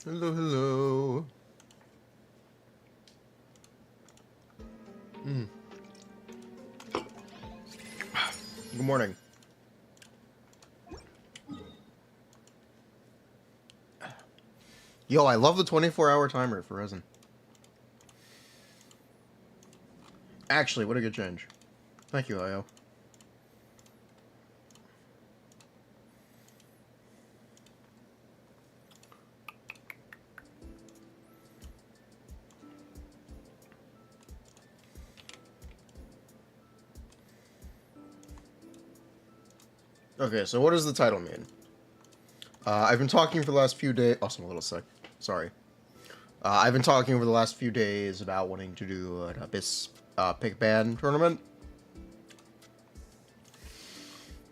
Hello, hello. Good morning. Yo, I love the 24-hour timer for resin. Actually, what a good change. Thank you, IO. Okay, so what does the title mean? I've been talking for the last few days. Oh, I'm a little sick. Sorry. I've been talking over the last few days about wanting to do an Abyss pick ban tournament.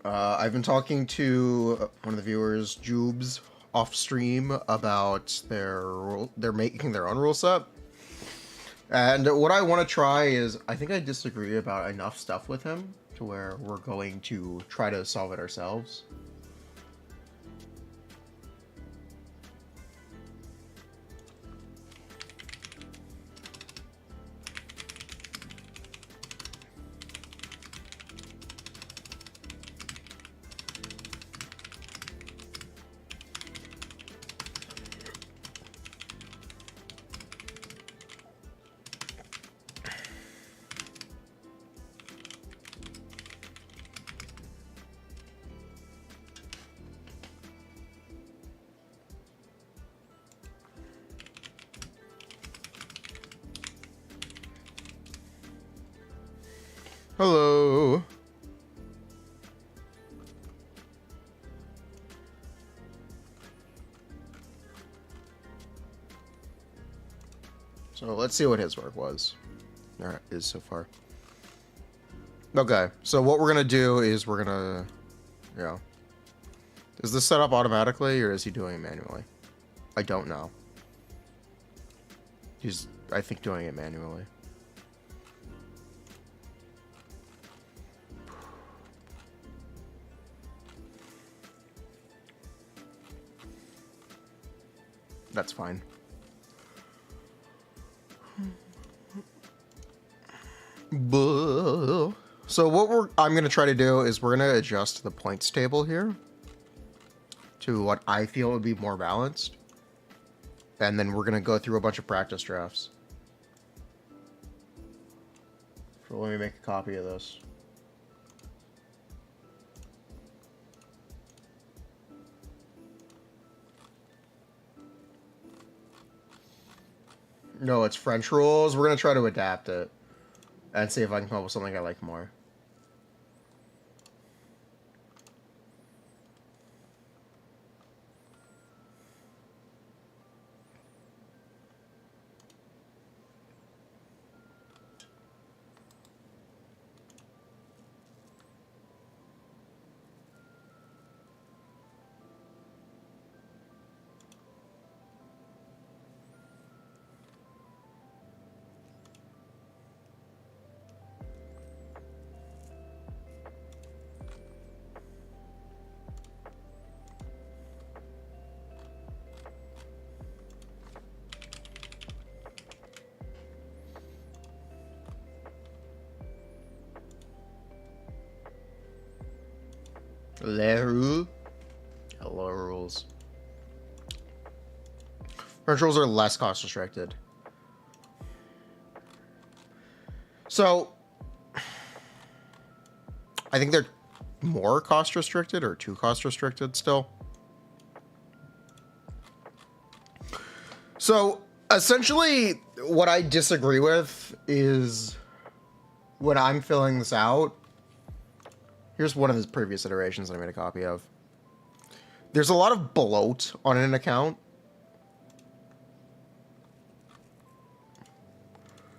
I've been talking to one of the viewers, Jubes, off stream about they're making their own rule set. And what I want to try is, I think I disagree about enough stuff with him to where we're going to try to solve it ourselves. Hello. So let's see what his work was. Or is so far. Okay, so what we're gonna do is we're gonna, is this set up automatically or is he doing it manually? I don't know. He's, I think, doing it manually. That's fine. So what I'm going to try to do is we're going to adjust the points table here to what I feel would be more balanced. And then we're going to go through a bunch of practice drafts. So let me make a copy of this. No, it's French rules. We're going to try to adapt it and see if I can come up with something I like more. Hello rules. French rules are less cost restricted. So I think they're more cost restricted or too cost restricted still. So essentially what I disagree with is when I'm filling this out. Here's one of his previous iterations that I made a copy of. There's a lot of bloat on an account.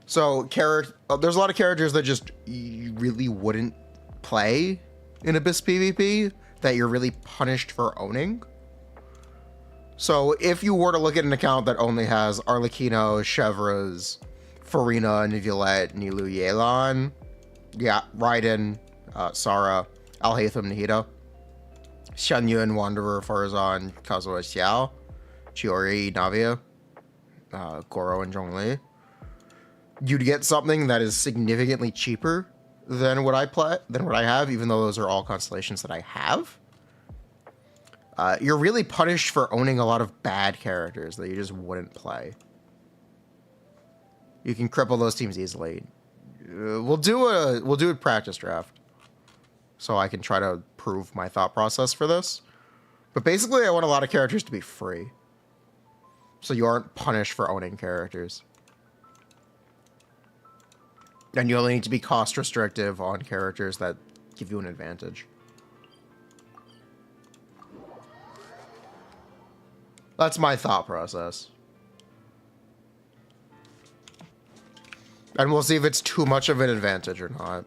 So there's a lot of characters that just you really wouldn't play in Abyss PvP that you're really punished for owning. So if you were to look at an account that only has Arlecchino, Chevras, Furina, Nivulet, Nilu Yelan, Raiden, Sara, Alhaitham Nahida, Shen Yun, Wanderer, Farazan, Kazuo Xiao, Chiori, Navia, Goro, and Zhongli, you'd get something that is significantly cheaper than what I have, even though those are all constellations that I have. You're really punished for owning a lot of bad characters that you just wouldn't play. You can cripple those teams easily. We'll do a practice draft, so I can try to prove my thought process for this. But basically, I want a lot of characters to be free, so you aren't punished for owning characters. And you only need to be cost restrictive on characters that give you an advantage. That's my thought process. And we'll see if it's too much of an advantage or not.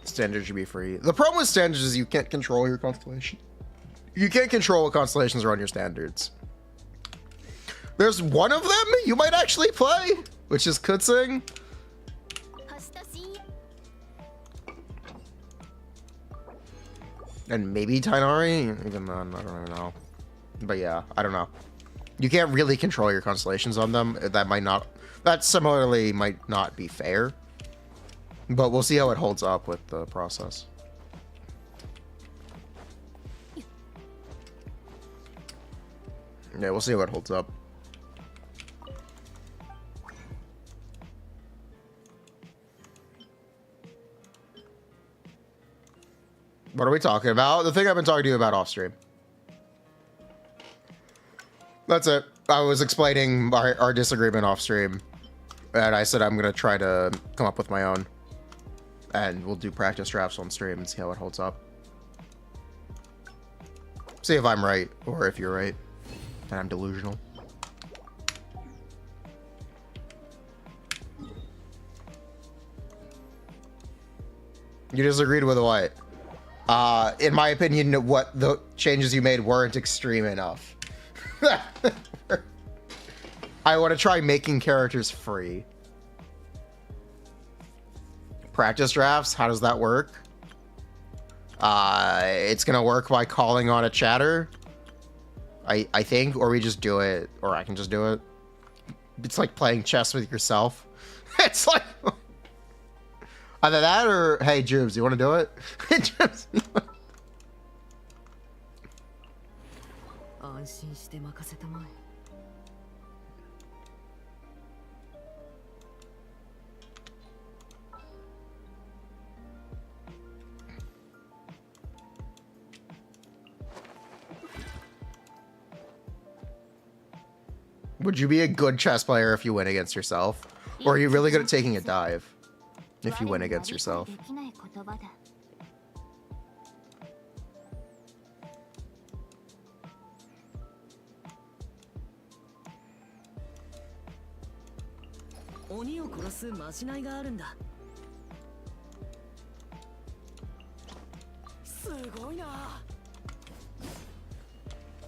Standard should be free. The problem with standards is you can't control your constellation. You can't control what constellations are on your standards. There's one of them you might actually play, which is Kutzing. And maybe Tainari, even then, I don't know. But yeah, I don't know. You can't really control your constellations on them. That similarly might not be fair. But we'll see how it holds up with the process. Yeah, we'll see how it holds up. What are we talking about? The thing I've been talking to you about off stream. That's it. I was explaining our disagreement off stream. And I said I'm going to try to come up with my own. And we'll do practice drafts on stream and see how it holds up. See if I'm right, or if you're right. And I'm delusional. You disagreed with what? In my opinion, what the changes you made weren't extreme enough. I want to try making characters free. Practice drafts, how does that work? It's gonna work by calling on a chatter, I think, or we just do it, or I can just do it. It's like playing chess with yourself. It's like either that or, hey, Jubes, you want to do it? Would you be a good chess player if you win against yourself? Or are you really good at taking a dive if you win against yourself?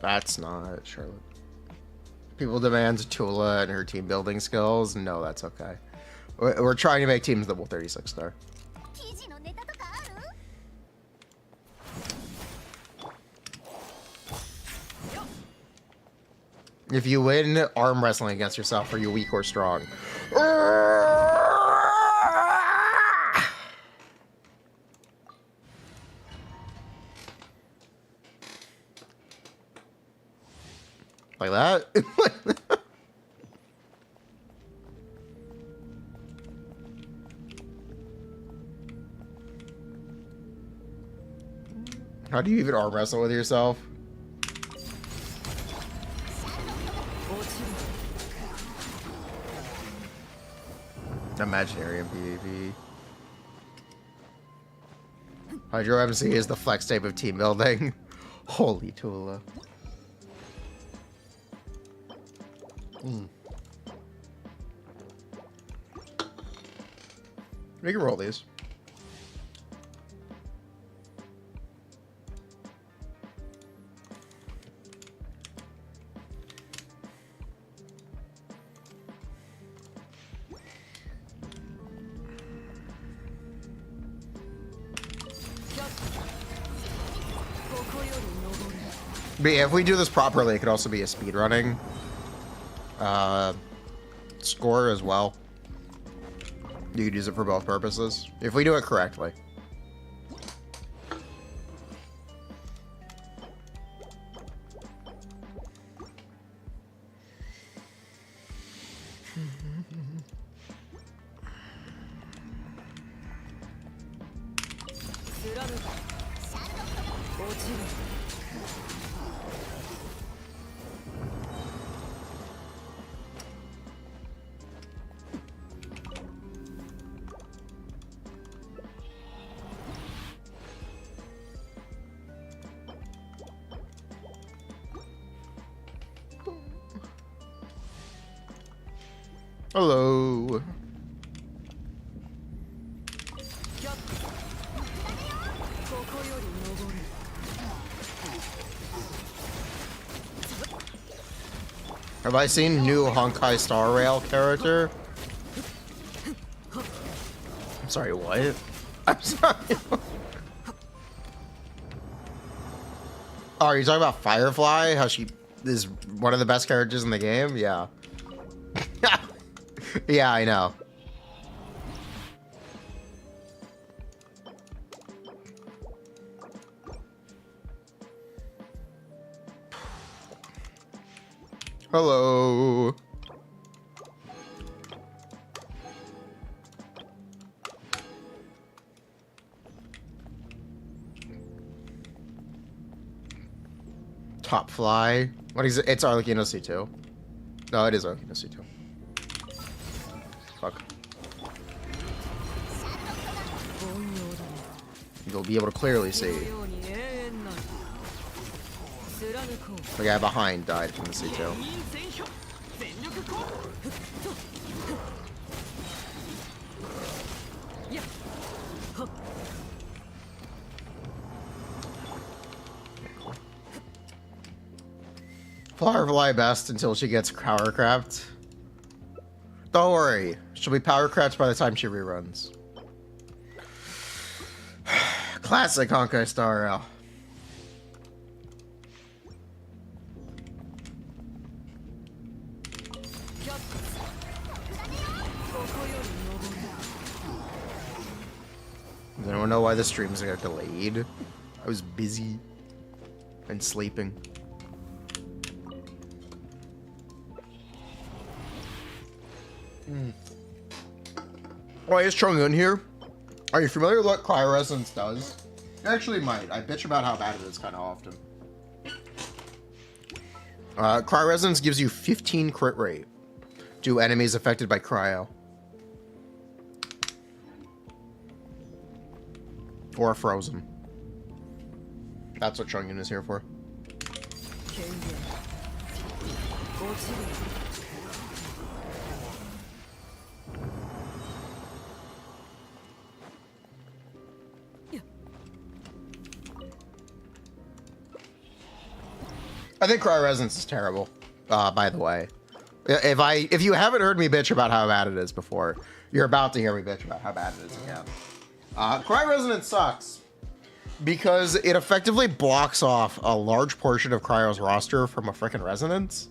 That's not Charlotte. People demand Tula and her team building skills. No, that's okay. We're trying to make teams that will 36 star. If you win arm wrestling against yourself, are you weak or strong? Like that? How do you even arm wrestle with yourself? Imaginary PvP. Hydro MC is the flex type of team building. Holy Tula. We can roll these. But yeah, if we do this properly, it could also be a speedrunning score as well. You could use it for both purposes if we do it correctly. Hello. Have I seen new Honkai Star Rail character? I'm sorry, what? I'm sorry. Oh, are you talking about Firefly? How she is one of the best characters in the game? Yeah. Yeah, I know. Hello. Top fly. What is it? It's Arlecchino C2. No, it is Arlecchino C2. Fuck. You'll be able to clearly see. The guy behind died from the C2. Firefly best until she gets powercraft. Don't worry, she'll be powercraft by the time she reruns. Classic Honkai Star Rail. Does anyone know why the streams got delayed? I was busy and sleeping. Why is Chung-un here? Are you familiar with what Cryo Resonance does? You actually might. I bitch about how bad it is kind of often. Cryo Resonance gives you 15 crit rate to enemies affected by Cryo. Or frozen. That's what Chung-un is here for. I think Cryo Resonance is terrible, by the way. If you haven't heard me bitch about how bad it is before, you're about to hear me bitch about how bad it is again. Cryo Resonance sucks because it effectively blocks off a large portion of Cryo's roster from a frickin' Resonance.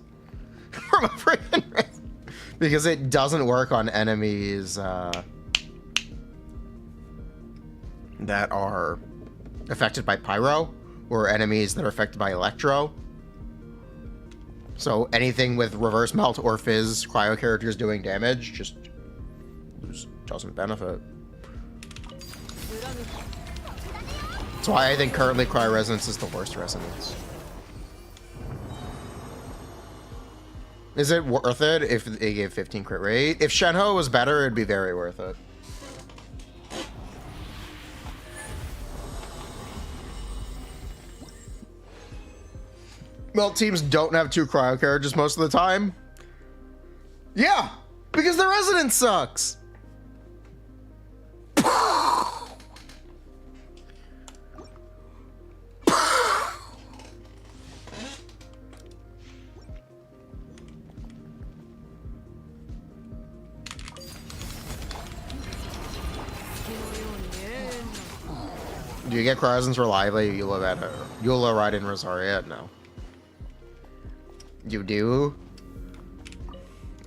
From a frickin' Resonance. Because it doesn't work on enemies that are affected by Pyro or enemies that are affected by Electro. So anything with reverse melt or fizz Cryo characters doing damage just doesn't benefit. That's why I think currently Cryo Resonance is the worst Resonance. Is it worth it if they gave 15 crit rate? If Shenhe was better, it'd be very worth it. Melt teams don't have 2 Cryo characters most of the time. Yeah, because the Resonance sucks. Do you get Cryo Resonance reliably? Eula ride in Rosaria? No. You do?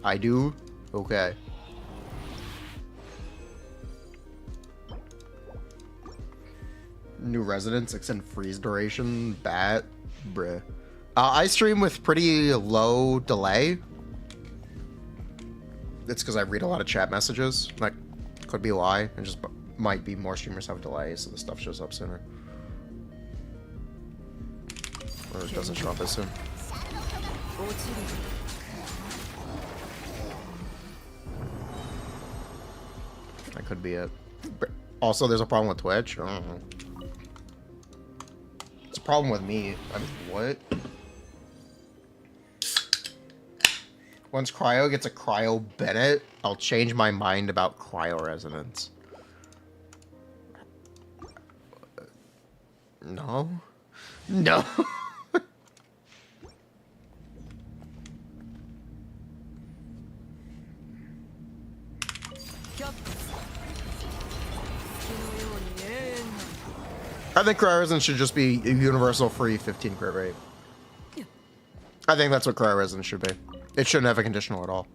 I do? Okay. New residents, extend freeze duration, bat, bruh. I stream with pretty low delay. It's because I read a lot of chat messages. That could be a lie. And just might be more streamers have delays, so the stuff shows up sooner. Or it doesn't show up as soon. That could be it. Also, there's a problem with Twitch. I don't know. It's a problem with me. I mean, what? Once Cryo gets a Cryo Bennett, I'll change my mind about Cryo Resonance. No? No. I think Cryo Resonance should just be a universal free 15 crit rate. I think that's what Cryo Resonance should be. It shouldn't have a conditional at all.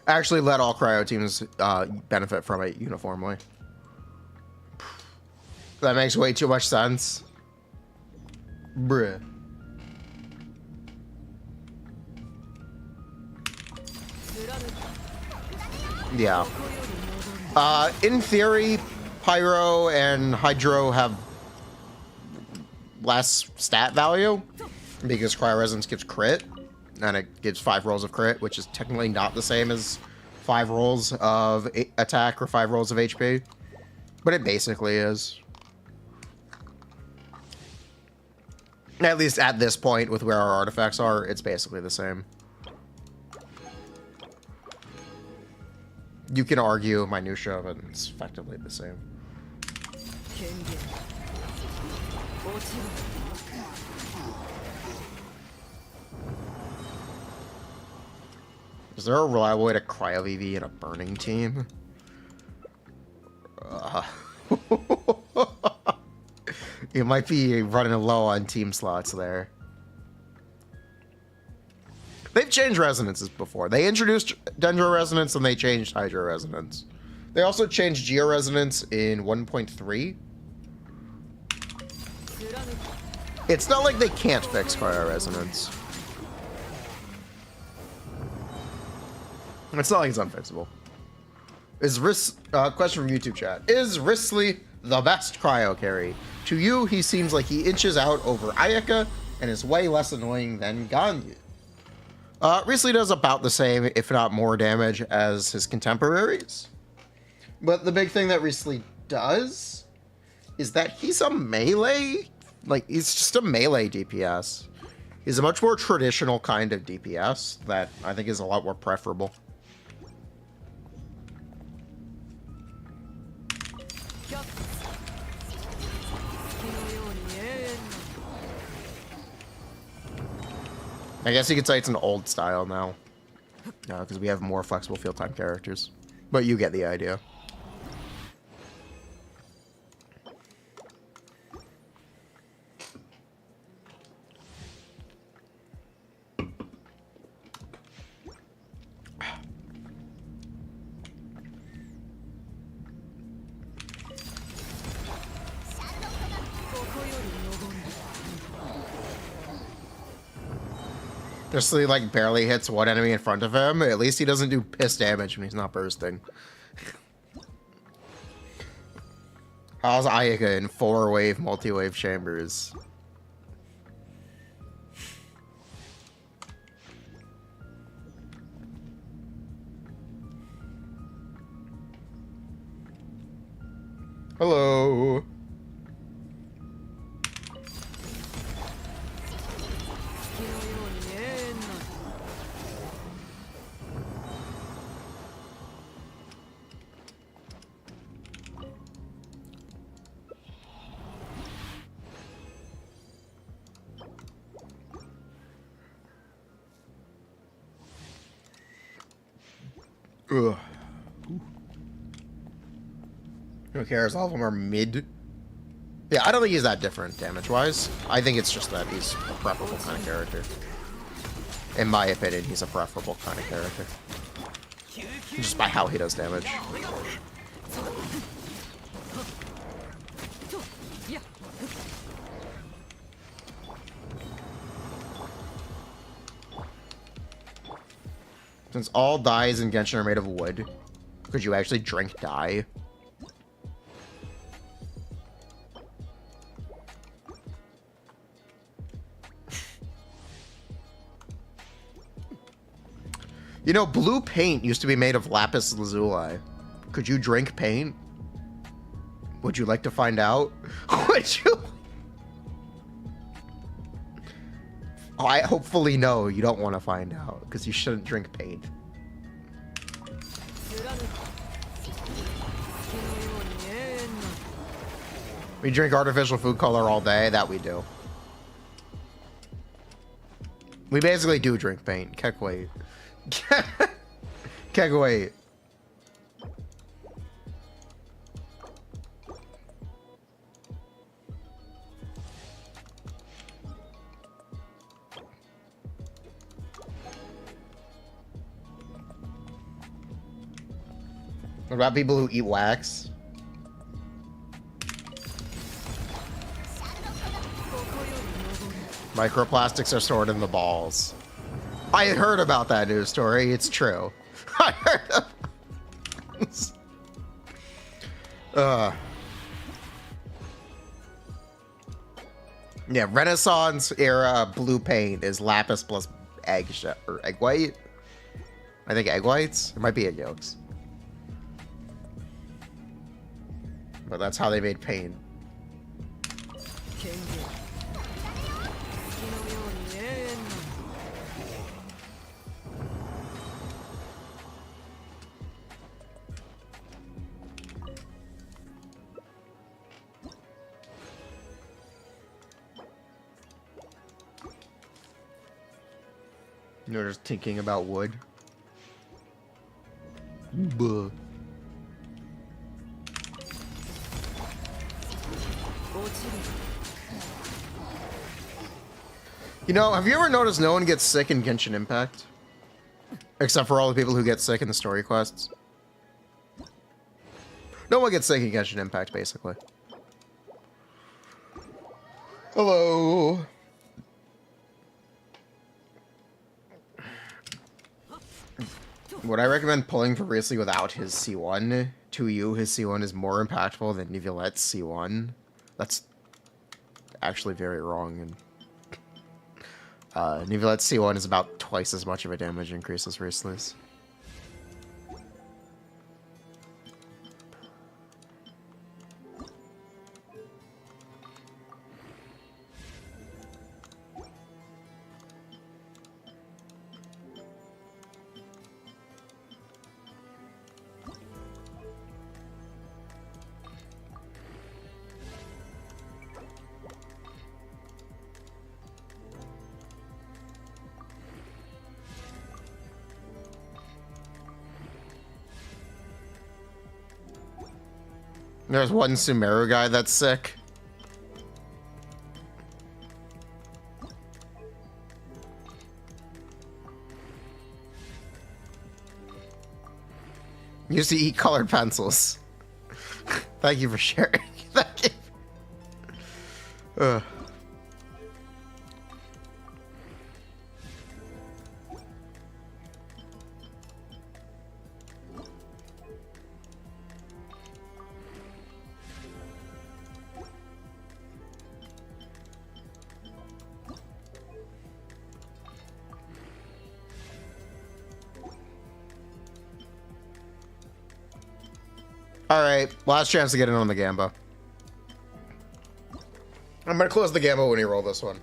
Actually, let all Cryo teams benefit from it uniformly. That makes way too much sense. Bruh. Yeah. In theory, Pyro and Hydro have less stat value because Cryo Resonance gives crit, and it gives 5 rolls of crit, which is technically not the same as 5 rolls of attack or 5 rolls of HP, but it basically is. At least at this point, with where our artifacts are, it's basically the same. You can argue minutia, but it's effectively the same. Is there a reliable way to cryo VV in a burning team? You might be running low on team slots there. They've changed resonances before. They introduced Dendro Resonance and they changed Hydro Resonance. They also changed Geo Resonance in 1.3. It's not like they can't fix Cryo Resonance. It's not like it's unfixable. Question from YouTube chat. Is Risley the best cryo carry? To you, he seems like he inches out over Ayaka and is way less annoying than Ganyu. Risley does about the same, if not more damage as his contemporaries. But the big thing that Risley does is that he's a melee, he's just a melee DPS. He's a much more traditional kind of DPS that I think is a lot more preferable. I guess you could say it's an old style now. Because we have more flexible field time characters. But you get the idea. Just so he like barely hits one enemy in front of him. At least he doesn't do piss damage when he's not bursting. How's Ayaka in 4-wave multi-wave chambers? Hello. Ugh. Who cares? All of them are mid. Yeah, I don't think he's that different damage-wise. I think it's just that he's a preferable kind of character. In my opinion, he's a preferable kind of character. Just by how he does damage. Since all dyes in Genshin are made of wood, could you actually drink dye? You know, blue paint used to be made of lapis lazuli. Could you drink paint? Would you like to find out? Would you? Oh, I hopefully no, you don't want to find out, because you shouldn't drink paint. We drink artificial food color all day, that we do. We basically do drink paint. Keck wait. Keck wait. What about people who eat wax? Microplastics are stored in the balls. I heard about that news story. It's true. I heard of Yeah, Renaissance era blue paint is lapis plus egg or egg white. I think egg whites. It might be egg yolks. But that's how they made paint. You're just thinking about wood. Buh. You know, have you ever noticed no one gets sick in Genshin Impact? Except for all the people who get sick in the story quests. No one gets sick in Genshin Impact, basically. Hello. Would I recommend pulling Furina without his C1? To you, his C1 is more impactful than Nivelette's C1. That's actually very wrong. And Nivelette's C1 is about twice as much of a damage increase as Furina's. There's one Sumeru guy that's sick. Used to eat colored pencils. Thank you for sharing. Thank you. Alright, last chance to get in on the Gamba. I'm gonna close the Gamba when you roll this one.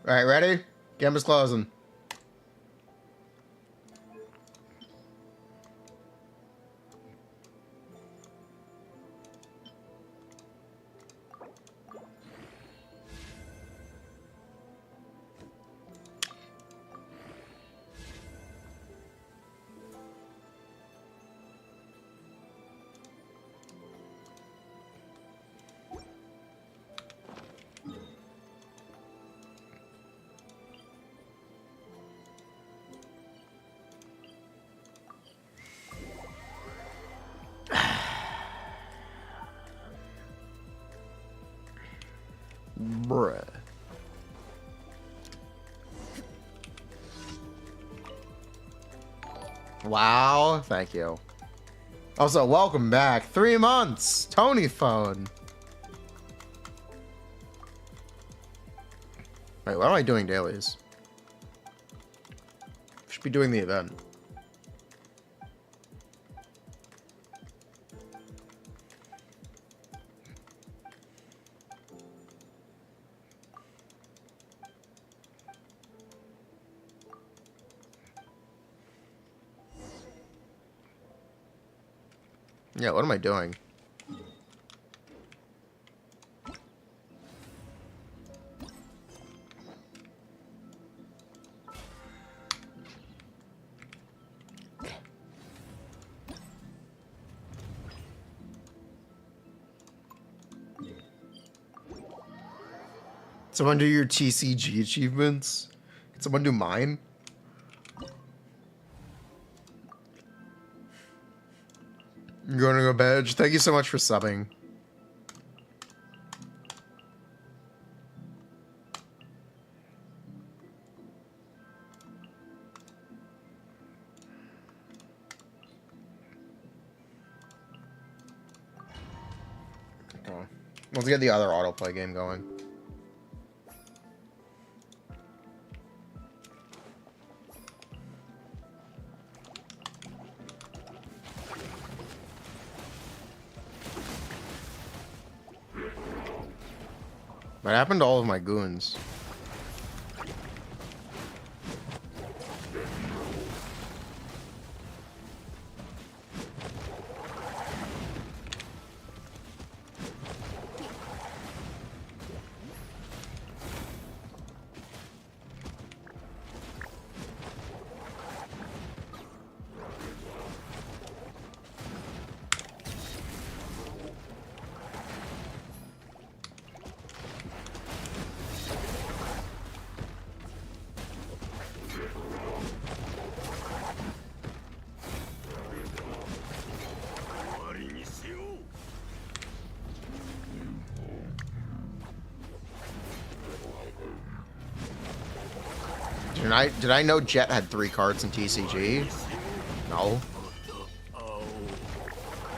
Alright, ready? Gamba's closing. Bruh. Wow, thank you. Also, welcome back. 3 months. Tony phone. Wait, why am I doing dailies? Should be doing the event. Yeah, what am I doing? Someone do your TCG achievements? Can someone do mine? You're going to go badge. Thank you so much for subbing. Okay. Let's get the other autoplay game going. What happened to all of my goons? Did I know Jet had 3 cards in TCG? No.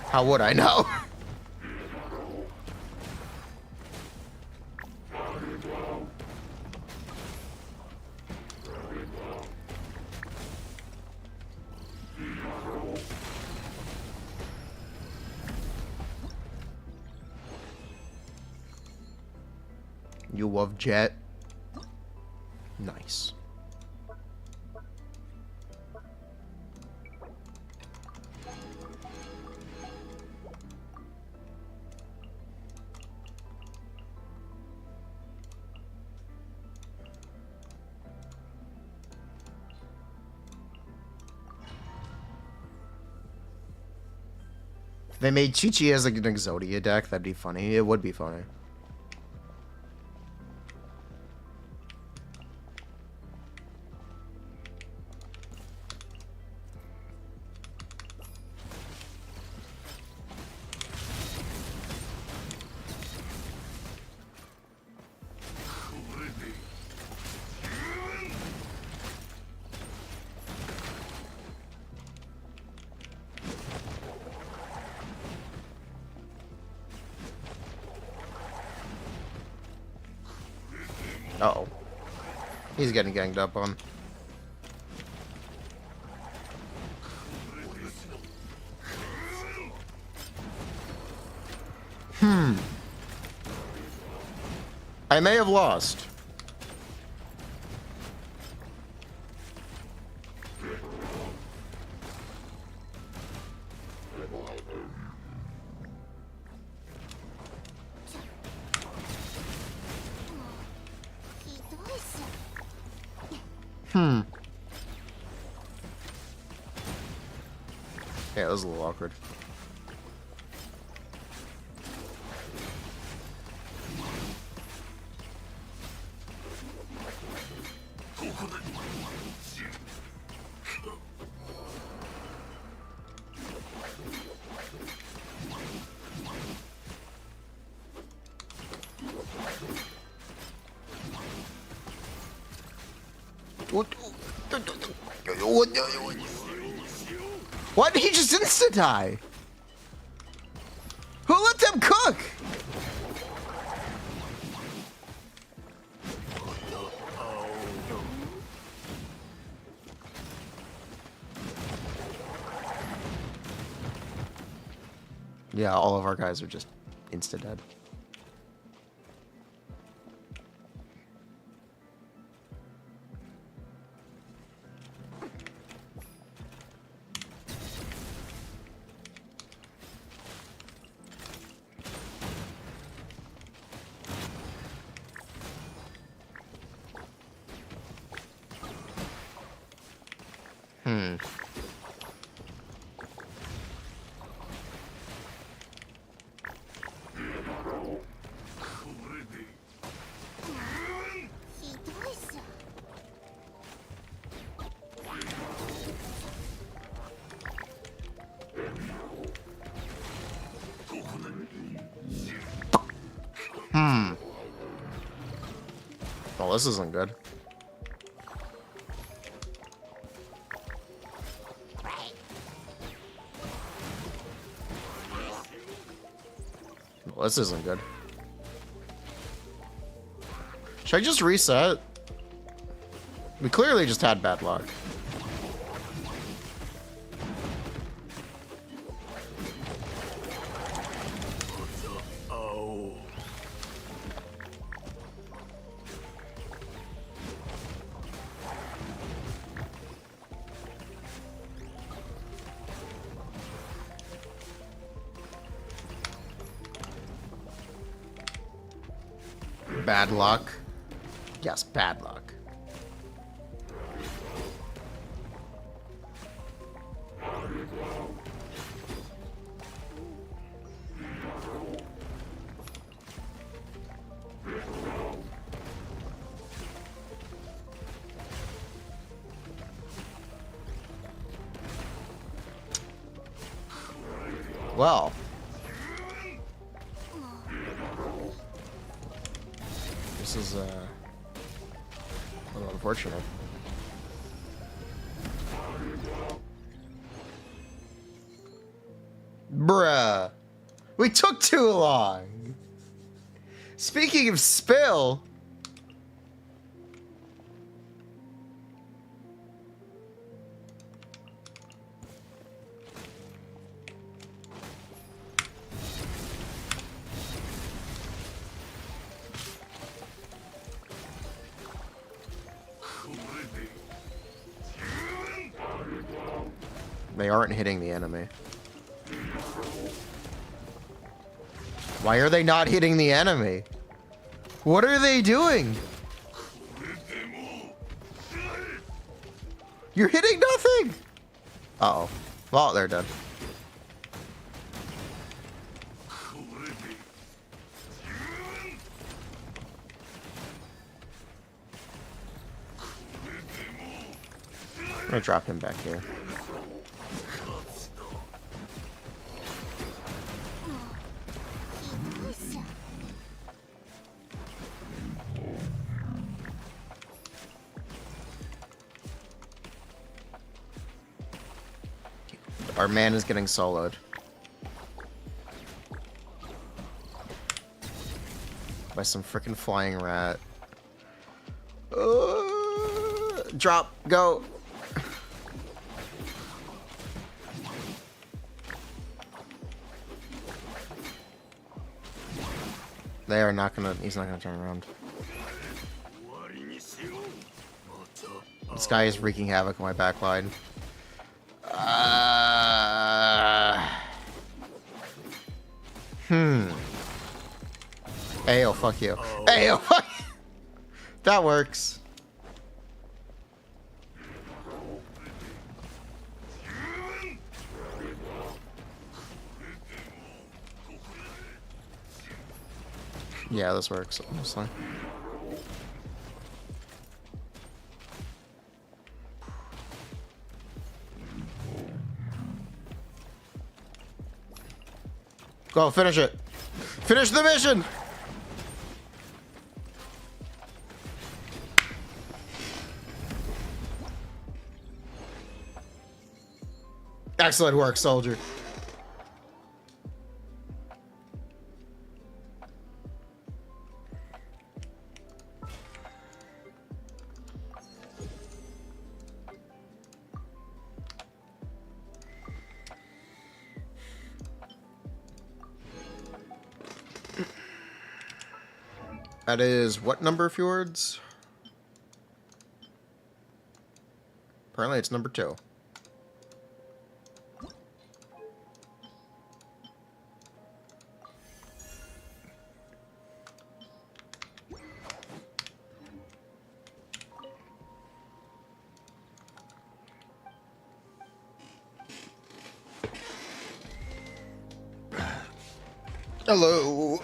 How would I know? You love Jet? Nice. If they made Chi-Chi as like an Exodia deck, that'd be funny. It would be funny. Uh-oh. He's getting ganged up on. I may have lost. Yeah, that was a little awkward. Why did he just insta-die? Who let them cook? Yeah, all of our guys are just insta-dead. Well, this isn't good. Well, this isn't good. Should I just reset? We clearly just had bad luck. Bad luck. Yes, bad luck. Well. This is a little unfortunate. Bruh. We took too long. Speaking of spill. They aren't hitting the enemy. Why are they not hitting the enemy? What are they doing? You're hitting nothing! Uh-oh. Well, they're dead. I'm gonna drop him back here. Our man is getting soloed. By some freaking flying rat. Drop, go. They are not gonna, he's not gonna turn around. This guy is wreaking havoc on my backline. Ayo, fuck you. Ayo, fuck you. That works. Yeah, this works, honestly. Go, finish it. Finish the mission! Excellent work, soldier. That is what number fjords? Apparently it's number 2. Hello.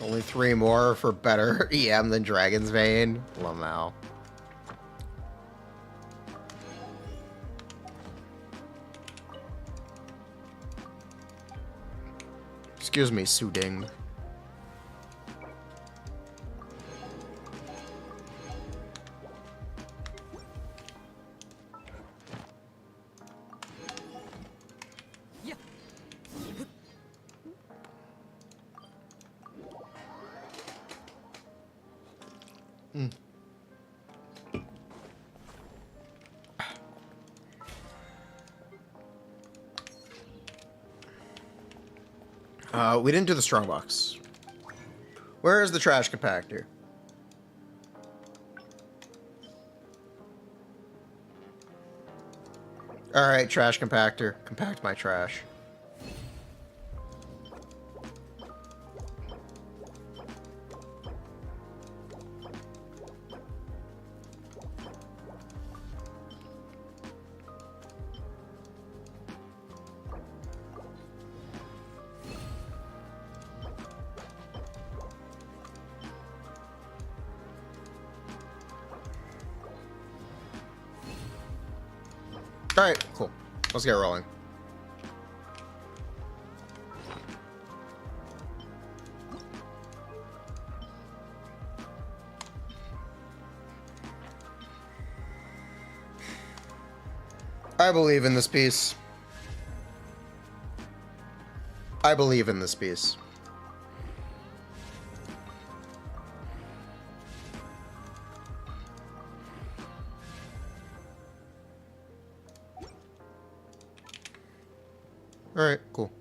Only 3 more for better EM than Dragon's Vein. Lamau. Excuse me, Suding. We didn't do the strongbox. Where is the trash compactor? Alright, trash compactor. Compact my trash. Alright, cool. Let's get rolling. I believe in this piece. I believe in this piece. Alright, cool.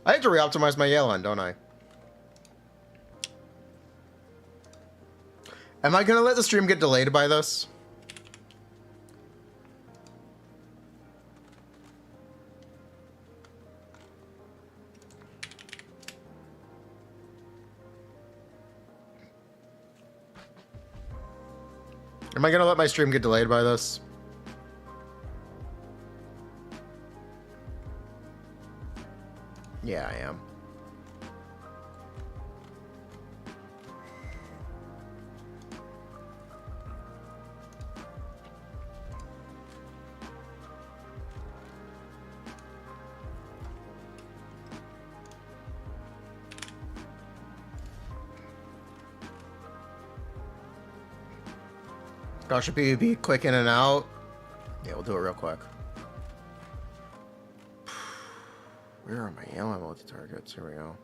I have to re-optimize my Yelan, don't I? Am I gonna let the stream get delayed by this? Am I gonna let my stream get delayed by this? Yeah, I am. Gosh, should be quick in and out. Yeah, we'll do it real quick. Where are my yellow multi-targets? Here we go.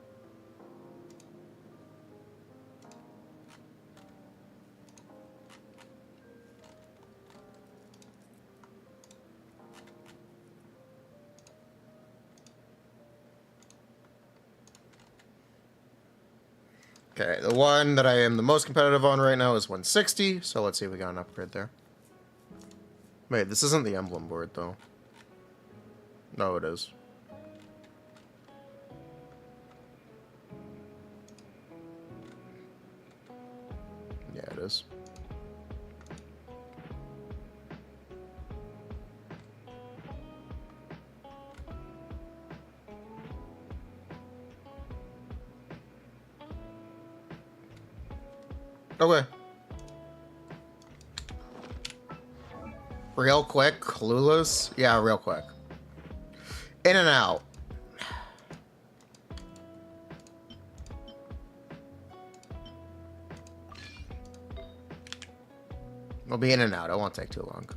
Okay, the one that I am the most competitive on right now is 160, so let's see if we got an upgrade there. Wait, this isn't the emblem board, though. No, it is. Yeah, it is. Okay. Real quick, clueless. Yeah, real quick. In and out. We'll be in and out. It won't take too long.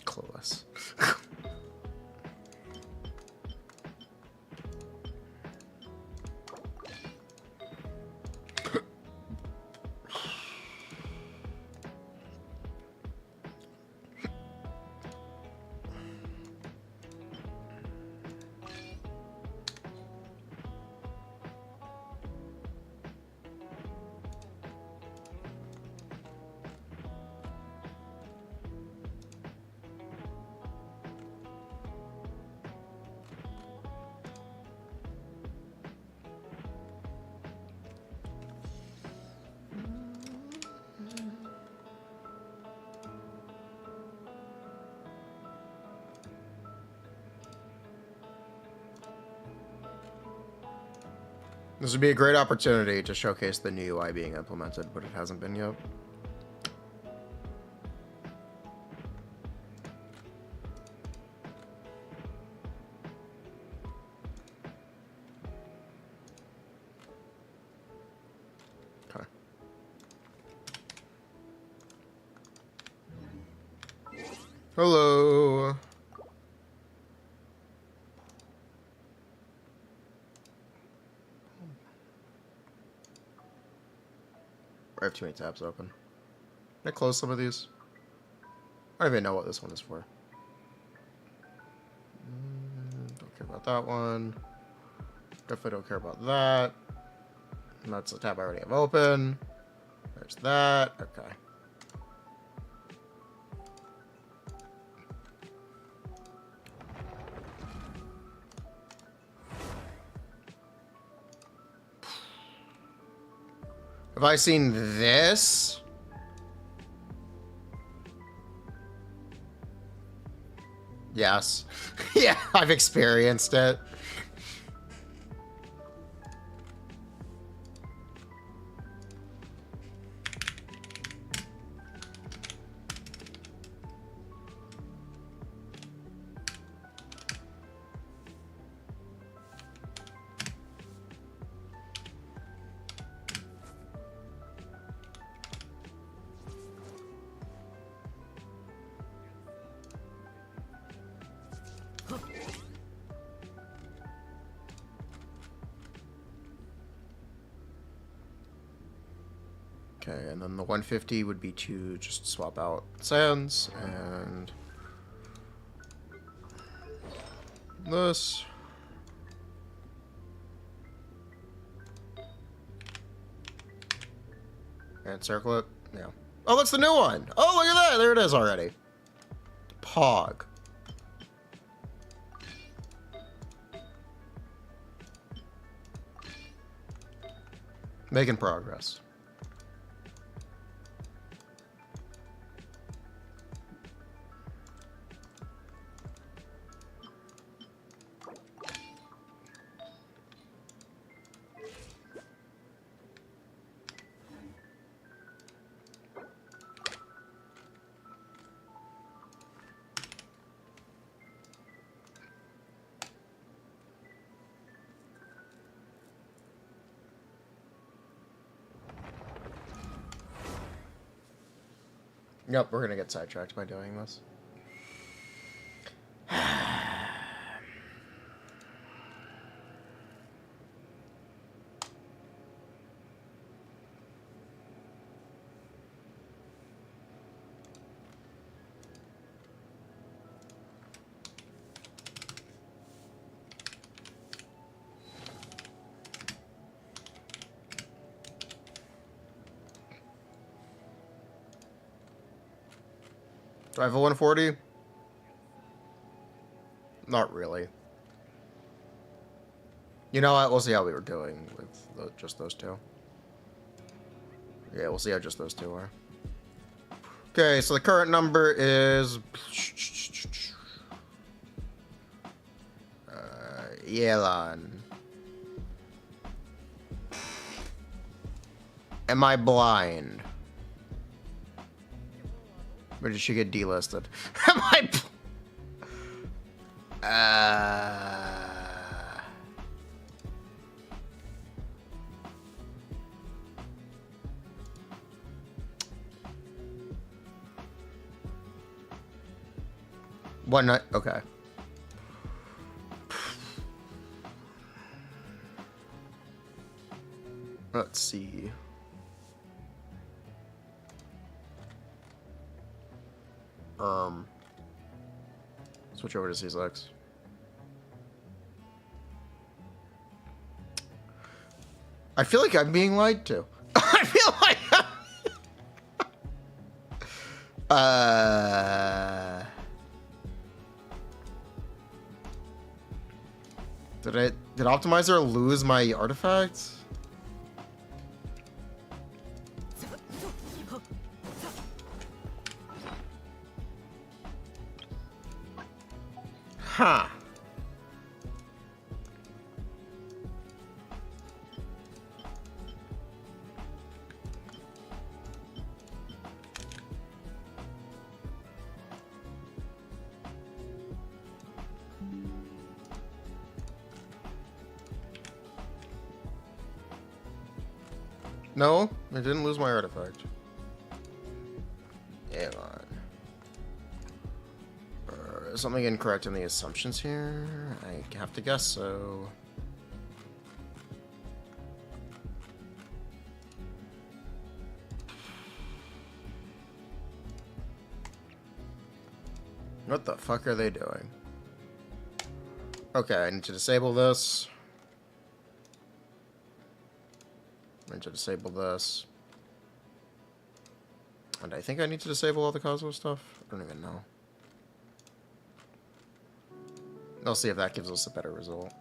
Clueless. This would be a great opportunity to showcase the new UI being implemented, but it hasn't been yet. Okay. Hello. I have too many tabs open. Can I close some of these? I don't even know what this one is for. Don't care about that one. Definitely don't care about that. And that's the tab I already have open. There's that. Okay. Have I seen this? Yes. Yeah, I've experienced it. Okay, and then the 150 would be to just swap out sands and this. And circle it. Yeah. Oh, that's the new one. Oh, look at that. There it is already. Pog. Making progress. Yep, we're gonna get sidetracked by doing this. Do I have a 140? Not really. You know what? We'll see how we were doing with just those two. Yeah, we'll see how just those two are. Okay, so the current number is... Yelan. Am I blind? Or did she get delisted? Am I... One night. Okay. Let's see. Switch over to C6. I feel like I'm being lied to. I feel like Did Optimizer lose my artifacts? Huh. No, I didn't lose my artifact. Yeah, is something incorrect in the assumptions here? I have to guess so. What the fuck are they doing? Okay, I need to disable this. I need to disable this. And I think I need to disable all the Cosmo stuff. I don't even know. I'll see if that gives us a better result.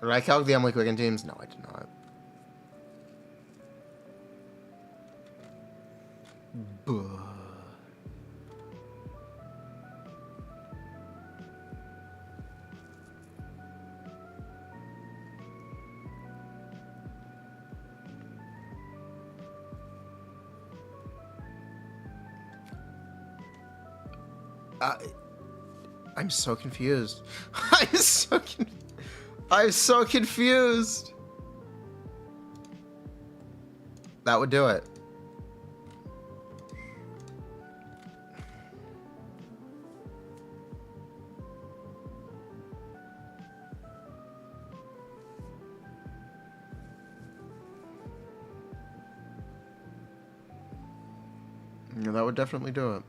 Did I calc the Emily Quicken teams? No, I did not. Buh. I'm so confused. I'm so confused. That would do it. Yeah, that would definitely do it.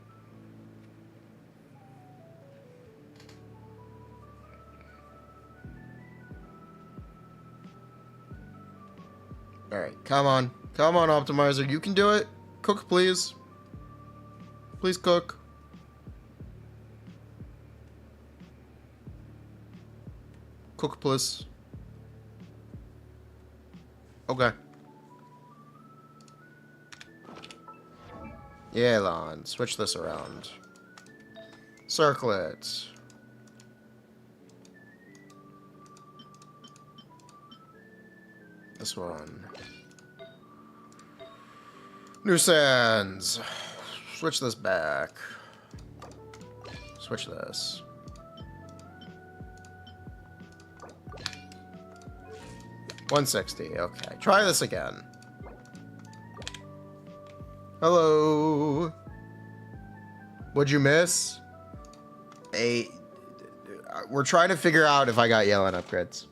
Alright, come on. Come on, Optimizer. You can do it. Cook, please. Please cook. Cook, please. Okay. Yeah, Lon. Switch this around. Circle it. This one. Nuisance. Switch this back. Switch this. $160. Okay. Try this again. Hello. What'd you miss? We're trying to figure out if I got yellow upgrades.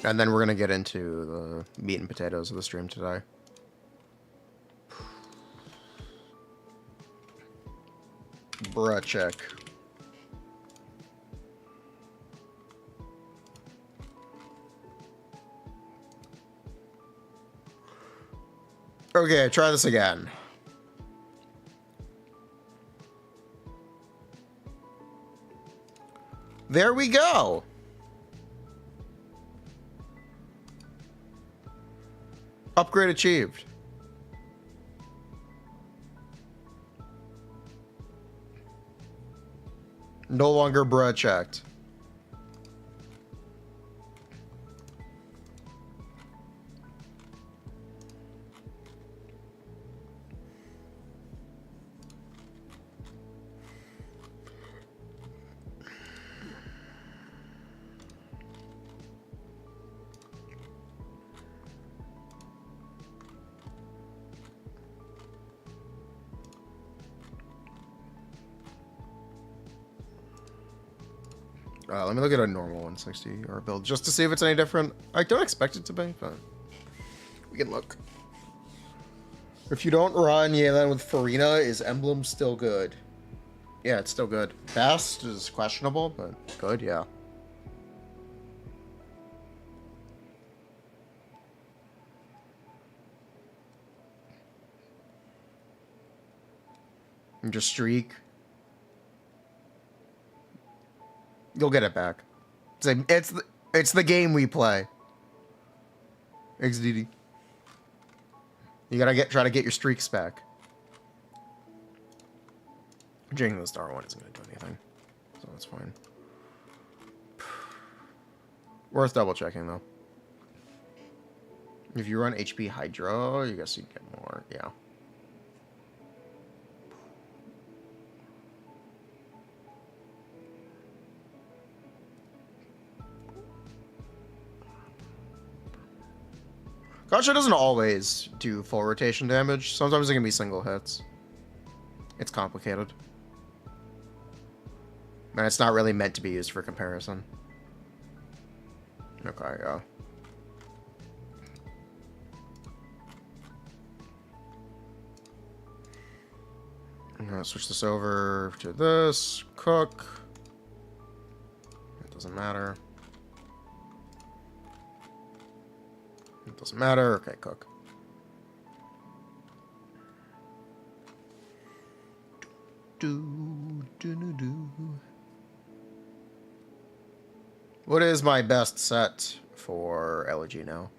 And then we're going to get into the meat and potatoes of the stream today. Bruh, check. Okay, try this again. There we go. Upgrade achieved. No longer bruh checked. Let me look at a normal 160 or build just to see if it's any different. I don't expect it to be, but we can look. If you don't run Yelan with Furina, is Emblem still good? Yeah, it's still good. Fast is questionable, but good, yeah. And just streak. You'll get it back. It's the game we play. XDD. You gotta try to get your streaks back. Jing the star one isn't gonna do anything, so that's fine. Worth double checking though. If you run HP Hydra, you guess you'd get more. Yeah. Gotcha doesn't always do full rotation damage. Sometimes it can be single hits. It's complicated. And it's not really meant to be used for comparison. Okay, yeah. I'm gonna switch this over to this. Cook. It doesn't matter. It doesn't matter. Okay, cook. What is my best set for Elegy now?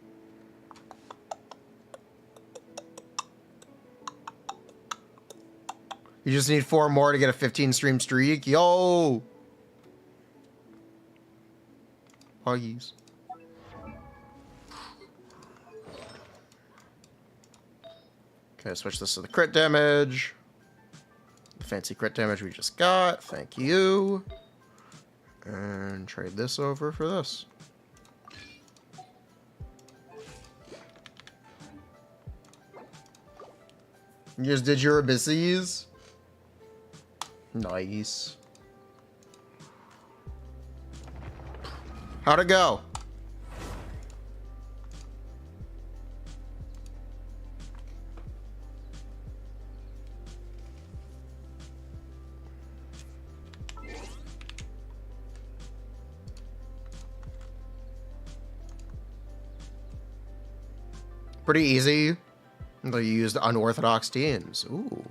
You just need 4 more to get a 15 stream streak. Yo! Huggies. Okay, switch this to the crit damage. The fancy crit damage we just got. Thank you. And trade this over for this. You just did your abysses? Nice. How'd it go? Pretty easy. They used unorthodox teams. Ooh.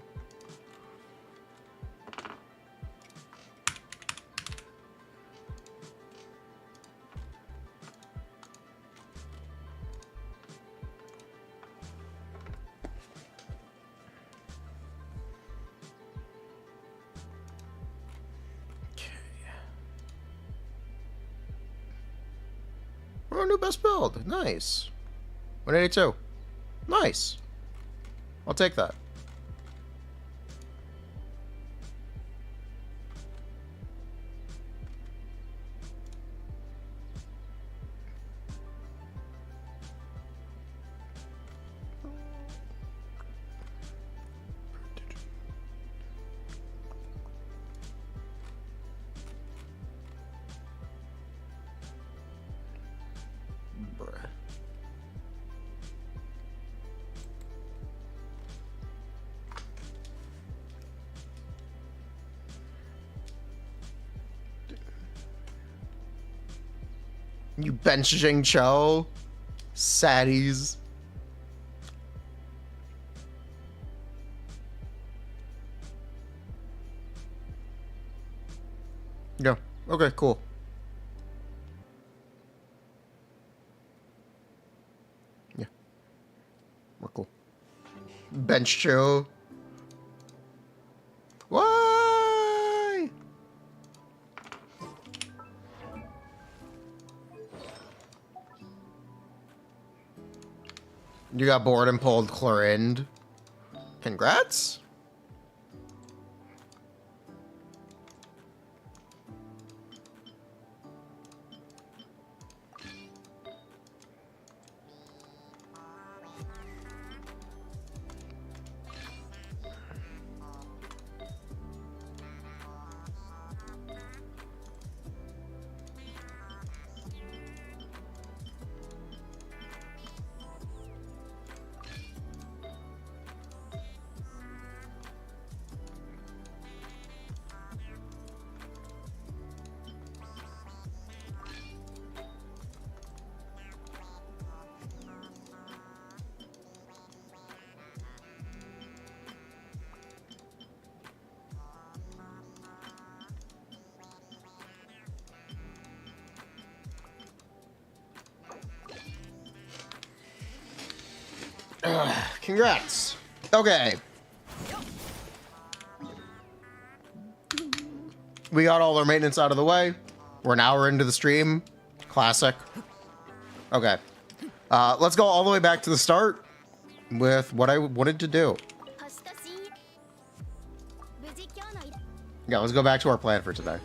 Oh, new best build. Nice. 182. Nice. I'll take that. You benching Cho? Saddies. Go. Okay, cool. Yeah. We're cool. Bench chill. Why? You got bored and pulled Chlorind. Congrats. Congrats. Okay. We got all our maintenance out of the way. We're an hour into the stream. Classic. Okay. Let's go all the way back to the start with what I wanted to do. Yeah, let's go back to our plan for today.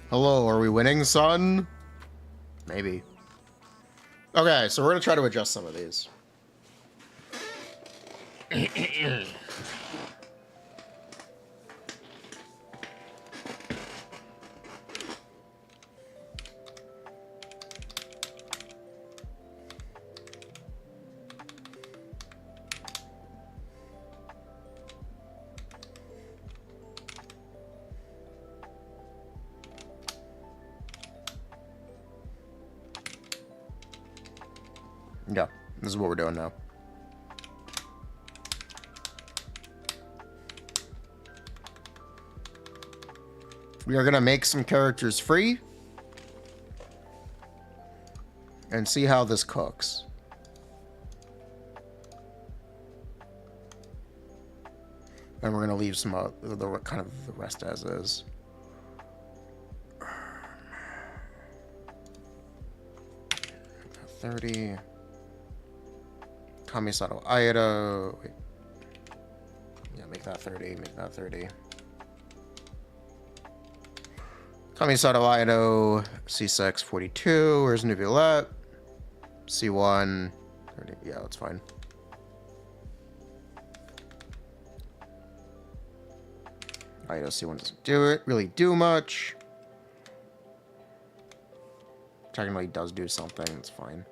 Hello, are we winning, son? Maybe. Okay, so we're gonna try to adjust some of these. Yeah, this is what we're doing now. We are gonna make some characters free and see how this cooks. And we're gonna leave some the kind of the rest as is. 30. Kamisato Aido. Wait. Yeah, make that 30. Make that 30. Kamisato Aido. C6 42. Where's Nuvulette? C1 30. Yeah, that's fine. Aido C1 doesn't really do much. Technically does do something, it's fine.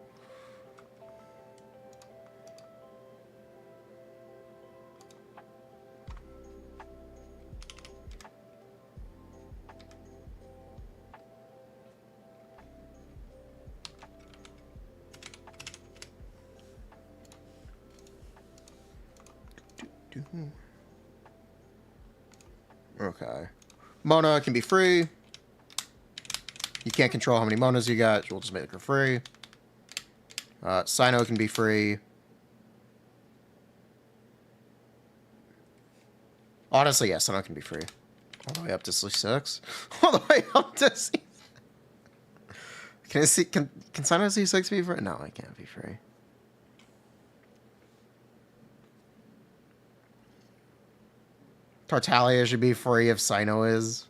Okay. Mona can be free. You can't control how many Monas you got. We'll just make her free. Sino can be free. Honestly, yeah, Sino can be free. All the way up to C6. All the way up to C6. Can I see? Can Sino C6 be free? No, I can't be free. Tartaglia should be free if Sino is.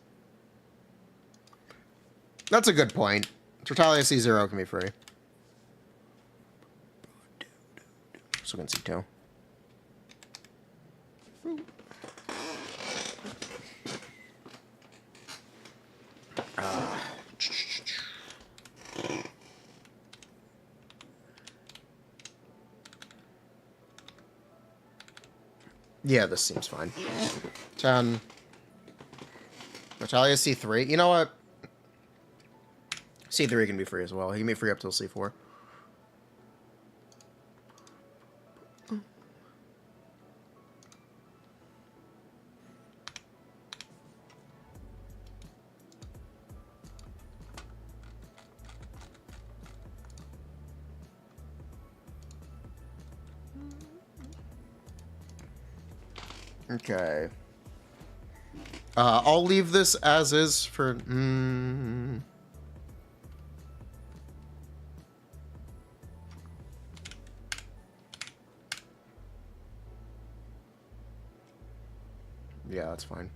That's a good point. Tartaglia C0 can be free. So we can C2. Yeah, this seems fine. 10. Natalia C3. You know what? C3 can be free as well. He can be free up till C4. Okay. I'll leave this as is for... Yeah, that's fine.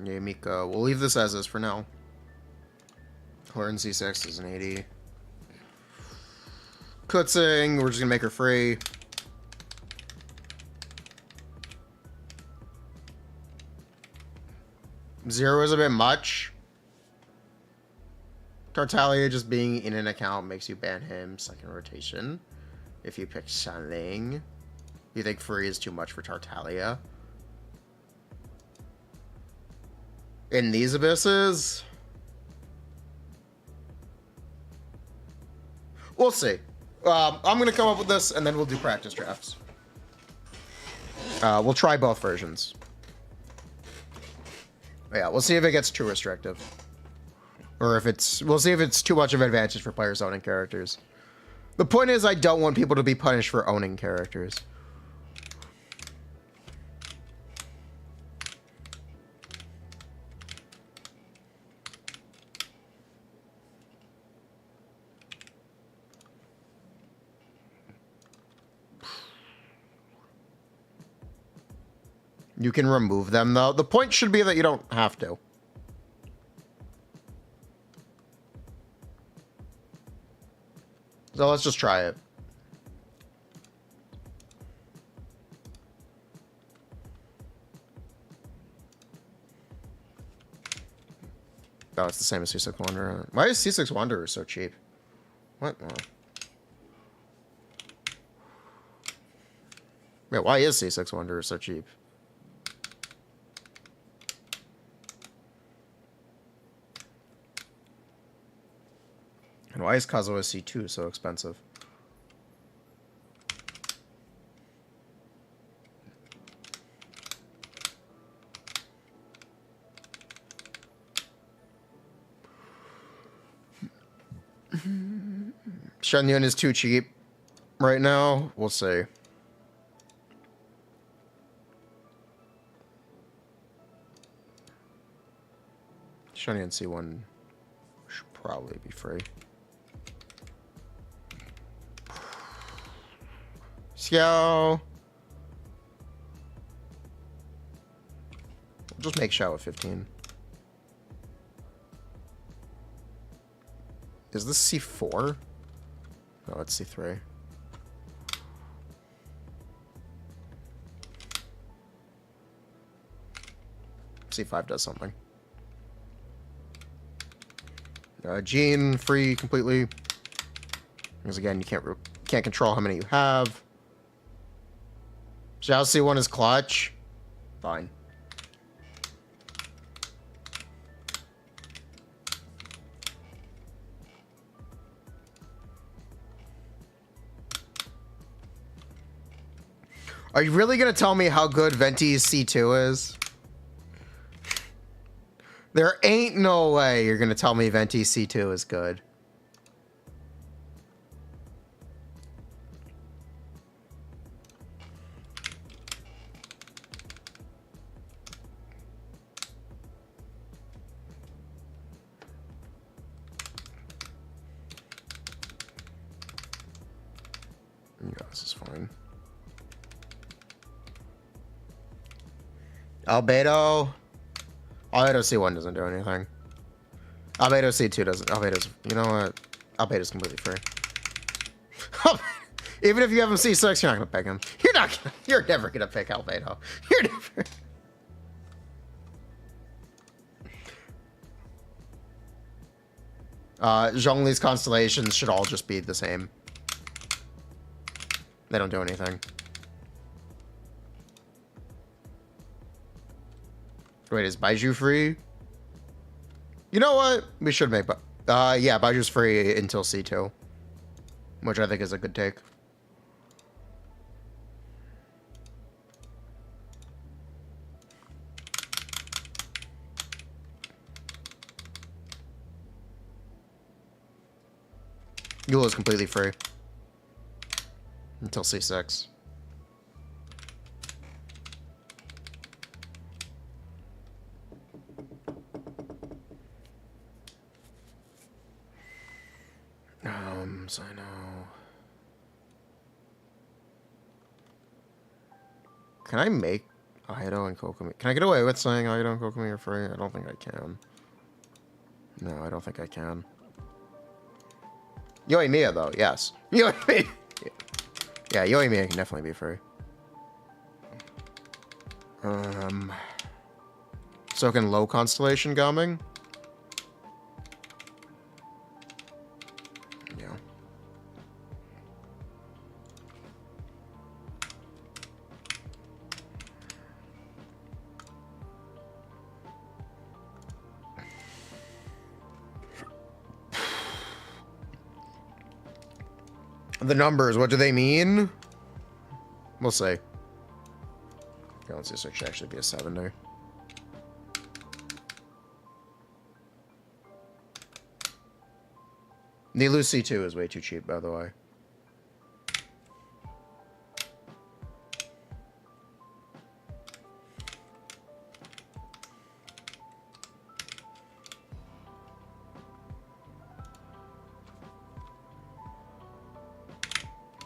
Yeah, Mika, we'll leave this as is for now. Horn C6 is an 80. Kutzing, we're just gonna make her free. Zero is a bit much. Tartaglia just being in an account makes you ban him second rotation. If you pick something. You think free is too much for Tartaglia? In these abysses? We'll see. I'm going to come up with this, and then we'll do practice drafts. We'll try both versions. Yeah, we'll see if it gets too restrictive. Or if it's... We'll see if it's too much of an advantage for players owning characters. The point is, I don't want people to be punished for owning characters. You can remove them, though. The point should be that you don't have to. So let's just try it. Oh, it's the same as C6 Wanderer. Why is C6 Wanderer so cheap? What? Oh. Wait, why is C6 Wanderer so cheap? And why is Kazuha C2 so expensive? Shenyun is too cheap right now. We'll see. Shenyun C1 should probably be free. Xiao. We'll just make Xiao at 15. Is this C4? No, it's C3. C5 does something. Jean free completely. Because again, you can't control how many you have. Xiao C1 is clutch. Fine. Are you really going to tell me how good Venti's C2 is? There ain't no way you're going to tell me Venti's C2 is good. Yeah, this is fine. Albedo C1 doesn't do anything. Albedo C2 doesn't. Albedo's, you know what? Albedo's completely free. Even if you have him C6, you're not gonna pick him. You're never gonna pick Albedo. You're never. Zhongli's constellations should all just be the same. They don't do anything. Wait, is Baiju free? You know what? We should make... yeah, Baiju's free until C2. Which I think is a good take. Yule is completely free. Until C6. So I know. Can I make Aido and Kokomi? Can I get away with saying Aido and Kokomi are free? I don't think I can. No, I don't think I can. Yoimiya, though, yes. Yoimiya! Yeah, Yoimiya can definitely be free. So can low constellation Gaming? Yeah. The numbers, what do they mean? We'll see. Okay, let's see if it should actually be a 7 there. Nilu C2 is way too cheap, by the way.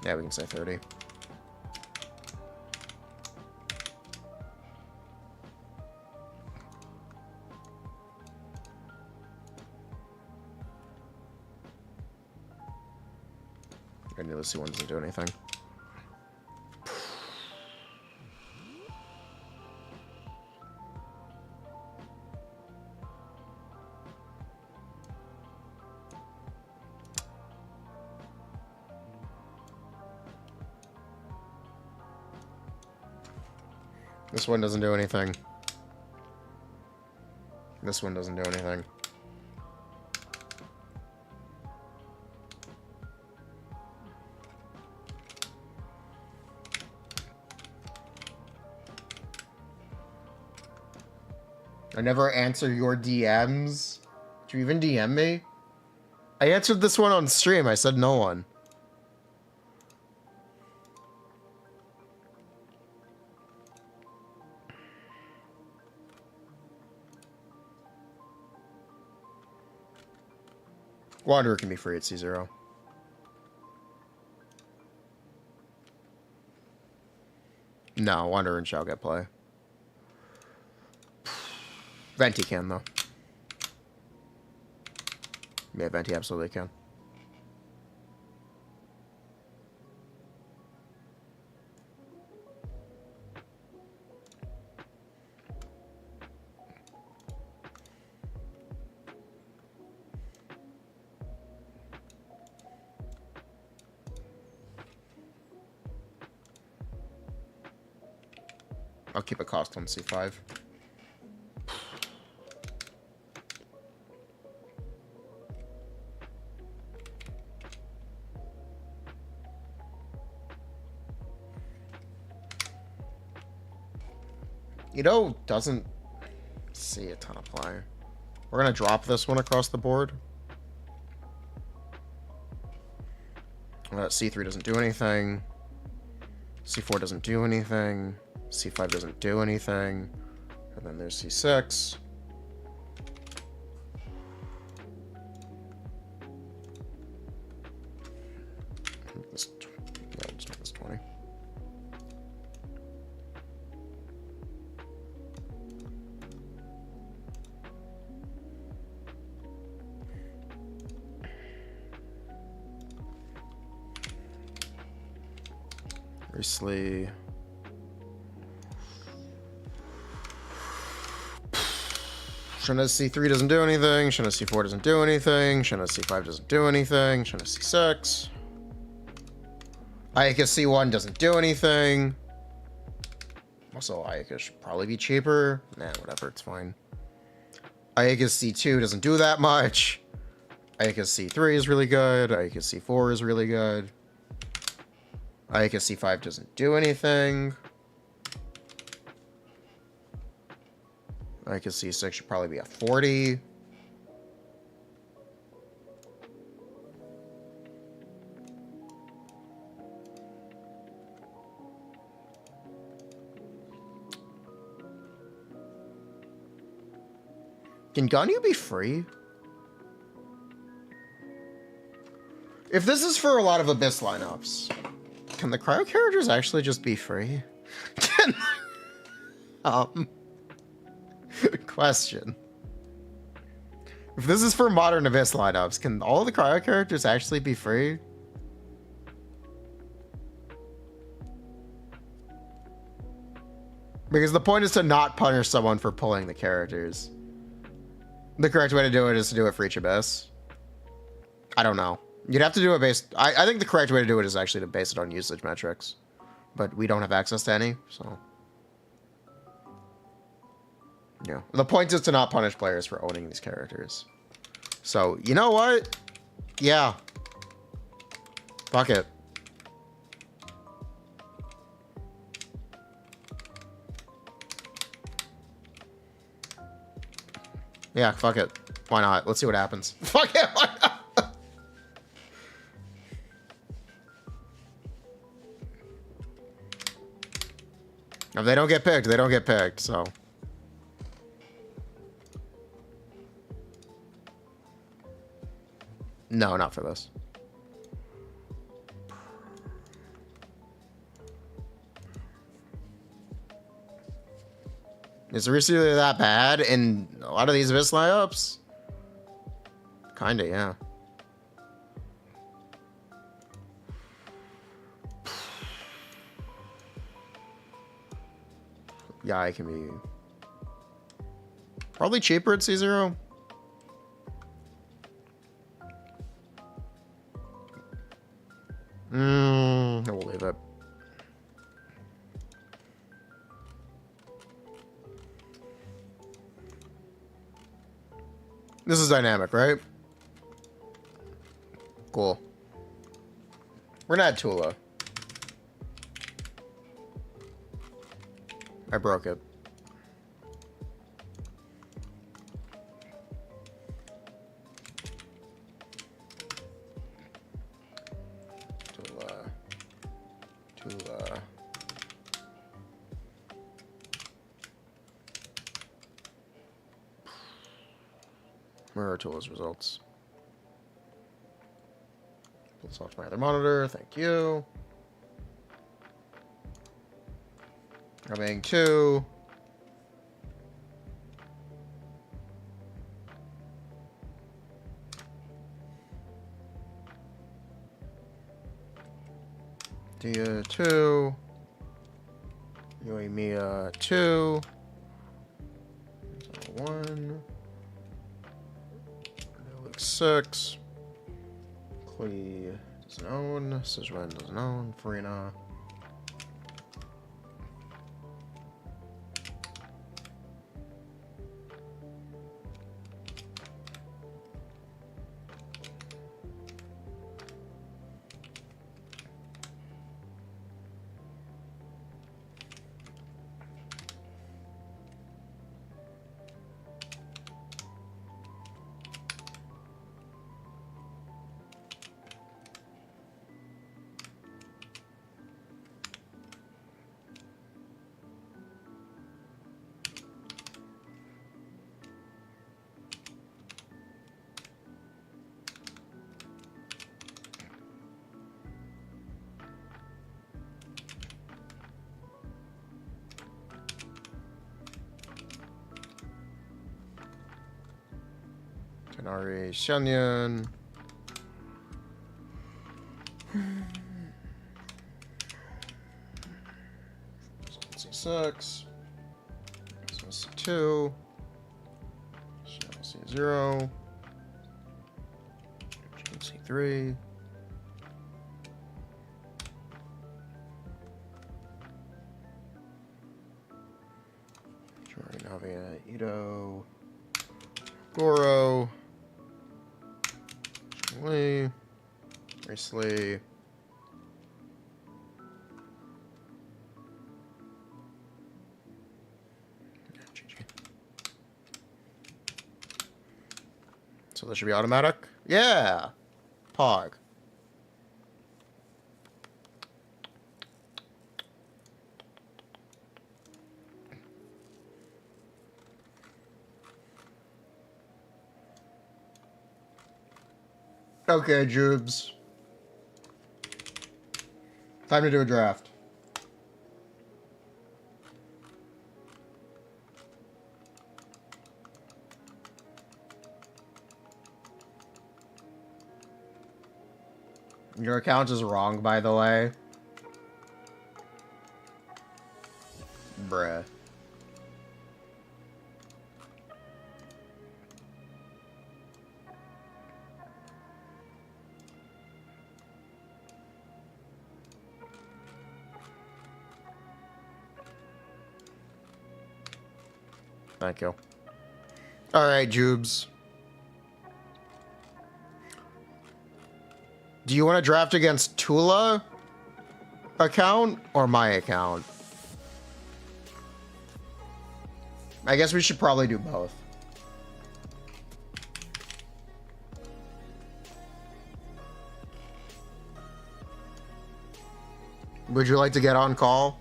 Yeah, we can say 30. And the C1 doesn't do anything. This one doesn't do anything. This one doesn't do anything. I never answer your DMs. Did you even DM me? I answered this one on stream. I said no one. Wanderer can be free at C0. No, Wanderer and Shao get play. Venti can, though. Yeah, Venti absolutely can. I'll keep a cost on C5. Ido doesn't see a ton of play. We're gonna drop this one across the board. C3 doesn't do anything. C4 doesn't do anything. C5 doesn't do anything. And then there's C6. This, no, let's make this 20. Obviously. Shouldn't C3 doesn't do anything. Shouldn't C4 doesn't do anything. Shouldn't C5 doesn't do anything. Shouldn't C6. Ayaka C1 doesn't do anything. Also, Ayaka should probably be cheaper. Nah, whatever, it's fine. Ayaka C2 doesn't do that much. Ayaka C3 is really good. Ayaka C4 is really good. Ayaka C5 doesn't do anything. Ayaka C6 should probably be a 40. Can Ganyu be free? If this is for a lot of Abyss lineups, can the Cryo characters actually just be free? Question. If this is for modern Abyss lineups, can all the Cryo characters actually be free? Because the point is to not punish someone for pulling the characters. The correct way to do it is to do it for each Abyss. I don't know. You'd have to do it based... I think the correct way to do it is actually to base it on usage metrics. But we don't have access to any, so... Yeah. The point is to not punish players for owning these characters. So, you know what? Yeah. Fuck it. Yeah, fuck it. Why not? Let's see what happens. Fuck it, why not? If they don't get picked, they don't get picked, so. No, not for this. Is Reese really that bad in a lot of these Abyss lineups? Kinda, yeah. Yeah, I can be probably cheaper at C0. I will leave it. This is dynamic, right? Cool. We're not Tula. I broke it. Tula. Where are Tula's results? Let's off my other monitor. Thank you. Coming 2. Dia 2. Yoimiya 2. 1. 6. Klee doesn't own. Sijuan doesn't own. Furina. Tenari Shanyan. C6. C2. 0. C3. Navia, Ito, Goro, Lee, Race So this should be automatic? Yeah! Pog. Okay, Jubes. Time to do a draft. Your account is wrong, by the way. Bruh. Thank you. Alright, Jubes. Do you want to draft against Tula account or my account? I guess we should probably do both. Would you like to get on call?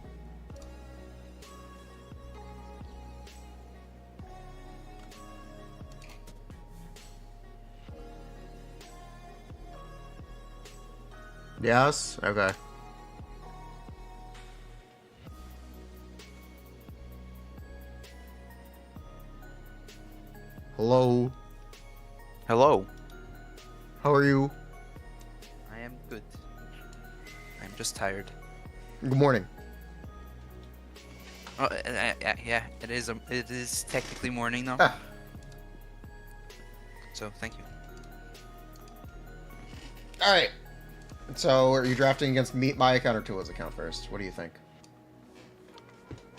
Yes? Okay. Hello? Hello. How are you? I am good. I'm just tired. Good morning. Oh, yeah, it is technically morning now. Ah. So, thank you. Alright. So, are you drafting against my account or Tula's account first? What do you think?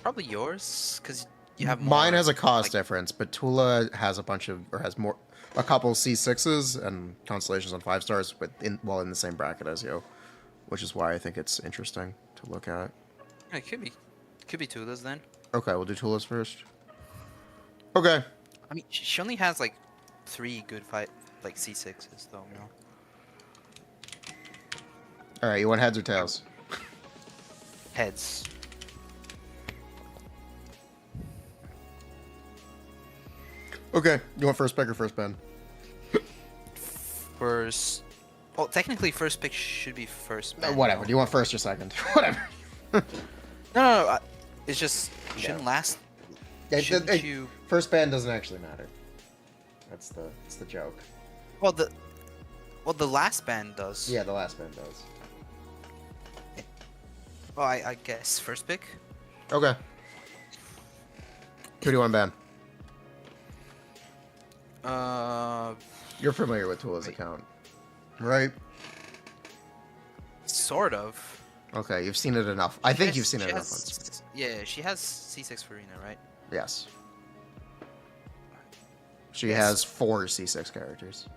Probably yours, because you have more, Mine has a cost like, difference, but Tula has a bunch of, or has more, a couple C6s and constellations on 5 stars, but in the same bracket as you, which is why I think it's interesting to look at. It could be two of those then. Okay, we'll do Tula's first. Okay. I mean, she only has like 3 good like C6s though, you know. Alright, you want heads or tails? Heads. Okay, you want first pick or first Ben? First. Well, technically, first pick should be first. Whatever. Do you want first or second? Whatever. No. It's just shouldn't last. Shouldn't you? First band doesn't actually matter. That's the joke. Well, the last band does. Yeah, the last band does. Well, I guess first pick. Okay. Who do you want to ban? You're familiar with Tula's account, right? Sort of. Okay, you've seen it enough. I think you've seen it enough once. Yeah, she has C6 Furina, right? Yes. She has 4 C6 characters.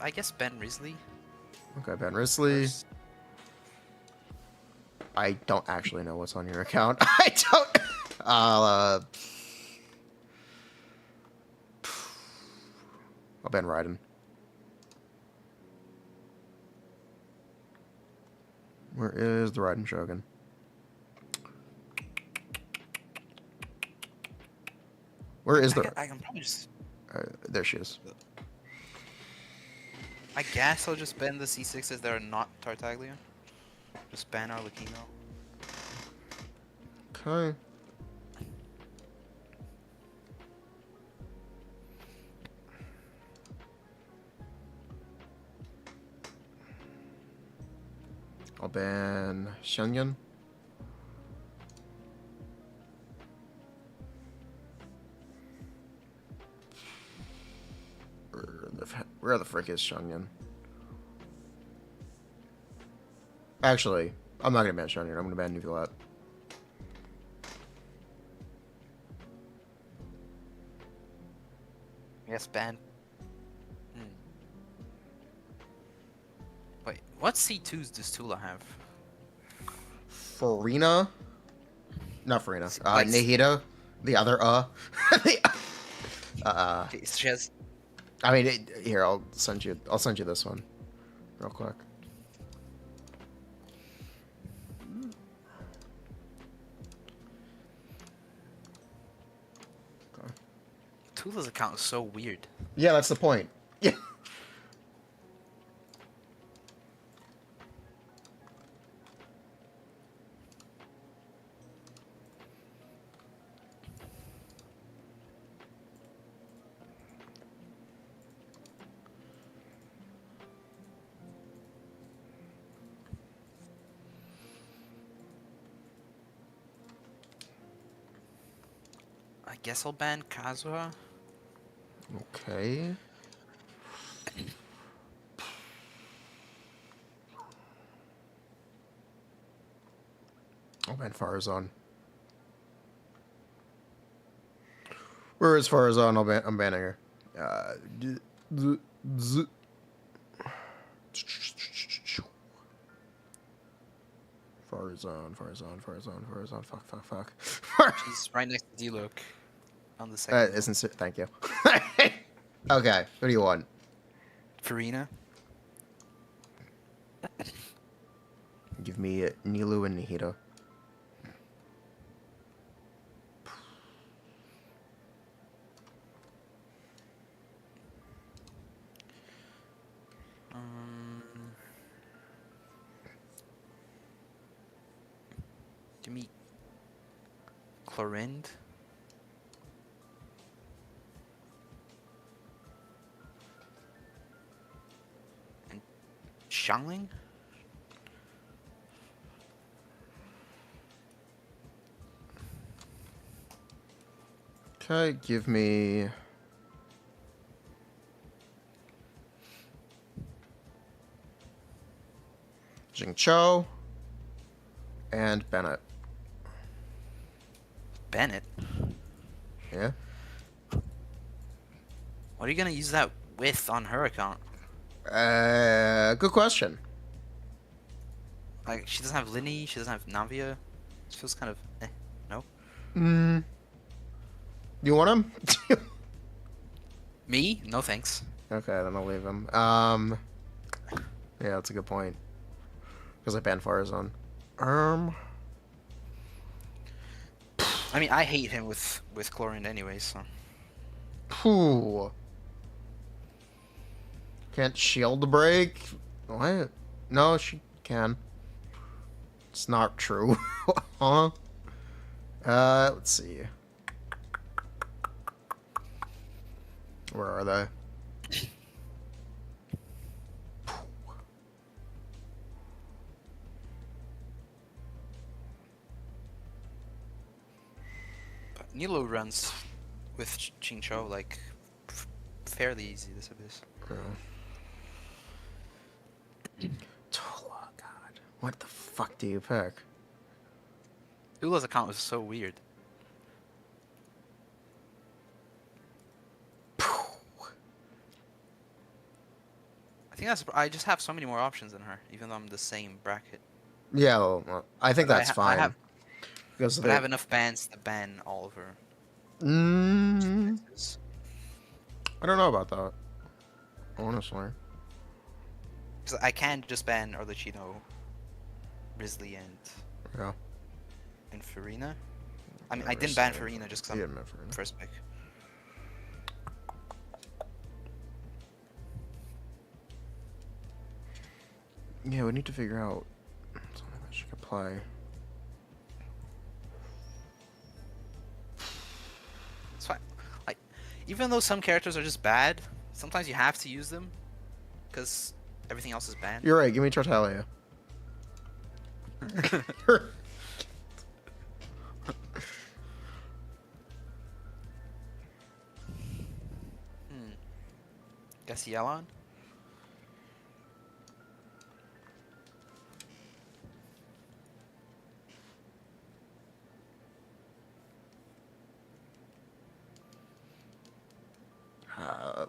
I guess Ben Risley. Okay, Ben Risley. I don't actually know what's on your account. I don't. I'll Ben Raiden. Where is the Raiden Shogun? Where is the? I can probably just. There she is. I guess I'll just ban the C6s that are not Tartaglia. Just ban Arlecchino. Okay. I'll ban Shenyun. Where the frick is Shunyan? Actually, I'm not gonna ban Shunyan. I'm gonna ban Nuvilat. Yes, ban. Wait, what C2s does Tula have? Furina? Not Furina. Like- Nahida. The other Okay, so she has. I mean, here, I'll send you this one. Real quick. Tula's account is so weird. Yeah, that's the point. Yeah. I guess I'll ban Kazuha. Okay. I'll ban Farazan. Where is Farazan? I'm banning her. Farazan. Fuck. She's right next to D-Look on the second. Isn't it? Thank you. Okay, what do you want? Furina. Give me Nilu and Nihida. Give me Clorind. And Xiangling? Okay, give me... Jingcho and Bennett. Bennett? Yeah? What are you gonna use that with on her account? Good question. Like, she doesn't have Linny, she doesn't have Navia. It feels kind of no? You want him? Me? No thanks. Okay, then I'll leave him. Yeah, that's a good point. Because I banned Farazan. I mean, I hate him with Chlorine anyway, so. Phew. Can't shield break? What? No, she can. It's not true. Huh? Let's see. Where are they? But Nilo runs with Qingqiu like fairly easy this abyss. Tola, God. What the fuck do you pick? Ula's account was so weird. I think I just have so many more options than her, even though I'm the same bracket. Yeah, well, I think But that's fine. I because have enough bans to ban all of her. I don't know about that. Honestly. Because I can just ban Arlecchino, Risley, Yeah. and Furina. I mean, Yeah, I didn't ban Risley. Furina just because You I'm didn't ban Furina. first pick. Yeah, we need to figure out something that she could play. It's fine. Like, even though some characters are just bad, sometimes you have to use them because everything else is banned. You're right. Give me Tartaglia. Guess Yelon.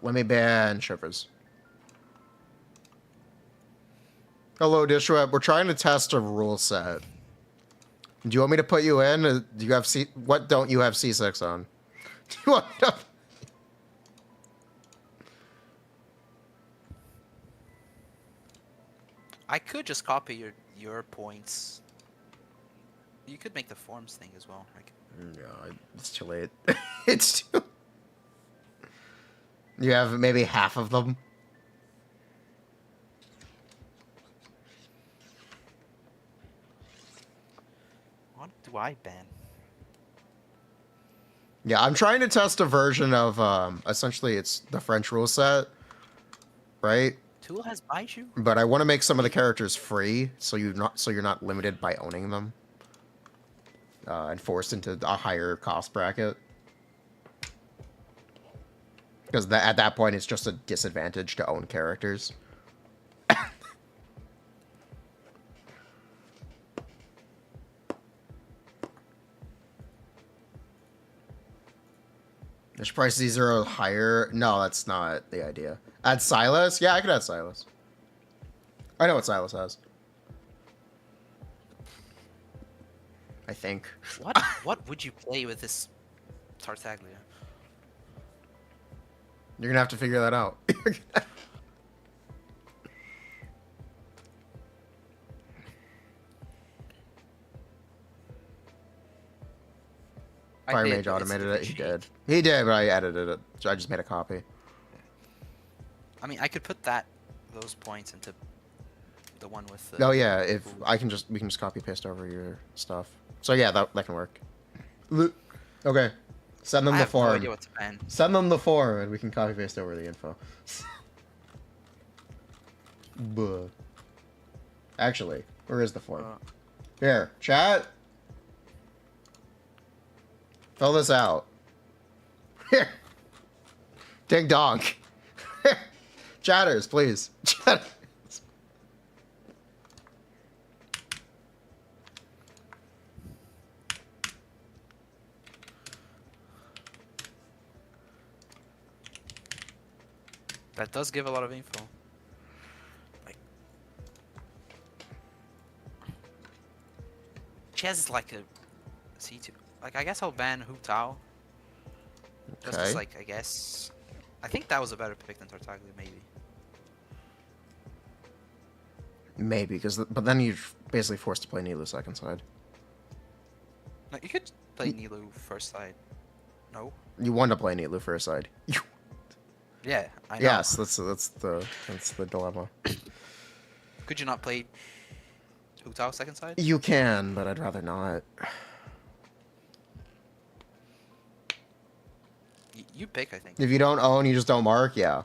Let me ban Shivers. Hello, Dishweb. We're trying to test a rule set. Do you want me to put you in? Do you have C? What don't you have C6 on? Do you want to? I could just copy your points. You could make the forms thing as well. Like, No, it's too late. It's too. You have maybe half of them. what do I ban? Yeah, I'm trying to test a version of essentially it's the French rule set, right? Tool has Baiju? But I want to make some of the characters free, so you're not limited by owning them, and forced into a higher cost bracket. Because at that point, it's just a disadvantage to own characters. I should price Z0 higher. No, that's not the idea. Add Silas? Yeah, I could add Silas. I know what Silas has. I think. What would you play with this Tartaglia? You're gonna have to figure that out. Fire Mage automated it. He did. He did, but I edited it. So I just made a copy. I mean, I could put those points into the one with the... Oh yeah, if we can just copy paste over your stuff. So yeah, that can work. Okay, send them the form. I have no idea what to ban. Send them the form, and we can copy paste over the info. Buh. Actually, where is the form? Here, chat. Fill this out. Here. Ding dong. Chatters, please. Chatters. That does give a lot of info. Like, she has like a C2. Like, I guess I'll ban Hu Tao. Just Okay. as, like, I guess. I think that was a better pick than Tartaglia, maybe. Maybe, but then you're basically forced to play Nilu second side. No, you could play Nilu first side. No? You want to play Nilu first side. Yeah, I know. Yes, that's the dilemma. Could you not play Hu Tao second side? You can, but I'd rather not. You pick, I think. If you don't own, you just don't mark. Yeah.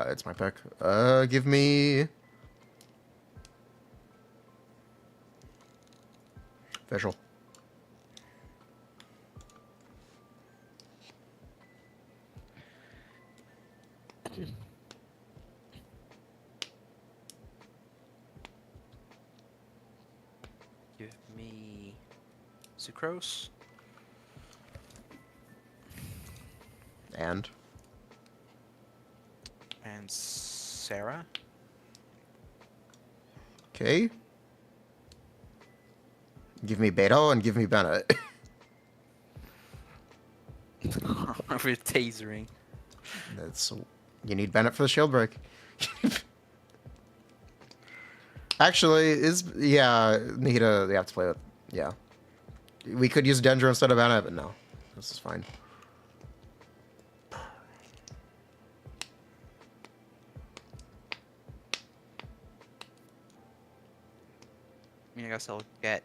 It's my pick. Give me visual. Give me Sucrose. And Sarah. okay. Give me Beto and give me Bennett. For tasering. That's you need Bennett for the shield break. Actually, you have to play with We could use Dendro instead of Bennett, but no, this is fine. I mean, I guess I'll get.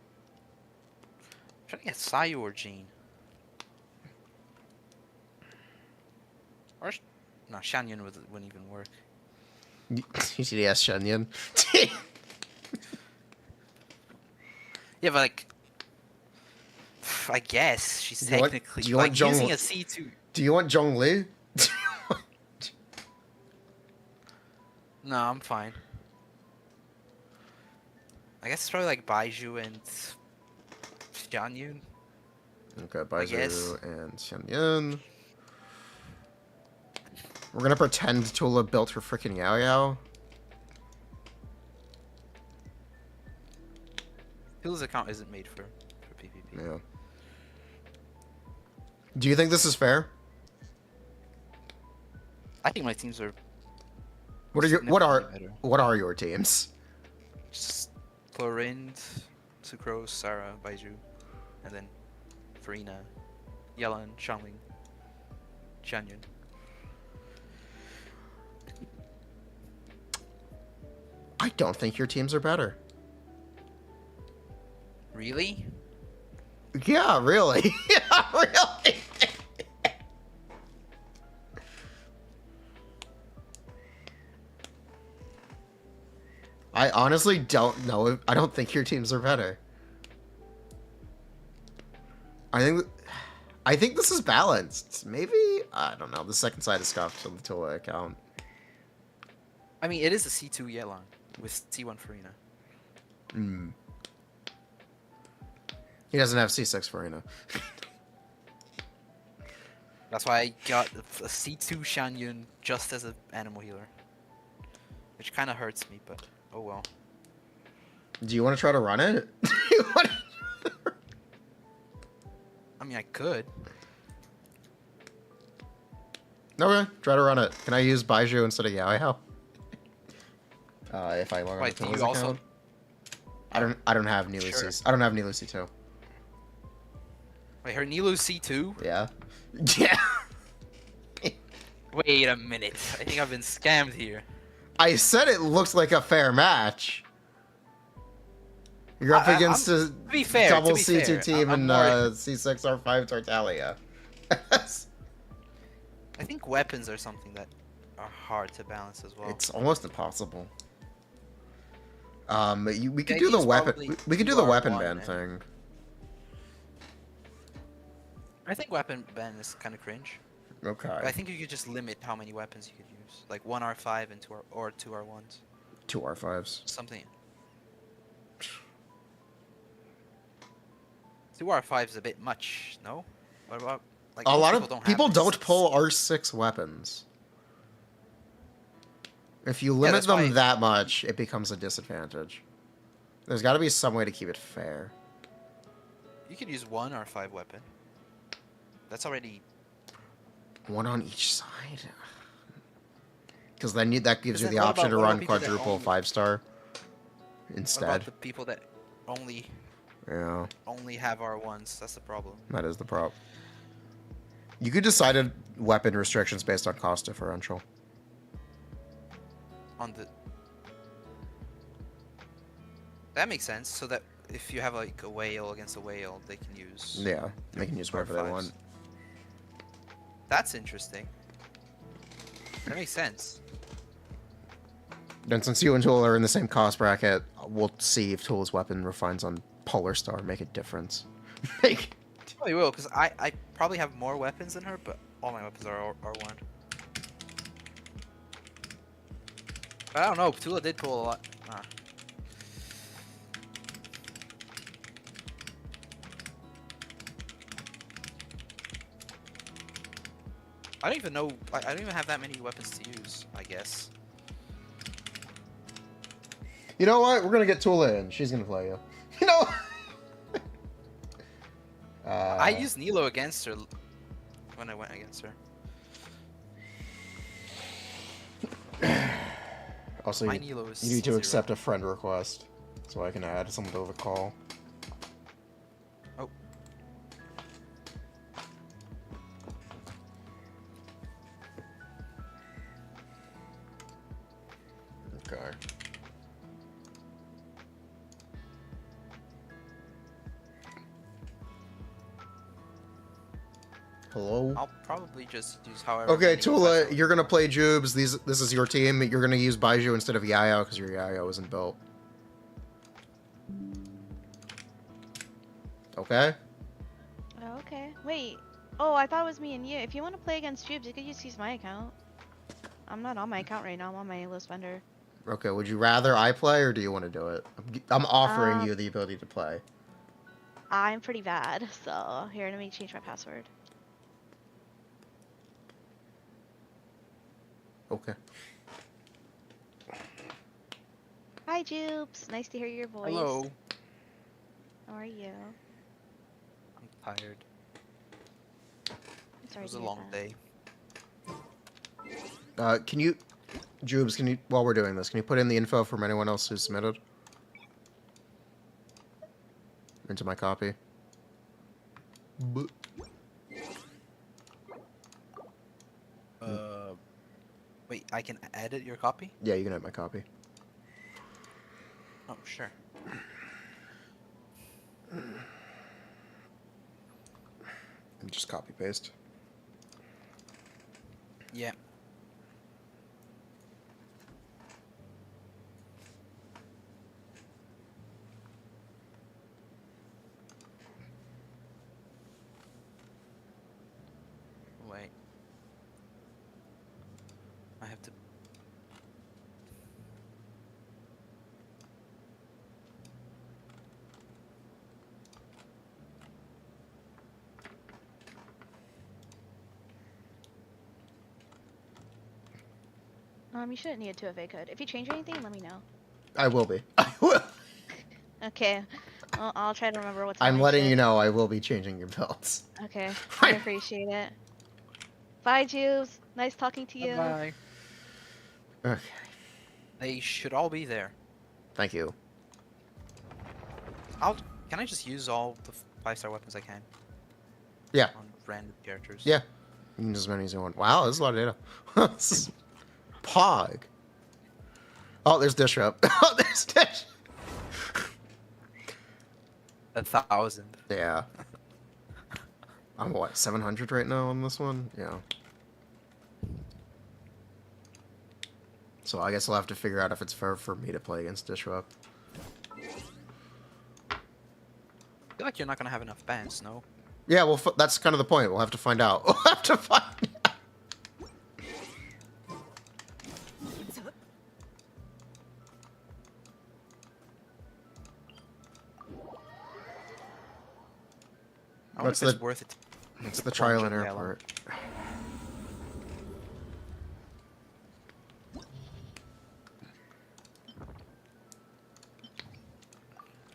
I'm trying to get Sayu or Jean. Or no, Shanyan wouldn't even work. Yes, Shenyan. Yeah, but like, I guess she's Do you want- technically do you want like using Jung- a C2. Do you want Zhongli? No, I'm fine. I guess it's probably like Baiju and Xianyun. Okay, guess. Baizu and Xianyun. We're gonna pretend Tula built her freaking Yao Yao. Tula's account isn't made for PvP. Yeah. Do you think this is fair? I think my teams are What are significantly better. what are your teams? Just Chlorind, Sucrose, Sarah, Baiju, and then Furina, Yelan, Xiangling, Xianyun. I don't think your teams are better. Really? Yeah, really. Yeah, really. I honestly don't know. I don't think your teams are better. I think this is balanced. Maybe, I don't know. The second side is scuffed on the Tula account. I mean, it is a C2 Yelan with C1 Furina. Hmm. He doesn't have C6 Furina. That's why I got a C2 Xianyun just as an animal healer. Which kind of hurts me, but oh well. Do you want to try to run it? I mean, I could. Okay, try to run it. Can I use Baiju instead of Yao Yao? If I log on Wait, to do Tula's you also- account. I don't have Nilu Sure. I don't have Nilu C2. Wait, her Nilu's C2? Yeah. Yeah. Wait a minute. I think I've been scammed here. I said it looks like a fair match. You're up against a be fair, double to be C2 fair, team I'm and more- C6 R5 Tartaglia. I think weapons are something that are hard to balance as well. It's almost impossible. We could The do the idea's weapon. probably We could do the weapon 2R1 ban and- thing. I think weapon ban is kind of cringe. Okay. But I think you could just limit how many weapons you could use. Like 1 R5 and 2 R or 2 R1s. 2 R5s. Something. 2 R5 is a bit much, no? What about like A most lot have of people don't R6s. pull R6 weapons. If you limit that's them why- that much, it becomes a disadvantage. There's got to be some way to keep it fair. You could use 1 R5 weapon. That's already One on each side. Because then that gives you then the what option about- to what about run people that quadruple only- 5-star What instead. about the people that only Yeah, have R1s? That's the problem. that is the problem. You could decide weapon restrictions based on cost differential. On the That makes sense, so that if you have like a whale against a whale, they can use Yeah, they can use whatever they R5s. want. That's interesting. That makes sense. Then since you and Tool are in the same cost bracket, we'll see if Tool's weapon refines on Polar Star make a difference. Like, Probably will, because I probably have more weapons than her, but all my weapons are R1. But I don't know, Tula did pull a lot. I don't even know, I don't even have that many weapons to use, I guess. you know what? We're gonna get Tula in. She's gonna play you. You know. I used Nilo against her when I went against her. Also, My you Nilo is need to 0. accept a friend request, so I can add someone to the call. Oh. Okay. Hello. I'll probably just use however. Okay, many Tula, weapons. you're gonna play Jubes. This is your team. You're gonna use Baiju instead of Yayo because your Yayo isn't built. Okay. Oh, okay. Wait. Oh, I thought it was me and you. If you want to play against Jubes, you could just use my account. I'm not on my account right now. I'm on my list vendor. Okay, would you rather I play or do you want to do it? I'm offering Um, you the ability to play. I'm pretty bad, so here, let me change my password. Okay. Hi, Jubes. Nice to hear your voice. Hello. How are you? I'm tired. I'm It sorry was to a hear long that. day. Can you, Jubes, can you, while we're doing this, can you put in the info from anyone else who submitted? Into my copy. Wait, I can edit your copy? Yeah, you can have my copy. Oh, sure. And just copy paste. Yeah. Wait. I have to. You shouldn't need a 2FA code. If you change anything, let me know. I will be. I will. Okay. Well, I'll try to remember what's on I'm my letting shit. you know I will be changing your builds. Okay. I appreciate it. Bye, Jubes. Nice talking to you. Bye. Okay. They should all be there. Thank you. Can I just use all the 5-star weapons I can Yeah. on random characters? Yeah. You can use as many as you want. Wow, there's a lot of data. Pog. Oh, there's Disrupt. Oh, there's Dish. 1,000. Yeah. I'm what, 700 right now on this one? Yeah. So I guess I'll have to figure out if it's fair for me to play against Disrupt. I feel like you're not gonna have enough bans, no? Yeah, well, that's kind of the point. We'll have to find out. We'll have to find out. I wonder if it's worth it. It's the trial and error Yellow. part.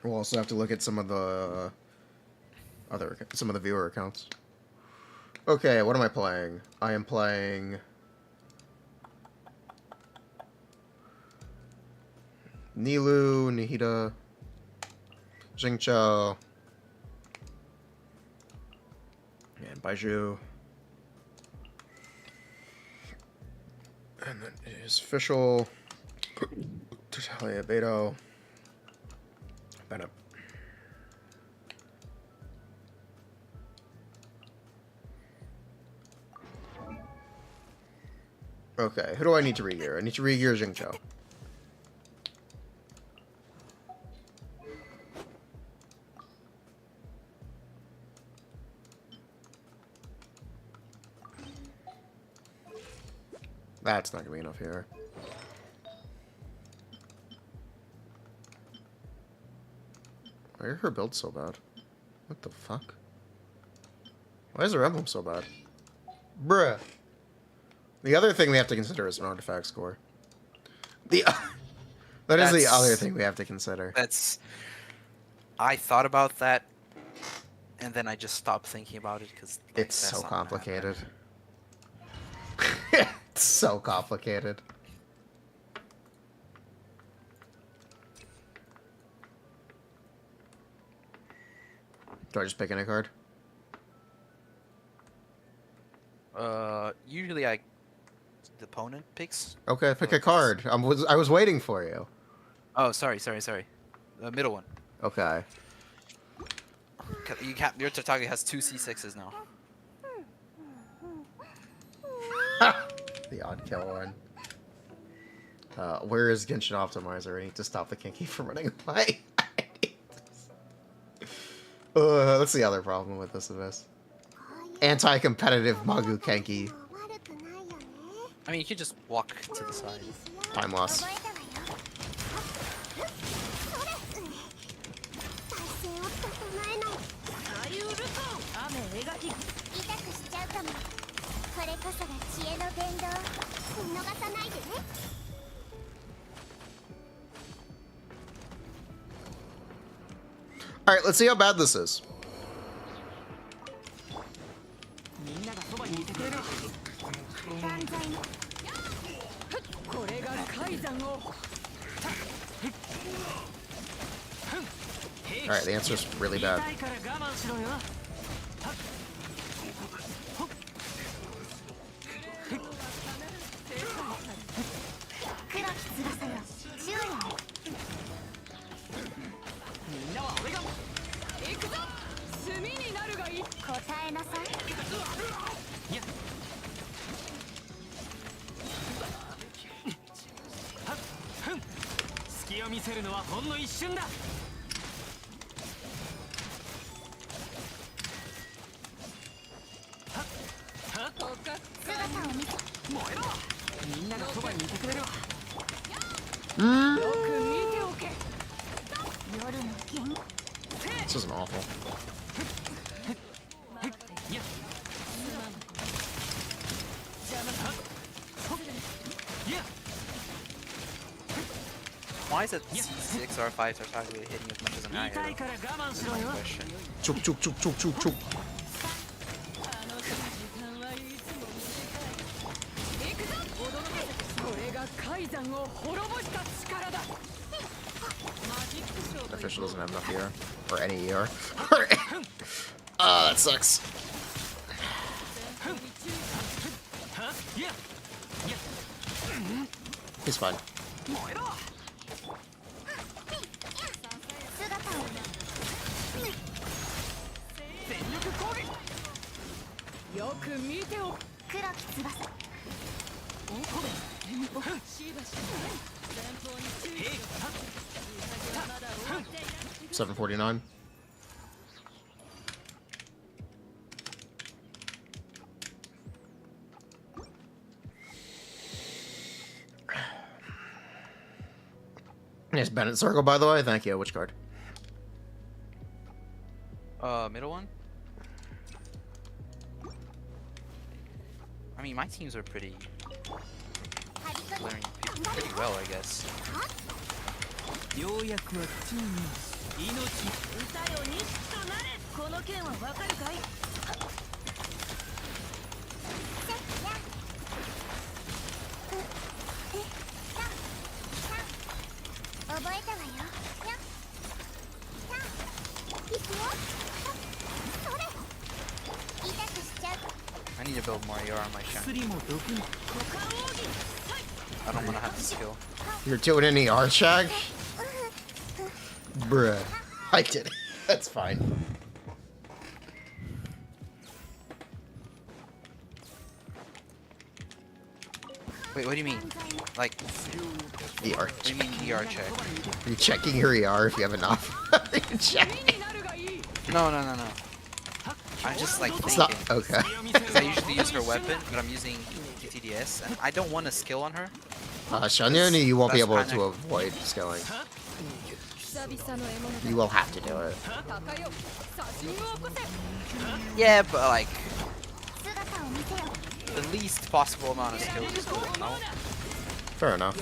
We'll also have to look at some of the some of the viewer accounts. Okay, what am I playing? I am playing Nilu, Nihida, Jingqiu, and Baiju. And then it is official. Tatalia Beto. Bennett. Okay, who do I need to re-gear? I need to re-gear Jingqiu. That's not gonna be enough here. Why are her builds so bad? What the fuck? Why is her emblem so bad? Bruh. The other thing we have to consider is an artifact score. That is the other thing we have to consider. I thought about that, and then I just stopped thinking about it because It's so complicated. It's so complicated. Do I just pick any card? Usually the opponent picks. Okay, pick a card. I was waiting for you. Oh, sorry. The middle one. Okay. Your Tartaglia has 2 C6s now. The odd kill one. Where is Genshin Optimizer? I need to stop the Kinky from running away. That's the other problem with this. anti-competitive Magu Kenki. I mean, you could just walk to the side. Time loss. Alright, let's see how bad this is. Alright, the answer's really bad. This isn't awful. Why is it C6 R5s are targeted hitting as much as an eye? That's my question. Chuk chuk chuk chuk chuk chuk. Official doesn't have enough ER. Or any ER. That sucks. He's fine. $749. Nice Bennett circle, by the way. Thank you. Which card? Middle one? I mean, my teams are pretty well, I guess. I need to build more ER on my shank. I don't want to have the skill. You're doing any ER check? Bruh. I did it. That's fine. Wait, what do you mean? Like, ER. what do you mean ER check? Are you checking your ER if you have enough? Are you checking? No. I'm just like It's thinking. not okay. Because I usually use her weapon, but I'm using TTDS, and I don't want a skill on her. Shunyoni, you won't be That's able kinda- to avoid skilling. You will have to do it. Yeah, but like, the least possible amount of skills is cool, no? Fair enough.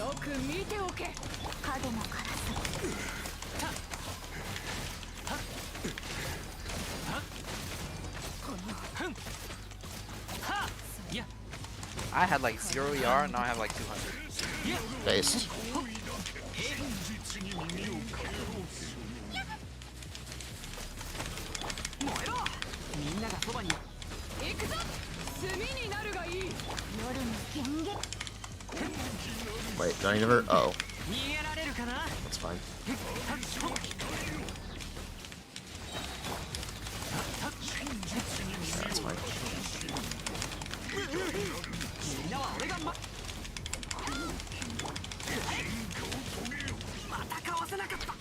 I had like 0 ER, now I have like 200. Based. Wait, do I never? Oh. That's fine. That's fine.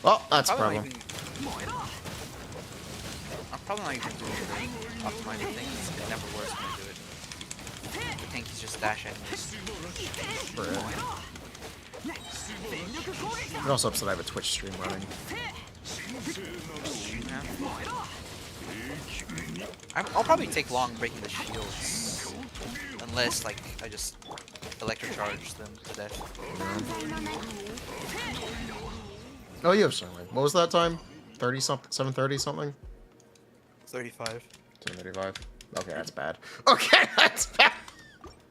Oh, that's a Probably problem. even- probably not even doing the optimizing thing. It never works when I do it. I think he's just dash enemies. It also helps that I have a Twitch stream running. Yeah. I'll probably take long breaking the shields. Unless, like, I just electrocharge them to death. Oh, you have Starlight. What was that time? 30 something? 7:30 something? 35. 7:35. Okay, that's bad. Okay, that's bad.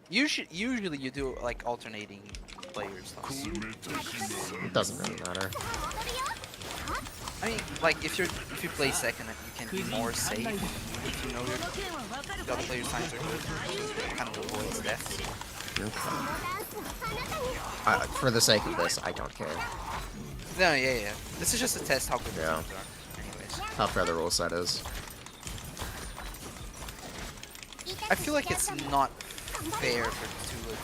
Usually you do, like, alternating players. It doesn't really matter. I mean, like, if you play second, you can be more safe if you know the other player's signs are good. It kind of avoids death. Okay. For the sake of this, I don't care. No, yeah. This is just to test how good the Yeah. teams are. Anyways. How fair the rule set is. I feel like it's not fair for Tula.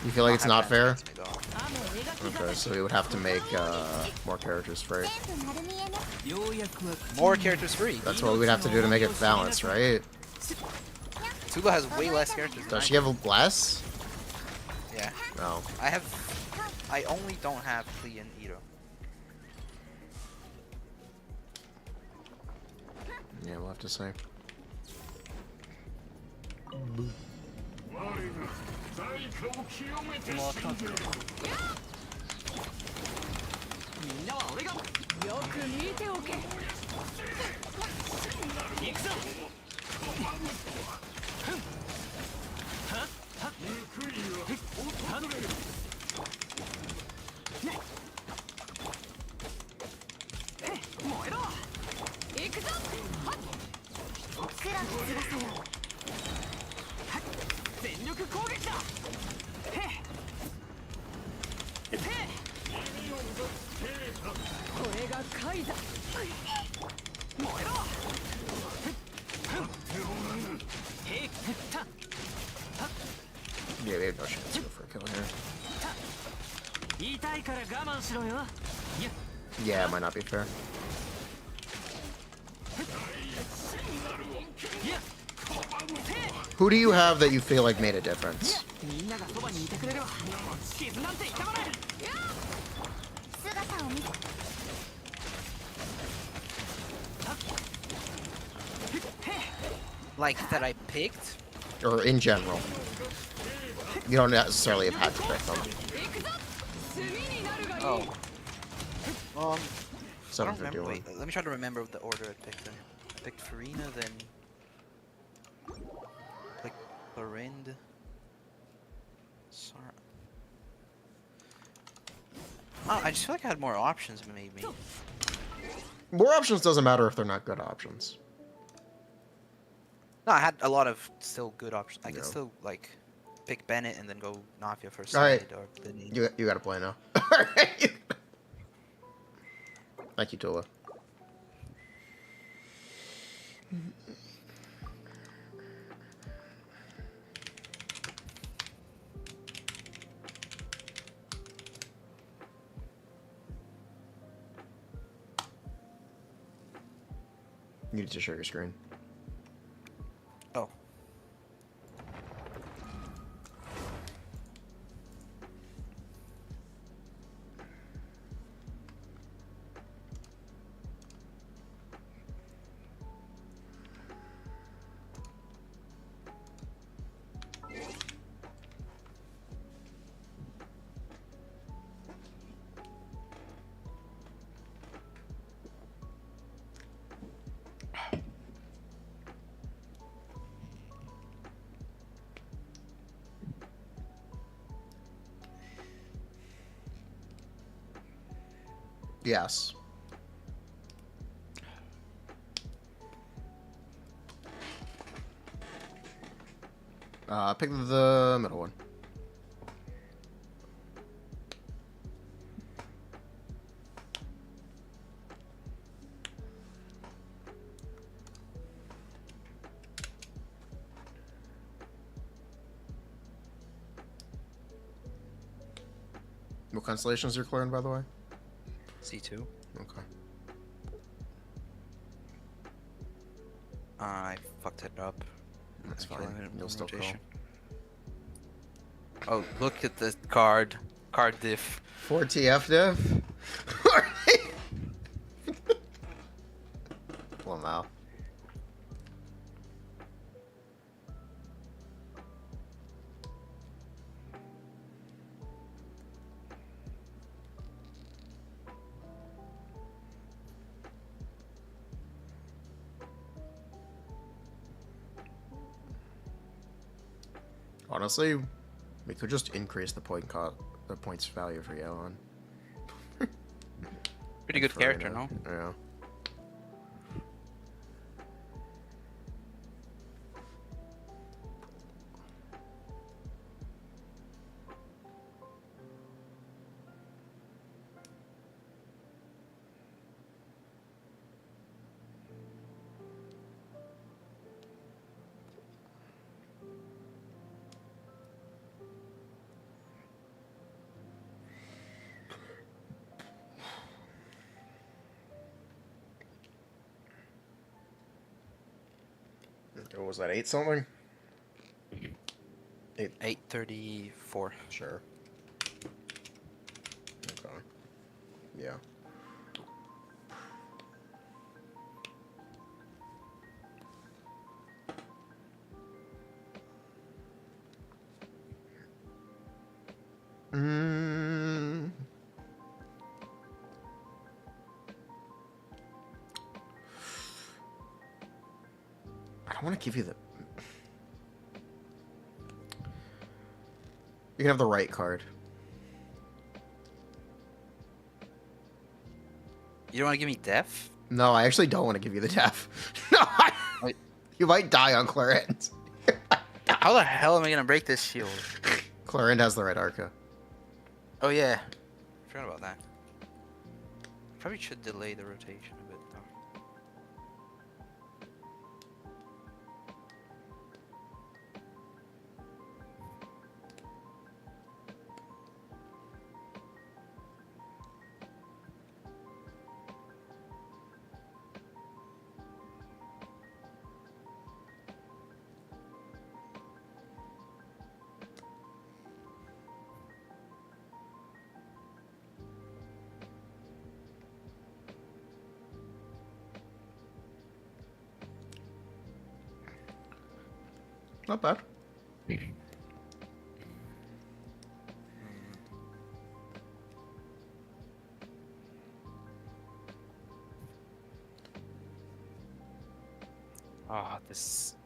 You feel like it's not fair? Against me, though. Okay, so we would have to make more characters free. More characters free. That's what we'd have to do to make it balanced, right? Tula has way less characters than Does I she do. have less? Yeah. No. I only don't have Klee and Ito. Yeah, we'll have to say. Yeah, we have no chance to go for a kill here. Yeah, it might not be fair. Who do you have that you feel like made a difference? Like, that I picked? Or in general? You don't necessarily have had to pick them. Oh. I don't 751. remember. Wait, let me try to remember the order I picked them. I picked Furina, then... like, Barind... Sorry. Oh, I just feel like I had more options, maybe. More options doesn't matter if they're not good options. No, I had a lot of still good options. I could No. still, like, pick Bennett and then go Nafia for Alright. side or Linny. You gotta play now. Alright. Thank you, Tula. You need to share your screen. Oh. Yes. Pick the middle one. What constellations you're clearing, by the way? C2. Okay. I fucked it up. That's I killed fine. him in You'll still rotation. Oh, look at the card. Card diff. 4 TF diff? Well, now. Honestly, we could just increase the the points value for Yeon. Pretty good character, no? Yeah. What was that, 8 something? 834. Sure. Okay. Yeah. Mm. I don't want to give you the... You can have the right card. You don't want to give me def? No, I actually don't want to give you the death. No, Wait. You might die on Clarent. How the hell am I gonna break this shield? Clarent has the red Arca. Oh yeah. Forgot about that. Probably should delay the rotation a bit though. Not bad. Ah, this.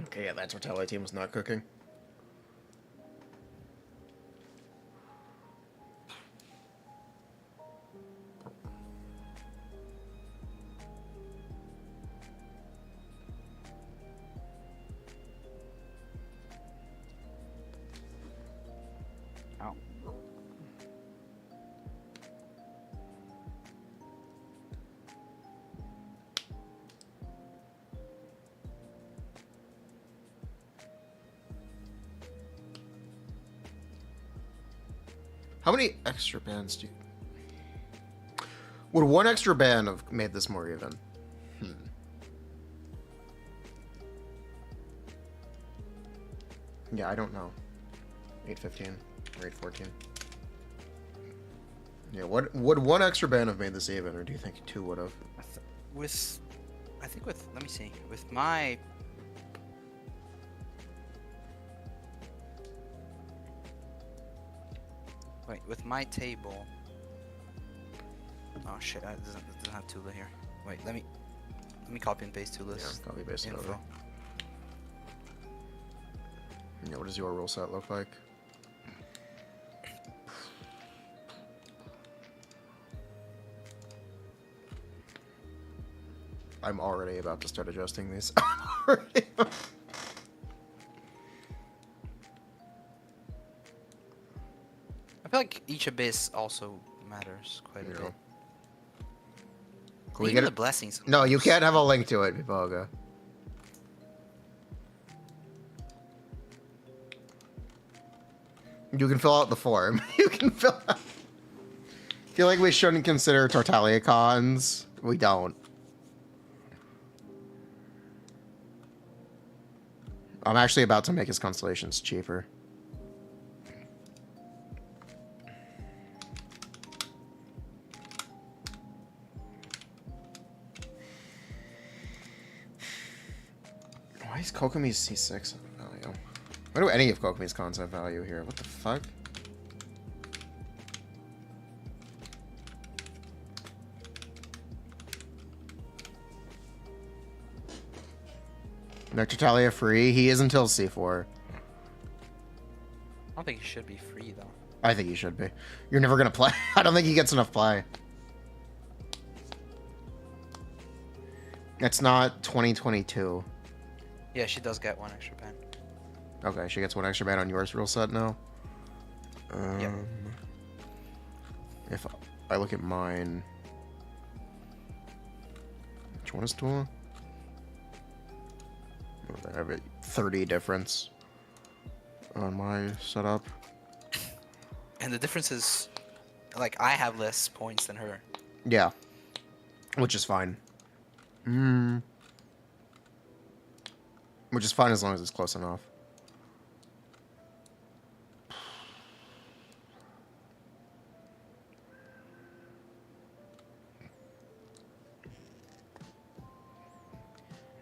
Okay, yeah, that's what Tally Team was not cooking. Ow. How many extra bands do you... Would one extra band have made this more even? Yeah, I don't know. 815 or 814. Yeah, what would one extra band have made this even, or do you think two would have? I think with, let me see, with my... Wait, with my table... Oh shit, it doesn't have Tula here. Wait, let me copy and paste Tula's Yeah, copy paste it info. over. Yeah, what does your rule set look like? I'm already about to start adjusting these. I feel like each abyss also matters quite a Yeah. bit. Can we Even get the blessings. No, you sometimes. can't have a link to it, Pipoga. You can fill out the form. You can fill out... feel like we shouldn't consider Tartaglia cons. We don't. I'm actually about to make his constellations cheaper. Why is Kokomi's C6 value? Why do any of Kokomi's cons have value here? What the fuck? Nectartalia free? He is until C4. I don't think he should be free though. I think he should be. You're never gonna play. I don't think he gets enough play. It's not 2022. Yeah, she does get one extra ban. Okay, she gets one extra ban on yours rule set now. Yeah. If I look at mine, which one is Tula? I have a 30 difference on my setup. And the difference is, like, I have less points than her. Yeah, which is fine. Which is fine as long as it's close enough.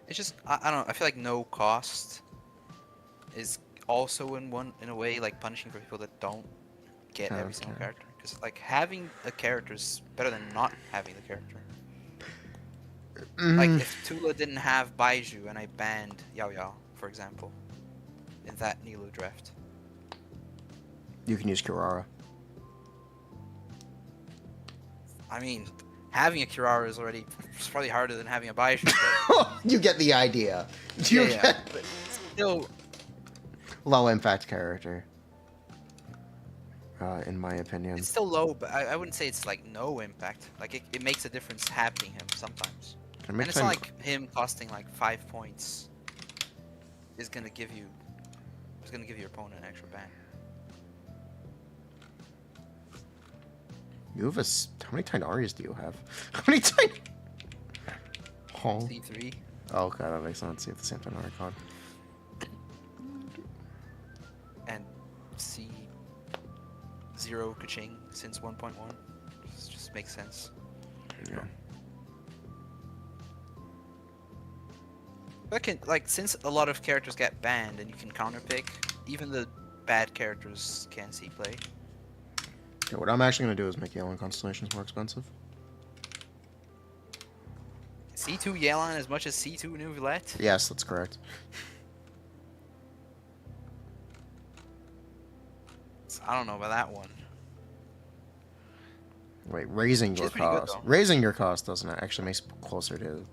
It's just I don't know. I feel like no cost is also in a way like punishing for people that don't get every single Okay. character. Because like having a character is better than not having the character. Like if Tula didn't have Baiju and I banned Yao Yao, for example, in that Nilo draft. You can use Kirara. I mean, having a Kirara is already it's probably harder than having a Baiju. But You get the idea. You yeah, get but still, low impact character. In my opinion. it's still low, but I wouldn't say it's like no impact. Like it makes a difference happening him sometimes. Can I And make it's not like him costing like 5 points is gonna give you your opponent an extra ban. You have how many Tynarias do you have? How many Tyn... Oh. C3. Oh, okay, that makes sense. You have the same Tynari card. And C0 Kaching since 1.1. Just makes sense. Yeah. But since a lot of characters get banned and you can counterpick, even the bad characters can see play. Okay, what I'm actually gonna do is make Yelan constellations more expensive. C2 Yelan as much as C2 Neuvillette? Yes, that's correct. I don't know about that one. Wait, raising your She's pretty good, cost. though. Raising your cost doesn't actually makes closer to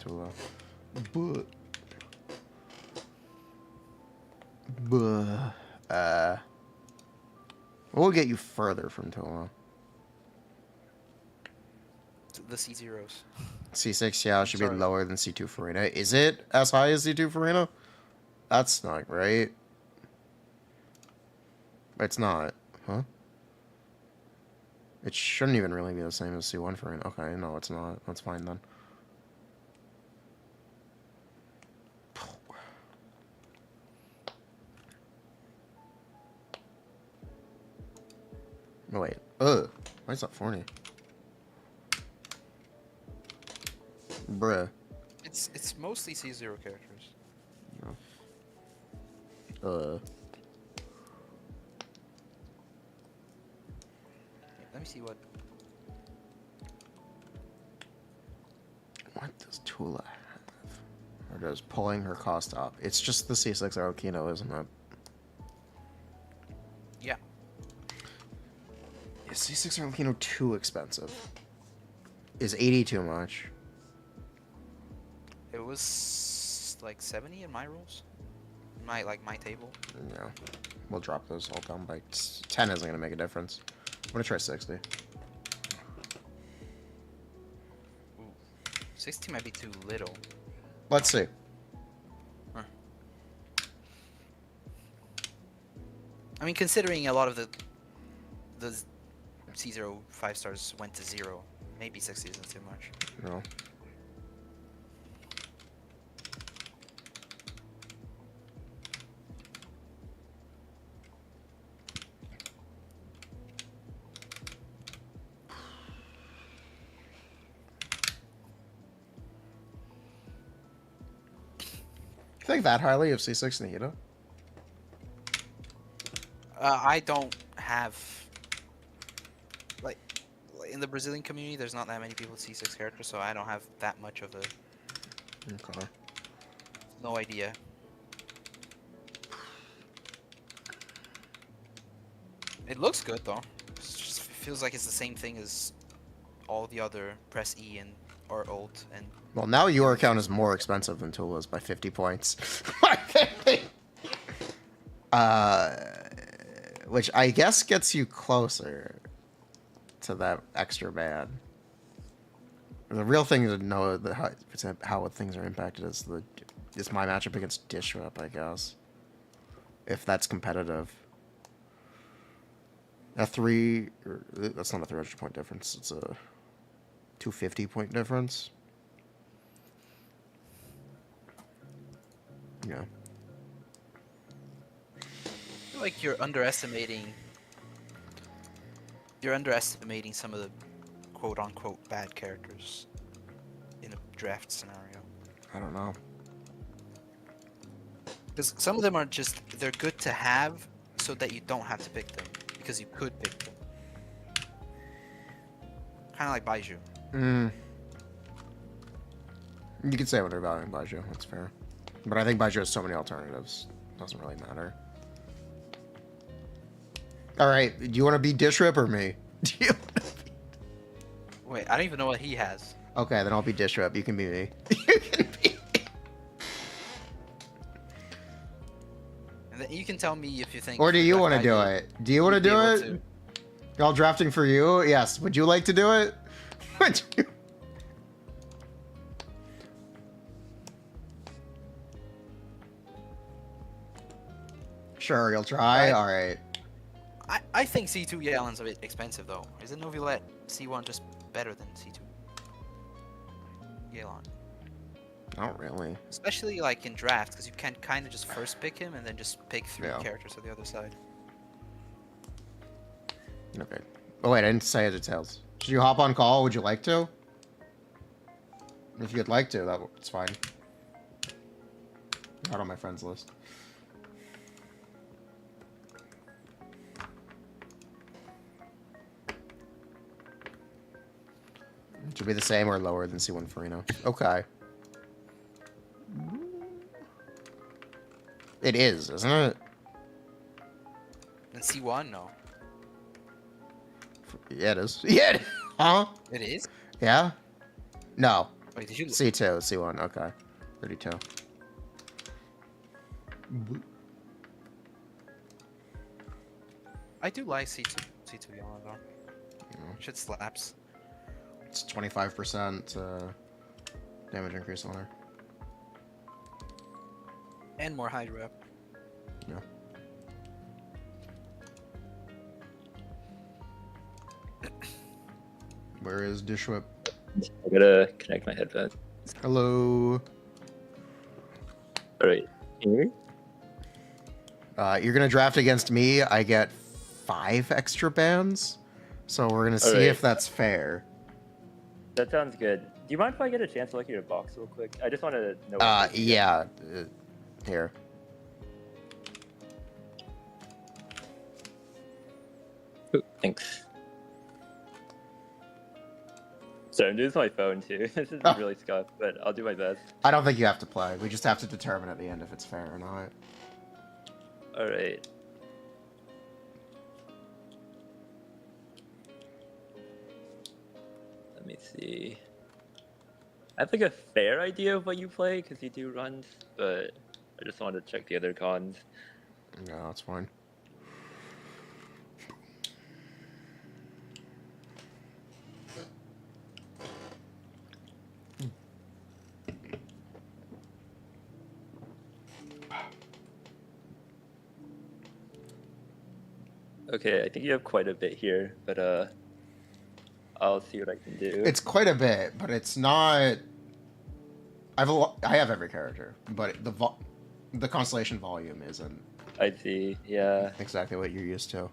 we'll get you further from Tula. The C0s. C6, yeah, should be Sorry. lower than C2 Furina. Is it as high as C2 Furina? That's not right. It's not, huh? It shouldn't even really be the same as C1 Furina. Okay, no, it's not. That's fine then. Oh, wait. Ugh. Why is that 40? Bruh. It's mostly C0 characters. Let me see what. What does Tula have? Or does pulling her cost up? It's just the C6 Aokino, isn't it? Yeah. Is C6 Aokino too expensive? Is 80 too much? It was like 70 in my rules. My table. Yeah. We'll drop those all down by 10 isn't going to make a difference. gonna try 60. Ooh. 60 might be too little. Let's see. Huh. I mean, considering a lot of the C0 5-stars went to 0, maybe 60 isn't too much. No. Think that highly of C6 Nihito? I don't have like in the Brazilian community. There's not that many people with C6 characters, so I don't have that much of a Okay. no idea. It looks good though. It just feels like it's the same thing as all the other press E and or Alt and. Well, now your account is more expensive than Tula's by 50 points. Which I guess gets you closer to that extra bad. The real thing to know how things are impacted is my matchup against Disrupt, I guess. If that's competitive. That's not a 300 point difference. It's a 250 point difference. Yeah. I feel like you're underestimating some of the quote-unquote bad characters in a draft scenario. I don't know. Because some of them are they're good to have so that you don't have to pick them, because you could pick them. Kind of like Baiju. You could say what they're valuing Baiju, that's fair. But I think Baiju has so many alternatives. Doesn't really matter. Alright, do you want to be Dishrip or me? Wait, I don't even know what he has. Okay, then I'll be Dishrip. You can be me. You can be me. And then you can tell me if you think. Or do you that want to do idea- it? Do you want to you'd be do able it? to. Y'all drafting for you? Yes. Would you like to do it? Would you? Sure, you'll try? Alright. I think C2 Yalan's a bit expensive though. Isn't Novilette C1 just better than C2 Yalan? Not really. Especially like in drafts, because you can kind of just first pick him and then just pick 3 Yeah. characters on the other side. Okay. Oh wait, I didn't say details. Should you hop on call? Would you like to? If you'd like to, that's fine. Not on my friends list. It should be the same or lower than C1 Furina. Okay. It is, isn't it? And C1, no. Yeah, it is. Yeah. Huh? It is? Yeah? No. Wait, did you? C2, C1, okay. 32. I do like C2 Yalan though. Shit slaps. It's 25% damage increase on her. And more high rep. Yeah. Where is Dishwhip? I gotta connect my headphones. Hello. Alright, can you hear me? You're gonna draft against me. I get 5 extra bans. So we're gonna see Alright. if that's fair. That sounds good. Do you mind if I get a chance to look at your box real quick? I just want to know. Yeah. Here. Ooh, thanks. Sorry, I'm doing this on my phone too. This is really scuffed, but I'll do my best. I don't think you have to play. We just have to determine at the end if it's fair or not. Alright. Let me see. I have like a fair idea of what you play because you do runs, but I just wanted to check the other cons. No, that's fine. Okay, I think you have quite a bit here, but I'll see what I can do. It's quite a bit, but it's not. I have every character, but the constellation volume isn't I see. Yeah, exactly what you're used to.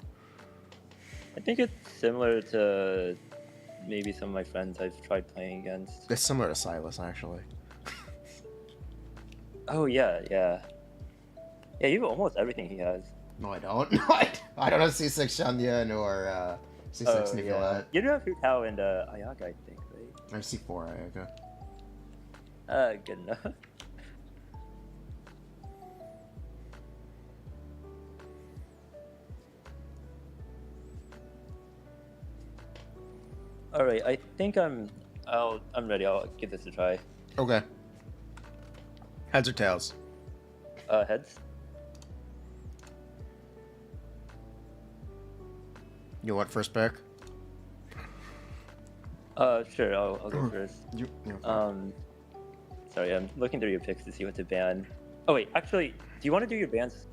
I think it's similar to maybe some of my friends I've tried playing against. It's similar to Silas, actually. Oh yeah, yeah. Yeah, you have almost everything he has. No, I don't. No, I don't have C6 Shanyan or C6 Oh, Nicolette. yeah. You do have Hu Tao and Ayaka, I think, right? I have C4 Ayaka. Good enough. All right, I think I'm ready. I'll give this a try. Okay. Heads or tails? Heads. You want first pick? Sure. I'll go first. Sorry, I'm looking through your picks to see what to ban. Oh wait, actually, do you want to do your bans?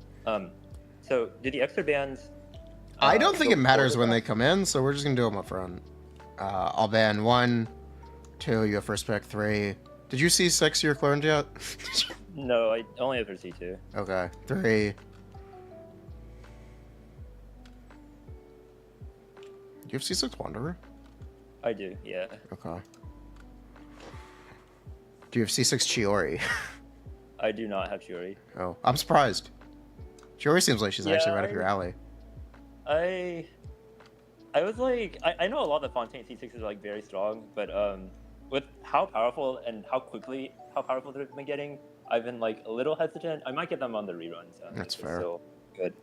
So do the extra bans? I don't think go it matters before when the they come in, so we're just gonna do them up front. I'll ban 1, 2. You have first pick 3. Did you see 6 your cloned yet? ban? No, I only have for C2. Okay, 3. Do you have C6 Wanderer? I do, yeah. Okay. Do you have C6 Chiori? I do not have Shuri. Oh, I'm surprised. Chiori seems like she's actually right up your alley. I was like, I know a lot of the Fontaine C6s are like very strong, but with how powerful and how powerful they've been getting, I've been like a little hesitant. I might get them on the reruns. That's if fair. It's still good.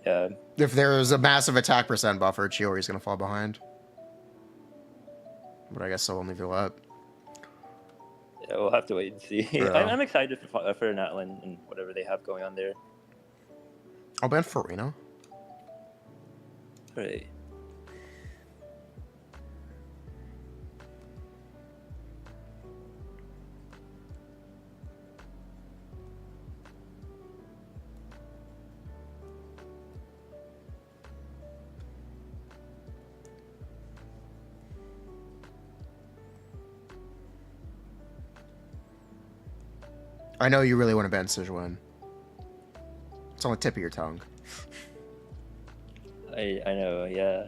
Yeah. If there's a massive attack percent buffer, Chiori's gonna fall behind. But I guess I'll only go up. Yeah, we'll have to wait and see. Yeah. I'm excited for Natlin and whatever they have going on there. I'll ban Furina. Right. I know you really want to ban Sijuan. It's on the tip of your tongue. I know, yeah.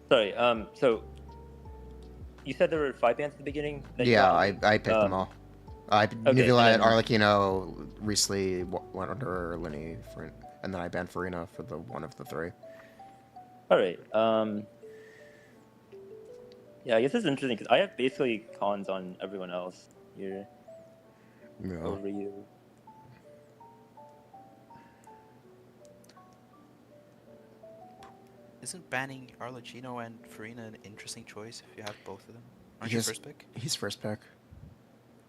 Sorry, so you said there were 5 bands at the beginning? that you Yeah, got? I picked them all. Nivulette, Arlecchino, Riesli, Wanderer, Linny, and then I banned Furina for the one of the 3. Alright, yeah, I guess it's interesting because I have basically cons on everyone else here Yeah. over you. Isn't banning Arlecchino and Furina an interesting choice if you have both of them? Aren't He you is- first pick? He's first pick.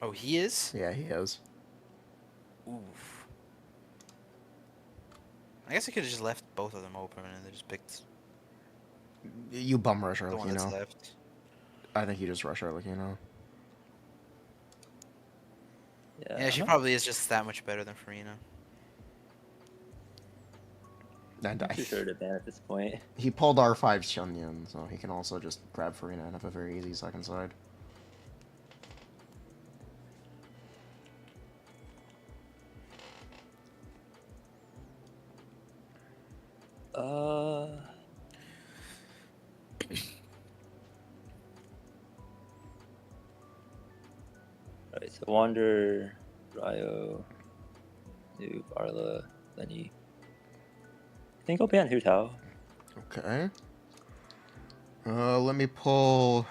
Oh, he is? Yeah, he is. Oof. I guess I could have just left both of them open and then just picked You bum rush the one that's Arlecchino. left. I think you just rush Arlecchino. Yeah, she probably is just that much better than Furina. And I'm too sure to ban at this point. he pulled R5 Chunyan, so he can also just grab Furina and have a very easy second side. Alright, so Wander, Cryo, Noob, Arla, Lenny. I think I'll ban Hu Tao. Okay. Let me pull...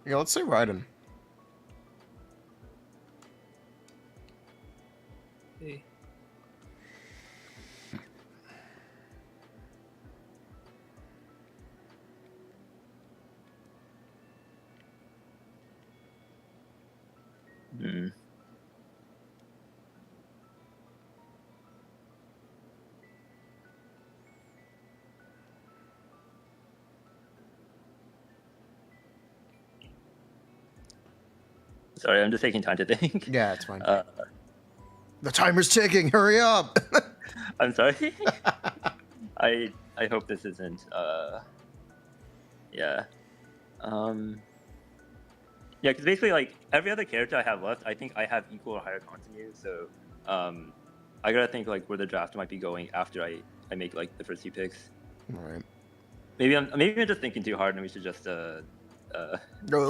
Yeah, let's say Raiden. Okay. Sorry, I'm just taking time to think. Yeah, it's fine. Uh, The timer's ticking. Hurry up. I'm sorry. I hope this isn't. Yeah. Yeah, because basically, like every other character I have left, I think I have equal or higher cons than you. So, I gotta think like where the draft might be going after I make like the first few picks. All right. Maybe I'm just thinking too hard, and we should just No,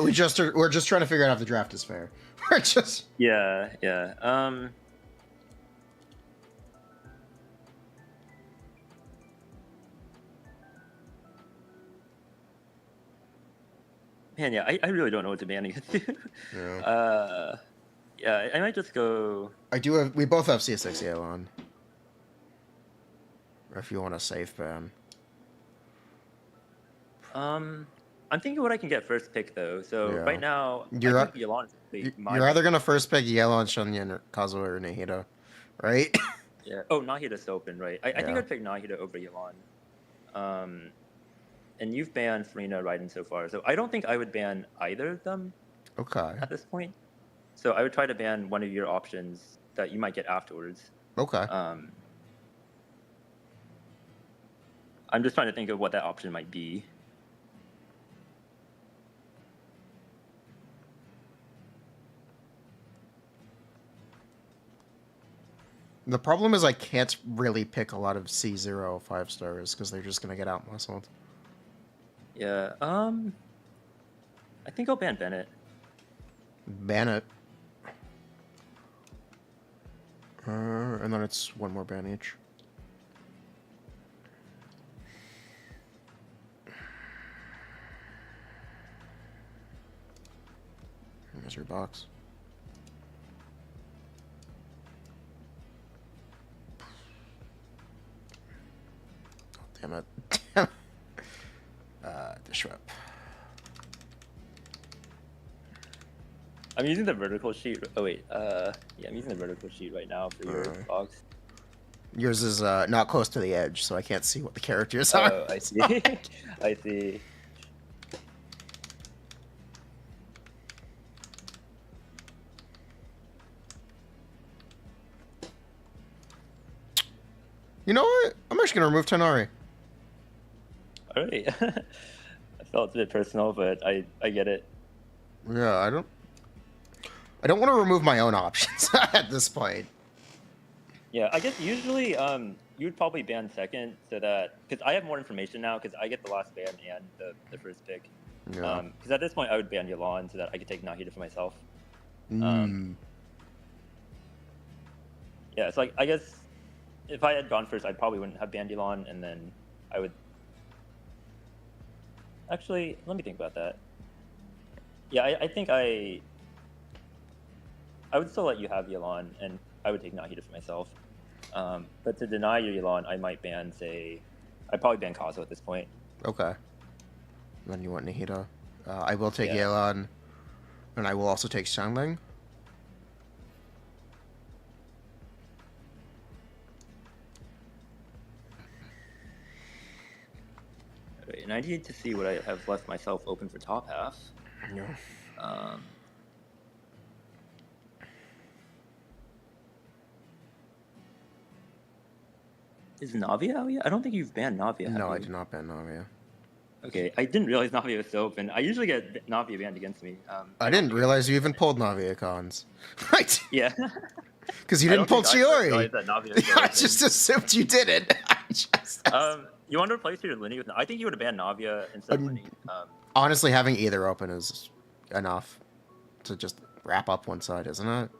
we're just trying to figure out if the draft is fair. We're just. Yeah. Man, yeah, I really don't know what to ban against you. Yeah. Yeah, I might just go. I do have. We both have C6 Yelan. Or if you want a safe ban. I'm thinking what I can get first pick though. So Yeah. right now, You're I think Yelan is You're either gonna first pick Yelan, Shunyun, or Kazuha or Nahida, right? Yeah. Oh, Nahida's open, right? I think Yeah. I'd pick Nahida over Yelan. And you've banned Furina Raiden so far, so I don't think I would ban either of them Okay. at this point. So I would try to ban one of your options that you might get afterwards. Okay. I'm just trying to think of what that option might be. The problem is I can't really pick a lot of C0 5-stars because they're just gonna get out muscled. Yeah. I think I'll ban Bennett. Ban it. And then it's one more ban each. There's your box. Oh, damn it. Dish whip. I'm using the vertical sheet. Oh wait, yeah, I'm using the vertical sheet right now for your box. Yours is not close to the edge, so I can't see what the characters are. Oh, I see. I see. You know what? I'm actually gonna remove Tanari. Alright. I felt a bit personal, but I get it. Yeah, I don't want to remove my own options at this point. Yeah, I guess usually you would probably ban second so that because I have more information now because I get the last ban and the first pick. Yeah. Because at this point I would ban Yelan so that I could take Nahida for myself. Yeah, so I guess if I had gone first, I probably wouldn't have banned Yelan, and then I would. Actually, let me think about that. Yeah, I think I would still let you have Yelan, and I would take Nahida for myself. But to deny your Yelan, I might ban, say, I'd probably ban Kazo at this point. Okay. Then you want Nahida. I will take Yeah. Yelan, and I will also take Xiangling. Right, and I need to see what I have left myself open for top half. Yeah. Is Navia out yet? I don't think you've banned Navia. No, I have you? did not ban Navia. Okay, I didn't realize Navia was still open. I usually get Navia banned against me. I didn't realize you even pulled Navia cons. Right? Yeah. Because you I didn't don't pull think I Chiori. realized that Navia was still I open. just assumed you did it. You want to replace your Linny with? I think you would have banned Navia instead of Linny. Honestly, having either open is enough to just wrap up one side, isn't it?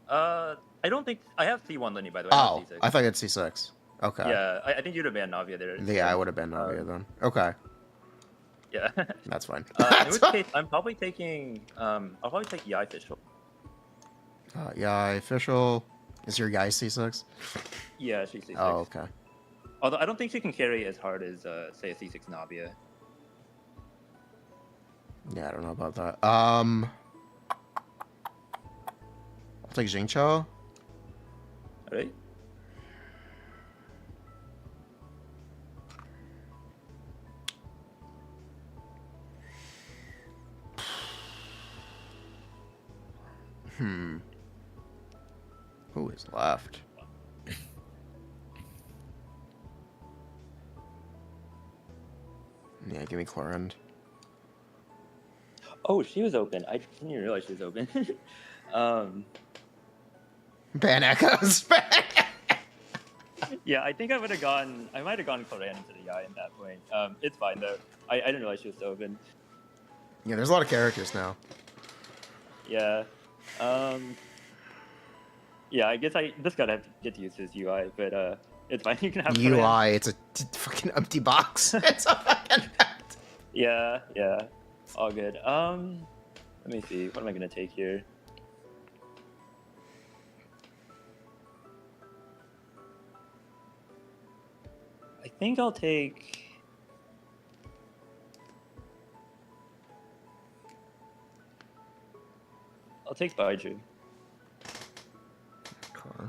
I don't think I have C1 Linny by the way. Oh, C6. I thought you had C6. Okay. Yeah, I think you'd have banned Navia there. Yeah, I would have been Navia then. Okay, Yeah. that's fine. In which case, I'm probably taking. I'll probably take Yai Fischl. Yeah, official. Is your guy C6? Yeah, she's C6. Oh, okay. Although I don't think she can carry as hard as say a C6 Navia. Yeah, I don't know about that. I'll take Jingcho. Alright. Who is left? Yeah, give me Chlorend. Oh, she was open. I didn't even realize she was open. Ban Echoes. Yeah, I think I might have gone Korean into the Yai at that point. It's fine though. I didn't realize she was so open. Yeah, there's a lot of characters now. Yeah. Yeah, I guess I just gotta have to get used to his UI, but it's fine. You can have Korean. UI, it's a fucking empty box. It's a fucking. Yeah, yeah. All good. Let me see. What am I gonna take here? I think I'll take. I'll take Baiju. Okay.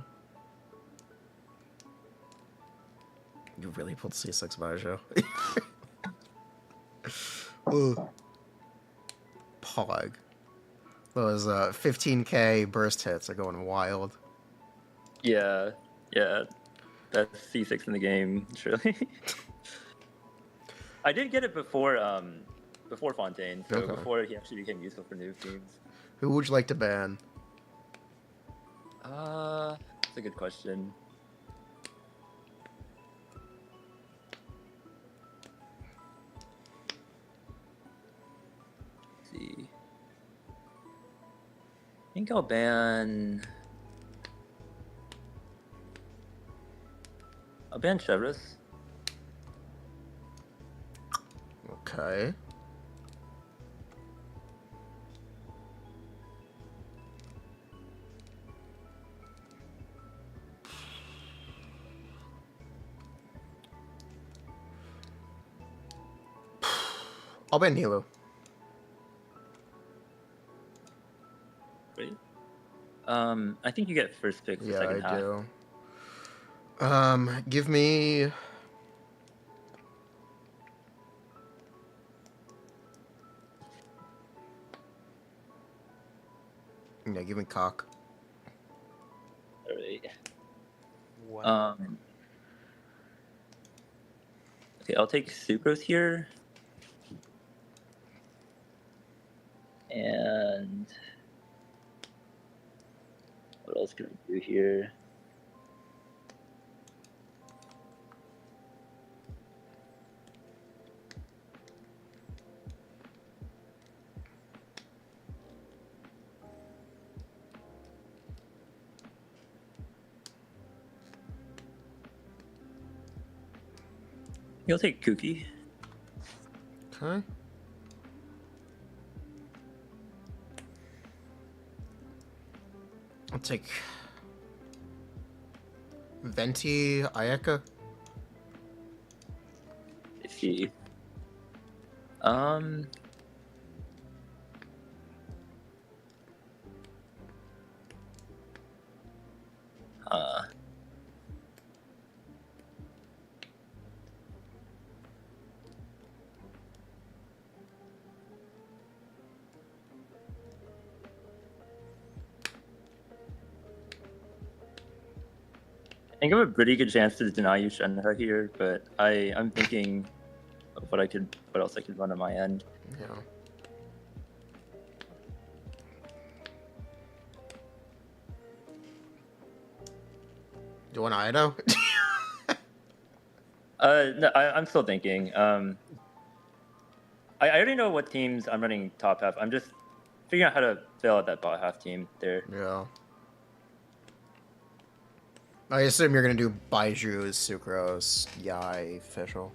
You really pulled C6 Baiju. Ooh. Pog. Those 15k burst hits are going wild. Yeah, yeah. That's C6 in the game, surely. I did get it before Fontaine, so Okay. before he actually became useful for new teams. Who would you like to ban? That's a good question. Let's see. I think I'll ban Chevrolet. Okay. I'll ban Nilo. Wait. I think you get first pick for Yeah, second half. I do. Give me. Yeah, give me Cock. Alright. Wow. Okay, I'll take Sucrose here. And what else can I do here? You'll take Cookie. Okay. I'll take Venti Ayaka. If he I think I have a pretty good chance to deny you Shenhe here, but I'm thinking of what else I could run on my end. Yeah. Do you want Ido? No, I'm still thinking. I already know what teams I'm running top half. I'm just figuring out how to fill out that bot half team there. Yeah. I assume you're gonna do Baiju, Sucrose, Yai, Fischl.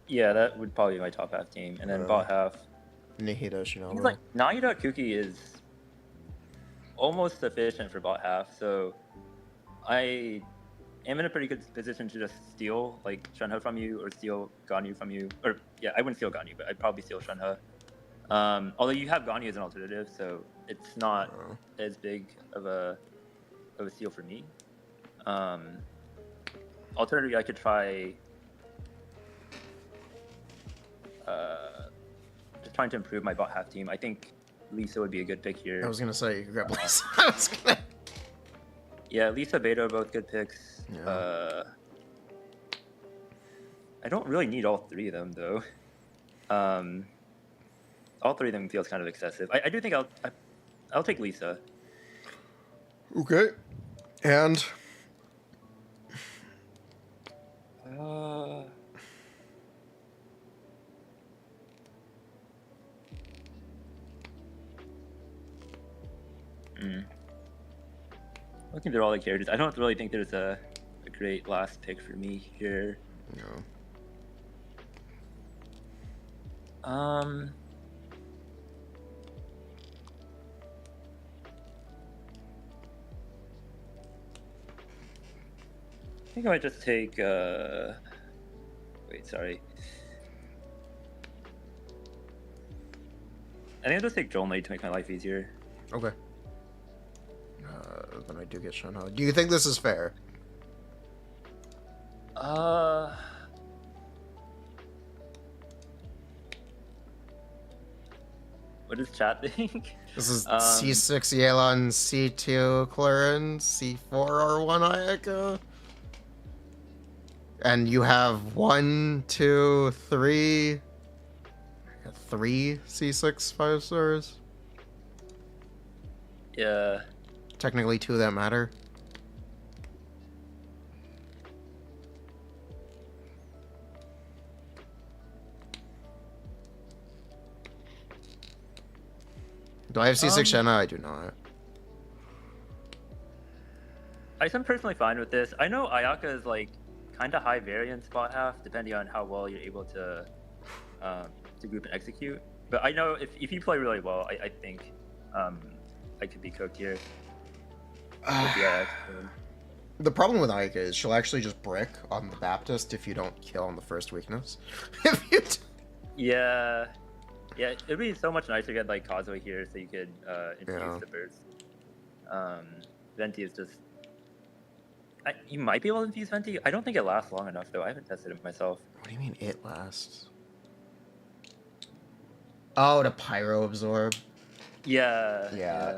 Yeah, that would probably be my top half team, and then bot half. Nihito Things Shinobu. like Nagida Kuki is almost sufficient for bot half, so I am in a pretty good position to just steal like Shenhe from you or steal Ganyu from you. Or yeah, I wouldn't steal Ganyu, but I'd probably steal Shenhe. Although you have Ganyu as an alternative, so it's not as big of a steal for me. Alternatively, I could try just trying to improve my bot half team. I think Lisa would be a good pick here. I was gonna say you could grab Lisa. I was gonna... Yeah, Lisa, Beta are both good picks. Yeah. I don't really need all three of them though. All three of them feels kind of excessive. I do think I'll take Lisa. Okay. And looking through all the characters, I don't really think there's a great last pick for me here. no. I think I might just take. Wait, sorry. I think I'll just take Drone Late to make my life easier. Okay. Then I do get Shunho. Do you think this is fair? What does chat think? This is C6 Yelan, C2 Clarin, C4 R1 Ayaka. And you have 1, 2, 3. 3 C6 5 stars. Yeah. Technically 2 that matter. Do I have C6 Shenna? I do not. I'm personally fine with this. I know Ayaka is like kind of high variance spot half, depending on how well you're able to group and execute. But I know if you play really well, I think I could be cooked here. The problem with Ayaka is she'll actually just brick on the Baptist if you don't kill on the first weakness. If you Yeah, it'd be so much nicer to get like Kazuha here so you could infuse the burst. Venti is just... you might be able to infuse Venti. I don't think it lasts long enough though. I haven't tested it myself. What do you mean it lasts? Oh, to Pyro Absorb. Yeah.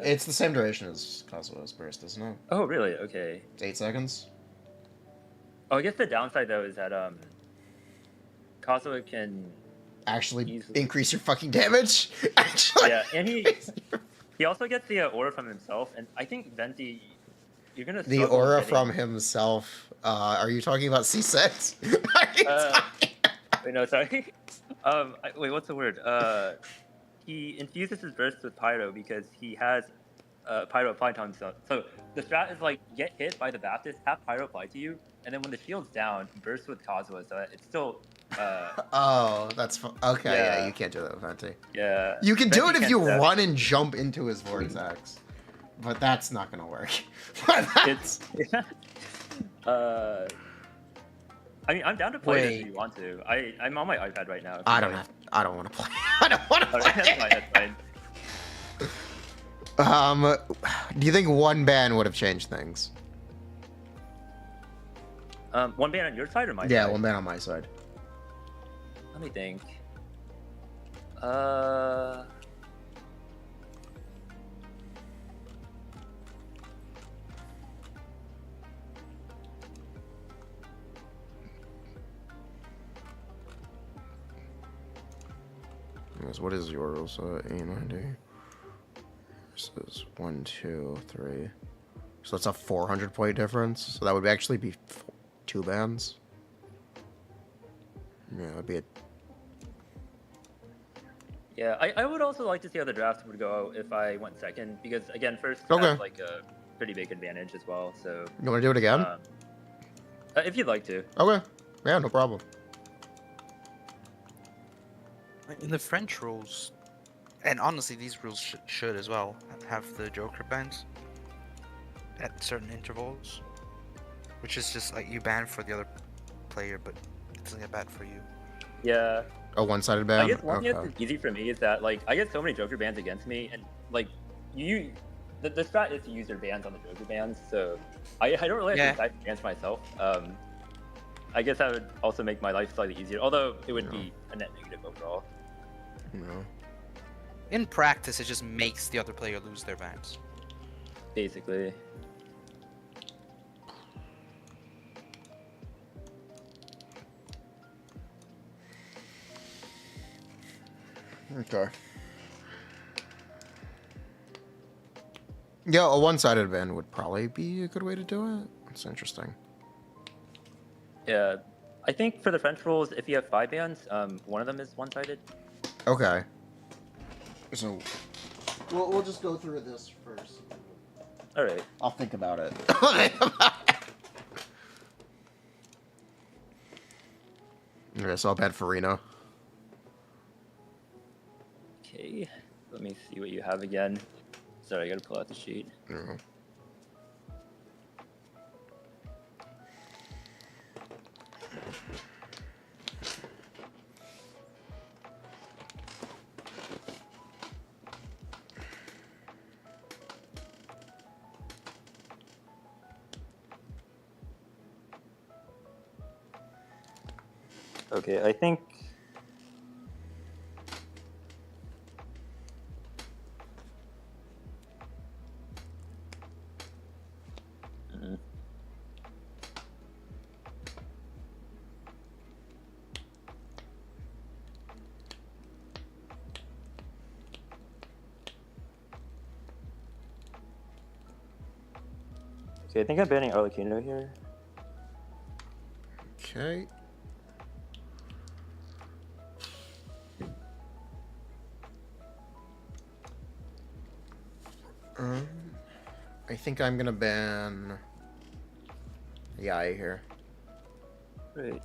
It's the same duration as Kazuha's burst, isn't it? Oh, really? Okay. It's 8 seconds. Oh, I guess the downside though is that Kazuha can Actually easily increase your fucking damage. Actually. Yeah, and he also gets the aura from himself, and I think Venti, you're gonna The struggle aura getting... from himself. Are you talking about C6? Wait, no, sorry. Wait, what's the word? He infuses his burst with Pyro because he has Pyro applied to himself. So the strat is like get hit by the Baptist, have Pyro applied to you, and then when the shield's down, burst with Kazuha, so it's still. Oh, that's okay. Yeah. Yeah, you can't do that with Venti. Yeah. You can do it Venti if you can't run and jump into his vortex, but that's not gonna work. It's. I mean, I'm down to play this if you want to. I'm on my iPad right now. I don't want to play. I don't want to play. That's fine. Do you think one ban would have changed things? One ban on your side or my side? Yeah, one ban on my side. Let me think. What is your rule set? 890 versus 1, 2, 3. So that's a 400 point difference. So that would actually be 2 bans. Yeah, it'd be a... Yeah, I would also like to see how the draft would go if I went second, because again, first Okay. has like a pretty big advantage as well. So You want to do it again? if you'd like to. Okay. Yeah, no problem. In the French rules, and honestly these rules should as well, have the Joker bans at certain intervals, which is just like you ban for the other player, but it doesn't get bad for you. Yeah. A one-sided ban? I guess one thing Okay. that's easy for me is that like I get so many Joker bans against me, and like the strat is to use your bans on the Joker bans, so I don't really have to decide bans myself. I guess that would also make my life slightly easier, although it would be a net negative overall. No. In practice, it just makes the other player lose their bans. Basically. Okay. Yeah, a one-sided ban would probably be a good way to do it. That's interesting. Yeah. I think for the French rules, if you have 5 bans, one of them is one-sided. Okay. So, we'll just go through this first. All right. I'll think about it. Okay, so I'll bet Furina. Okay. Let me see what you have again. Sorry, I gotta pull out the sheet. Yeah. Okay, I think. Mhm. Okay, I think I'm banning Arlecchino here. Okay. I think I'm gonna ban Yai here. Great.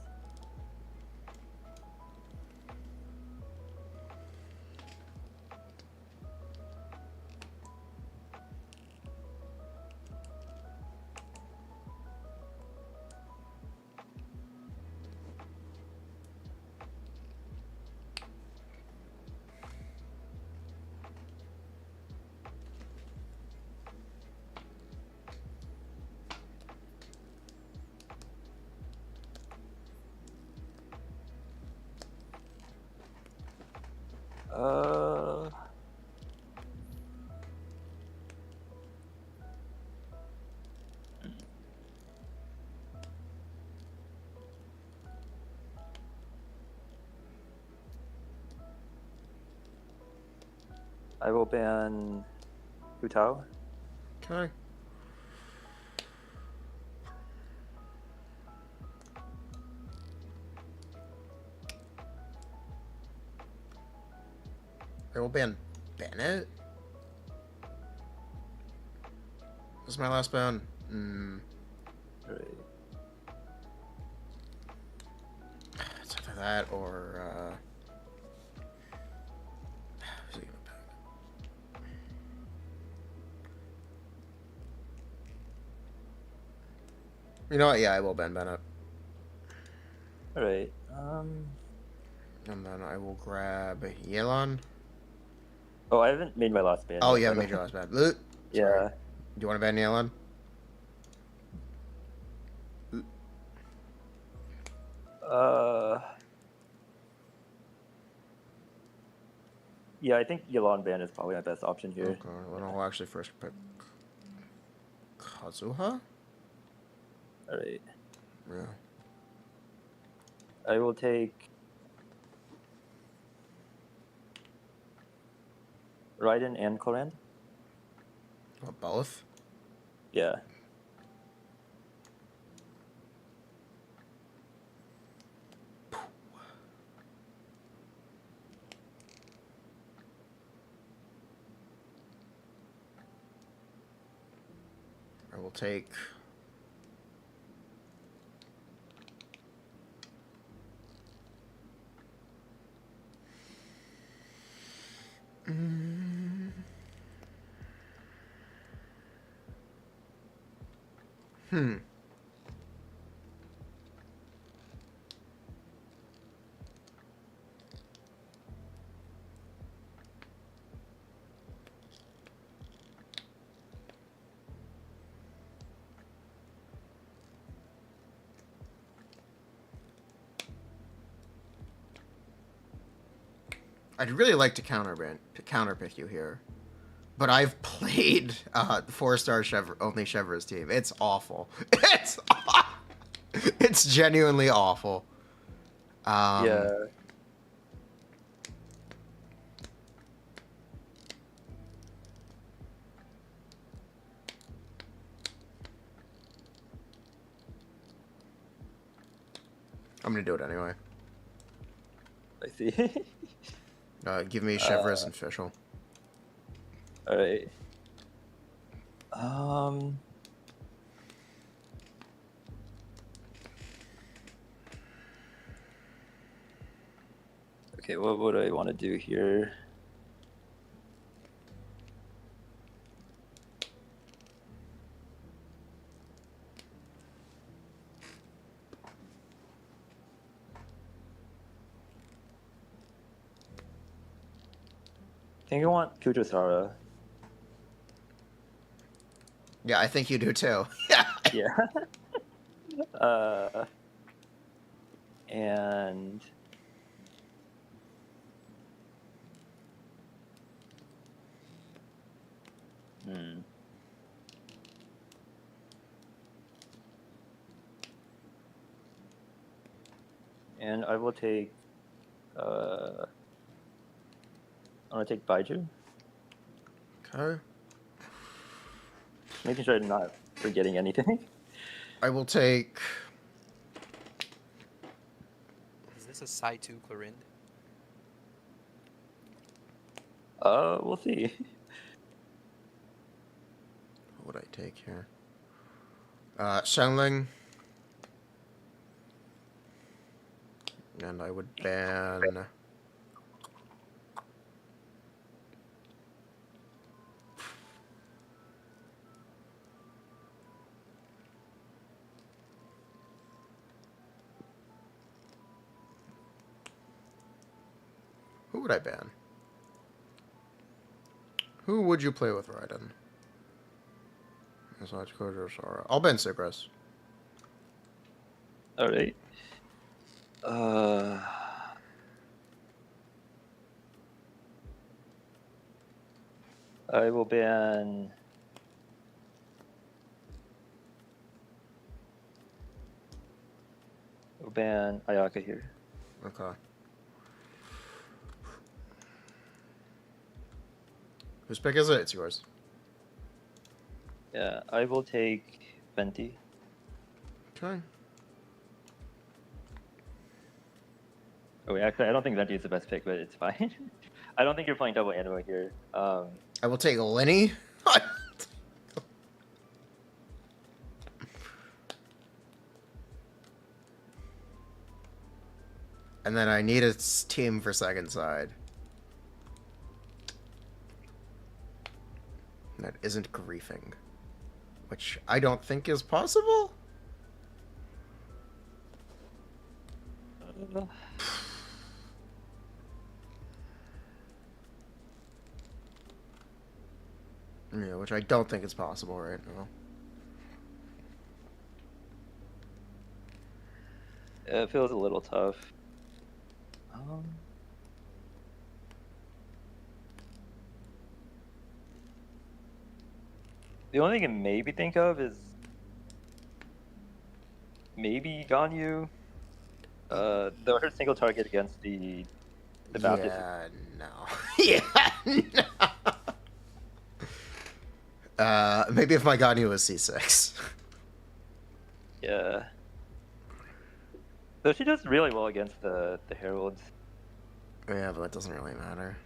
Uh. I will ban Hu Tao. Okay. I will ban Bennett. This is my last ban. Right. It's either that or who's he gonna ban? You know what? Yeah, I will ban Bennett. All right. And then I will grab Yelan. Oh, I haven't made my last ban. Oh, yet, yeah, by the made your way. last ban. Sorry. Yeah. Do you want to ban Yelan? Yeah, I think Yelan ban is probably my best option here. Okay, well, I'll actually first pick Kazuha. All right. Yeah. I will take Raiden and Korand. What, both? Yeah. I will take. Hmm. I'd really like to counterpick you here, but I've played the 4-star only Chevro's team. It's awful. It's genuinely awful. Yeah. I'm gonna do it anyway. I see. Give me Chevro's official. All right. Okay, what would I want to do here? I think I want Kujasara. Yeah, I think you do too. Yeah. And and I will take I want to take Baiju. Okay. Making sure I'm not forgetting anything. I will take. Is this a Psi 2 Clorind? We'll see. What would I take here? Shenling. And I would ban. Who would I ban? Who would you play with Raiden? Besides Kojo Sora. I'll ban Sigris. Alright. I will ban Ayaka here. Okay. Whose pick is it? It's yours. Yeah, I will take Venti. Okay. Oh, wait, actually, I don't think Venti is the best pick, but it's fine. I don't think you're playing double animo here. I will take Lenny. And then I need a team for second side. That isn't griefing. Which I don't think is possible. Yeah, which I don't think is possible right now. It feels a little tough. The only thing I can maybe think of is maybe Ganyu. They'll hurt single target against the Baptist. Yeah, no. Yeah, no. Maybe if my Ganyu was C6. Yeah. So she does really well against the Heralds. Yeah, but that doesn't really matter.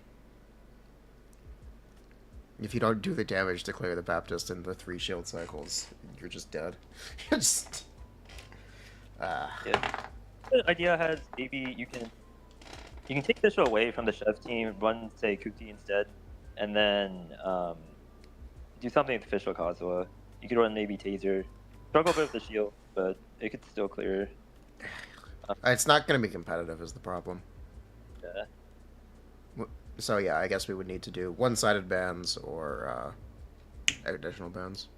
If you don't do the damage to clear the Baptist in the 3 shield cycles, you're just dead. You're just... Yeah. The idea has maybe you can take this away from the Chef team, run say Kuki instead, and then do something with official Kazuha. You could run maybe Taser, struggle a bit with the shield, but it could still clear. It's not going to be competitive is the problem. Yeah. So yeah, I guess we would need to do one-sided bans or additional bans.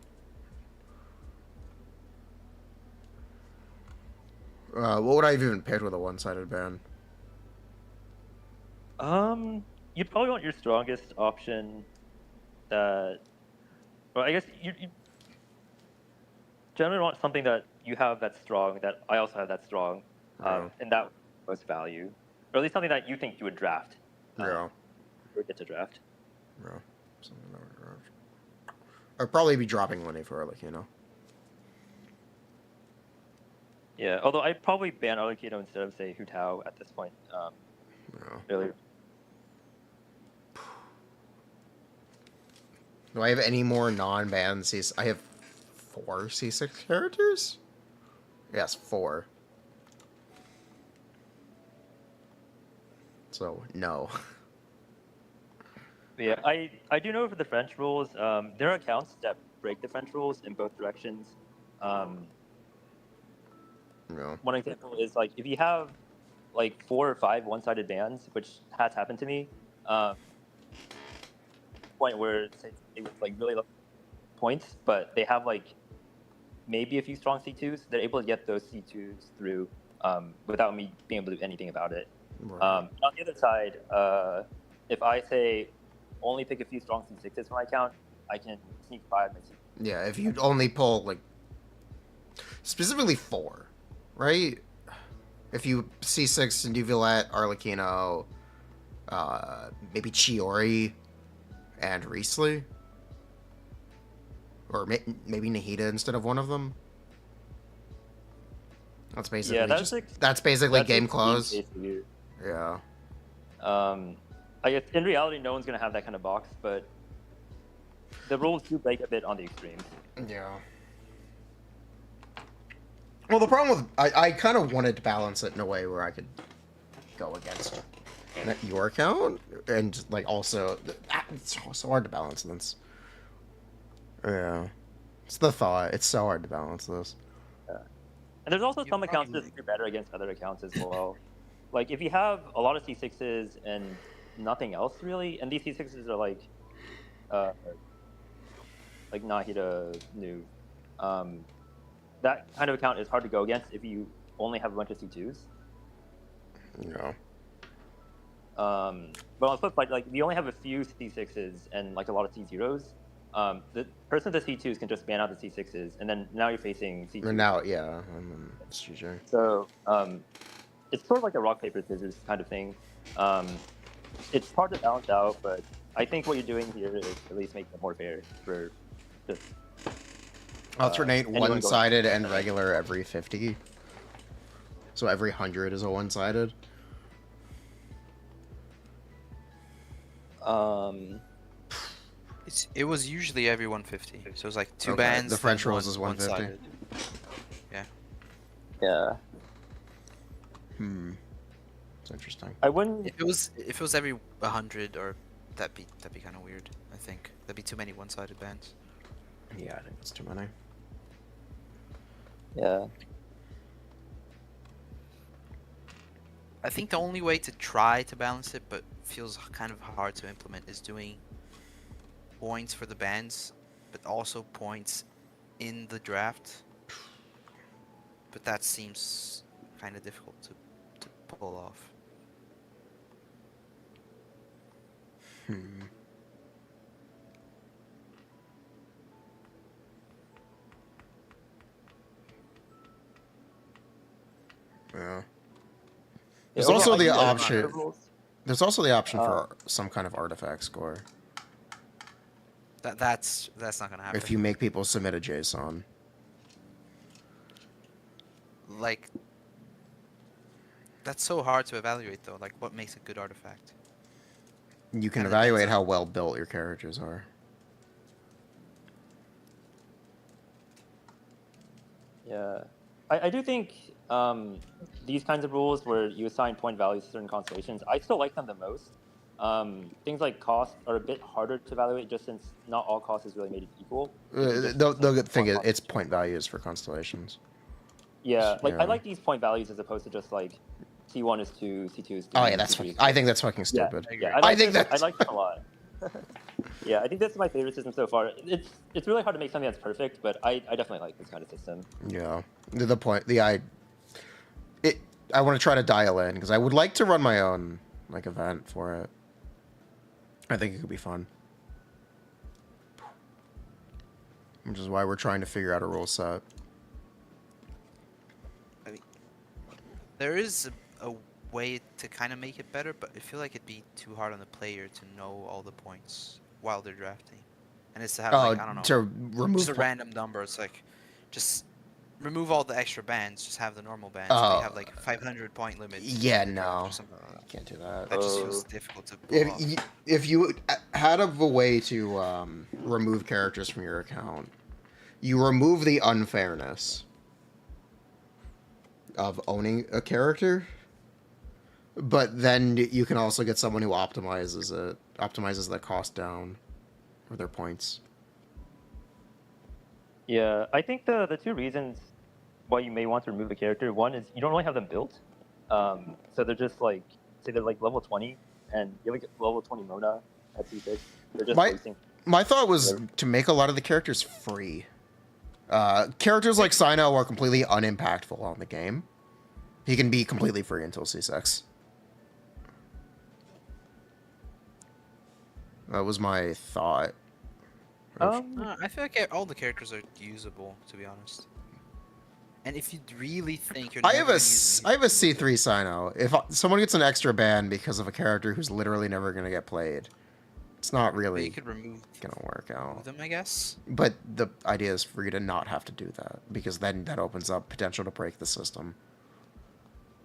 What would I have even picked with a one-sided ban? You probably want your strongest option. That, well, I guess you generally want something that you have that's strong, that I also have that's strong, Yeah. and that most value, or at least something that you think you would draft. Yeah. Or get to draft. Yeah. Something that would draft. I'd probably be dropping money for Arlecchino. Yeah, although I'd probably ban Arlecchino instead of, say, Hu Tao at this point. Yeah. Earlier. Do I have any more non-banned C6? I have 4 C6 characters? Yes, 4. So, no. Yeah, I do know for the French rules, there are accounts that break the French rules in both directions. No. One example is like if you have like 4 or 5 one-sided bans, which has happened to me, point where say it was like really low points, but they have like maybe a few strong C2s, they're able to get those C2s through without me being able to do anything about it. Right. On the other side, if I say only pick a few strong C6s for my account, I can sneak 5 my C2s. Yeah, if you only pull, like, specifically 4, right? If you C6 and do Villette, Arlecchino, maybe Chiori, and Riesli? Or maybe Nahida instead of one of them? That's basically that's basically game close. Yeah. I guess in reality, no one's gonna have that kind of box, but the rules do break a bit on the extremes. Yeah. Well, the problem with I kind of wanted to balance it in a way where I could go against your account and like also it's so hard to balance this. Yeah, it's the thought. It's so hard to balance this. Yeah. And there's also some accounts that do better against other accounts as well. Like if you have a lot of C6s and nothing else really, and these C6s are like Nahida Nu. That kind of account is hard to go against if you only have a bunch of C2s. No. But on the flip side, like if you only have a few C6s and like a lot of C0s, the person with the C2s can just ban out the C6s, and then now you're facing C2s. Or now, yeah, it's GG. So it's sort of like a rock paper scissors kind of thing. It's hard to balance out, but I think what you're doing here is at least make it more fair for just. Alternate one-sided and regular every 50. So every 100 is a one-sided. It was usually every 150, so it was like 2 Okay, bands. the French then rules is 150. one-sided. Yeah. Yeah. It's interesting. I wouldn't. If it was every 100, or that'd be kind of weird. I think that'd be too many one-sided bands. Yeah, I think it's too many. Yeah. I think the only way to try to balance it, but feels kind of hard to implement, is doing points for the bands, but also points in the draft. But that seems kind of difficult to pull off. Yeah. There's also the option. Rules. There's also the option for some kind of artifact score. That's not gonna happen. If you make people submit a JSON. Like, that's so hard to evaluate though. Like, what makes a good artifact? You can And it evaluate depends how well built your characters are. Yeah. I do think these kinds of rules where you assign point values to certain constellations, I still like them the most. Things like cost are a bit harder to evaluate just since not all cost is really made equal. The good thing is it's point values for constellations. Yeah, like Yeah. I like these point values as opposed to just like C1 is 2, C2 is 3. Oh yeah, that's C3 is I think that's fucking Yeah, stupid. yeah, I think that's I like them a lot. Yeah, I think that's my favorite system so far. It's really hard to make something that's perfect, but I definitely like this kind of system. Yeah. I want to try to dial in because I would like to run my own like event for it. I think it could be fun. Which is why we're trying to figure out a rule set. I mean, there is a way to kind of make it better, but I feel like it'd be too hard on the player to know all the points while they're drafting. And it's to have, like, I don't know, to remove just a random number. It's like, just remove all the extra bands, just have the normal bands. So they have like 500 point limits. Yeah, for no, drafts or something. can't do that. That just feels difficult to pull off. If you had a way to remove characters from your account, you remove the unfairness of owning a character, but then you can also get someone who optimizes the cost down, or their points. Yeah, I think the two reasons why you may want to remove a character, one is you don't really have them built. So they're just like, say they're like level 20, and you have like level 20 Mona at C6. They're just wasting. My thought was to make a lot of the characters free. Characters like Sino are completely unimpactful on the game. He can be completely free until C6. That was my thought. I feel like all the characters are usable, to be honest. And if you really think you're I have a C3 Sino. If someone gets an extra ban because of a character who's literally never going to get played, it's not really you could remove going to work out. them, I guess. But the idea is for you to not have to do that, because then that opens up potential to break the system.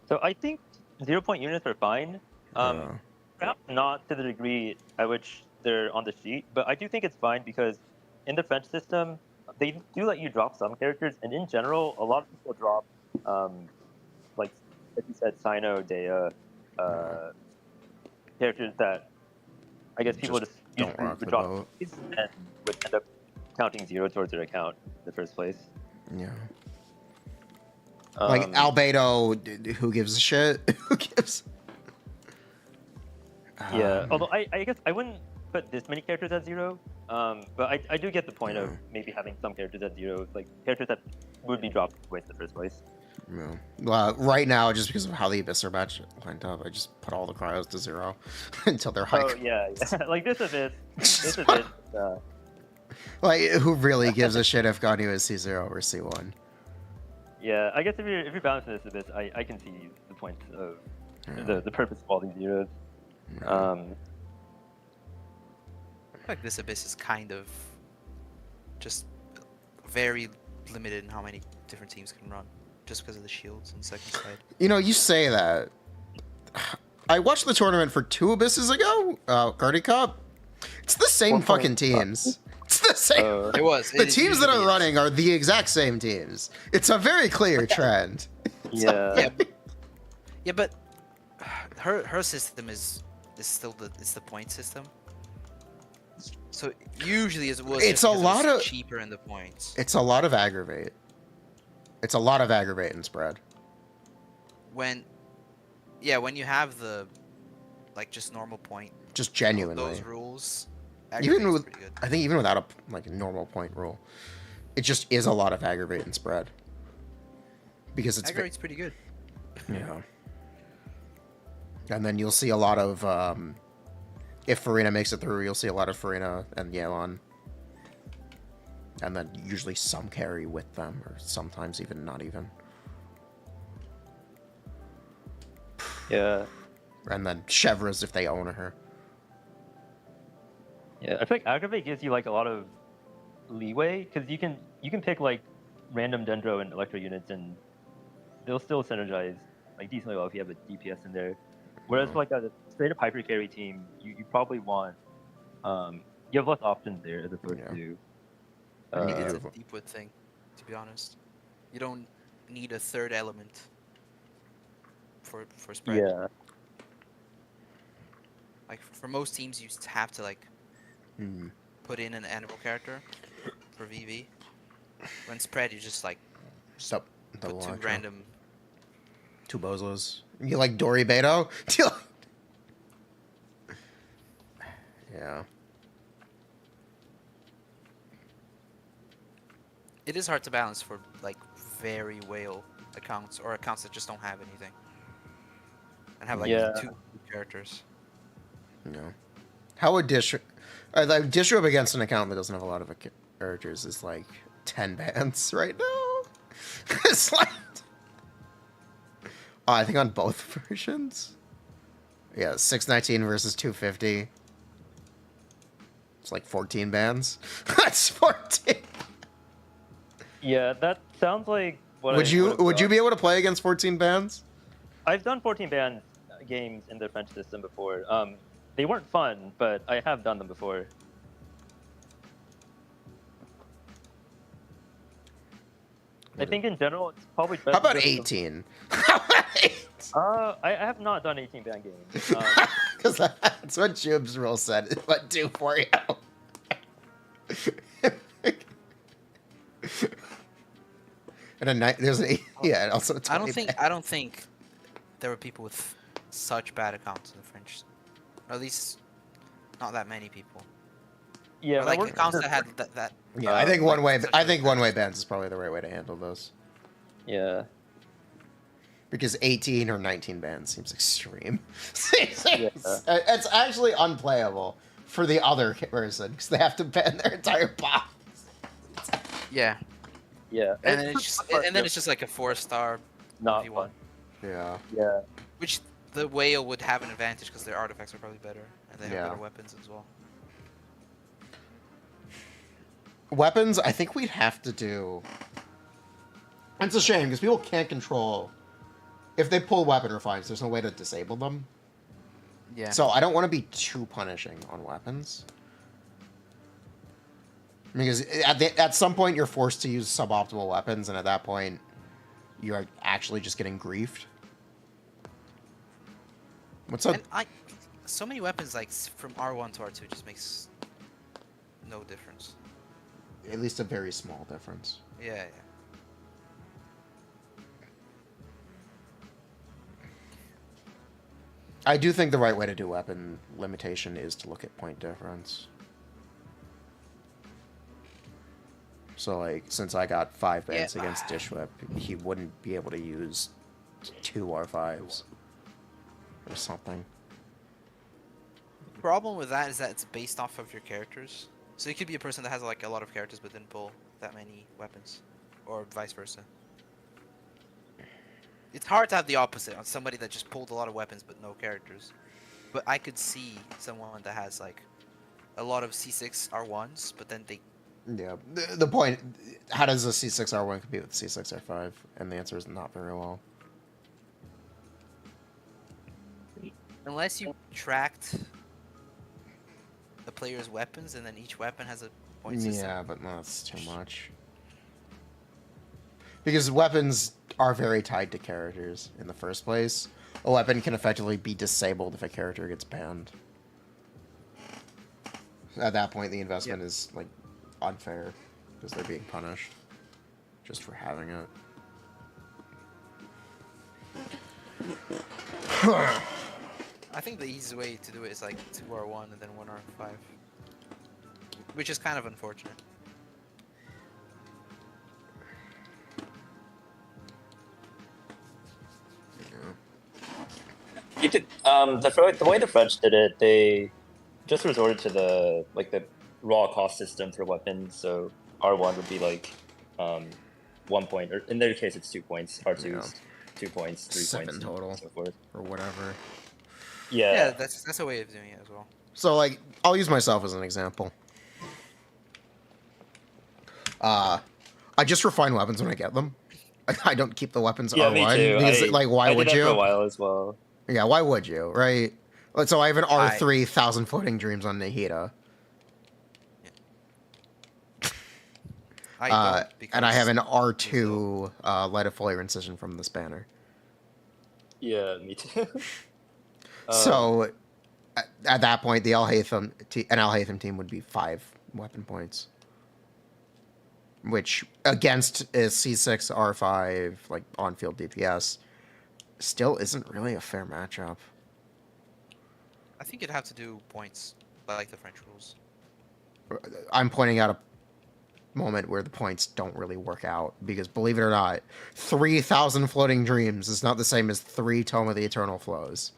So I think 0-point units are fine. Perhaps not to the degree at which they're on the sheet, but I do think it's fine because in the French system, they do let you drop some characters, and in general, a lot of people drop, like you said, Sino, Dea, characters that I guess people just don't rock the drop boat. and would end up counting 0 towards their account in the first place. Yeah. Like Albedo, who gives a shit? Who gives? Yeah, although I guess I wouldn't put this many characters at 0, but I do get the point of maybe having some characters at 0, like characters that would be dropped in the first place. Yeah. Well, right now, just because of how the Abyssor match lined up, I just put all the Cryos to 0 until they're high. Oh yeah, like this Abyss. Like, who really gives a shit if Ganyu is C0 or C1? Yeah, I guess if you're balancing this Abyss, I can see the point of the purpose of all these zeros. Yeah. I feel like this Abyss is kind of just very limited in how many different teams can run, just because of the shields on the second side. You know, you say that. I watched the tournament for 2 Abysses ago, Guardian Cup. It's the same fucking teams. It's the same. It was. The teams that are running are the exact same teams. It's a very clear trend. Yeah. Yeah, but her system is still the point system. So usually it was It's a lot of cheaper in the points. It's a lot of aggravate. It's a lot of aggravate and spread. When you have the just normal point, Just genuinely. those rules. Even with, pretty good. I think even without a normal point rule, it just is a lot of aggravate and spread. Because it's Aggravate's pretty good. Yeah. And then you'll see a lot of if Furina makes it through, you'll see a lot of Furina and Yelan. And then usually some carry with them, or sometimes even not even. Yeah. And then Chevras if they own her. Yeah, I feel like Aggravate gives you like a lot of leeway because you can pick like random Dendro and Electro units and they'll still synergize like decently well if you have a DPS in there. Whereas for like a straight up hyper carry team, you probably want you have less options there as opposed to. It's a Deepwood thing, to be honest. You don't need a third element for spread. Yeah. Like for most teams, you have to put in an animal character for VV. When spread, you just Stop. put 2 random. 2 Bozos. You like Dory Beto? Yeah. It is hard to balance for very whale accounts or accounts that just don't have anything, and have 2 characters. No. How would like disrobe against an account that doesn't have a lot of characters is like 10 bans right now. It's like, I think on both versions. Yeah, 619 versus 250. It's like 14 bans. That's 14. Yeah, that sounds like what Would you be able to play against 14 bans? I've done 14 ban games in the French system before. They weren't fun, but I have done them before. I think in general it's probably better. How about 18? How about 8? I have not done 18 ban games. Because that's what Jub's rule said. What do for you? And a night there's an yeah, and also a 20 I don't think there were people with such bad accounts in the French. Or at least not that many people. Yeah, Or like accounts that had that. Yeah, I think one way bans is probably the right way to handle those. Yeah. Because 18 or 19 bans seems extreme. Yeah. It's actually unplayable for the other person because they have to ban their entire box. Yeah. Yeah. And then it's just like a 4-star. Not 1v1. fun. Yeah. Yeah. Which the whale would have an advantage because their artifacts are probably better and they have Yeah. better weapons as well. Weapons, I think we'd have to do. It's a shame because people can't control. If they pull weapon refines, there's no way to disable them. Yeah. So I don't want to be too punishing on weapons. Because at some point you're forced to use suboptimal weapons, and at that point, you're actually just getting griefed. What's up? And so many weapons like from R1 to R2 just makes no difference. At least a very small difference. Yeah, yeah. I do think the right way to do weapon limitation is to look at point difference. So, like, since I got 5 bans against Dishwhip, he wouldn't be able to use 2 R5s. Or something. The problem with that is that it's based off of your characters. So it could be a person that has like a lot of characters but didn't pull that many weapons. Or vice versa. It's hard to have the opposite on somebody that just pulled a lot of weapons but no characters. But I could see someone that has like a lot of C6 R1s, but then they... Yeah, the point, how does a C6R1 compete with C6R5? And the answer is not very well. Unless you tracked the player's weapons and then each weapon has a point system. Yeah, but no, that's too much. Because weapons are very tied to characters in the first place. A weapon can effectively be disabled if a character gets banned. At that point, the investment is, like, unfair. Because they're being punished. Just for having it. I think the easy way to do it is like 2 R1 and then 1 R5. Which is kind of unfortunate. You could, the way the French did it, they just resorted to the raw cost system for weapons. So R1 would be like 1 point, or in their case it's 2 points. R2's 2 points, 3 7 points, total. and so forth. Or whatever. Yeah, that's a way of doing it as well. So, like, I'll use myself as an example. I just refine weapons when I get them. I don't keep the weapons Yeah, R1. me too. Because, like, why I would did that you? for a while as well. Yeah, why would you, right? So I have an R3 1,000 Floating Dreams on Nahida. And I have an R2 Light of Foliar Incision from the Spanner. Yeah, me too. So, at that point, the an Al-Haytham team would be 5 weapon points. Which, against a C6 R5, like, on-field DPS, still isn't really a fair matchup. I think you'd have to do points like the French rules. I'm pointing out a moment where the points don't really work out, because believe it or not, 3,000 Floating Dreams is not the same as 3 Tome of the Eternal Flows.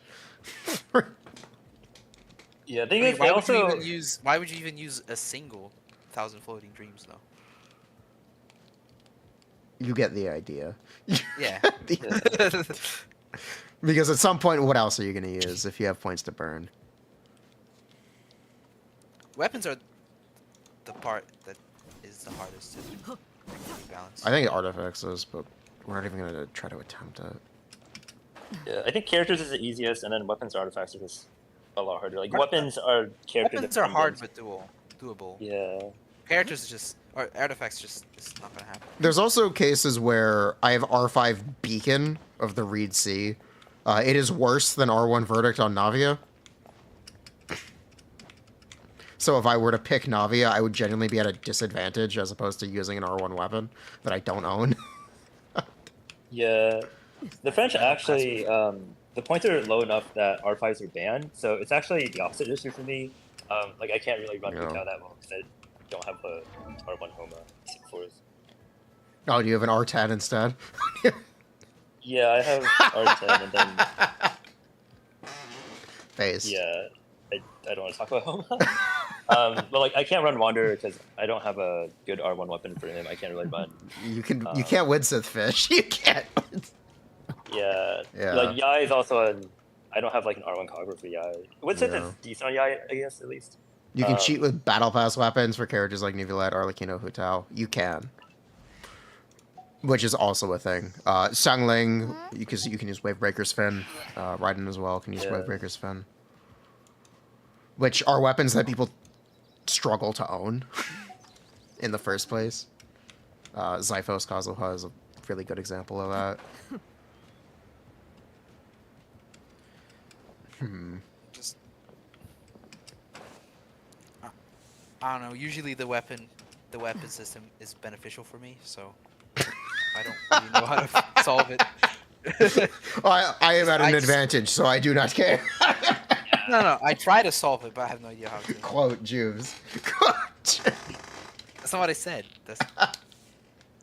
Yeah, the thing I mean, is, they why would you also even use? Why would you even use a single 1,000 floating dreams though? You get the idea. Yeah. Because at some point, what else are you going to use if you have points to burn? Weapons are the part that is the hardest to balance. I think artifacts is, but we're not even going to try to attempt it. Yeah, I think characters is the easiest, and then weapons and artifacts are just a lot harder. Like Artifact- weapons are character Weapons are hard dependent. but doable. Yeah. Characters is just, or artifacts just, it's not gonna happen. There's also cases where I have R5 Beacon of the Reed Sea. It is worse than R1 Verdict on Navia. So if I were to pick Navia, I would genuinely be at a disadvantage as opposed to using an R1 weapon that I don't own. Yeah. The French actually, the points are low enough that R5s are banned, so it's actually the opposite issue for me. Like I can't really run Yeah. Honkai that well because I don't have a R1 Homa 6-4s. Oh, do you have an R10 instead? Yeah, I have R10 and then Phase. yeah, I don't want to talk about Homa. But like I can't run Wanderer because I don't have a good R1 weapon for him. I can't really run. You can't win Sith Fish. You can't. Yeah. Yeah. Like Yai is also an. I don't have like an R1 Cogger for Yai. Winston Yeah. is decent on Yai, I guess at least. You can cheat with Battle Pass weapons for characters like Nivelette, Arlecchino, Hu Tao. You can. Which is also a thing. Sangling, because you can use Wavebreaker's Fin. Raiden as well can use Yeah. Wavebreaker's Fin. Which are weapons that people struggle to own in the first place. Zyphos Kazuha is a really good example of that. Just, I don't know. Usually the weapon system is beneficial for me, so I don't really know how to solve it. I am at an I just- advantage, so I do not care. No, I try to solve it, but I have no idea how to. Quote Jews. Quote Jews. That's not what I said. That's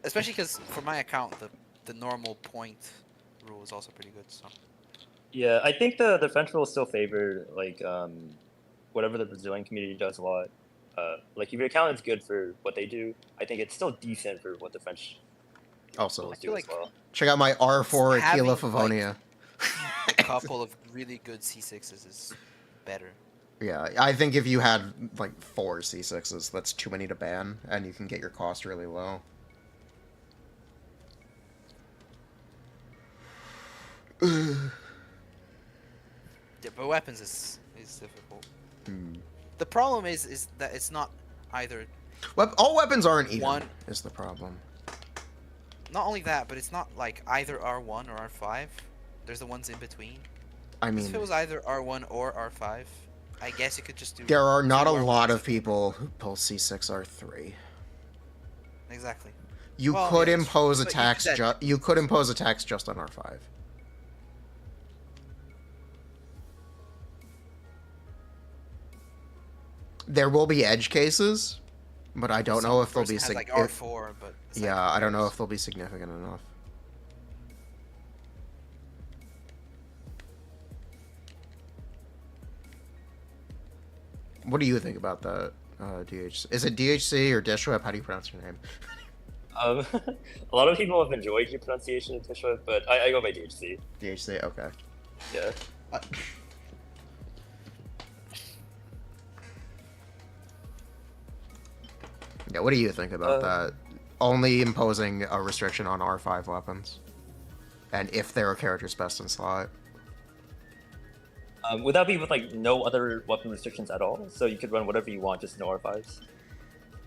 especially because for my account, the normal point rule is also pretty good. So Yeah, I think the French rules still favor like whatever the Brazilian community does a lot. Like if your account is good for what they do, I think it's still decent for what the French Also, rules I feel do like- as well. check out my R4 Having, Aquila like, Favonia. a couple of really good C6s is better. Yeah, I think if you had like 4 C6s, that's too many to ban, and you can get your cost really low. Yeah, but weapons is difficult. Hmm. The problem is that it's not either. All weapons aren't even. One- Is the problem. Not only that, but it's not like either R1 or R5. There's the ones in between. I If mean, it was either R1 or R5, I guess you could just do. there are not a two R1s. lot of people who pull C6 R3. Exactly. You Well, could yeah, impose a but you tax. said- You could impose a tax just on R5. There will be edge cases, but I don't know if they'll be Person has, sig- like if- R4, but it's Yeah, like I don't know compares. if they'll be significant enough. What do you think about that, DHC? Is it DHC or Dishweb? How do you pronounce your name? A lot of people have enjoyed your pronunciation of Tishwa, but I go by DHC. DHC, okay. Yeah. Yeah, what do you think about Uh, that? Only imposing a restriction on R5 weapons. And if there are characters best in slot. Would that be with like no other weapon restrictions at all? So you could run whatever you want, just no R5s?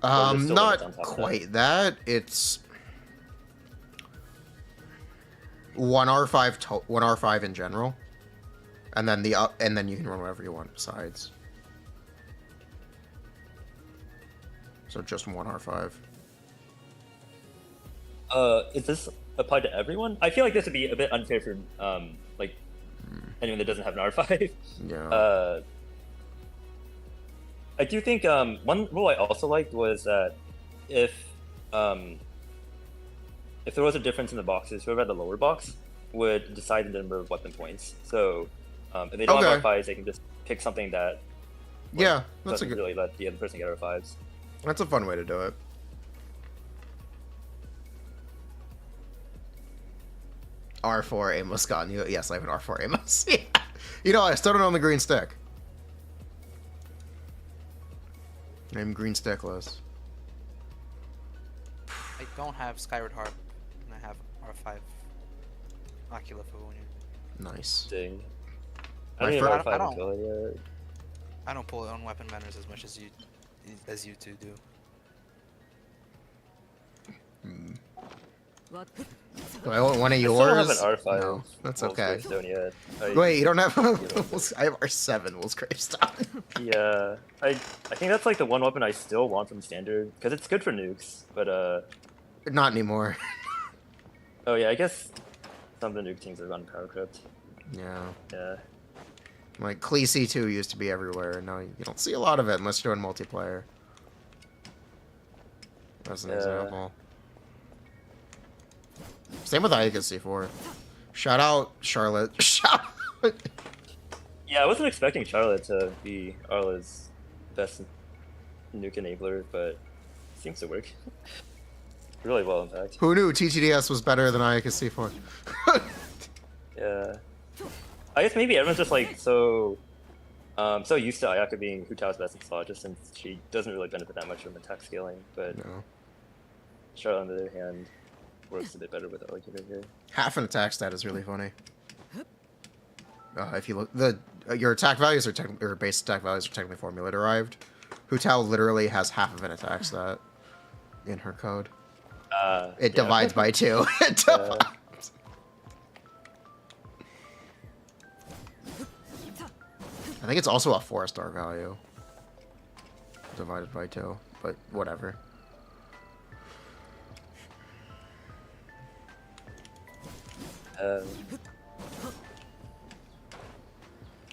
there's still Not limits on top of that? quite that. It's one R5 in general, and then and then you can run whatever you want besides. So just one R5. Is this applied to everyone? I feel like this would be a bit unfair for like anyone that doesn't have an R5. Yeah. I do think one rule I also liked was that if there was a difference in the boxes, whoever had the lower box would decide the number of weapon points. So If they don't have Okay. R5s, they can just pick something that Yeah, that's a doesn't good. really let the other person get R5s. That's a fun way to do it. R4 aimless gun. Yes, I have an R4 aimless. Yeah. You know, I still don't own the green stick. I'm green stickless. I don't have Skyward Harp, and I have R5 Ocula Favonia. Nice. Ding. My I don't fir- even have I R5 don't- until yet. I don't pull on weapon banners as much as you two do. Do I want one of I yours? still have an R5. No, that's Wolf's okay. Gravestone yet. Wait, you don't have? I have R7 Wolf's Gravestone. Yeah, I think that's like the one weapon I still want from standard because it's good for nukes. But Not anymore. oh yeah, I guess some of the nuke teams are on power crypt. Yeah. Yeah. Like Khaleesi 2 used to be everywhere, and now you don't see a lot of it unless you're doing multiplayer. As an Yeah. example. Same with Ika C4. Shout out Charlotte. Shout out. Yeah, I wasn't expecting Charlotte to be Arla's best nuke enabler, but it seems to work really well, in fact. Who knew TTDS was better than Ika C4? Yeah. I guess maybe everyone's just like so used to Ayaka being Hu Tao's best in slot, just since she doesn't really benefit that much from attack scaling, but No. Charlotte on the other hand works a bit better with Elocutor here. Half an attack stat is really funny. If you look, your attack values are your base attack values are technically formula derived. Hu Tao literally has half of an attack stat in her code. It Yeah. divides by 2. It Yeah. divides. I think it's also a 4-star value. Divided by 2, but whatever.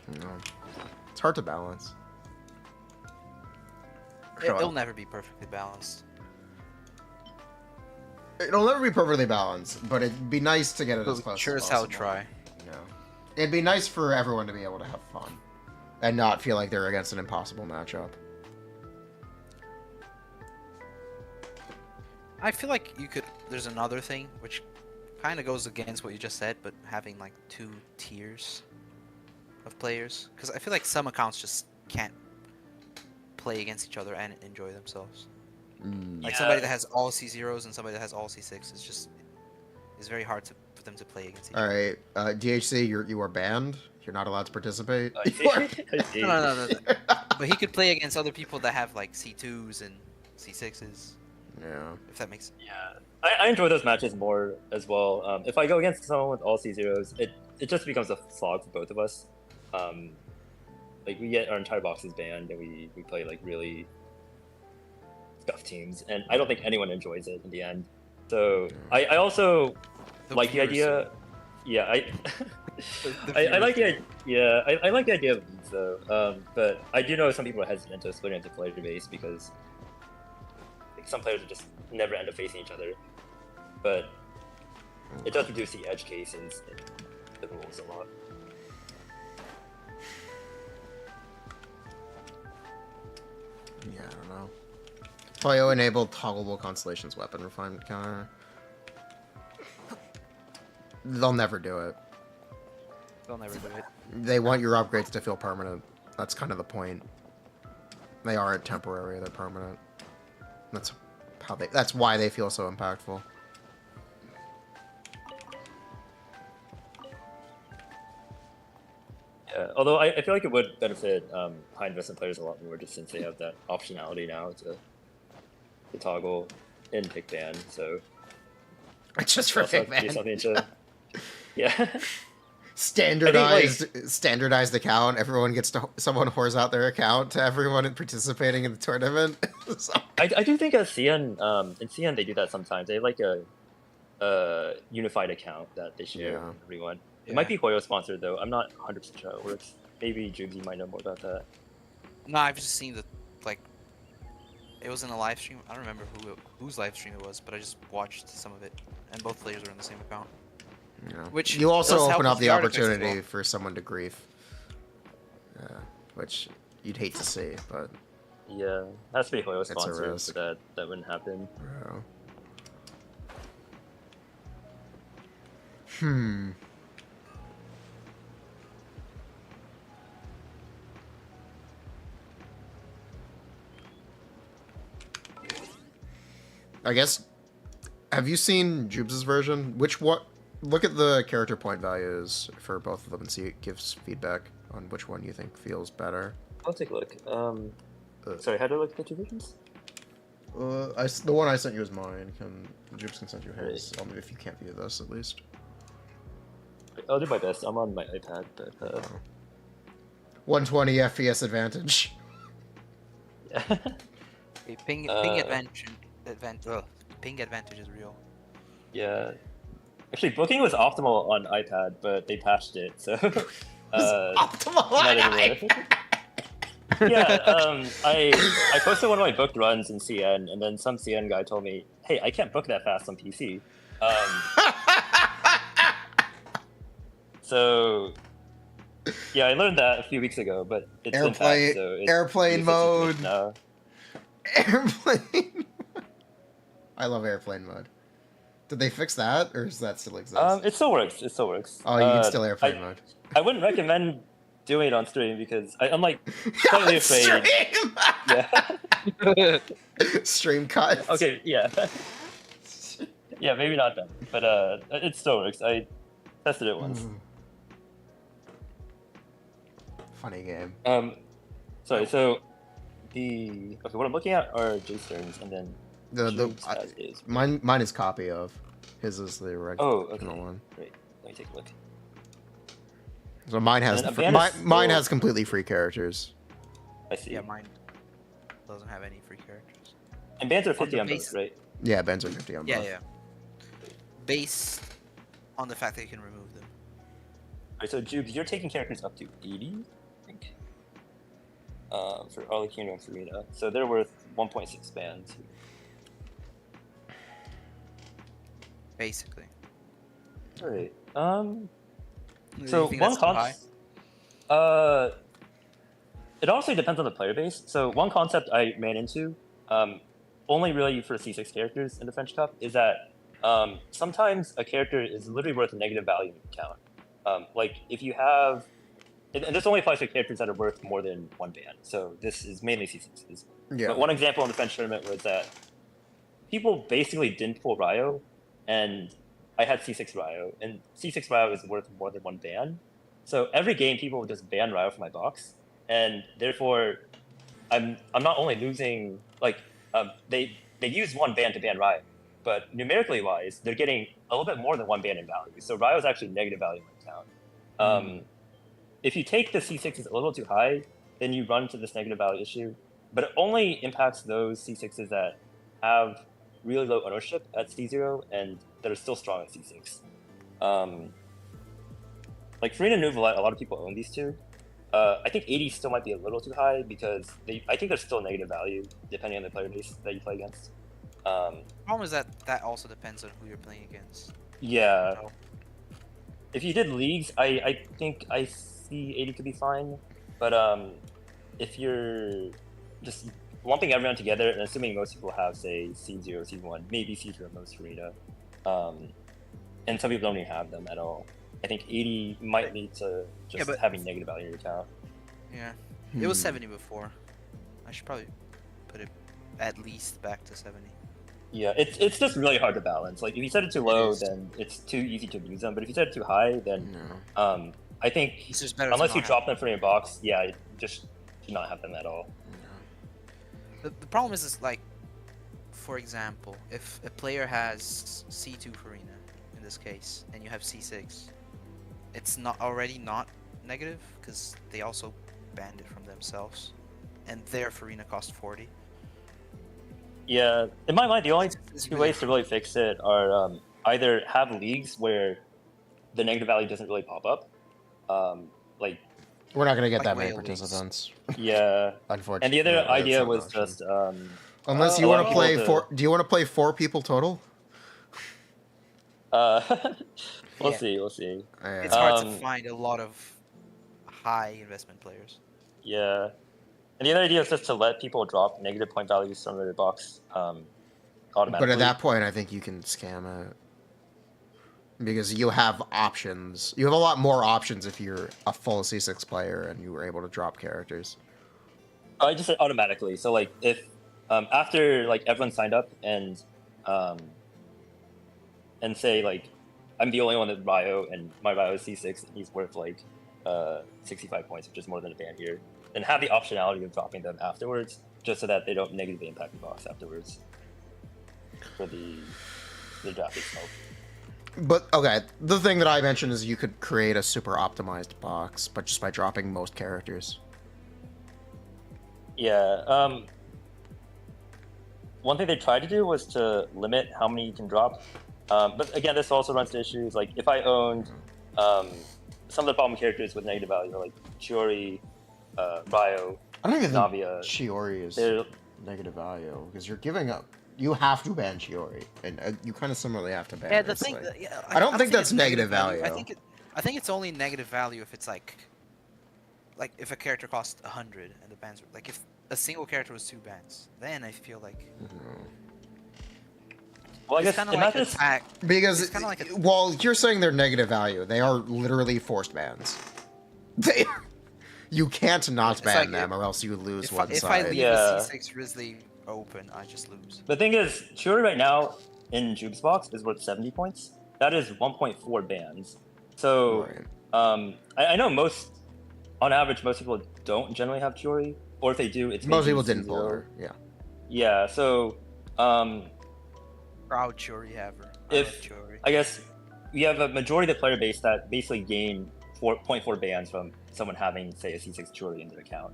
No. It's hard to balance. It'll never be perfectly balanced. It'll never be perfectly balanced, but it'd be nice to get it as But close sure as as possible. hell try. Yeah. It'd be nice for everyone to be able to have fun. And not feel like they're against an impossible matchup. I feel like you could. There's another thing which kind of goes against what you just said, but having like 2 tiers of players, because I feel like some accounts just can't play against each other and enjoy themselves. Like somebody that has all C0s and somebody that has all C6 is just it's very hard for them to play against each other. Alright, DHC, you are banned. You're not allowed to participate. I see. You are- I see. No. But he could play against other people that have like C2s and C6s, Yeah. if that makes sense. Yeah, I enjoy those matches more as well. If I go against someone with all C0s, it just becomes a slog for both of us. Like we get our entire boxes banned and we play like really scuffed teams, and I don't think anyone enjoys it in the end. So I also like the idea. Yeah, I like the idea. I like the idea of leagues though. But I do know some people are hesitant to split into player base because like, some players just never end up facing each other. But it does reduce the edge cases in the rules a lot. Yeah, I don't know. Cryo enabled toggleable constellations weapon refinement counter. They'll never do it. They'll never do it. They want your upgrades to feel permanent. That's kind of the point. They aren't temporary, they're permanent. That's that's why they feel so impactful. Yeah, although I feel like it would benefit high investment players a lot more just since they have that optionality now to toggle in pick ban. So Just for also pick do man. something to yeah. Standardized account. Everyone gets to someone whores out their account to everyone participating in the tournament. So- I do think at CN in CN they do that sometimes. They have like a unified account that they share Yeah. with everyone. It Yeah. might be Hoyo sponsored though. I'm not 100% sure how it works. Maybe Jubes, you might know more about that. No, I've just seen the like. It was in a live stream. I don't remember whose live stream it was, but I just watched some of it, and both players were in the same account. Yeah. Which you also does help open up with the the artifacts as opportunity well. for someone to grief which you'd hate to see, but Yeah, has to be Hoyo a sponsored, risk. so that wouldn't happen. yeah. Hmm. I guess. Have you seen Jubes' version? Look at the character point values for both of them and see it gives feedback on which one you think feels better. I'll take a look. Sorry, how do I look at the two versions? The one I sent you is mine. Jubes can send you his. If you can't view this, at least. I'll do my best. I'm on my iPad, but 120 FPS advantage. yeah. Okay, ping advantage is real. Yeah. Actually, booking was optimal on iPad, but they patched it, so. Optimal not on anymore. Yeah, I posted one of my booked runs in CN, and then some CN guy told me, "Hey, I can't book that fast on PC." So, yeah, I learned that a few weeks ago, but it's been patched, so it's airplane useless mode. now. Airplane. I love airplane mode. Did they fix that, or does that still exist? It still works. It still works. Oh, you can still airplane mode. I wouldn't recommend doing it on stream because I'm like slightly afraid. Stream! Yeah. Stream cut. Okay. Yeah. Yeah. Maybe not that, but it still works. I tested it once. Funny game. Sorry. So what I'm looking at are J-Sterns, and then Mine is copy of. His is the original one. Great. Let me take a look. So mine has And then mine has completely free characters. I see. Yeah, mine doesn't have any free characters. And bans are 50 the on both, base- right? Yeah, Ben's are 50 on both. Yeah. Based on the fact that you can remove them. Alright, so Jubes, you're taking characters up to 80, I think. For Arlecchino and Furina. So they're worth 1.6 bans. Basically. Alright. Do So you think one that's too high? it honestly depends on the player base. So one concept I ran into, only really for C6 characters in the French Cup, is that sometimes a character is literally worth a negative value count. Like if you have, and this only applies to characters that are worth more than one ban. So this is mainly C6s. Yeah. But one example in the French tournament was that people basically didn't pull Cryo, and I had C6 Cryo, and C6 Cryo is worth more than one ban. So every game, people would just ban Cryo from my box, and therefore, I'm not only losing they use one ban to ban Cryo, but numerically wise, they're getting a little bit more than one ban in value. So Cryo is actually negative value in my account. If you take the C6s a little too high, then you run into this negative value issue. But it only impacts those C6s that have really low ownership at C0 and that are still strong at C6. Like Furina and Nouvelette, a lot of people own these two. I think 80 still might be a little too high because I think there's still negative value depending on the player base that you play against. The problem is that also depends on who you're playing against. Yeah. So, If you did leagues, I think I see 80 could be fine. But if you're just lumping everyone together and assuming most people have, say, C0, C1, maybe C0 most Furina, and some people don't even have them at all, I think 80 might lead to just having negative value in your account. yeah. It was 70 before. I should probably put it at least back to 70. Yeah, it's just really hard to balance. Like if you set it too low, then it's too easy to abuse them. But if you set it too high, then I think It's just better to unless you not drop them from your box, yeah, you just should not have them at all. The problem is like, for example, if a player has C2 Furina, in this case, and you have C6, it's not negative, because they also banned it from themselves, and their Furina cost 40. Yeah, in my mind, the only It's two really ways to really fix it are either have leagues where the negative value doesn't really pop up. Like, we're not gonna get like that many whale leagues. participants, yeah. unfortunately. And the other Yeah, that's idea not an was option. just Unless you a lot want of to play people four. Do you want to play 4 people total? we'll Yeah. see. It's hard to find a lot of high investment players. Yeah. And the other idea is just to let people drop negative point values from their box automatically. But at that point, I think you can scam it. Because you have options. You have a lot more options if you're a full C6 player and you were able to drop characters. I just said automatically. So like if after like everyone signed up and say like I'm the only one with Ryo and my Ryo is C6 and he's worth like 65 points, which is more than a ban here, then have the optionality of dropping them afterwards, just so that they don't negatively impact the box afterwards for the draft itself. But, okay, the thing that I mentioned is you could create a super optimized box, but just by dropping most characters. Yeah, one thing they tried to do was to limit how many you can drop. But again, this also runs to issues, like if I owned some of the problem characters with negative value, like Chiori, Ryo, I don't even Navia, think Chiori is they're- negative value, because you're giving up. You have to ban Chiori, and you kind of similarly have to ban Yeah, the Risley. thing. Yeah, I don't think saying that's it's negative value. I think it's only negative value if it's like if a character costs 100 and the bans like if a single character was 2 bans, then I feel like well, I it's guess kind of like imagine attack. Because, It's kinda like a- well, you're saying they're negative value. They are literally forced bans. They, you can't not It's ban like them, or else you lose If, one if side. I leave Yeah. a C6 Risley open, I just lose. the thing is, Chiori right now in Jube's box is worth 70 points. That is 1.4 bans. So Right. I know on average, most people don't generally have Chiori, or if they do, it's Most maybe people didn't pull C0. her. Yeah. Yeah, so Proud Chori haver. If- Chori. I guess we have a majority of the player base that basically gain 4.4 bans from someone having, say, a C6 Chiori in their account.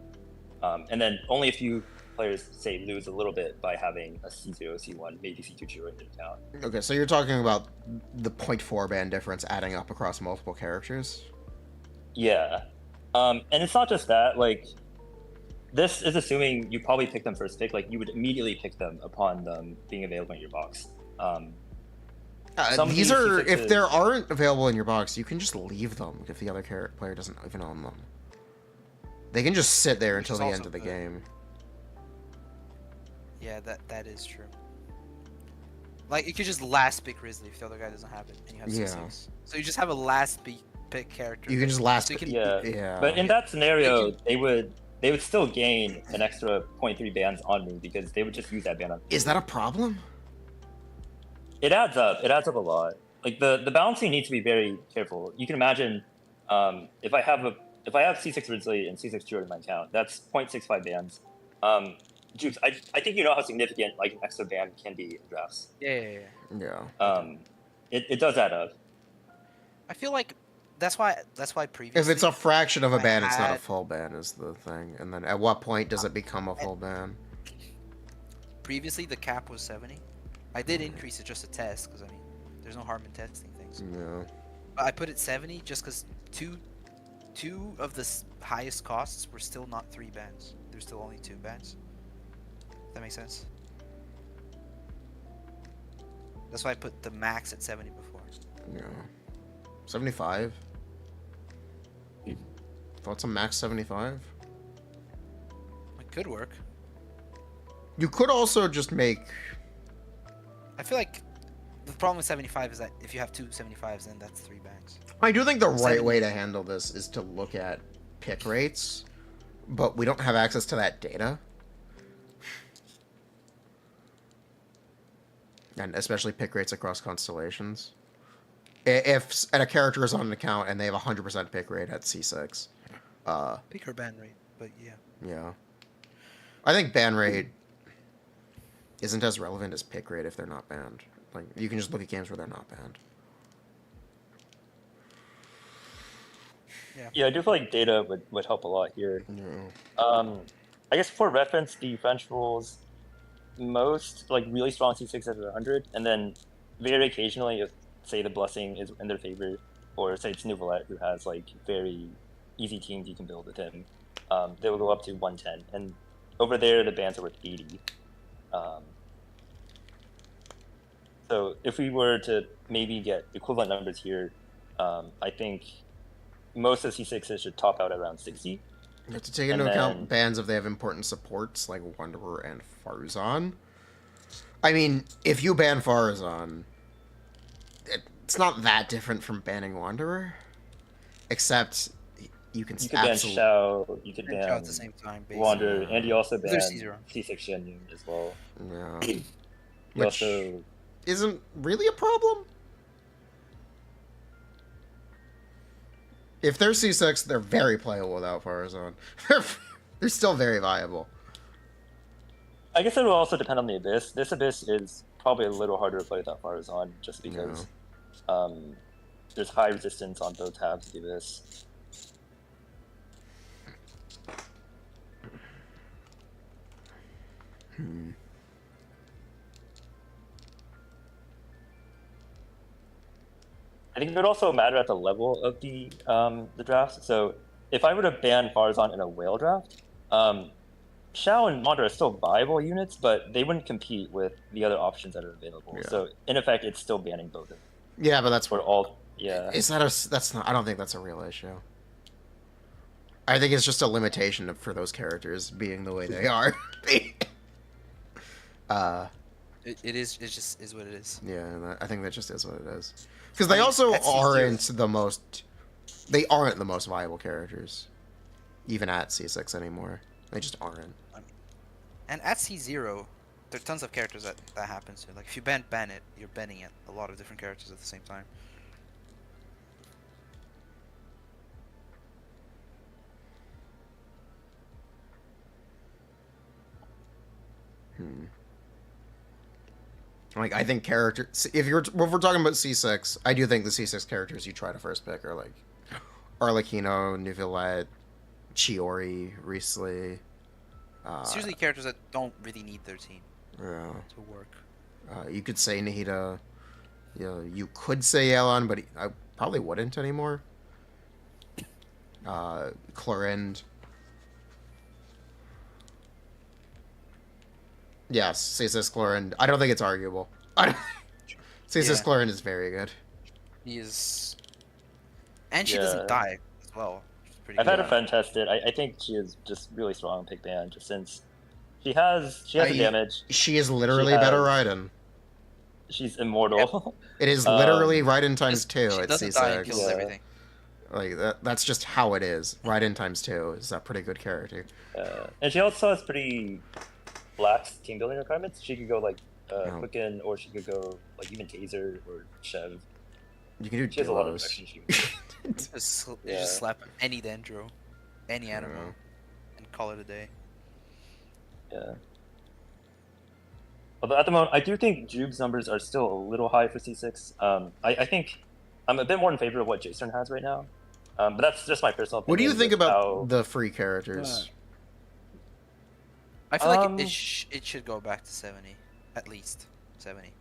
And then only a few players, say, lose a little bit by having a C0, C1, maybe C2 Chiori in their account. Okay, so you're talking about the 0.4 ban difference adding up across multiple characters? Yeah. And it's not just that, like, this is assuming you probably pick them first pick, like, you would immediately pick them upon them being available in your box. Some of These these are, if C6s there aren't available in your box, you can just leave them if the other player doesn't even own them. They can just sit there Which until is the also end of the good. game. Yeah, that is true. Like, you could just last pick Risley if the other guy doesn't have it, and you have Yeah. C6. So you just have a last pick character. You can just last. So you can, Yeah. Yeah. But in that scenario, they would still gain an extra 0.3 bans on me because they would just use that ban on. Is that a problem? It adds up. It adds up a lot. Like the balancing needs to be very careful. You can imagine if I have C6 Ridley and C6 Chiori in my account, that's 0.65 bans. Jukes, I think you know how significant like an extra ban can be in drafts. yeah. Yeah. It does add up. I feel like that's why previously. If it's a fraction of a I ban, it's not a had- full ban, is the thing. And then at what point does it become a full ban? Previously, the cap was 70. I did increase it just to test, because I mean, there's no harm in testing things. Yeah. But I put it 70 just because two of the highest costs were still not 3 bans. There's still only 2 bans. That makes sense. That's why I put the max at 70 before. Yeah. 75? Thoughts on max 75? It could work. You could also just make... I feel like the problem with 75 is that if you have 2 75s, then that's 3 bans. I do think the right 70. way to handle this is to look at pick rates, but we don't have access to that data. And especially pick rates across constellations. If a character is on an account and they have a 100% pick rate at C6, Pick or ban rate, but yeah. yeah. I think ban rate isn't as relevant as pick rate if they're not banned. Like, you can just look at games where they're not banned. Yeah, I do feel like data would help a lot here. Yeah. I guess for reference, the French rules, most like really strong C6 is 100, and then very occasionally, if say the blessing is in their favor, or say it's Nouvelette who has like very easy teams you can build with him, they will go up to 110, and over there the bans are worth 80. So if we were to maybe get equivalent numbers here, I think most of the C6s should top out around 60. You have to take And into then- account bans if they have important supports like Wanderer and Farzan. I mean, if you ban Farzan, it's not that different from banning Wanderer, except you can You could ban absolutely. Shao, you could And Shao ban at the same time, basically. Wander, and you also ban There's C0. C6 Shen as well. Yeah. You Which also isn't really a problem. If they're C6, they're very playable without Farazan. They're still very viable. I guess it will also depend on the Abyss. This Abyss is probably a little harder to play without Farazan, just because there's high resistance on both halves of the Abyss. I think it would also matter at the level of the draft. So if I were to ban Farazan in a whale draft, Shao and Wander are still viable units, but they wouldn't compete with the other options that are available. Yeah. So in effect, it's still banning both of them. Yeah, but that's For all, yeah. Is that a? That's not. I don't think that's a real issue. I think it's just a limitation for those characters being the way they are. It is. It just is what it is. Yeah, I think that just is what it is. Because they I mean, also that's aren't the most. They aren't the most viable characters, even at C6 anymore. They just aren't. And at C0, there are tons of characters that happens to. Like if you ban it, you're banning it. A lot of different characters at the same time. Like I think if we're talking about C6, I do think the C6 characters you try to first pick are like Arlecchino, Neuvillette, Chiori, Riesli. It's usually characters that don't really need their team Yeah. to work. You could say Nahida. You could say Yelan, but I probably wouldn't anymore. Clorind. Yes, C6 Clorind. I don't think it's arguable. C6 Yeah. Clorind is very good. He is, and she Yeah. doesn't die as well. Which is pretty I've good. had a friend test it. I think she is just really strong in pick ban, just since she has the damage. She is literally She better has- Raiden. She's immortal. It is literally Raiden times She 2 at doesn't die and C6. kills Yeah. everything. Like that's just how it is. Raiden times 2 is a pretty good character. And she also has pretty lax team building requirements. She could go like Oh. Quicken, or she could go like even Taser or Chev. You can do She has a lot of duos. directions she can go. You Yeah. just slap any Dendro, any animal, Yeah. and call it a day. Yeah. Although at the moment, I do think Jube's numbers are still a little high for C6. I think I'm a bit more in favor of what Jason has right now. But that's just my personal opinion. What do you think with about how- the free characters? I feel like Um, it should go back to 70, at least 70.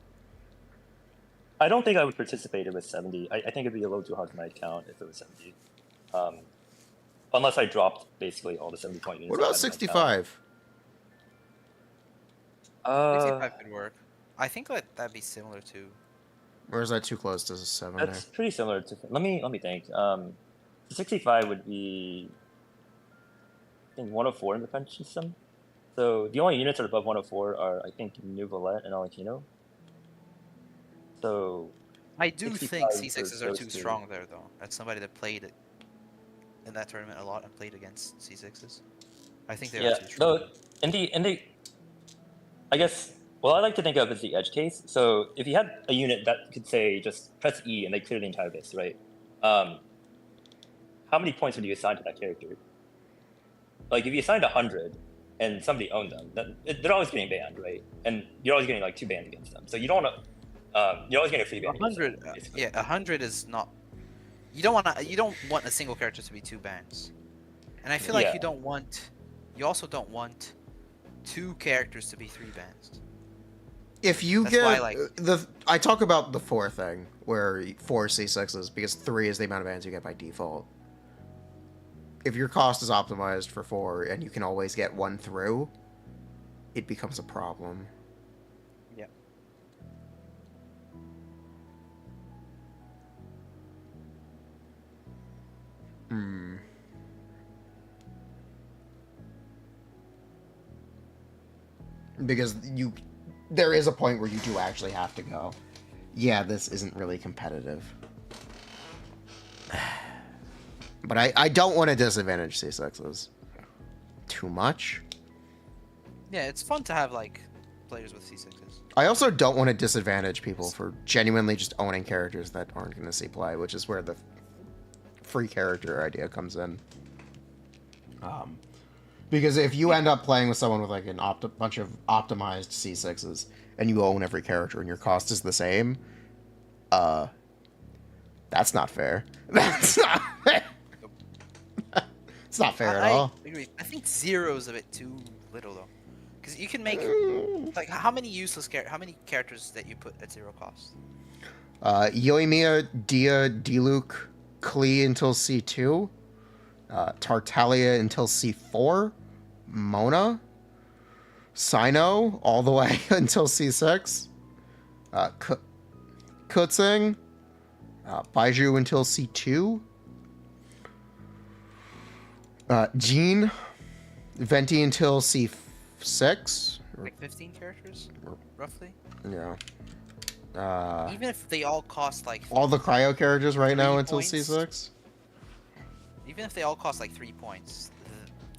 I don't think I would participate with 70. I think it'd be a little too hard for my account if it was 70. Unless I dropped basically all the 70 point units. What about I had in my 65? account. 65 could work. I think that'd be similar to. Or is that too close to 7 That's pretty similar to. Let me think. 65 would be, I think 104 in the French system. So the only units that are above 104 are, I think, Neuvillette and Alekino. So I do 65 think C6s for are those too two. strong there, though. As somebody that played it in that tournament a lot and played against C6s, I think they're yeah, too strong. though in the, I guess what I like to think of is the edge case. So if you had a unit that could say just press E and they clear the entire base, right? How many points would you assign to that character? Like if you assigned 100 and somebody owned them, they're always getting banned, right? And you're always getting like 2 bans against them. So you don't want to. You're always getting a free ban. against 100, them, basically. yeah, 100 is not. You don't want a single character to be 2 bans, and I feel like Yeah. you also don't want 2 characters to be 3 bans. If you That's why, get like- I talk about the 4 thing, where 4 C6s, because 3 is the amount of bans you get by default. If your cost is optimized for 4 and you can always get 1 through, it becomes a problem. Yep. because there is a point where you do actually have to go, yeah, this isn't really competitive. But I don't want to disadvantage C6s too much. Yeah, it's fun to have like players with C6s. I also don't want to disadvantage people for genuinely just owning characters that aren't going to see play, which is where the free character idea comes in. Because if you end up playing with someone with like bunch of optimized C6s and you own every character and your cost is the same, that's not fair. That's not fair. It's not fair at all. I agree. I think 0 is a bit too little though, because you can make like how many characters that you put at 0 cost? Yoimiya, Dia, Diluc, Klee until C2, Tartaglia until C4, Mona, Sino all the way until C6, Kutzing, Baiju until C2, Jean, Venti until C6. Like 15 characters, roughly. Yeah. Even if they all cost like all the cryo characters right now 3 until points. C6. Even if they all cost like 3 points,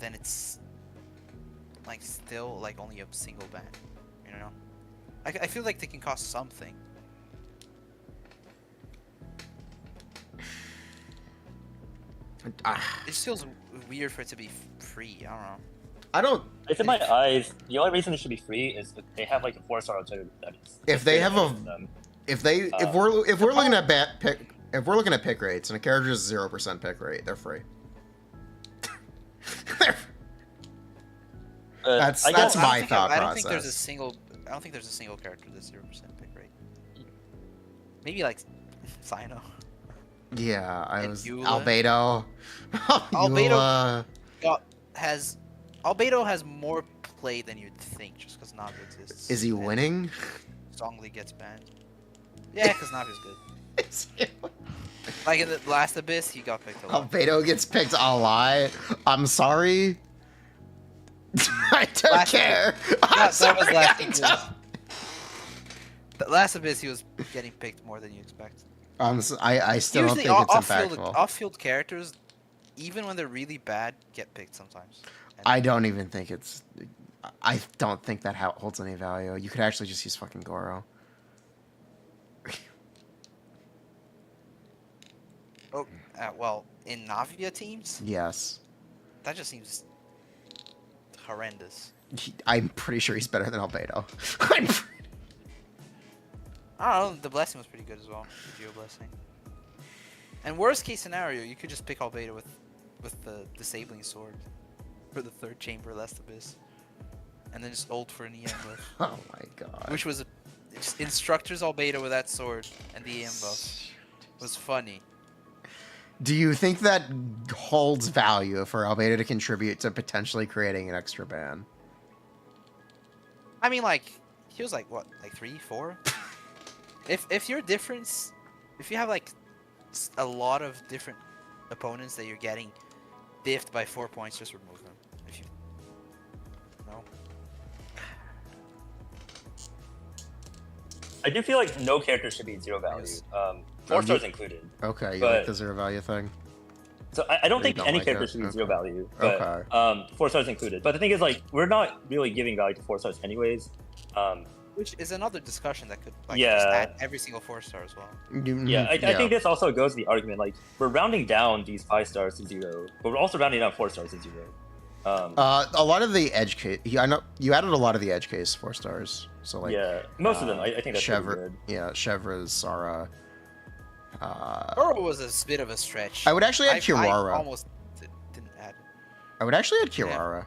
then it's like still like only a single ban. You know, I feel like they can cost something. It just feels weird for it to be free. I don't know. I don't. It's in my eyes. The only reason it should be free is if they have like a 4-star alternative that is. If they have a, them. if we're looking at if we're looking at pick rates and a character is 0% pick rate, they're free. That's my thought process. I don't think there's a single. I don't think there's a single character that's 0% pick rate. Maybe like Sino. Yeah, And was Eula. Albedo. Albedo Albedo has more play than you'd think just because Navi exists. Is he and winning? Zhongli gets banned. Yeah, because Navi's good. Like in the last Abyss, he got picked a lot. Albedo gets picked a lot. I'm sorry. I don't care. I'm sorry. That was last Abyss. The last Abyss, he was getting picked more than you expect. I still don't Usually think it's off-field, impactful. off-field characters, even when they're really bad, get picked sometimes. And I don't even think it's. I don't think that holds any value. You could actually just use fucking Goro. Oh, well, in Navia teams, Yes. that just seems horrendous. I'm pretty sure he's better than Albedo. I don't know, the blessing was pretty good as well. The Geo blessing. And worst case scenario, you could just pick Albedo with the disabling sword for the third chamber last Abyss, and then just ult for an EM buff, Oh my god. which was just instructors Albedo with that sword and the EM buff was funny. Do you think that holds value for Albedo to contribute to potentially creating an extra ban? I mean, like he was like what, like 3, 4? If your difference, if you have like a lot of different opponents that you're getting diffed by 4 points, just remove them. If you no. I do feel like no character should be 0 value. Yes. 4 stars included. Okay, you But- like the zero value thing? So I don't You think don't any like character it? should be Okay. 0 value. But, Okay. 4 stars included. But the thing is, like, we're not really giving value to 4 stars anyways. Which is another discussion that could like Yeah. just add every single 4-star as well. Yeah, I think this also goes to the argument, like, we're rounding down these 5 stars to 0, but we're also rounding down 4 stars to 0. A lot of the edge case. I know you added a lot of the edge case 4 stars. So like. yeah, most of them. I think that's pretty Chevra. good. Yeah, Chevra's, Sara. Oro was a bit of a stretch. I would actually add I Kirara. almost didn't add. I would actually add Kirara.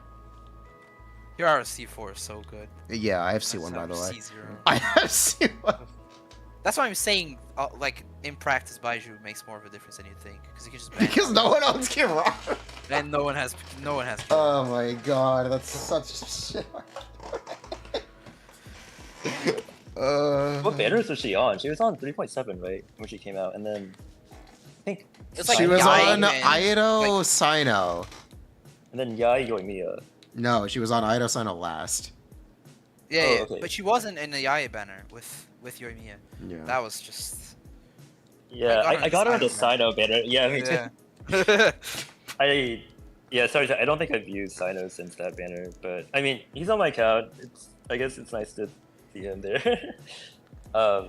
Kirara C4 is so good. Yeah, I have C1 by the way. C0. I have C1. That's why I'm saying, like in practice, Baiju makes more of a difference than you think, because you can just ban Because no one owns Kirara. and no one has. Oh my god, that's such shit. What banners was she on? She was on 3.7, right? When she came out, and then I think It's like she was Yai on and, Aido like- Sino. and then Yai Yoimiya. No, she was on Aido Sino last. Yeah, Oh, yeah, okay. but she wasn't in the Yaya banner with Yoimiya. Yeah. That was just. Yeah, I got her on the Sino banner. Yeah, me too. Yeah. Yeah, sorry, I don't think I've used Sino since that banner, but I mean, he's on my account. I guess it's nice to see him there. I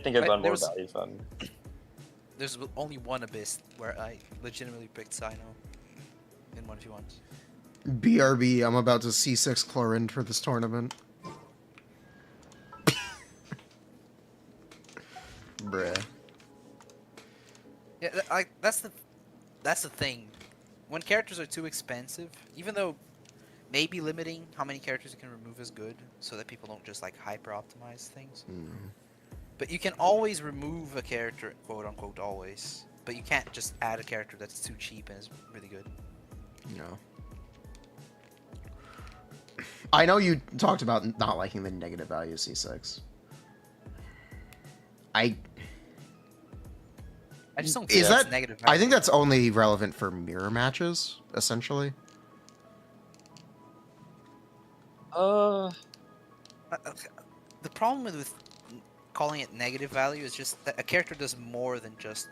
think I've But run there more was- value from. There's only one Abyss where I legitimately picked Sino in 1v1s. BRB, I'm about to C6 Chlorinde for this tournament. Bruh. Yeah, that's the thing. When characters are too expensive, even though maybe limiting how many characters you can remove is good, so that people don't just like hyper optimize things. But you can always remove a character, quote unquote, always. But you can't just add a character that's too cheap and is really good. No. I know you talked about not liking the negative value of C6. I just don't think Is that's that negative. I think that's only relevant for mirror matches, essentially. The problem with calling it negative value is just that a character does more than just.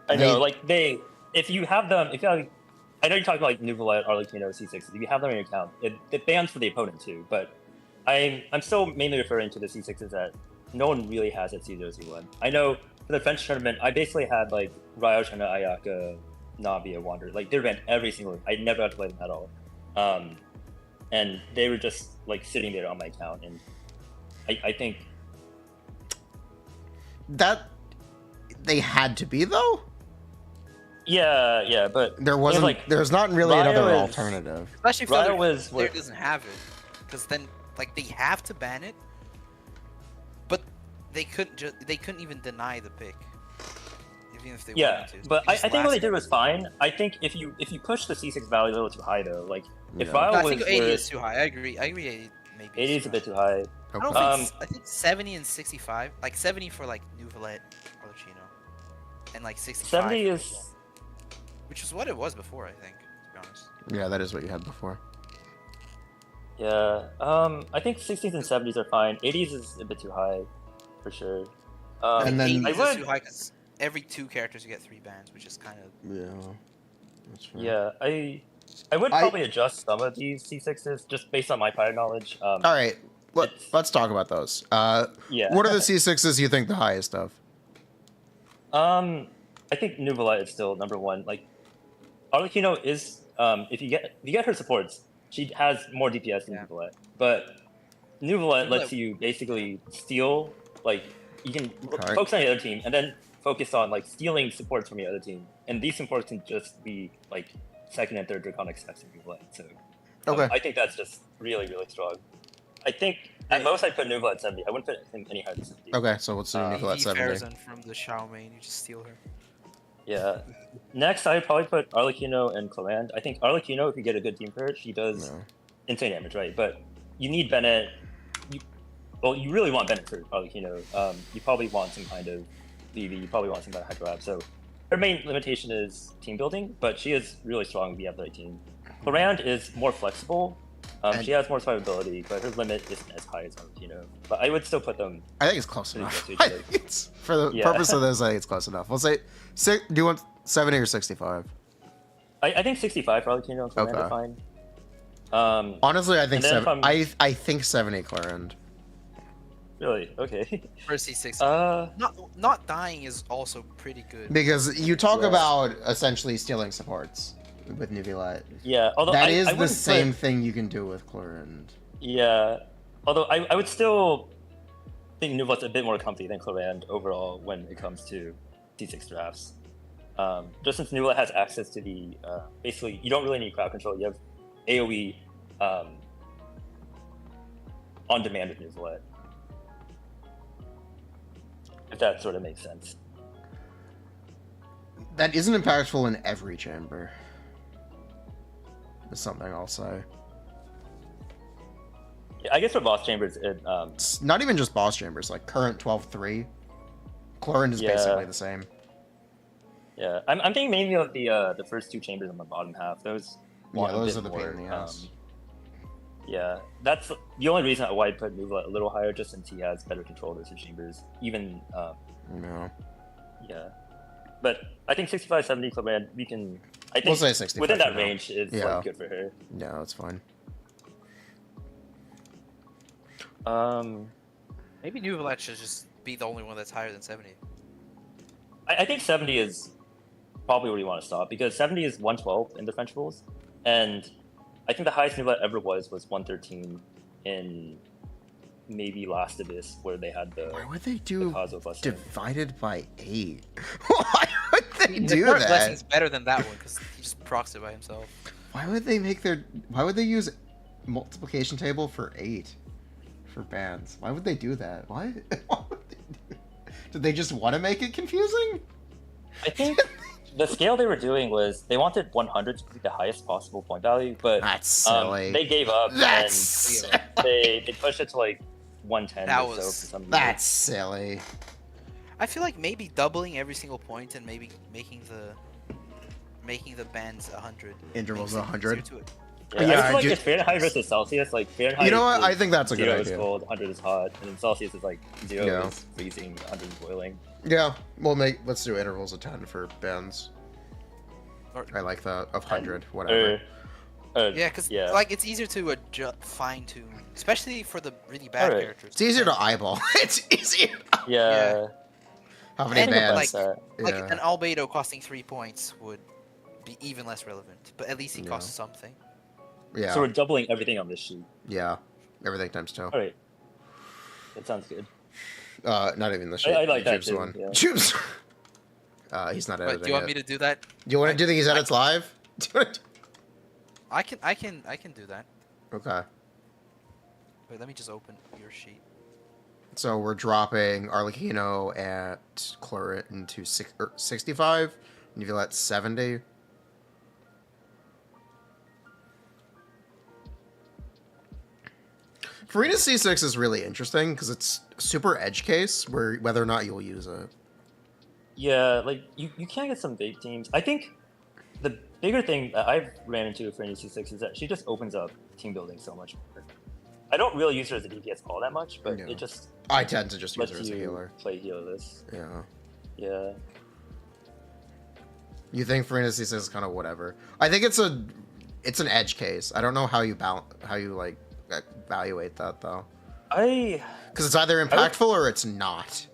I know, They- like if you have them, I know you're talking about like Nuvolite, Arlecchino, C6s. If you have them in your account, it bans for the opponent too. But I'm still mainly referring to the C6s that no one really has at C0C1. I know for the French tournament, I basically had like Ryo, China, Ayaka, Navi, Wander. Like they ran every single. I never had to play them at all, and they were just like sitting there on my account. And I think That they had to be though. yeah, but There wasn't like there's not really Ryo another is- alternative. Especially if Ryo the was player what- doesn't have it, because then like they have to ban it, but they couldn't even deny the pick, even if they Yeah, wanted to. but They I just think what they lasted. did was fine. I think if you push the C6 value a little too high though, like if Yeah. Ryo No, I was think 80 is worth, too high. I agree. 80 maybe. 80 is a bit too high. I don't Okay. think I think 70 and 65, like 70 for like Nuvolette, Arlecchino, and like 65. 70 for is Nuvolette, which is what it was before, I think. To be honest. Yeah, that is what you had before. yeah. I think 60s and 70s are fine. 80s is a bit too high, for sure. And then- 80 I is would- too high because every 2 characters you get 3 bans, which is kind of. Yeah. That's fair. Yeah, I would probably adjust some of these C6s just based on my prior knowledge. All right. It's- Let's talk about those. Yeah. What are the C6s you think the highest of? I think Nuvolite is still number one. Like, Arlecchino is if you get her supports, she has more DPS than Yeah. Nuvolite. But Nuvolite lets Nuvolite- you basically steal. Like, you can Okay. focus on the other team and then focus on like stealing supports from the other team. And these supports can just be like second and third Draconic stacks in Nuvolite. So Okay. I think that's just really really strong. I think at most I put Nuvolite at 70. I wouldn't put him any higher than 70. Okay, so what's the Nicola at EV 70? Farazan from the Shao main, you just steal her. Yeah. Next, I'd probably put Arlecchino and Clorand. I think Arlecchino, if you get a good team for her, she does No. insane damage, right? But you need Bennett. You really want Bennett for Arlecchino. You probably want some kind of VV. You probably want some kind of Hyperlab. So her main limitation is team building, but she is really strong if you have the right team. Clorand is more flexible. She has more survivability, but her limit isn't as high as Arlecchino. But I would still put them. I think it's close Pretty enough. close to I each think it's for the Yeah. purpose of this. I think it's close enough. We'll say, do you want 70 or 65? I think 65 for Arlecchino and Clorand Okay. are fine. Honestly, I think And then if 7. I think 70 Clarend. Really? Okay. For C6. Not dying is also pretty good. Because you talk Yeah. about essentially stealing supports with Nuvolite. Yeah. Although That I is the wouldn't same put- thing you can do with Clarend. Yeah, although I would still think Nuvolite's a bit more comfy than Clorand overall when it comes to D6 drafts. Just since Nuvolite has access to the basically you don't really need crowd control. You have AOE on demand with Nuvolite. If that sort of makes sense. That isn't impactful in every chamber. Is something I'll say. Yeah, I guess for boss chambers, It's not even just boss chambers, like current 12-3. Clarend is Yeah. basically the same. yeah, I'm thinking mainly of the first 2 chambers on the bottom half. Those Yeah, want a those bit are the pain more, in the ass. Yeah, that's the only reason why I put Nuva a little higher, just since he has better control of those chambers. Even, No. yeah. But I think 65, 70 Clement, we can. I think We'll say 65 within for that now. range is Yeah. like good for her. No, it's fine. Maybe Nuvalet should just be the only one that's higher than 70. I think 70 is probably where you want to stop, because 70 is 112 in the French rules, and I think the highest Nuvalet ever was 113 in maybe last Abyss, where they had the. Why would they the do Kazo blessing. divided by 8? Why would they The do current that? blessing's better than that one because he just procs it by himself. Why would they make their? Why would they use multiplication table for 8 for bands? Why would they do that? Why? Why would they do... Did they just want to make it confusing? I think the scale they were doing was they wanted 100 to be the highest possible point value, but That's silly. they gave up That's and they pushed it to like 110 That or so for was- some reason. That's silly. I feel like maybe doubling every single point and maybe making the bands 100. Intervals makes it 100? easier to it. Yeah, Yeah, I feel like I it's Fahrenheit versus Celsius. Like Fahrenheit, You know what? is I think that's a good 0 is idea. cold, 100 is hot, and then Celsius is like 0 Yeah. is freezing, 100 is boiling. Yeah, let's do intervals of 10 for bands. Or- I like that of 100, whatever. Yeah, because yeah. like it's easier to fine tune, especially for the really bad Alright. characters. It's easier to eyeball. It's easier. yeah. How many And, bands? like- Like Yeah. an Albedo costing 3 points would be even less relevant, but at least it costs something. Yeah. So we're doubling everything on this sheet. Yeah. Everything times 2. All right. That sounds good. Not even the shit. I like that Jube's too, one. yeah. Jube's. He's not editing But do you want it. me to do that? Do you want to do these edits live? Do you wanna do- I can do that. Okay. Wait, let me just open your sheet. So we're dropping Arlecchino at Claret into 65, Nuville at 70. Furina C6 is really interesting because it's super edge case where whether or not you'll use it. Yeah, like you can get some big teams. I think the bigger thing that I've ran into for NEC6 is that she just opens up team building so much more. I don't really use her as a DPS all that much, but Yeah. it just I tend to just use lets her as a you healer. play healerless. Yeah. Yeah. You think Furina C6 is kind of whatever. I think it's an edge case. I don't know how you like evaluate that though. Because it's either impactful or it's not.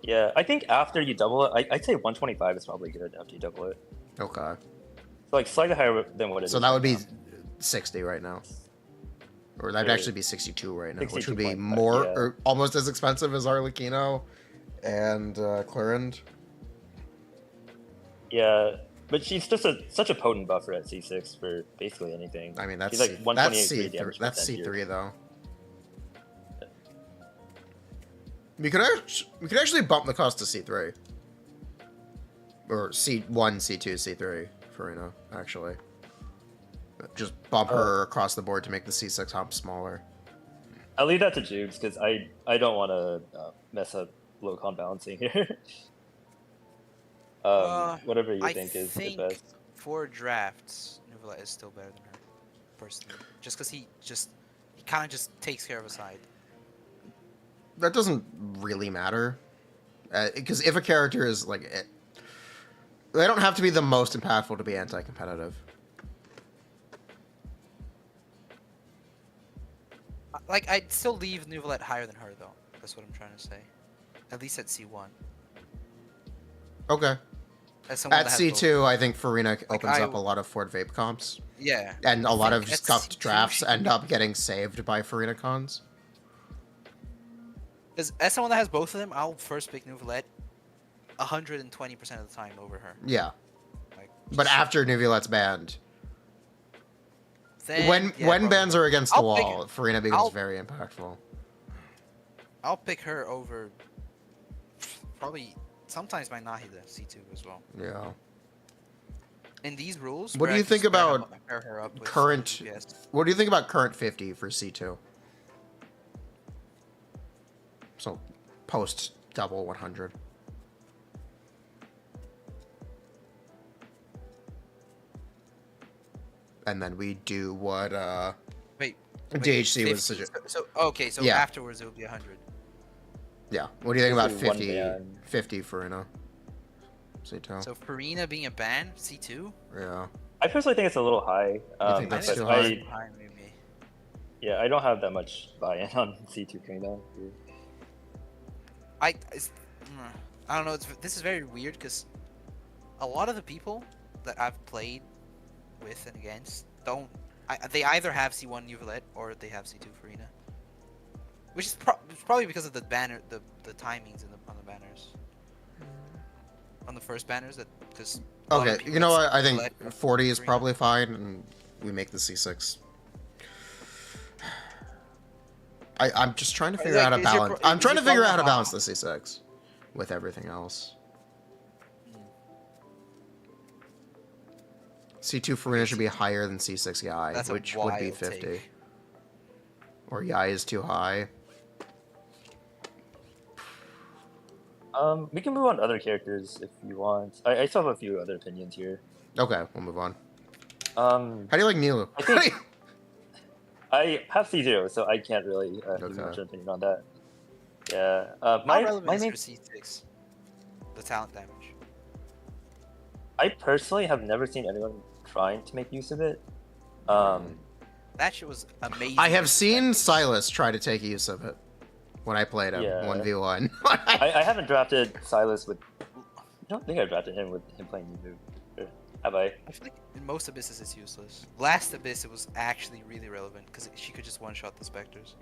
Yeah, I think after you double it, I'd say 125 is probably good after you double it. Okay. So like slightly higher than what it is. So that would be now. 60 right now. Or that'd Or actually be 62 right now, which would be 62.5, more yeah. or almost as expensive as Arlecchino and Clarend. Yeah, but she's just such a potent buffer at C6 for basically anything. I mean, that's she's like 128 C3, damage that's percent C3 here. though. We could actually bump the cost to C3. Or C1, C2, C3 Furina, actually. Just bump her across the board to make the C6 hump smaller. I'll leave that to Jubes because I don't want to mess up low con balancing here. Whatever you I think is the think best. for drafts, Nuvilla is still better than her, personally. Just because he kind of just takes care of a side. That doesn't really matter. Because if a character is like... they don't have to be the most impactful to be anti-competitive. Like, I'd still leave Nuvalet higher than her, though. That's what I'm trying to say. At least at C1. Okay. As someone At that has both. C2, I think Furina opens I- up a lot of Ford Vape comps. Yeah. And a lot of think at scuffed C2 drafts she- end up getting saved by Furina cons. As someone that has both of them, I'll first pick Nuvalet 120% of the time over her. Yeah. Like, But just- after Nuvulet's banned, then, when yeah, probably. bans are against the I'll pick- wall, Furina becomes I'll- very impactful. I'll pick her over probably sometimes my Nahida C2 as well. Yeah. In these rules, What do where I you can think pair about pair her up with current- DPS. What do you think about current 50 for C2? So, post double 100. And then we do what, Wait, DHC was 50. such a... So okay, so Yeah. afterwards it would be 100. Yeah. What do you think about This is one 50? ban. 50 Furina. C2. So Furina being a ban, C2. Yeah. I personally think it's a little high. think that's because too high? it's high, maybe. Yeah, I don't have that much buy-in on C2 Kingdom. I don't know. This is very weird because a lot of the people that I've played with and against don't. They either have C1 Nuvalet or they have C2 Furina, which is probably because of the banner, the timings on the banners, on the first banners. That because Okay, you know what? I think Nuvalet 40 is Furina. probably fine, and we make the C6. I'm just trying to figure Like, out a is your balance. pro- I'm is trying to your figure out how to problem- balance the C6 with everything else. C2 Furina should be higher than C6 Yai, That's a which would be wild 50. take. Or Yai is too high. We can move on to other characters if you want. I still have a few other opinions here. Okay, we'll move on. Um, How do you like Nilu? I think- I have C0, so I can't really give Okay. much opinion on that. Yeah. How My relevant main, is your C6? The talent damage. I personally have never seen anyone trying to make use of it. That shit was amazing. I have seen Silas try to take use of it when I played him Yeah. 1v1. I haven't drafted Silas with. I don't think I drafted him with him playing Nilu. Have I? I feel like in most abysses it's useless. Last abyss it was actually really relevant because she could just one-shot the specters.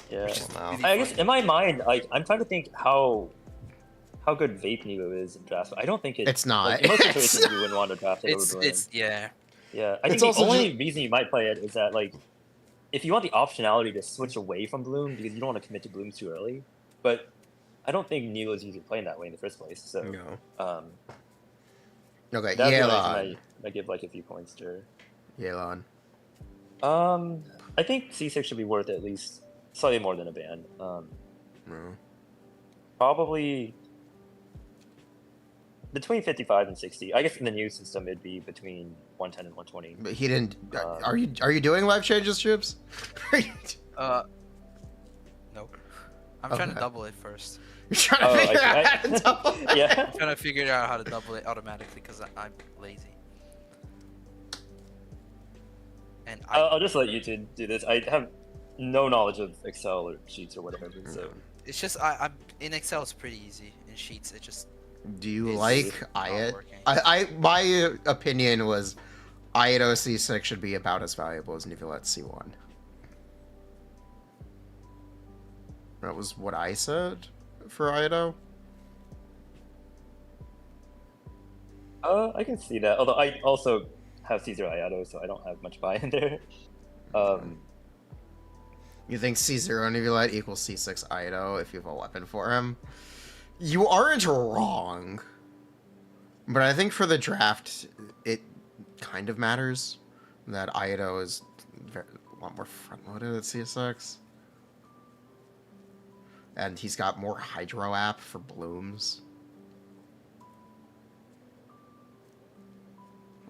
Yeah. Which is Wow. really I guess funny. in my mind, like I'm trying to think how good Vape Nilu is in drafts. But I don't think It's not. Like, in most It's situations, you wouldn't want to draft it It's over Bloom. yeah. Yeah, I It's think the also only reason you might play it is that like, if you want the optionality to switch away from Bloom because you don't want to commit to Bloom too early. But I don't think Nilu is usually playing that way in the first place. So No. Okay, that's Yelan. why I give like a few points to her. Yelan. I think C6 should be worth at least slightly more than a ban. No. Probably between 55 and 60. I guess in the new system it'd be between 110 and 120. But he didn't. Are you doing life changes, Chips? No. I'm trying to Okay. double it first. You're trying to Oh, figure I- out how to double it? Yeah. I'm trying to figure out how to double it automatically because I'm lazy. And I'll just let you two do this. I have no knowledge of Excel or Sheets or whatever. So it's just I'm in Excel it's pretty easy. In Sheets it just Do you It's like not Ayat? working. My opinion was Ayato C6 should be about as valuable as Nivelet C1. That was what I said for Ayato. I can see that. Although I also have C0 Ayato, so I don't have much buy-in there. You think C0 Nivelet equals C6 Ayato if you have a weapon for him? You aren't wrong. But I think for the draft, it kind of matters that Ayato is a lot more front-loaded at C6. And he's got more Hydro app for blooms.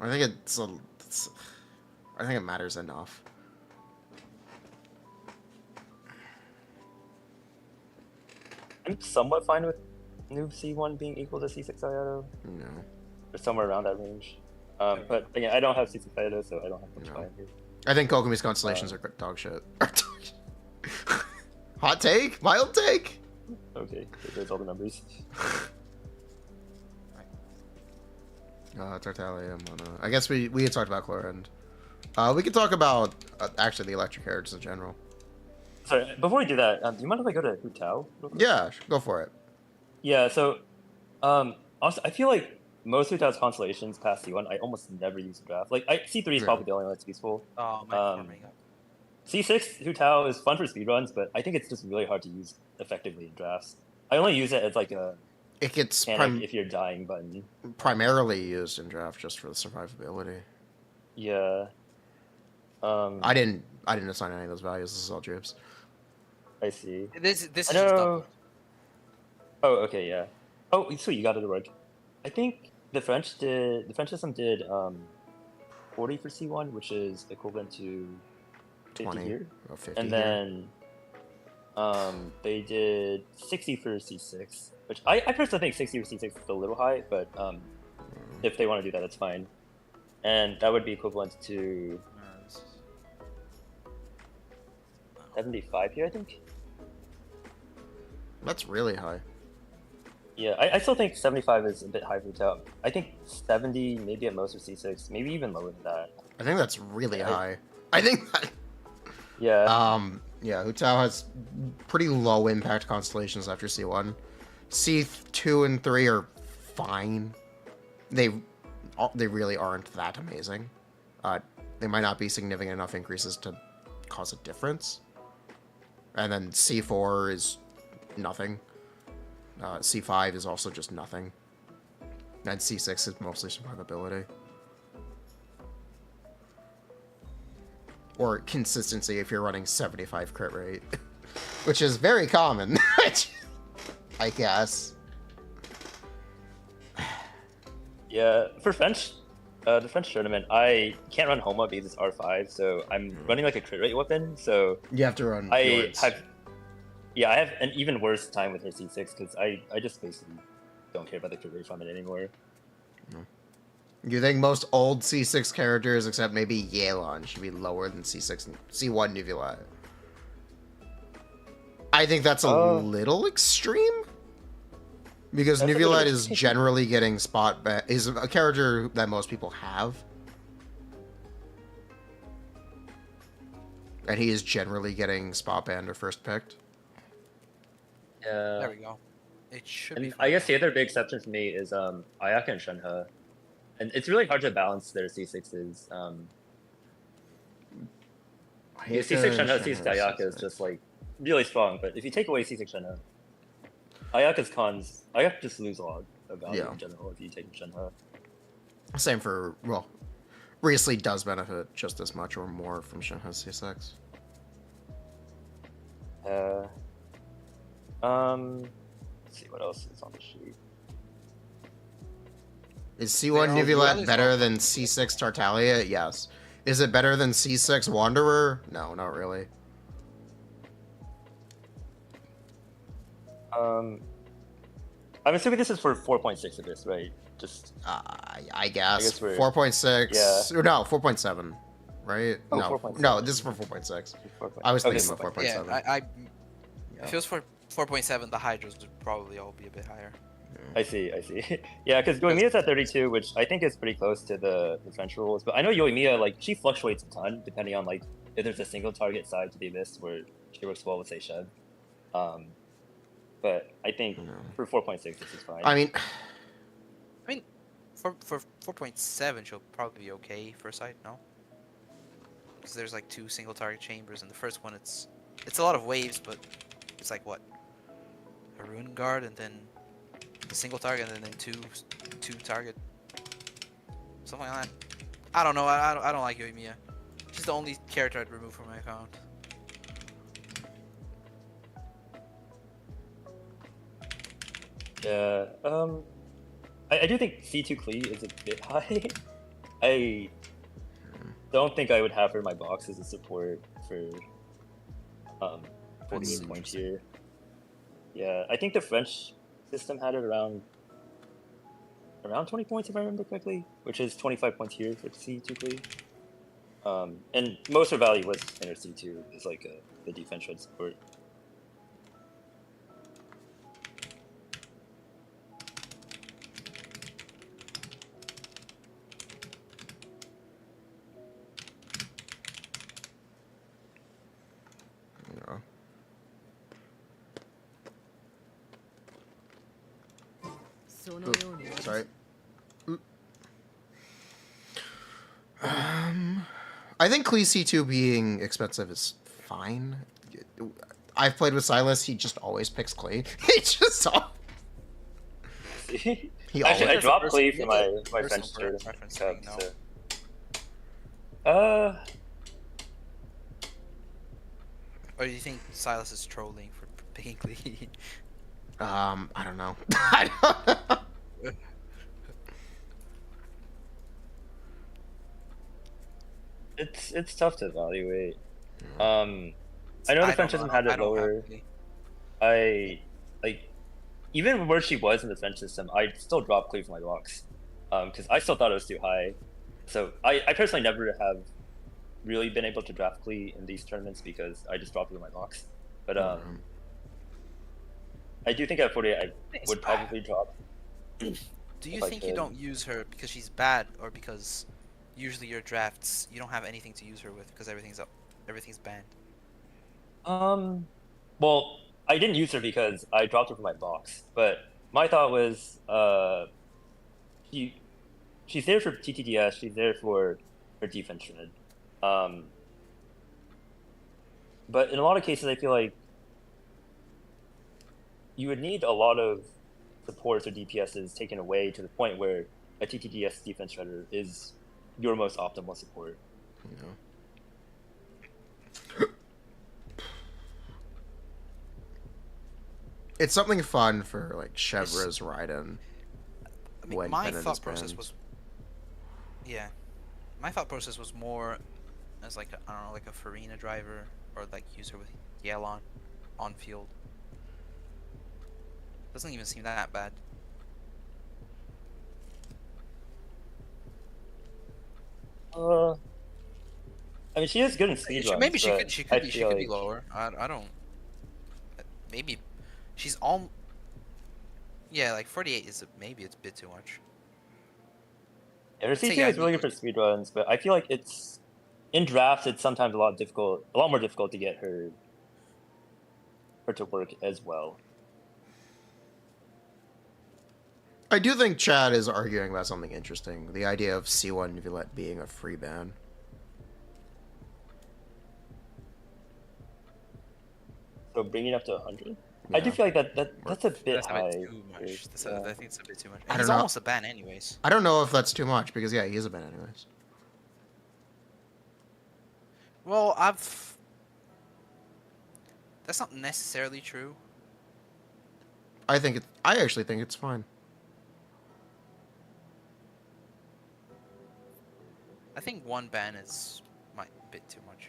I think I think it matters enough. I'm somewhat fine with Noob C1 being equal to C6 Ayato, No. or somewhere around that range. But again, I don't have C6 Ayato, so I don't have much No. buy-in here. I think Kokumi's constellations are dog shit. Hot take? Mild take? Okay, there's all the numbers. Tartalium. I guess we had talked about Chlorend. We could talk about actually the electric characters in general. Sorry, before we do that, do you mind if I go to Hu Tao? real quick? Yeah, go for it. Yeah, so also, I feel like most Hu Tao's constellations past C1, I almost never use in draft. Like C3 is probably the only one that's useful. oh my farming up. C6 Hu Tao is fun for speedruns, but I think it's just really hard to use effectively in drafts. I only use it as like a It gets panic if you're dying button. primarily used in draft just for the survivability. Yeah. I didn't assign any of those values. This is all dribs. I see. This is I just know. double. Oh, okay, yeah. Oh, sweet, you got it to work. I think the French system did 40 for C1, which is equivalent to 20 here, or 50 and here. then they did 60 for C6, which I personally think 60 for C6 is a little high, but if they want to do that, that's fine. And that would be equivalent to 75 here, I think. That's really high. Yeah, I still think 75 is a bit high for the top. I think 70, maybe at most for C6, maybe even lower than that. I think that's really high. I think that... Yeah. Yeah, Hu Tao has pretty low impact constellations after C1. C2 and 3 are fine. They really aren't that amazing. They might not be significant enough increases to cause a difference. And then C4 is nothing. C5 is also just nothing. And C6 is mostly survivability. Or consistency if you're running 75 crit rate. Which is very common, I guess. Yeah, for French, the French tournament, I can't run Homa because it's R5, so I'm running like a crit rate weapon, so... You have to run I fjords. I have an even worse time with her C6, because I just basically don't care about the crit rate from it anymore. You think most old C6 characters, except maybe Yelan, should be lower than C6 and C1 Nuvula? I think that's a little extreme. Because That's a Nuvula little is generally getting spot back. Is a character that most people have. And he is generally getting spot banned or first picked. There Yeah. we go. It should be And fine. I guess the other big exception for me is Ayaka and Shenhe. And it's really hard to balance their C6s. Yeah, C6 Shenhe, C6 Ayaka is just like really strong, but if you take away C6 Shenhe, Ayaka's cons, Ayaka just lose a lot of value in general if you take Shenhe. Same for, well, Riesli does benefit just as much or more from Shenhe's C6. Let's see what else is on the sheet. Is C1 They are Nuvula really better strong. than C6 Tartaglia? Yes. Is it better than C6 Wanderer? No, not really. I'm assuming this is for 4.6 of this, right? Just I guess. guess we're- 4.6. Yeah. Or no, 4.7. Right? Oh, no, 4.7. no, this is for 4.6. 4.6. I was Okay, thinking about 4.7. Yeah, Yeah. if it was for 4.7, the Hydras would probably all be a bit higher. I see. Yeah, because Yoimiya's at 32, which I think is pretty close to the French rules. But I know Yoimiya, like, she fluctuates a ton depending on, like, if there's a single target side to the Abyss where she works well with, say, Shed. But I think for 4.6, this is fine. I mean, For 4.7, she'll probably be okay for a site, no? Because there's like 2 single target chambers, and the first one it's a lot of waves, but it's like what? A rune guard, and then the single target, and then two target, something like that. I don't know. I don't like Yoimiya. She's the only character I'd remove from my account. Yeah. I do think C2 Klee is a bit high. I don't think I would have her in my box as a support for 48 points here. Yeah, I think the French system had it around 20 points if I remember correctly, which is 25 points here for C2 Klee. And most of her value was in her C2 is like the defense shred support. Sorry. I think Klee C2 being expensive is fine. I've played with Silas, he just always picks Klee. He just he Actually, I always, dropped Personal- Klee for my personal French tournament preference cup, thing, no. so. Or do you think Silas is trolling for picking Klee? I don't know. I don't know. It's tough to evaluate. I know the don't French system had I it don't have lower. Klee. I like even where she was in the French system, I still dropped Clee from my box because I still thought it was too high. So I personally never have really been able to draft Clee in these tournaments because I just dropped it in my box. But I do think at 48 I It's would bad. probably drop. Do you If I think you could. don't use her because she's bad, or because usually your drafts you don't have anything to use her with because everything's banned? Well, I didn't use her because I dropped her from my box. But my thought was, she's there for TTDS. She's there for her defense shred. But in a lot of cases, I feel like you would need a lot of supports or DPSs taken away to the point where a TTDS defense shredder is your most optimal support. It's something fun for like Chevra's Raiden. I mean, When my Bennett is thought process banned. was, yeah, my thought process was more as like I don't know, like a Furina driver, or like use her with Yell on field. Doesn't even seem that bad. I mean, she is good in speed runs. Maybe she but could she I could be feel lower. I don't. Maybe she's all. Yeah, like 48 is maybe it's a bit too much. Yeah, her say, CT yeah, is really good for speed runs, but I feel like it's in drafts. It's sometimes a lot more difficult to get her to work as well. I do think Chad is arguing about something interesting. The idea of C1 Nivillette being a free ban. So bringing it up to 100, Yeah. I do feel like that's a bit That's a high. bit too much. I think it's a bit too much. I And don't he's know. almost a ban anyways. I don't know if that's too much, because yeah, he is a ban anyways. Well, that's not necessarily true. I actually think it's fine. I think one ban is might a bit too much.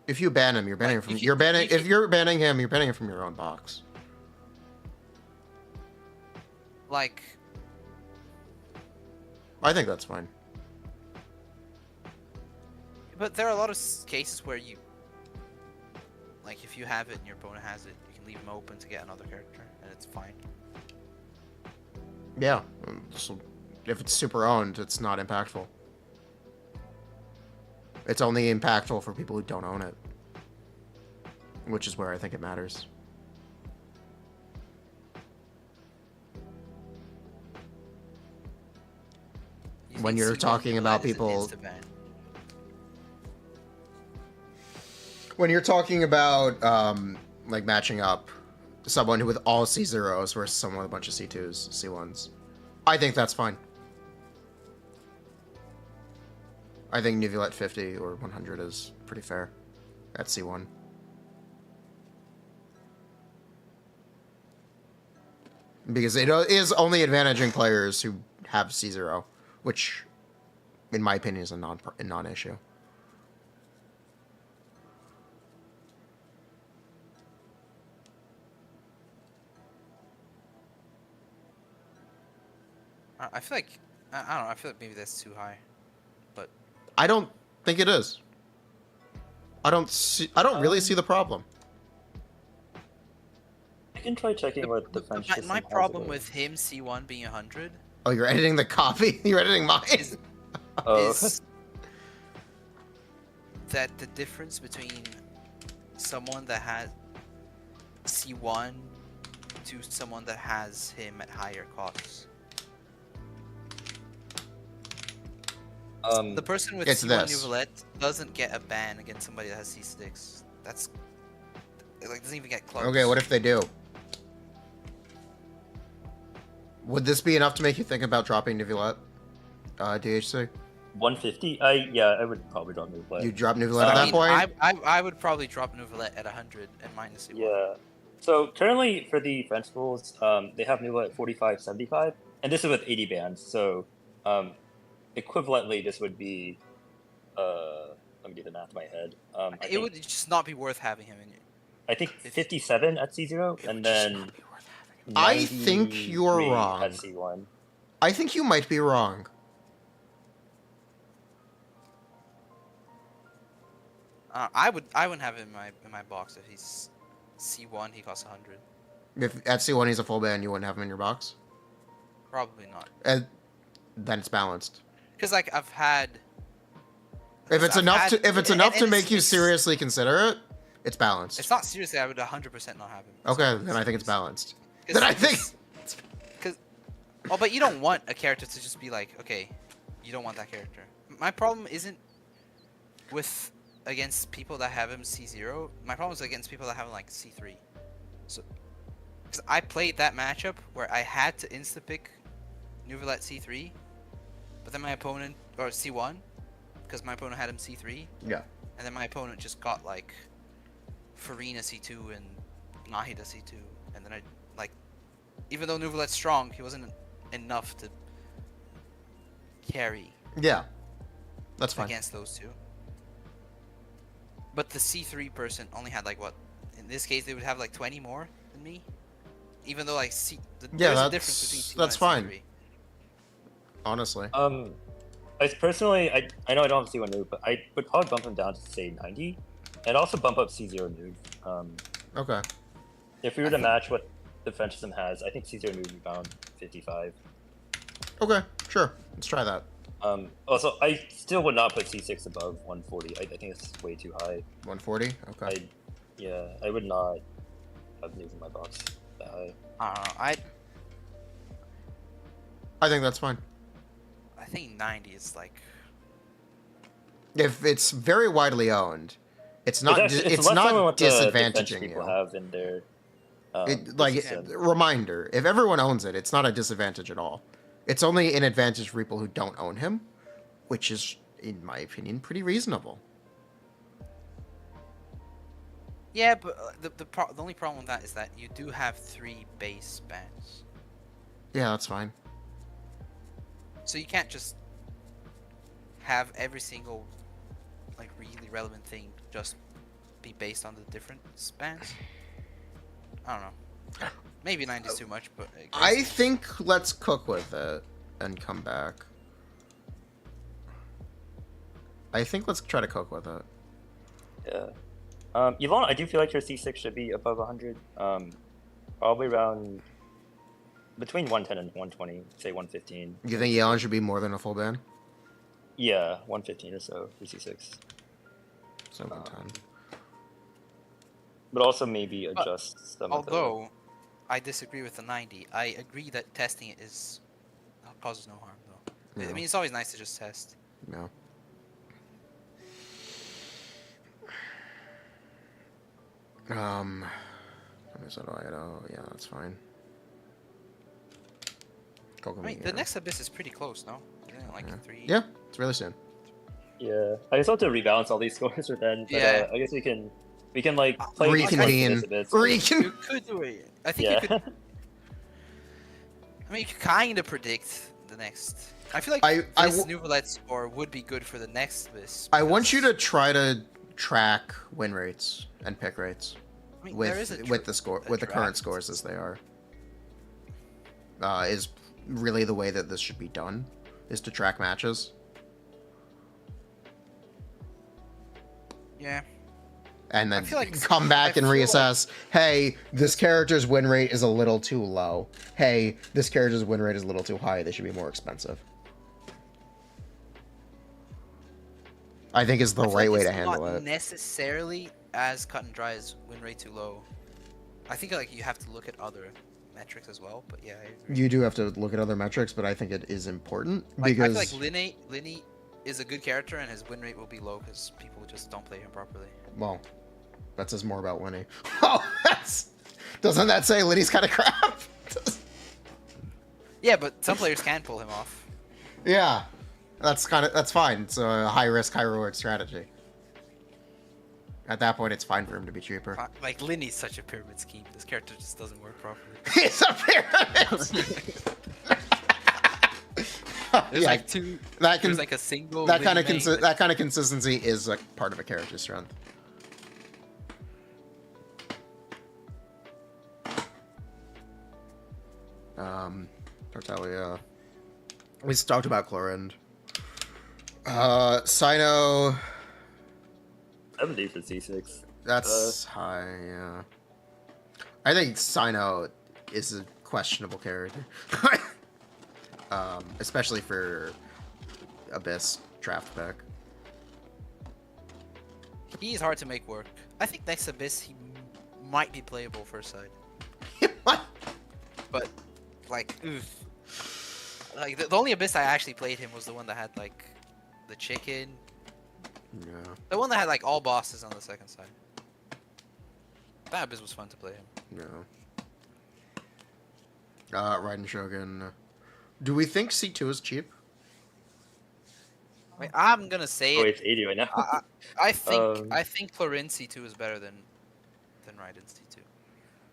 If you ban him, you're banning him from if you're banning him, you're banning him from your own box. Like, I think that's fine. but there are a lot of cases where you, like, if you have it and your opponent has it, you can leave him open to get another character, and it's fine. Yeah. So if it's super owned, it's not impactful. It's only impactful for people who don't own it. Which is where I think it matters. When think you're C1 talking about is an people... insta-ban? When you're talking about, like, matching up someone with all C0s versus someone with a bunch of C2s, C1s, I think that's fine. I think Nivillette 50 or 100 is pretty fair at C1. Because it is only advantaging players who have C0, which, in my opinion, is a non-issue. I feel like I don't know. I feel like maybe that's too high, but I don't think it is. I don't really see the problem. I can try checking what the French system my has problem about. with him C1 being 100 Oh, you're editing the copy? You're editing mine? Oh. is that the difference between someone that has C1 to someone that has him at higher costs. The person with It's C1 this. Nivillette doesn't get a ban against somebody that has C6. That's like doesn't even get close. Okay, what if they do? Would this be enough to make you think about dropping Nivillette, DHC? 150? I would probably drop Nuvlet. You drop Nivillette at that point? I would probably drop Nivillette at 100 and minus C1. Yeah. So currently for the French rules, they have Nuvlet 45-75, and this is with 80 bans. So equivalently, this would be Let me do the math in my head. I It think, would just not be worth having him in it. I think 57 at C0, and then I think you're 93 wrong. at C1. I think you might be wrong. I wouldn't have him in my box if he's C1. He costs 100. If at C1 he's a full ban, you wouldn't have him in your box. Probably not. Then it's balanced. Because like I've had. If it's I've enough had- to and make you it's- seriously consider it, it's balanced. It's not seriously. I would 100% not have him. Okay, then I think it's balanced. 'Cause- Then I think. Oh, but you don't want a character to just be like, okay, you don't want that character. My problem isn't with against people that have him C0. My problem is against people that have him like C3. So, because I played that matchup where I had to insta pick Nuvel at C3, but then my opponent or C1, because my opponent had him C3, Yeah. and then my opponent just got like Furina C2 and Nahida C2, and then I like, even though Nuvelet's strong, he wasn't enough to carry Yeah. That's fine. against those two. But the C3 person only had like what? In this case, they would have like 20 more than me. Even though like there's a difference between C1 that's and fine. C3. Honestly. I personally, I know I don't have C1 noob, but I would probably bump him down to say 90, and also bump up C0 noob. Okay. If we were to match what Defensivism has, I think C0 noob would be around 55. Okay. Sure. Let's try that. Also, I still would not put C6 above 140. I think it's way too high. 140. Okay. I would not have noobs in my box that high. I don't know. I think that's fine. I think 90 is like. If it's very widely owned, it's not. It's less not than what the defense disadvantaging people you. have in their. System. Reminder: if everyone owns it, it's not a disadvantage at all. It's only an advantage for people who don't own him, which is, in my opinion, pretty reasonable. Yeah, but the only problem with that is that you do have 3 base bans, Yeah, that's fine. so you can't just have every single like really relevant thing just be based on the different spans. I don't know. Maybe 90 is too much, but I think let's cook with it and come back. I think let's try to cook with it. Yeah. Yvonne, I do feel like your C6 should be above 100. Probably around between 110 and 120, say 115. You think Yelan should be more than a full ban? Yeah, 115 or so for C6. So 110. But also maybe adjust some of the... although I disagree with the 90, I agree that testing it causes no harm though. Yeah. I mean, it's always nice to just test. No. Yeah, that's fine. I mean, the next abyss is pretty close, no? Isn't it like 3? Yeah, it's really soon. Yeah, I just have to rebalance all these scores for then. But, Yeah. I guess we can like play Reconvene. this a bit. You could do it. I think Yeah. you could. I mean, you could kind of predict the next. I feel like this Nuvelet score would be good for the next abyss. I want you to try to track win rates and pick rates I mean, there is with the current scores as they are. Is really the way that this should be done, is to track matches. Yeah. And then feel like come back and reassess. Hey, this character's win rate is a little too low. Hey, this character's win rate is a little too high. They should be more expensive. I think is the right way to handle it. Not necessarily as cut and dry as win rate too low. I think like you have to look at other metrics as well. But yeah, I agree. You do have to look at other metrics, but I think it is important Like, because I feel like Linny is a good character and his win rate will be low because people just don't play him properly. well, that says more about Winnie. Oh, doesn't that say Liddy's kind of crap? Yeah, but some players can pull him off. Yeah, that's fine. It's a high risk, high reward strategy. At that point, it's fine for him to be cheaper. Like Linny's such a pyramid scheme. This character just doesn't work properly. It's a pyramid. There's Yeah, like two. that can There's like a single. that kind of mini main, that kind of consistency is like part of a character strength. Tartaglia. We just talked about Chlorinde. Sino. 70 for C6. That's high, yeah. I think Sino is a questionable character. Especially for Abyss draft pick. He's hard to make work. I think next Abyss he might be playable first side, What? but like, oof. Like the only Abyss I actually played him was the one that had like the chicken. Yeah. The one that had like all bosses on the second side. That Abyss was fun to play him. Yeah. Raiden Shogun. Do we think C2 is cheap? I mean, I'm gonna say Oh, it. it's 80 right now. I think Chlorinde C2 is better than Raiden C2.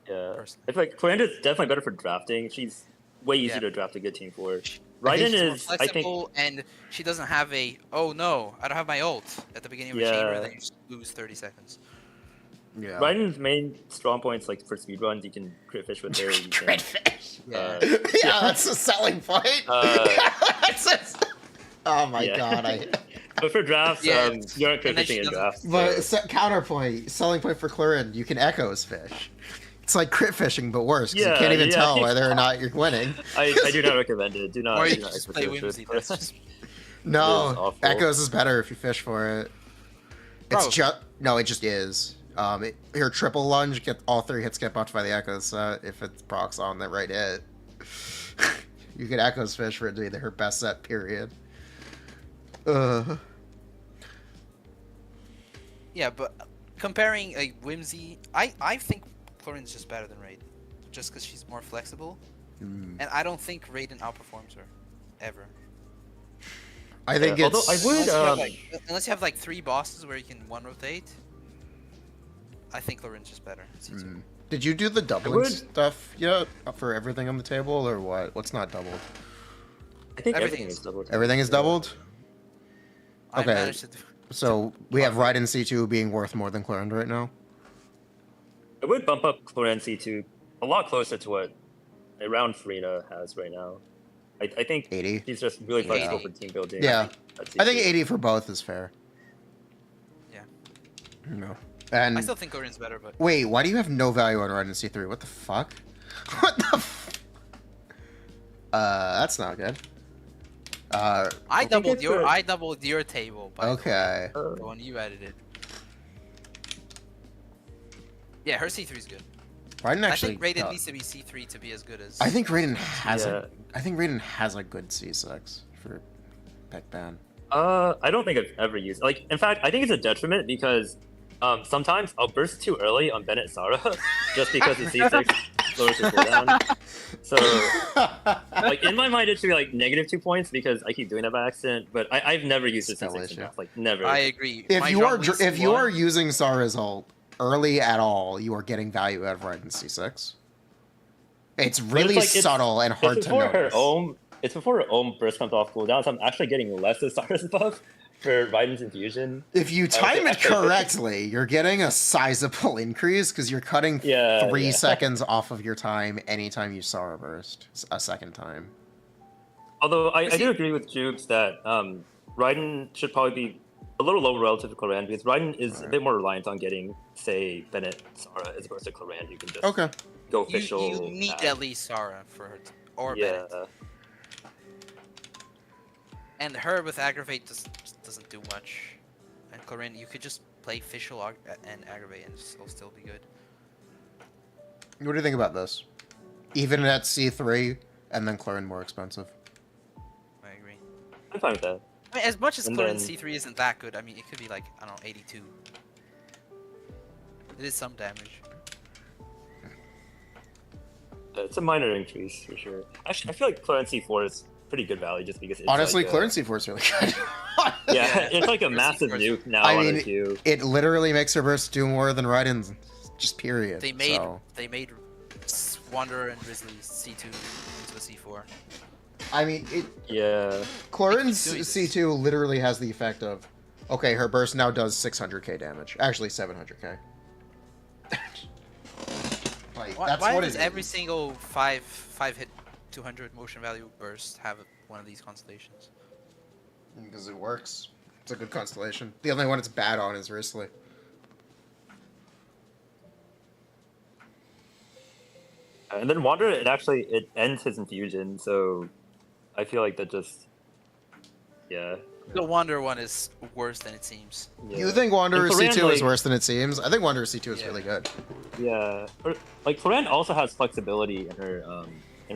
Yeah. Personally. It's like Chlorinde is definitely better for drafting. She's way easier Yeah. to draft a good team for. She's Raiden more is, I think, flexible, and she doesn't have a oh no, I don't have my ult at the beginning of a chamber, and then you just lose 30 seconds. Yeah. Raiden's main strong points, like for speedruns, you can crit fish with her. You can, Crit fish. Yeah. Yeah, that's a selling point. Oh my yeah. god, but for drafts, Yeah, you aren't crit and then fishing she in doesn't- drafts. But so- counterpoint, selling point for Chlorinde, you can echoes fish. It's like crit fishing, but worse, because you Yeah, can't even yeah. tell whether or not you're winning. I do not recommend it. Do not. Or you do not just echo play fish with- Whimsy. That's just No, awful. echoes is better if you fish for it. It's Bro. just no, it just is. Your triple lunge, get all 3 hits get buffed by the echoes if it procs on the right hit. You can echoes fish for it to be her best set, period. yeah, but comparing a Whimsy, I think Chlorine's just better than Raiden, just because she's more flexible, and I don't think Raiden outperforms her, ever. I think Yeah, it's. although I would, Unless you have like 3 bosses where you can one rotate, I think Chlorine's just better. C2. Did you do the doubling would- stuff yet for everything on the table, or what? What's not doubled? I think Everything everything is- is doubled. Everything is doubled. I Okay. managed to do. So we have Raiden C2 being worth more than Chlorinde right now. I would bump up Chlorinde C2 a lot closer to what around Furina has right now. I think 80. she's just really flexible 80. for team building. Yeah. That's I think C2. 80 for both is fair. Yeah. No. And I still think Chlorine's better, but wait, why do you have no value on Raiden C3? What the fuck? What the? That's not good. I think doubled it's your good. I doubled your table. By the way, Okay. the one you edited. Yeah, her C3 is good. Raiden I actually. think Raiden needs to be C3 to be as good as. I think Raiden has Yeah. a. I think Raiden has a good C6 for Peck Ban. I don't think I've ever used. Like, in fact, I think it's a detriment because sometimes I'll burst too early on Bennett Sara just because the C6 lowers the cooldown. So, like in my mind, it should be like -2 points because I keep doing that by accident. But I've never used the Still C6 issue. in draft. Like never. I agree. If My you are Jean-Louis if you one- are using Sara's ult early at all, you are getting value out of Raiden C6. It's really like, subtle and hard it's to before her notice. own. It's before her own burst comes off cooldown, so I'm actually getting less of Sara's buff for Raiden's infusion. If you time it actually- correctly, you're getting a sizable increase because you're cutting Yeah, 3 yeah. seconds off of your time anytime you Sara burst a second time. Although I do agree with Jubes that Raiden should probably be a little lower relative to Chlorinde because Raiden is a bit more reliant on getting, say, Bennett Sara as opposed to Chlorinde. You can just Okay. go you official. need path. at least Sara for her, or Yeah. Bennett. And her with aggravate just doesn't do much. And Chlorinde, you could just play Fischl and aggravate and it'll still be good. What do you think about this? Even at C3 and then Chlorinde more expensive. I agree. I'm fine with that. I mean, as much as And Chlorinde then- C3 isn't that good, I mean, it could be like, I don't know, 82. It is some damage. It's a minor increase for sure. Actually, I feel like Chlorinde C4 is pretty good value just because it's Honestly, like Chlorinde C4 is really good. Yeah, it's like a Chlorinde massive C4 is- nuke now I on mean, a queue. It literally makes her burst do more than Raiden's, just period. They made so. Wanderer and Grizzly C2 into a C4. I mean, Yeah. Clorin's doing this. C2 literally has the effect of, okay, her burst now does 600k damage. Actually, 700k. Like, Why, that's why what does it every is. single 5 hit 200 motion value burst have one of these constellations? Because it works. It's a good constellation. The only one it's bad on is Risley. And then Wanderer, it ends his infusion, so I feel like that just, yeah. The Wander one is worse than it seems. Yeah. You think Wanderer And Furina, C2 is like- worse than it seems? I think Wanderer C2 is Yeah. really good. Yeah, like Furina also has flexibility in her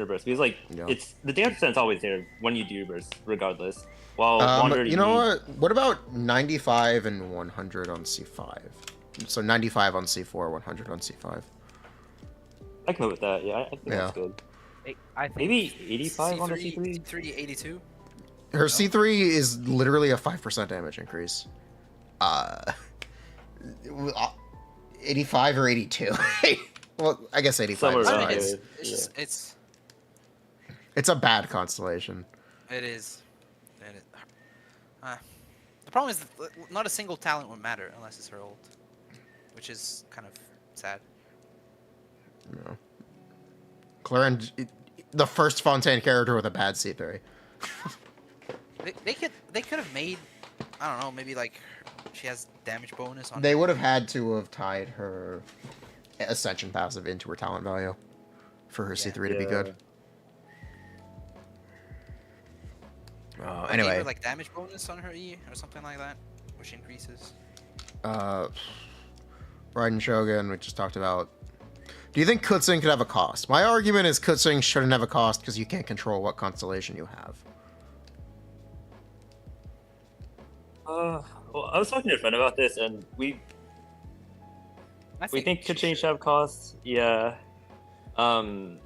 burst because like Yeah. it's the damage percent's always there when you do burst regardless. While Wanderer, You know what? What about 95 and 100 on C5? So 95 on C4, 100 on C5. I can go with that. Yeah, I think that's Yeah. good. I think Maybe 85 on the C3, C3. C3 82? Her C3 is literally a 5% damage increase. 85 or 82? Well, I guess 85 Somewhere is I around mean, fine. it's, there, it's, yeah. just, it's, It's a bad constellation. it is. The problem is that not a single talent would matter unless it's her ult, which is kind of sad. No. Claren, the first Fontaine character with a bad C3. They could have made, I don't know, maybe like she has damage bonus on. They would have had to have tied her Ascension passive into her talent value for her C3 to be good. Or gave her, Anyway, like damage bonus on her E or something like that, which increases. Raiden Shogun, we just talked about. Do you think Kutzing could have a cost? My argument is Kutzing shouldn't have a cost because you can't control what constellation you have. Well, I was talking to a friend about this, and we think she Kuching should have costs. Yeah. But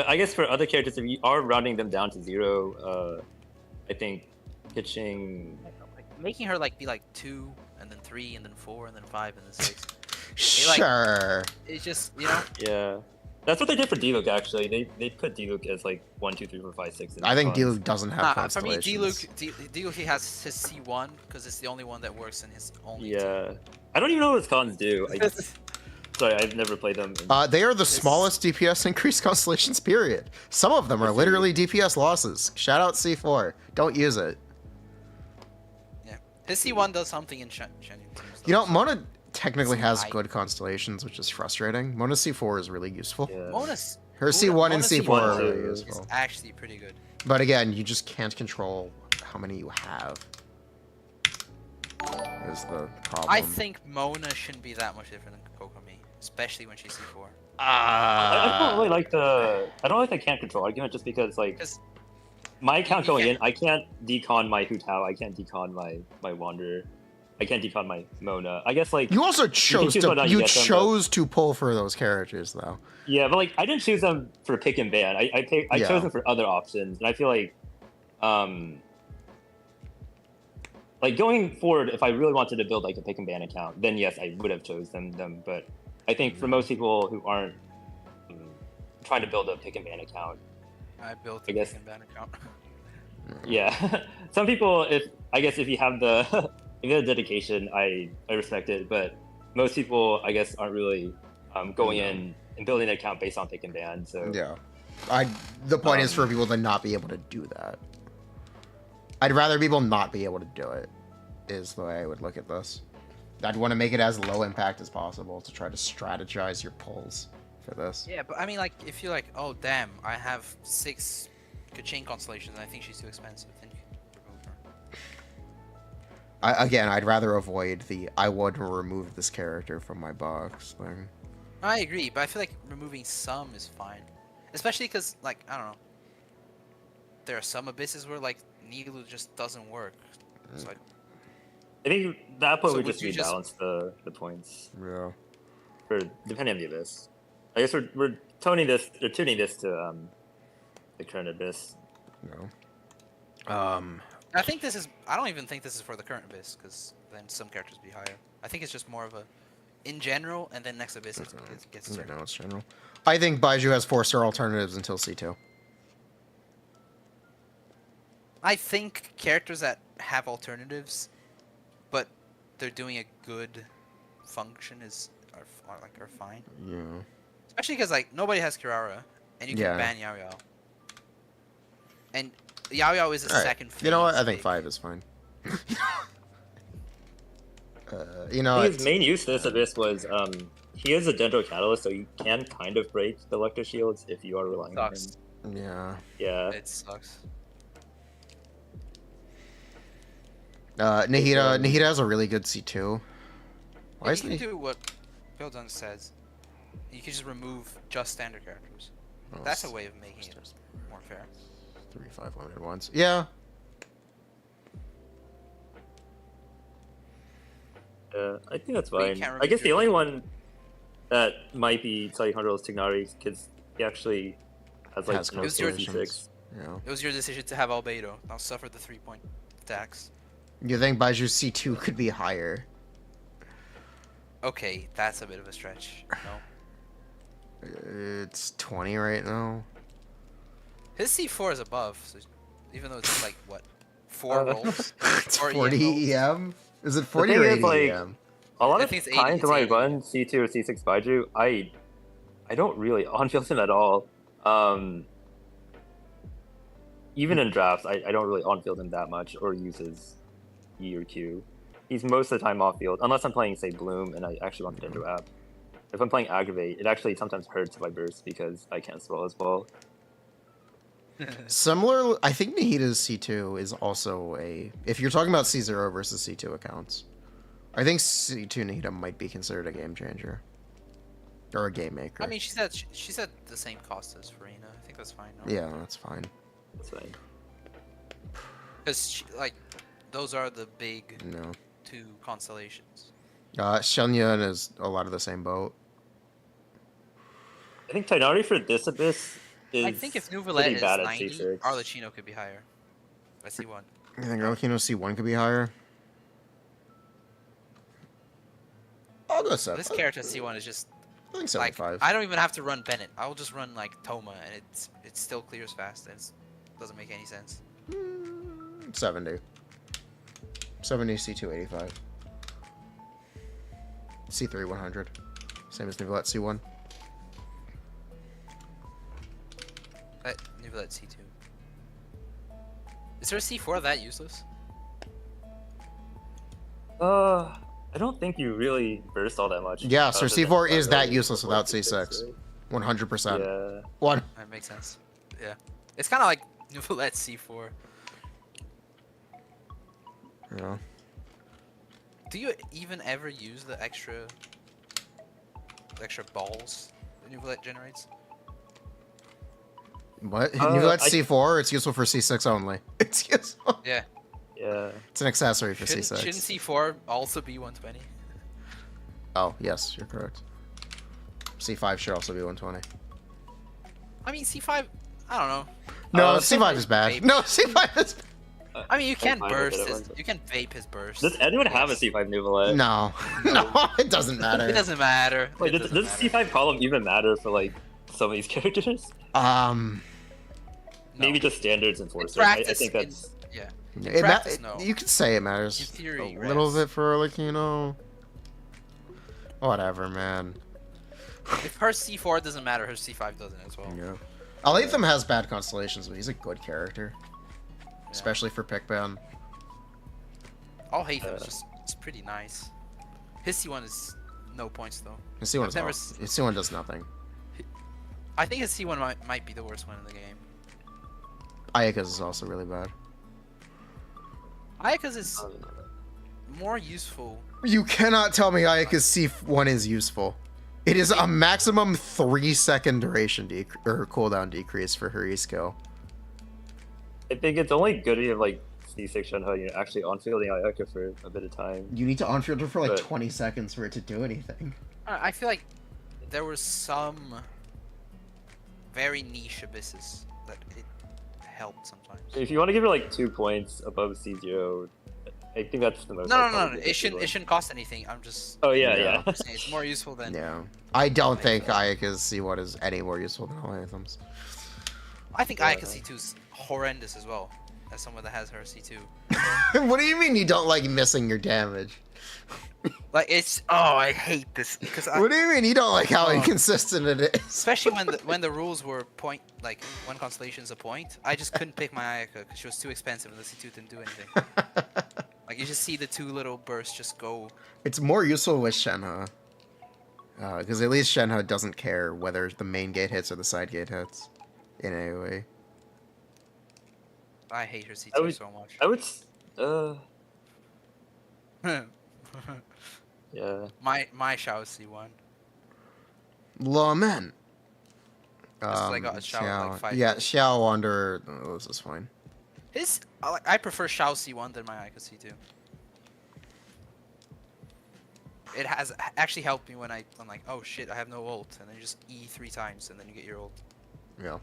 I guess for other characters, if you are rounding them down to 0, I think Kuching. like, making her like be like 2 and then 3 and then 4 and then 5 and then 6. Sure. It's just, you know. Yeah. That's what they did for Diluc, actually. They put Diluc as like 1, 2, 3, 4, 5, 6. I think Diluc. Diluc doesn't have For me, constellations. Diluc he has his C1 because it's the only one that works in his only. Yeah. I don't even know what his cons do. Sorry, I've never played them. They are the smallest DPS increased constellations, period. Some of them are literally DPS losses. Shout out C4. Don't use it. Yeah, his C1 does something in Shen teams. You know, though, Mona technically has C5. good constellations, which is frustrating. Mona C4 is really useful. Yeah. Mona's Her C1 and Mona's C4 are C1 really too. is useful. actually pretty good. But again, you just can't control how many you have. Is the problem. I think Mona shouldn't be that much different than Kokomi, especially when she's C4. I don't really like the can't control argument just because like 'Cause my account you going can't- in, I can't decon my Hu Tao, I can't decon my Wanderer, I can't decon my Mona. I guess like You also chose choose to whether you you get them, chose to pull for those characters though. yeah, but like I didn't choose them for pick and ban. I Yeah. chose them for other options, and I feel like going forward, if I really wanted to build like a pick and ban account, then yes, I would have chosen them. But I think for most people who aren't trying to build a pick and ban account, I built I a guess- pick and ban account. yeah, some people, if you have the if you have the dedication, I respect it. But most people, I guess, aren't really going in and building an account based on pick and ban. So Yeah. The point is for people to not be able to do that. I'd rather people not be able to do it, is the way I would look at this. I'd want to make it as low impact as possible to try to strategize your pulls for this. Yeah, but I mean, like, if you're like, oh damn, I have 6 Kaching constellations, and I think she's too expensive, then you can remove her. Again, I'd rather avoid the I would remove this character from my box thing. I agree, but I feel like removing some is fine, especially because, like, I don't know, there are some abysses where like Nilu just doesn't work. It's like, I think that point So would would just you just- rebalance the points Yeah. for depending on the abyss. I guess we're tuning this to the current abyss. No. I think this is. I don't even think this is for the current abyss, because then some characters be higher. I think it's just more of a, in general, and then next abyss gets I turned. know it's general. I think Baiju has 4-star alternatives until C2. I think characters that have alternatives, but they're doing a good function are fine. Yeah. Especially because like nobody has Kirara, and you can Yeah. ban Yao Yao. And Yao Yao is a Alright. second phase. You know what? I think pick. 5 is fine. You know, His main use of this Abyss was he is a Dendro Catalyst, so you can kind of break the Electro Shields if you are relying on him. Sucks. yeah. Yeah. It sucks. Nahida has a really good C2. Why You isn't can he? do what Bildung says. You can just remove just standard characters. Oh, That's a way of making it more fair. 3-5 limited ones. Yeah. I think that's But you fine. can't I guess remove the your- only one that might be slightly harder is Tignari, because he actually has like Has no constellations. C6. Yeah. It was your decision to have Albedo. Now suffer the 3-point tax. You think Baiju's C2 could be higher? Okay, that's a bit of a stretch. No. It's 20 right now. His C4 is above, so even though it's like what, 4 rolls? It's Or EM 40 EM? Is it 40 thing or is, 80 like, EM? A lot I of think it's times 80, when I it's 80. run C2 or C6 Baiju, I don't really on-field him at all. Even in drafts, I don't really on-field him that much or use his E or Q. He's most of the time off-field, unless I'm playing, say, Bloom, and I actually want the Dendro app. If I'm playing Aggravate, it actually sometimes hurts if I burst because I can't spell as well. Similar, I think Nahida's C2 is also a... If you're talking about C0 versus C2 accounts, I think C2 Nahida might be considered a game changer. Or a game maker. I mean, she's at the same cost as Furina. I think that's fine. No? Yeah, that's fine. That's fine. Because like, those are the big No. 2 constellations. Shenyun is a lot of the same boat. I think Tignari for this Abyss is I think if Nuvalet pretty is bad at 90, C6. Arlecchino could be higher. I see one. You think Arlecchino C1 could be higher? I'll go 7. This character C1 is just I think like 75. I don't even have to run Bennett. I'll just run like Toma, and it still clears fast. And it doesn't make any sense. 70. 70 C2 85. C3 100. Same as Nuvalet C1. Nuvalet C2. Is there a C4 that useless? I don't think you really burst all that much. Yeah, so other than C4 is that really useless without C6, C6. right? 100%. Yeah. One. That makes sense. Yeah, it's kind of like Nuvalet C4. Yeah. Do you even ever use the extra balls that Nuvalet generates? What? Nuvalet I- C4, it's useful for C6 only. It's useful. Yeah. Yeah. It's an accessory for Shouldn't C6. C4 also be 120? Oh, yes, you're correct. C5 should also be 120. I mean, C5, I don't know. No, Uh, C5 is bad. vape. No, C5 is I mean, you can fine with burst it, his, everyone. you can vape his burst. Does anyone have a C5 Nuvalet? No. No, it doesn't matter. It doesn't matter. Like, It does doesn't matter. C5 column even matter for like some of these characters? Um, No. Maybe just standards and In force. I practice, think that's yeah. it practice, no. you could say it matters In theory, a little yes. bit for, like, you know... Whatever, man. If her C4 doesn't matter, her C5 doesn't as well. Yeah. Aletham has bad constellations, but he's a good character. Yeah. Especially for pick ban. All Hatham is just it's pretty nice. His C1 is no points though. His C1, I've never his C1 does nothing. I think his C1 might be the worst one in the game. Ayaka's is also really bad. Ayaka's is more useful. You cannot tell me Ayaka's C1 is useful. It is a maximum 3-second duration or cooldown decrease for her E-skill. I think it's only good if you have like C6 Shenhe, you know, actually on fielding Ayaka for a bit of time. You need to on-field her for like But- 20 seconds for it to do anything. I feel like there were some very niche abysses that it helped sometimes. If you want to give her like 2 points above C0, I think that's the most. No, I'd no, no, probably no. give It shouldn't. to It shouldn't cost anything. I'm just. Oh yeah, Yeah. yeah. saying it's more useful than. Yeah. I don't think Ayaka's C1 is any more useful than Alatham's. I think Ayaka C2 is horrendous as well. as someone that has her C2. What do you mean you don't like missing your damage? Like it's I hate this because What do you mean you don't like how Oh. inconsistent it is? especially when the rules were point like one constellation is a point. I just couldn't pick my Ayaka because she was too expensive and the C2 didn't do anything. Like you just see the two little bursts just go. It's more useful with Shenhe. Because at least Shenhe doesn't care whether the main gate hits or the side gate hits. In any way. I hate her C2 I would- so much. I would. Yeah. my Shao C1. Lament. Just like got a Xiao, like, 5 Yeah, minutes. Xiao Wander. Oh, this is fine. I prefer Shao C1 than my Ayaka C2. It has actually helped me when I'm like, oh shit, I have no ult, and then you just E 3 times, and then you get your ult. Yeah.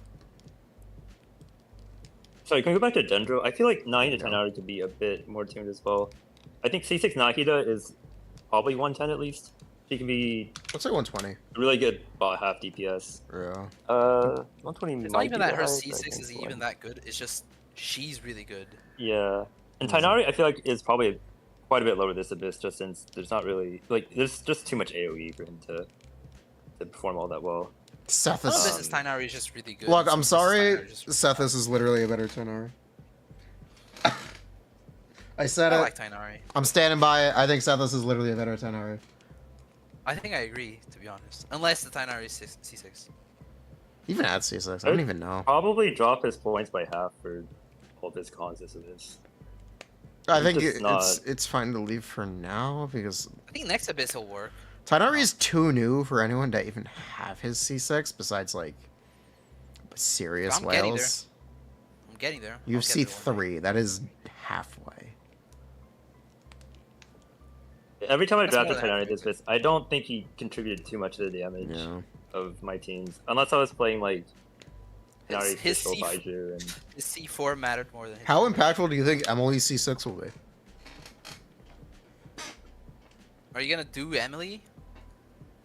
Sorry, can we go back to Dendro? I feel like 9 to 10 hours could be a bit more tuned as well. I think C6 Nahida is probably 110 at least. She can be Let's say 120. a really good bot half DPS. Yeah. 120 It's might not even be that her high, but I C6 think is so. even that good. It's just she's really good. Yeah. And Tainari, I feel like, is probably quite a bit lower this Abyss, just since there's not really like there's just too much AoE for him to perform all that well. Seth Some of is. this is Tainari is just really good. Look, some I'm of this is sorry. Tainari just really Seth, bad. this is literally a better Tenari. I said I it. like Tainari. I'm standing by it. I think Sethus is literally a better Tenari. I think I agree, to be honest. Unless the Tainari is C6. Even at C6, I don't even know. Probably drop his points by half for all this cons this Abyss. I think just it's fine to leave for now because I think next Abyss will work. Tainari is too new for anyone to even have his C6 besides like serious I'm getting whales. I'm getting there. You I'll have get there one day. C3. That is halfway. Every time I That's drafted more than Tainari halfway this Abyss, I don't think he contributed too much to the damage Yeah. of my teams, unless I was playing like Tainari His Fischl, C- Baiju, and His C4 mattered more than his How damage. impactful do you think Emily's C6 will be? Are you gonna do Emily?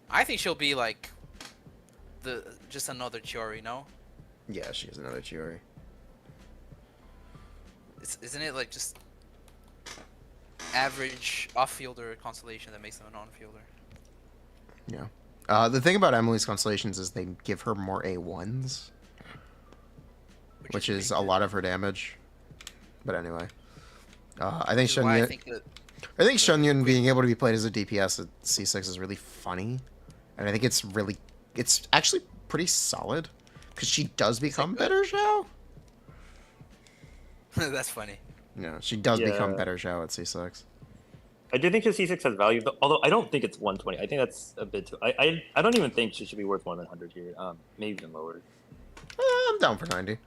I think she'll be like just another Chiori, no? Yeah, she's another Chiori. Isn't it like just average off-fielder constellation that makes them an on-fielder? Yeah. The thing about Emily's constellations is they give her more A1s, which is a lot of her damage. But anyway, I think Which is why I Shunyun. think that I think Shunyun being able to be played as a DPS at C6 is really funny, and I think it's actually pretty solid because she does become good? better Xiao. that's funny. Yeah, she does become Yeah. better Xiao at C6. I do think his C6 has value, although I don't think it's 120. I think that's a bit too. I don't even think she should be worth more than 100 here. Maybe even lower. I'm down for 90.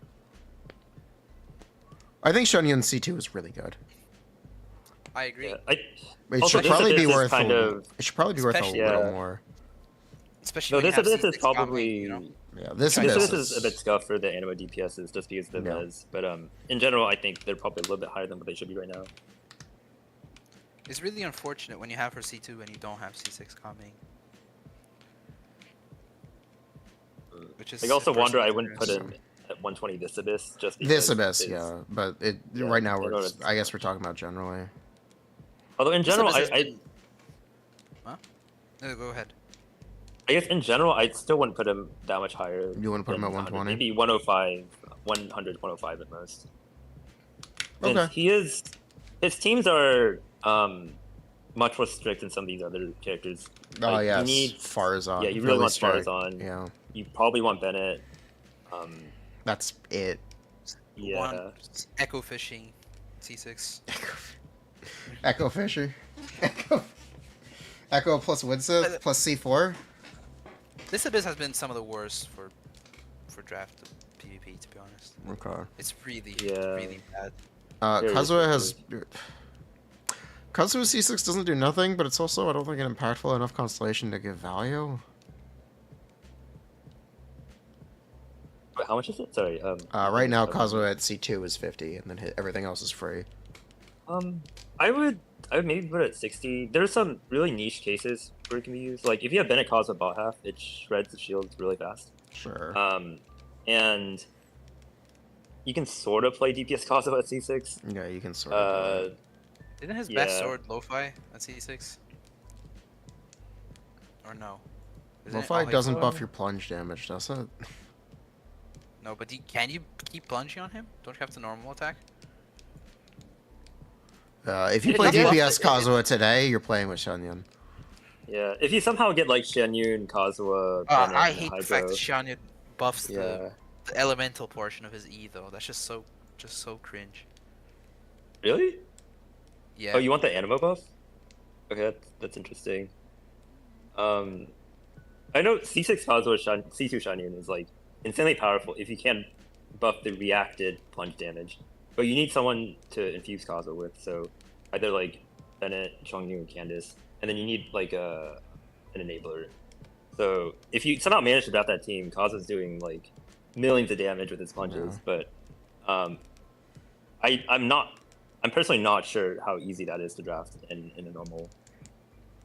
I think Shunyun C2 is really good. I agree. Yeah, It Also, should this probably be Abyss is worth kind of- it should probably be worth a Especially- little Yeah. more. Especially no, when you this have Abyss is C6 coming, probably. you know? Yeah, this This Abyss This is a bit scuffed for the anima DPSs just because of the Yeah. res, but in general, I think they're probably a little bit higher than what they should be right now. It's really unfortunate when you have her C2 and you don't have C6 coming. Which is Like also a personal Wander, I wouldn't put experience. him at 120 this Abyss just because This Abyss, it's- yeah, but Yeah, right now I know we're that's I guess we're talking about generally. Although in This general, Abyss I has No, go ahead. I guess in general, I still wouldn't put him that much higher. You wouldn't put him than at 100, 120? Maybe 105, 100, 105 at most. Since Okay. his teams are much more strict than some of these other characters. Oh Like, yeah, you need, Farazan. yeah, you really want strict. Farazan. Yeah, You probably want Bennett. that's it. Yeah. One Echo Fishing C6. Echo Fisher. Echo plus Winsith plus C4. This Abyss has been some of the worst for draft PvP, to be honest. Okay. It's really, Yeah. really bad. Very Kazuha has. restrictive. Kazuha C6 doesn't do nothing, but it's also, I don't think, an impactful enough constellation to give value. Wait, how much is it? Sorry. Right now, Kazuha at C2 is 50, and then everything else is free. I would maybe put it at 60. There's some really niche cases where it can be used. Like if you have Bennett Kazuha bot half, it shreds the shields really fast. Sure. And you can sort of play DPS Kazuha at C6. Yeah, you can sort of. Isn't his Yeah. best sword lo-fi at C6? Or no? Isn't it Lo-fi all doesn't Hexo? buff your plunge damage, does it? No, but can you keep plunging on him? Don't you have the normal attack? If you It play doesn't DPS buff Kazuha today, you're playing with Shenyan. Yeah, if you somehow get like Shenyun, Kazuha, Bennett, I and hate the Hydro, fact that Shanya buffs yeah. the elemental portion of his E though. That's just so cringe. Really? Yeah. Oh, you want the animo buff? Okay, that's interesting. I know C6 Kazuha C2 Shenyun is like insanely powerful if you can buff the reacted plunge damage, but you need someone to infuse Kazuha with. So either like Bennett, Chongyu, and Candace, and then you need like an enabler. So if you somehow manage to draft that team, Kazuha's doing like millions of damage with his plunges. Yeah. But I'm personally not sure how easy that is to draft in a normal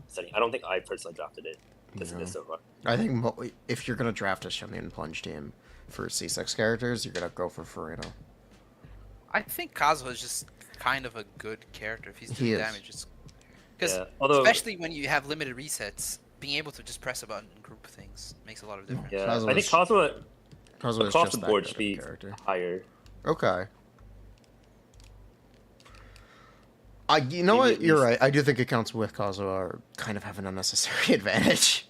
setting. I don't think I personally drafted it because of this so far. I think if you're gonna draft a Shenyan plunge team for C6 characters, you're gonna go for Furina. I think Kazuha is just kind of a good character if he's doing He is. damage. Because Yeah, although especially when you have limited resets, being able to just press a button and group things makes a lot of difference. yeah, Kazuha's- I think Kazuha Kazuha is across just the that board good should of a be character. higher. Okay. You know Maybe what? at You're least- right. I do think accounts with Kazuha are kind of have an unnecessary advantage.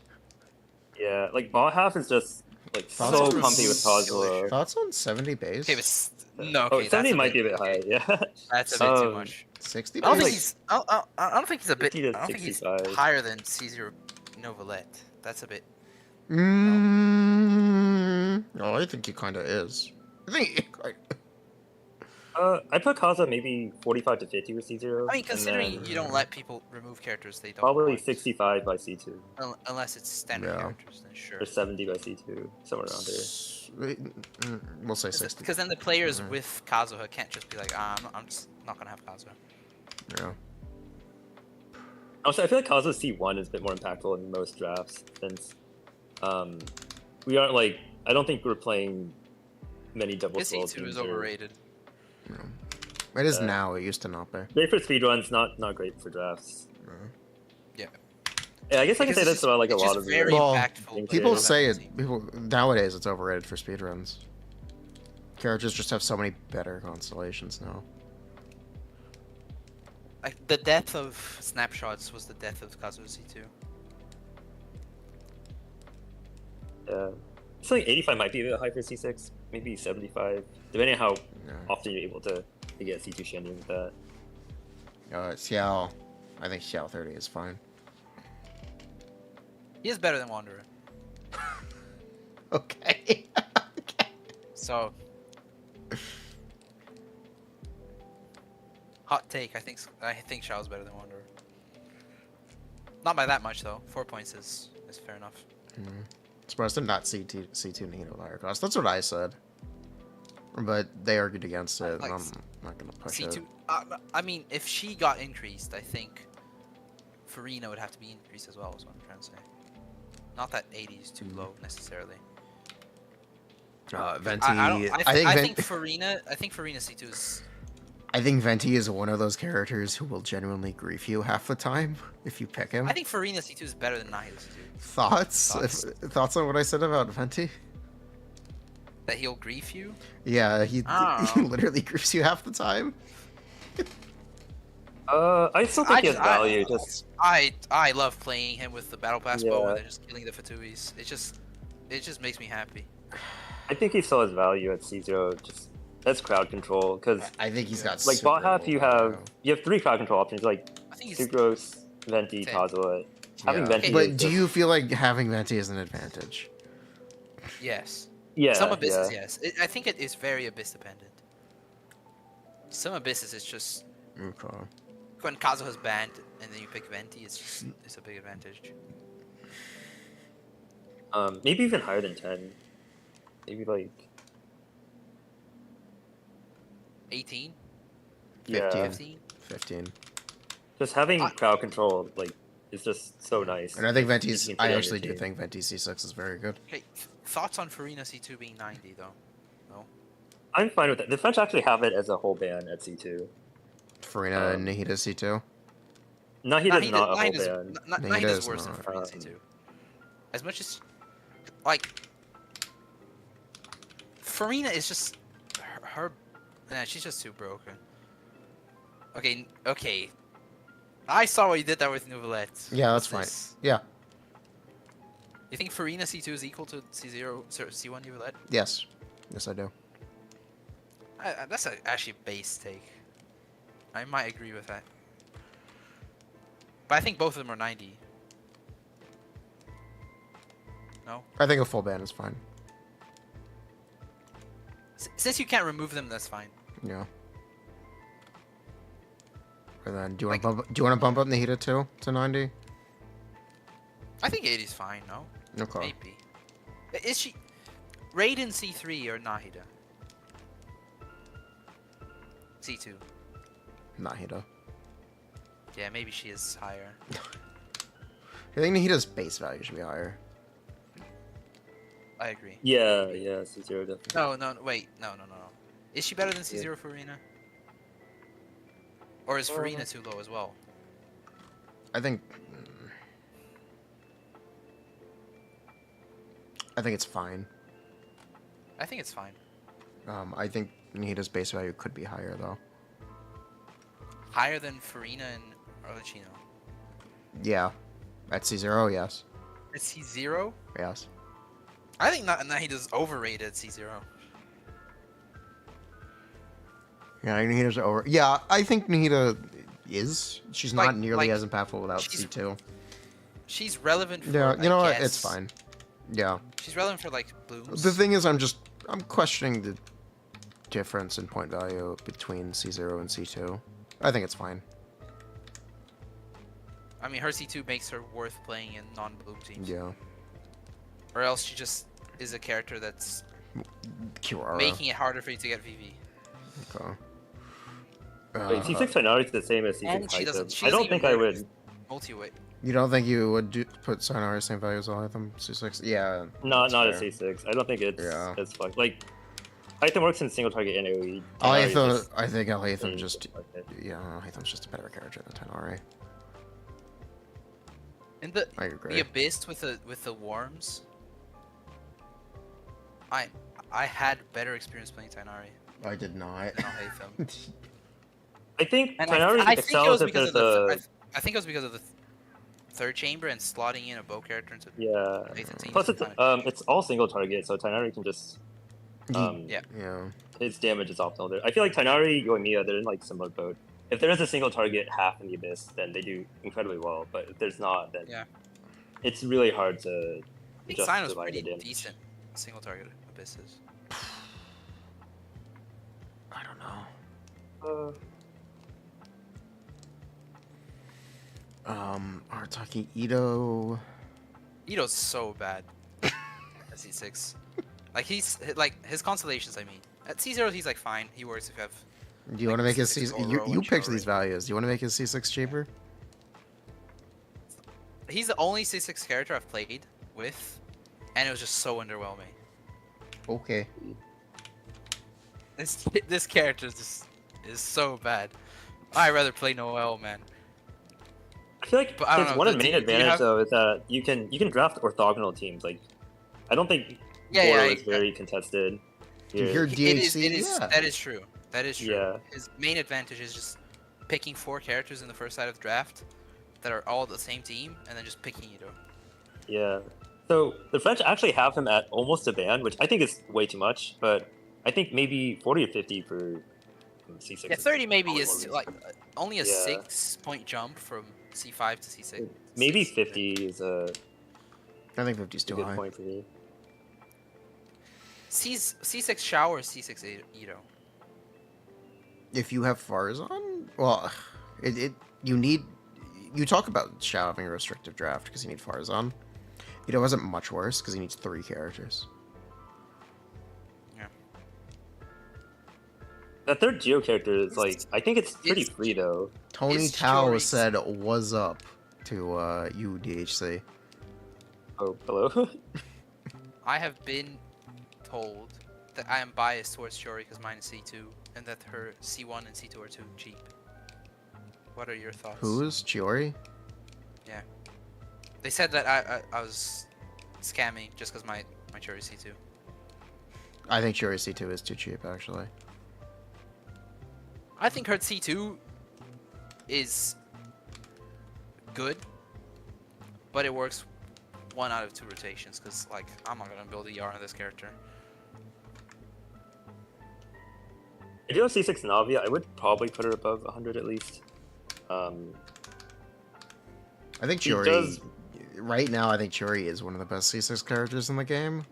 Yeah, like bot half is just like so Kazuha's comfy with Kazuha. Thoughts on 70 base? Okay, but no, Oh, okay, 70 that's might be a bit high. okay. Yeah. That's a bit too Um, much. 60 I don't base? think he's. I don't think he's a bit. 50 to I don't think he's 65. higher than C0 Novelette. That's a bit. Oh, I think he kind of is. I think. I put Kazuha maybe 45 to 50 with C0. I mean, and considering then you don't let people remove characters they don't. probably want, 65 by C2 Unless it's standard Yeah. characters, then sure. or 70 by C2, somewhere around there. We'll say 60. Because then the players Mhm. with Kazuha can't just be like, I'm just not gonna have Kazuha. Yeah. Also, I feel like Kazuha C1 is a bit more impactful in most drafts since we aren't like I don't think we're playing many double His swirl C2 teams is or- overrated. It is Uh, now. It used to not be. Great for speedruns, not great for drafts. Yeah. Yeah, I guess I can Because say it's this about like a it's lot just of very the Well, impactful. things but People Yeah. it's say not it. People nowadays it's overrated for speedruns. Characters just have so many better constellations now. Like the death of snapshots was the death of Kazuha C2. Yeah. It's like 85 might be a bit high for C6, maybe 75, depending on how Yeah. often you're able to get C2 Shenyan with that. Xiao. I think Xiao 30 is fine. He is better than Wanderer. Okay. So. Hot take. I think Shao's better than Wanderer. Not by that much though. 4 points is fair enough. Surprised to not see C2 Nino higher cost. That's what I said. But they argued against it, Like, and I'm not gonna push C2. it. I mean, if she got increased, I think Furina would have to be increased as well. Is what I'm trying to say. Not that 80 is too low necessarily. Venti. I think Furina. I think Furina C2 is. I think Venti is one of those characters who will genuinely grief you half the time if you pick him. I think Furina C2 is better than Nihil C2. Thoughts? Thoughts? Thoughts on what I said about Venti? That he'll grief you. Yeah, he Oh. literally griefs you half the time. I still think he has value. Just I love playing him with the battle pass bow Yeah. and then just killing the Fatuis. It just makes me happy. I think he still has value at C0. Just that's crowd control because I think he's got like super bot half low you value. have 3 crowd control options like I think he's Sucrose, Venti, Okay. Kazuha. Having Yeah. Venti Okay. But is do just- you feel like having Venti is an advantage? yes. yeah Some abysses, yeah. yes. I think it is very abyss dependent. Some abysses is just Okay. when Kazuha's banned and then you pick Venti, it's a big advantage. Maybe even higher than 10. Maybe like 18, yeah. 15. 15. Just having I- crowd control like is just so nice. And I think Venti's. You can put it I on actually your do team. think Venti C6 is very good. Okay, thoughts on Furina C2 being 90 though? No. I'm fine with it. The French actually have it as a whole ban at C2. Furina and Nahida C2. Nahida's not a whole ban. Nahida's worse than not. Furina C2. As much as, like, Furina is just her. Nah, she's just too broken. Okay. I saw what you did there with Nouvellette. Yeah, that's What's fine. Yeah. You think Furina C2 is equal to C0, C1 Nouvellette? Yes. Yes, I do. That's actually a base take. I might agree with that. But I think both of them are 90. No? I think a full ban is fine. Since you can't remove them, that's fine. Yeah. And then, do you want to bump up Nahida too to 90? I think 80 is fine, no? Okay. Maybe. Is she... Raiden C3 or Nahida? C2. Nahida. Yeah, maybe she is higher. I think Nahida's base value should be higher. I agree. Yeah, C0 definitely. No, wait. No. Is she better than C0 Furina? Or is Furina too low as well? I think it's fine. I think it's fine. I think Nahida's base value could be higher though. Higher than Furina and Arlecchino. Yeah. At C0, yes. At C0? Yes. I think Nahida's overrated at C0. Yeah, Nahida's over. Yeah, I think Nahida is. She's not Like- nearly like, as impactful without she's- C2. She's relevant for, Yeah, you know I what? It's guess- fine. Yeah. She's relevant for, like, blooms. The thing is, I'm questioning the difference in point value between C0 and C2. I think it's fine. I mean, her C2 makes her worth playing in non-bloom teams. Yeah. Or else she just is a character that's Kirara. making it harder for you to get VV. Okay. Wait, C6 Finari is the same as And C6 she doesn't. Hytham. She I doesn't don't think I even would. multi-weight. You don't think you would put Sayonara same value as Hytham? C6? Yeah. Not that's a fair. C6. I don't think it's Yeah. as fun. Like, Hytham works in single target and AoE. Finari is Alhaitham, just I think Alhaitham in just... single target. Yeah, Alhaitham's just a better character than Tenari. In the I agree. the abyss with the worms. I had better experience playing Tainari I did not. than Alhaitham. I think And Finari I think it was excels if because there's of a... I think it was because of the third chamber and slotting in a bow character into Yeah. Alhaitham teams. Plus, it's all single target, so Tainari can just... Yeah. Yeah. Its damage is optimal there. I feel like Tainari, Yoimiya, they're in like similar boat. If there is a single target half in the abyss, then they do incredibly well. But if there's not, then Yeah. it's really hard to I think just Sign was divide pretty the damage. decent single target abysses. I don't know. Arataki Ito. Ito's so bad at C6. Like he's like his constellations. I mean, at C0 he's like fine. He works if you have. Do you want to make his C6 C? or You row you and picked show these rate. values. Do you want to make his C6 cheaper? He's the only C6 character I've played with, and it was just so underwhelming. Okay. This character is so bad. I'd rather play Noel, man. I feel like But I don't his know, one do main you advantage have- though is that you can draft orthogonal teams. Like, I don't think Yeah, Goro yeah, is very contested. You here. hear It is. DHC? It is. Yeah. That is true. That is true. Yeah. His main advantage is just picking 4 characters in the first side of the draft that are all the same team, and then just picking Ito. Yeah. So the French actually have him at almost a ban, which I think is way too much. But I think maybe 40 or 50 for C6. Yeah, 30 maybe probably is more like only a Yeah. 6-point jump from C5 to C6. Maybe 50 is a I think 50's too good high. point for me. C6 Shao or C6 Ito? If you have Farzan, well, you talk about Shao having a restrictive draft because you need Farzan. Ito wasn't much worse because he needs 3 characters. Yeah. That third Geo character is like, I think it's pretty It's- free though. Tony Is Tao Jory- said, "Was up" to you, DHC. Oh, hello. I have been told that I am biased towards Chiori because mine is C2, and that her C1 and C2 are too cheap. What are your thoughts? Who's Chiori? Yeah. They said that I was scamming just because my Chiori is C2. I think Chiori C2 is too cheap, actually. I think her C2 is good, but it works 1 out of 2 rotations because, like, I'm not gonna build ER on this character. If you have C6 Navia, I would probably put her above 100 at least. I think She Chiori, does- right now, I think Chiori is one of the best C6 characters in the game.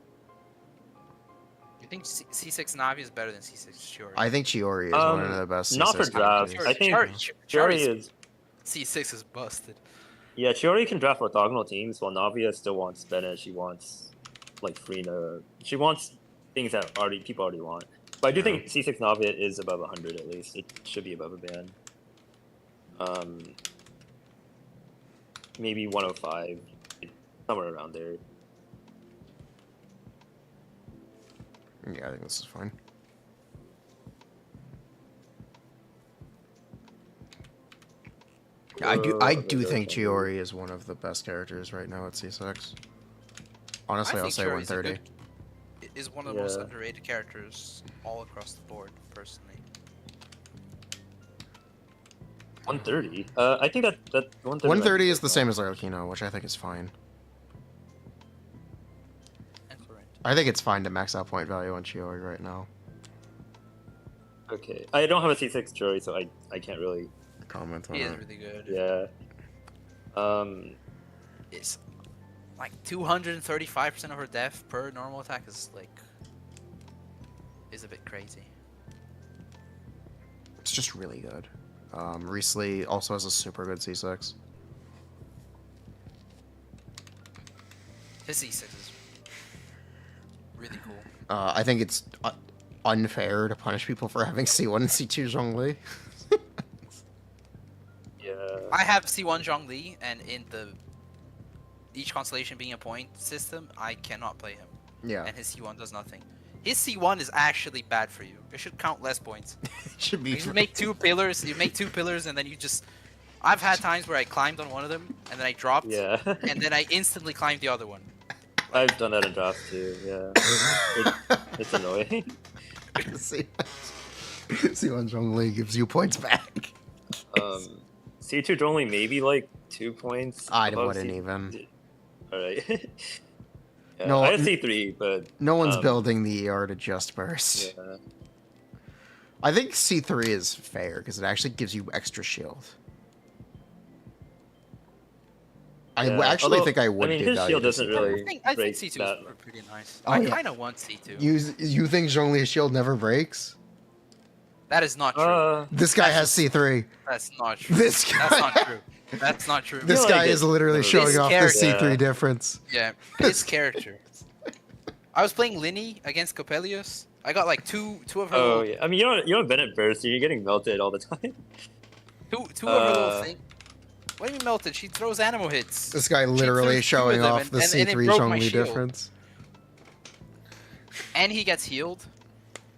You think C6 Navi is better than C6 Chiori? I think Chiori is one of the best not C6 for drafts. characters. I think Chiori Chiori is. C6 is busted. Yeah, Chiori can draft orthogonal teams, while Navia still wants Bennett. She wants like Furina. She wants things that people already want. But I do think C6 Navia is above 100 at least. It should be above a ban. Maybe 105, somewhere around there. Yeah, I think this is fine. I do think Chiori is one of the best characters right now at C6. Honestly, I'll think say Chiori's a 130. Is one of the most Yeah. underrated characters all across the board, personally. 130. I think that 130. 130 is the same as Arlecchino, which I think is fine. Excellent. I think it's fine to max out point value on Chiori right now. Okay, I don't have a C6 Chiori, so I can't really. Comment on He is it. really good. Yeah. It's like 235% of her def per normal attack is a bit crazy. It's just really good. Riesli also has a super good C6. His C6 is really cool. I think it's unfair to punish people for having C1 and C2 Zhongli. Yeah. I have C1 Zhongli, and in each constellation being a point system, I cannot play him. Yeah. And his C1 does nothing. His C1 is actually bad for you. It should count less points. It should be. You make 2 pillars, and then you just... I've had times where I climbed on one of them, and then I dropped, Yeah. and then I instantly climbed the other one. I've done that in drafts too. Yeah. It's annoying. C1 Zhongli gives you points back. C2 Zhongli maybe like 2 points. I above wouldn't C- even. Alright. Yeah, No, I had C3, but No one's building the ER to just burst. yeah. I think C3 is fair because it actually gives you extra shield. I Yeah, actually although, think I would I mean, give his value shield to doesn't C3. really- I think break C2 that. is pretty nice. Oh, I yeah. kind of want C2. You think Zhongli's shield never breaks? That is not true. This guy has C3. That's not true. This guy. That's not true. That's not true. This feel guy like is it- literally this showing off the character- C3 difference. Yeah, his character. I was playing Linny against Coppelius. I got like two of her Oh little, yeah. I mean, you don't Bennett burst. You're getting melted all the time. two of her little thing. What do you mean melted? She throws animal hits. This guy threw literally two showing of them off the and it C3 broke my Zhongli shield. difference. And he gets healed.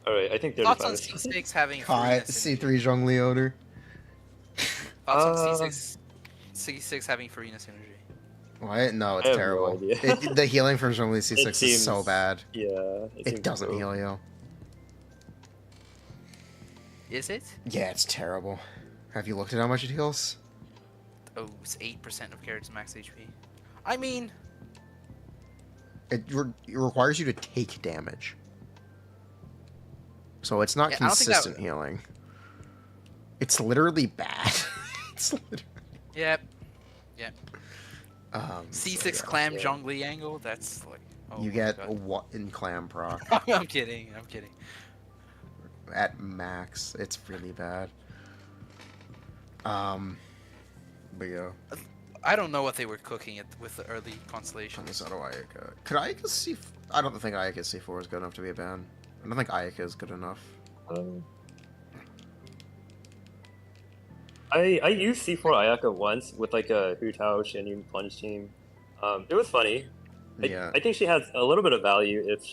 All right, I think Thoughts on 35. C6 having Hi, Furina synergy? C3 Zhongli owner. Thoughts on C6 having Furina synergy? What? No, I it's have no terrible. idea. The healing from Zhongli C6 is seems- so bad. Yeah. It seems doesn't cool. heal you. Is it? Yeah, it's terrible. Have you looked at how much it heals? Oh, it's 8% of characters' max HP. I mean, It requires you to take damage. So it's not Yeah, I don't think that- consistent healing. It's literally bad. It's literally... yep. So, C6 yeah. clam yeah. Zhongli angle. That's like. Oh You my get God. a what in clam proc I'm kidding. at max. It's really bad. But yeah. I don't know what they were cooking with the early Let me constellations. settle Ayaka. Could Ayaka C? I don't think Ayaka C4 is good enough to be a ban. I don't think Ayaka is good enough. I used C4 Ayaka once with like a Hu Tao Shinyu plunge team. It was funny. Yeah. I think she has a little bit of value if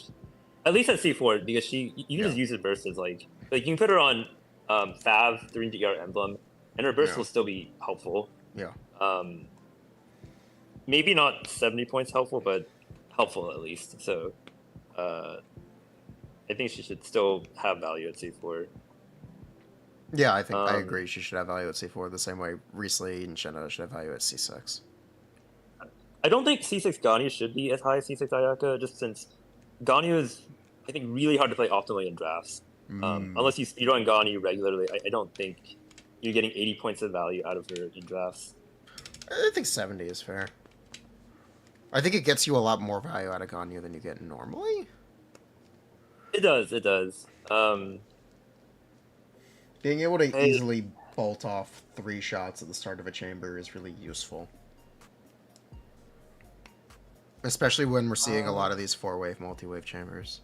At least at C4 because you can just use her burst as like you can put her on Fav 3 emblem, and her burst will still be helpful. Yeah. Maybe not 70 points helpful, but helpful at least. So, I think she should still have value at C4. Yeah, I think I agree. She should have value at C4 the same way Riesli and Shenna should have value at C6. I don't think C6 Ganyu should be as high as C6 Ayaka, just since Ganyu is, I think, really hard to play optimally in drafts. Unless you speedrun Ganyu regularly, I don't think you're getting 80 points of value out of her in drafts. I think 70 is fair. I think it gets you a lot more value out of Ganyu than you get normally. It does, it does. Being able to easily bolt off 3 shots at the start of a chamber is really useful. Especially when we're seeing a lot of these 4-wave, multi-wave chambers.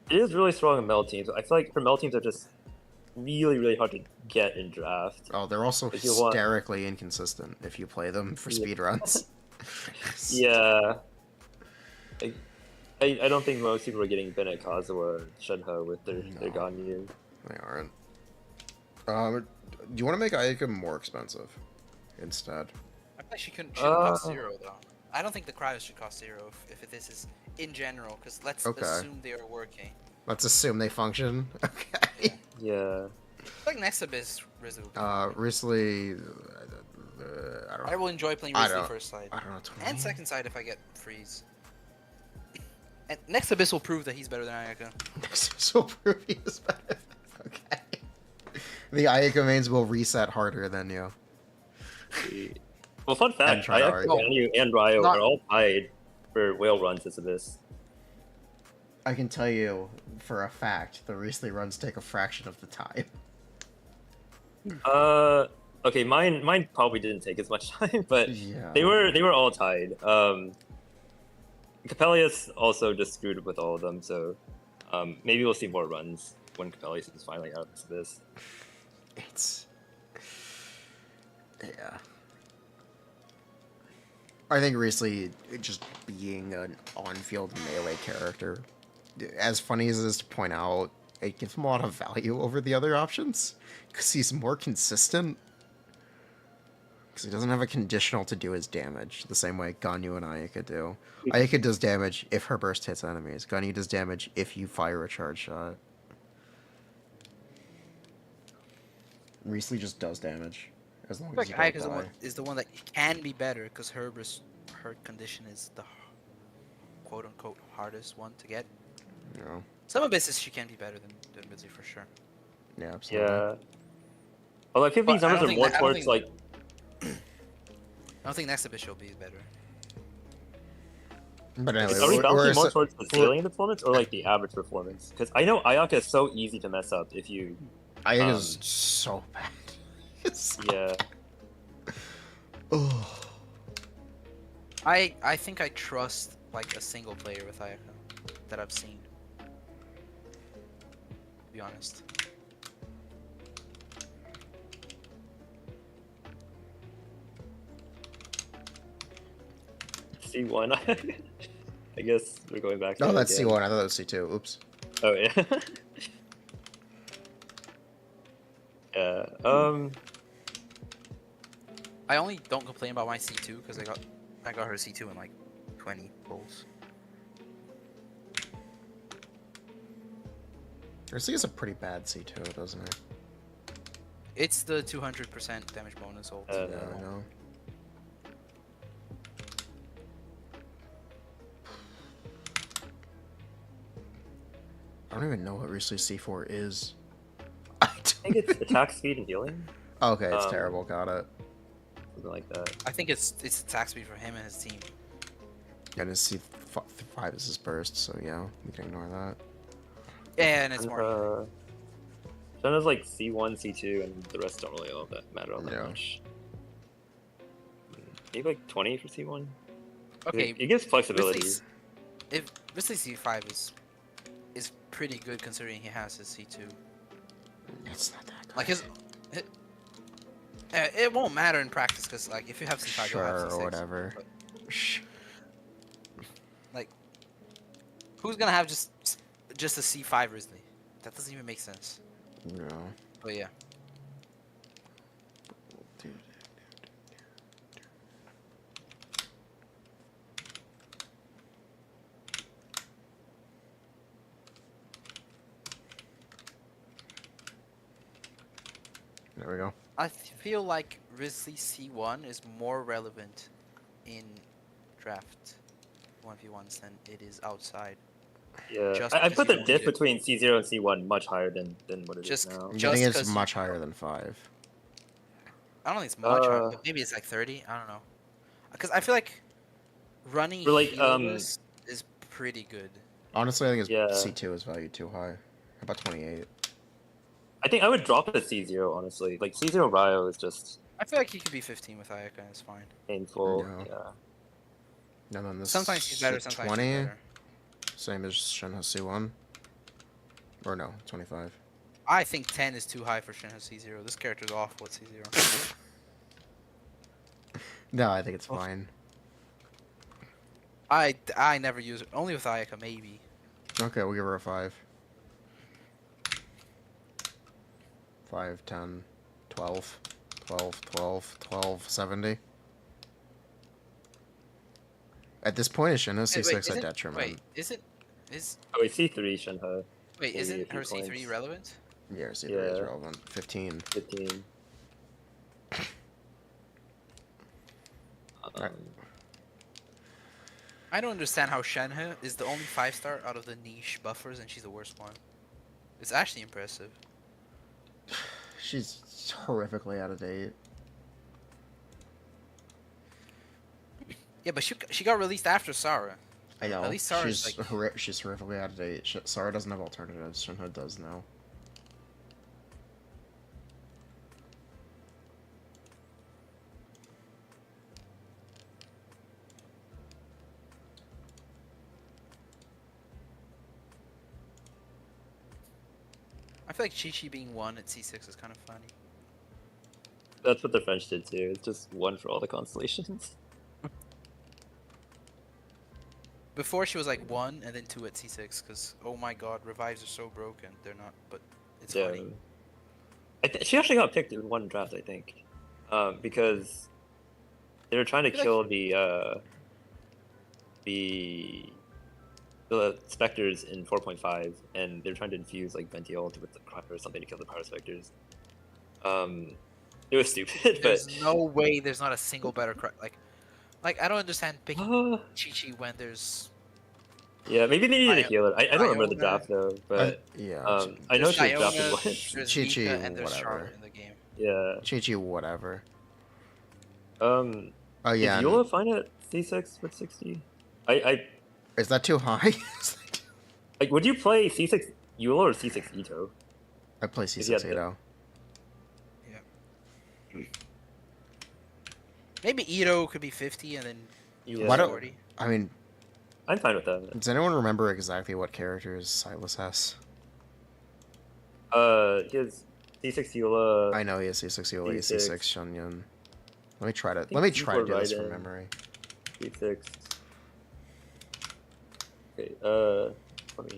It is really strong in meld teams. I feel like her meld teams are just really, really hard to get in draft. Oh, they're also hysterically inconsistent if you play them for speedruns. Yeah. I don't think most people are getting Bennett Kazuha and Shenhe with their Ganyu. They aren't. Do you want to make Ayaka more expensive instead? I feel like she shouldn't cost 0 though. I don't think the Cryo should cost 0 if this is in general, because let's assume they are working. Let's assume they function. Okay. Yeah. Like next Abyss Rizzo. Risley, I don't know. I will enjoy playing Risley first side. I don't know. 20? And second side if I get freeze. And next Abyss will prove that he's better than Ayaka. Next Abyss will prove he is better. Okay. The Ayaka mains will reset harder than you. Well, fun fact, Ayaka, Ganyu, and Cryo are all tied for whale runs this Abyss. I can tell you for a fact the Riesli runs take a fraction of the time. Okay, mine probably didn't take as much time, but yeah. they were all tied. Capellius also just screwed with all of them, so maybe we'll see more runs when Capellius is finally out of this. Yeah. I think Riesli just being an on-field melee character, as funny as it is to point out, it gives him a lot of value over the other options because he's more consistent. Because he doesn't have a conditional to do his damage the same way Ganyu and Ayaka do. Ayaka does damage if her burst hits enemies. Ganyu does damage if you fire a charge shot. Riesli just does damage as long as you don't die. Is the one that can be better because her condition is the quote-unquote hardest one to get. Yeah. Some abysses she can be better than Rizzi for sure. Yeah, absolutely. Yeah. Well, I think these numbers are more towards like. I don't think next abyss will be better. But anyway, are we bouncing more towards the ceiling performance or like the average performance? Because I know Ayaka is so easy to mess up if you. Ayaka is so bad. Yeah. Oh. I think I trust like a single player with Ayaka that I've seen. To be honest. C1. I guess we're going back to No, that's C1. I thought that was C2. Oops. Oh, yeah. Yeah. I only don't complain about my C2 because I got her C2 in like 20 pulls. Riesli is a pretty bad C2, doesn't it? It's the 200% damage bonus ult. Yeah, I know. I don't even know what Riesli C4 is. I think it's attack speed and healing. Okay, it's terrible. Got it. Something like that. I think it's attack speed for him and his team. And his C5 is his burst, so yeah, we can ignore that. Yeah, and it's more. Shenna's like C1, C2, and the rest don't really all that matter all that much. Maybe like 20 for C1. Okay. It gives flexibility. If Risley C5 is pretty good considering he has his C2. It's not that good. Like it won't matter in practice because like if you have C5, you'll have Sure, C6. or whatever. But, like, who's gonna have just a C5 Grizzly? That doesn't even make sense. No. But yeah. There we go. I feel like Grizzly C1 is more relevant in draft 1v1s than it is outside. Yeah, Just I because put you the don't diff need it. between C0 and C1 much higher than what it is Just- now. I Just think it's 'cause you- much higher than 5. I don't think it's much higher, Uh, but maybe it's like 30. I don't know. Because I feel like running Or like, healers is pretty good. Honestly, I think Yeah. C2 is valued too high. How about 28? I think I would drop it at C0, honestly. Like, C0 Ryo is just I feel like he could be 15 with Ayaka, and it's fine. painful. No. Yeah. And then this Sometimes he's better, sometimes 20, he's better. same as Shenhe C1. Or no, 25. I think 10 is too high for Shinha C0. This character's awful at C0. No, I think it's Oh. fine. I never use it. Only with Ayaka, maybe. Okay, we'll give her a 5. 5, 10, 12, 12, 12, 12, 70. At this point, is Shenhe C6 a isn't- detriment? Wait, is Oh, wait, C3 Shenhe, wait, Maybe a isn't few her C3 points. relevant? Yeah, C3 is Yeah. relevant. 15. 15. Right. I don't understand how Shenhe is the only 5-star out of the niche buffers and she's the worst one. It's actually impressive. She's horrifically out of date. Yeah, but she got released after Sarah. I know. At least Sarah's, she's, like- she's horrifically out of date. Sarah doesn't have alternatives. Shenhe does now. I feel like Chi-Chi being 1 at C6 is kind of funny. That's what the French did too. It's just one for all the constellations. Before she was like 1 and then 2 at C6 because, oh my god, revives are so broken. They're not, but it's Yeah. funny. She actually got picked in one draft, I think, because they were trying to I feel kill the specters in 4.5, and they were trying to infuse like Ventiol with the Cryo or something to kill the Power Specters. It was stupid, but There's no way there's not a single better like I don't understand picking Chi-Chi when there's yeah, maybe they needed a Io- healer. I don't remember the Iona- draft though, but yeah. I know there's she was drafted Iona, once. there's Chi-Chi, Mika, and there's whatever. Charlotte in the game. Yeah. Chi-Chi, whatever. Oh Oh, yeah. Is Eula fine at C6 with 60? I Is that too high? like. Would you play C6 Eula or C6 Ito? I play If you C6 had the- Ado. Maybe Ito could be 50 and then Yeah. Why don't- 40. I mean, I'm fine with that. does anyone remember exactly what characters Silas has? He has C6 Eula. I know he has C6 Yuli, C6. C6 Shunyun. Let me try to think do C4 this from Raiden. memory. C6. Okay, let me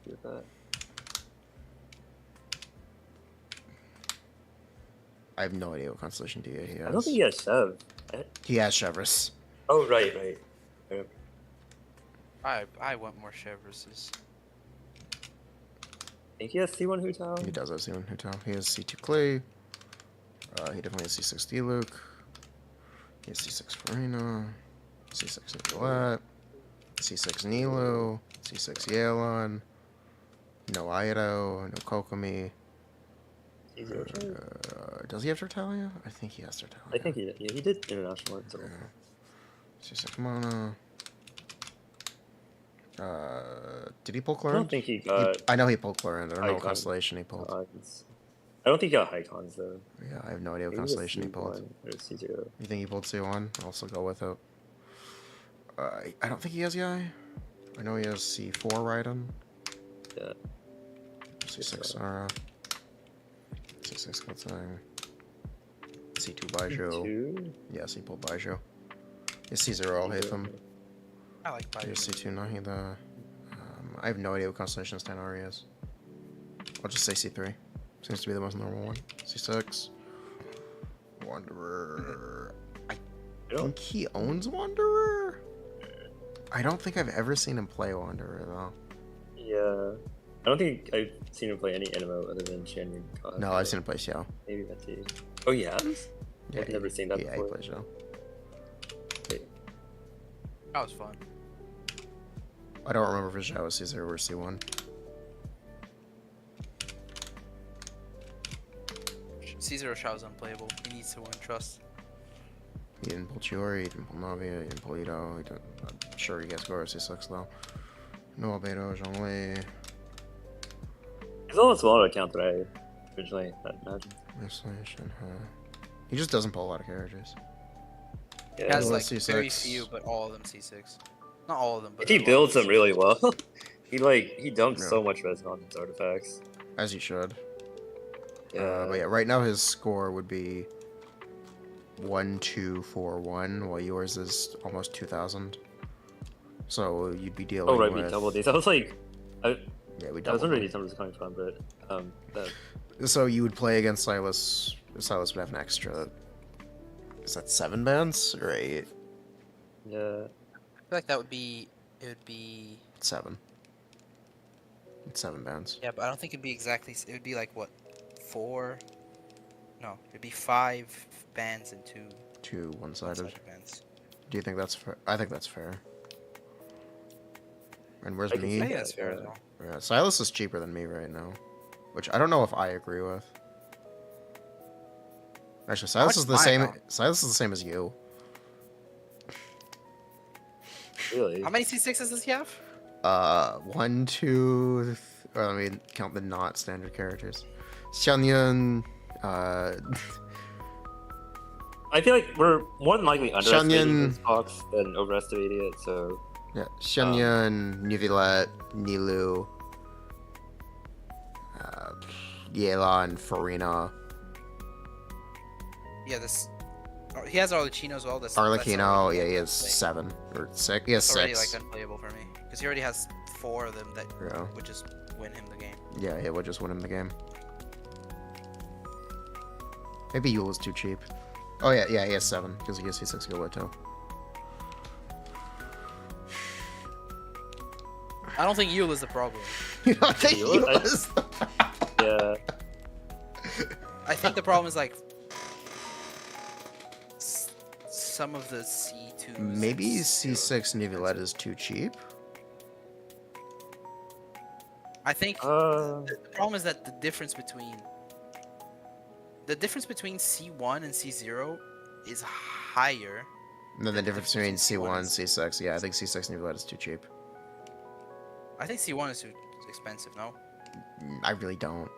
do that. I have no idea what constellation DA he has. I don't think he has Shev. He has Chevrolet. Oh, right. I want more Chevrolet's. I think he has C1 Hu Tao. He does have C1 Hutao. He has C2 Clay. He definitely has C6 D-Luke. He has C6 Furina. C6 Nicolette. C6 Nilu. C6 Yelan. No Aido. No Kokomi. Does he have Tertalia? I think he has Tertalia. I think he did international ones. So. C6 Mana. Did he pull I Chlorine? don't think he got. I know he pulled Chlorine. I don't know what Icon. constellation he pulled. Cons. I don't think he got high cons though. Yeah, I have no idea what Maybe it was constellation he pulled. C1 or C0. You think he pulled C1? I'll also go with it. I don't think he has Yai. I know he has C4 Raiden. Yeah. C6 Sara. C6 Kotang. C2 Baiju. Two? Yes, he pulled Baiju. Is C0 I'll hate them. I like Biden. Here's C2 Nahida. I have no idea what Constellation Stanari is. I'll just say C3. Seems to be the most normal one. C6. Wanderer. I think he owns Wanderer? I don't think I've ever seen him play Wanderer, though. Yeah. I don't think I've seen him play any MMO other than Shannon. No, I've seen him play Xiao. Maybe that's it. Oh, yeah? Yeah, I've never seen that yeah, before. he plays Xiao. That was fun. I don't remember if Xiao was C0 or C1. C0 Shao is unplayable. He needs to win trust. He didn't pull Chiori, he didn't pull Navia, he didn't pull Ito. I'm sure he gets Goro C6 though. No Albedo, Zhongli. It's all a smaller account that I originally imagined. He just doesn't pull a lot of characters. He Yeah, has well, like C6. very few, but all of them C6. Not all of them, but if he a lot builds of them really well, he dumps Yeah. so much resin on his artifacts. As he should. Yeah. But yeah, right now his score would be 1241, while yours is almost 2000. So you'd be dealing Oh right, with... we doubled these. I was like, Yeah, we I was doubled wondering where them. these numbers are coming from, but that, So you would play against Silas. Silas would have an extra... Is that 7 bands? Or 8? yeah. I feel like that would be. It would be. 7. It's 7 bands. Yeah, but I don't think it'd be exactly. It would be like what, 4? No, it'd be 5 bands and 2 2 one-sided. one-sided bands. Do you think that's fair? I think that's fair. And where's I can me? I see think that's fair as well. Yeah, Silas is cheaper than me right now. Which I don't know if I agree with. Actually, Silas much is is the my same. account? Silas is the same as you. Really? How many C6s does he have? 1, 2. Let me count the not standard characters. Xianyan. I feel like we're more than likely underestimating Shanyan- this box than overestimating it. So Yeah, Xianyan, Nivilet, Nilu, Yelan, Furina, Yeah, this. He has Arlecchino as well. That's Arlecchino. already Yeah, he has unplayable. 7 or 6. He has It's already 6. like unplayable for me because he already has 4 of them that Yeah. would just win him the game. Yeah, it would just win him the game. Maybe Yule is too cheap. Oh yeah, he has 7 because he has C6 Gilwood too. I don't think Yule is the problem. You don't think Yule? Yule I- is? yeah, I think the problem is like some of the C2s. Maybe C6 Nivelette is too cheap. I think the problem is that the difference between C1 and C0 is higher. And then the difference between C1 and is- C6. Yeah, I think C6 Nivelette is too cheap. I think C1 is too expensive. No. I really don't.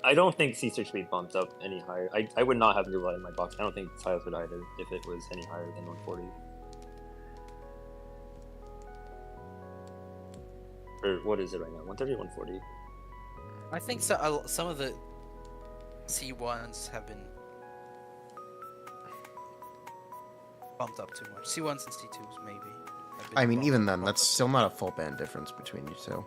I don't think C6 should be bumped up any higher. I would not have Nubla in my box. I don't think Silas would either if it was any higher than 140. Or what is it right now? 130 or 140? I think so, some of the C1s have been bumped up too much. C1s and C2s maybe. have been I mean, even then, bumped that's up. still not a full band difference between you two.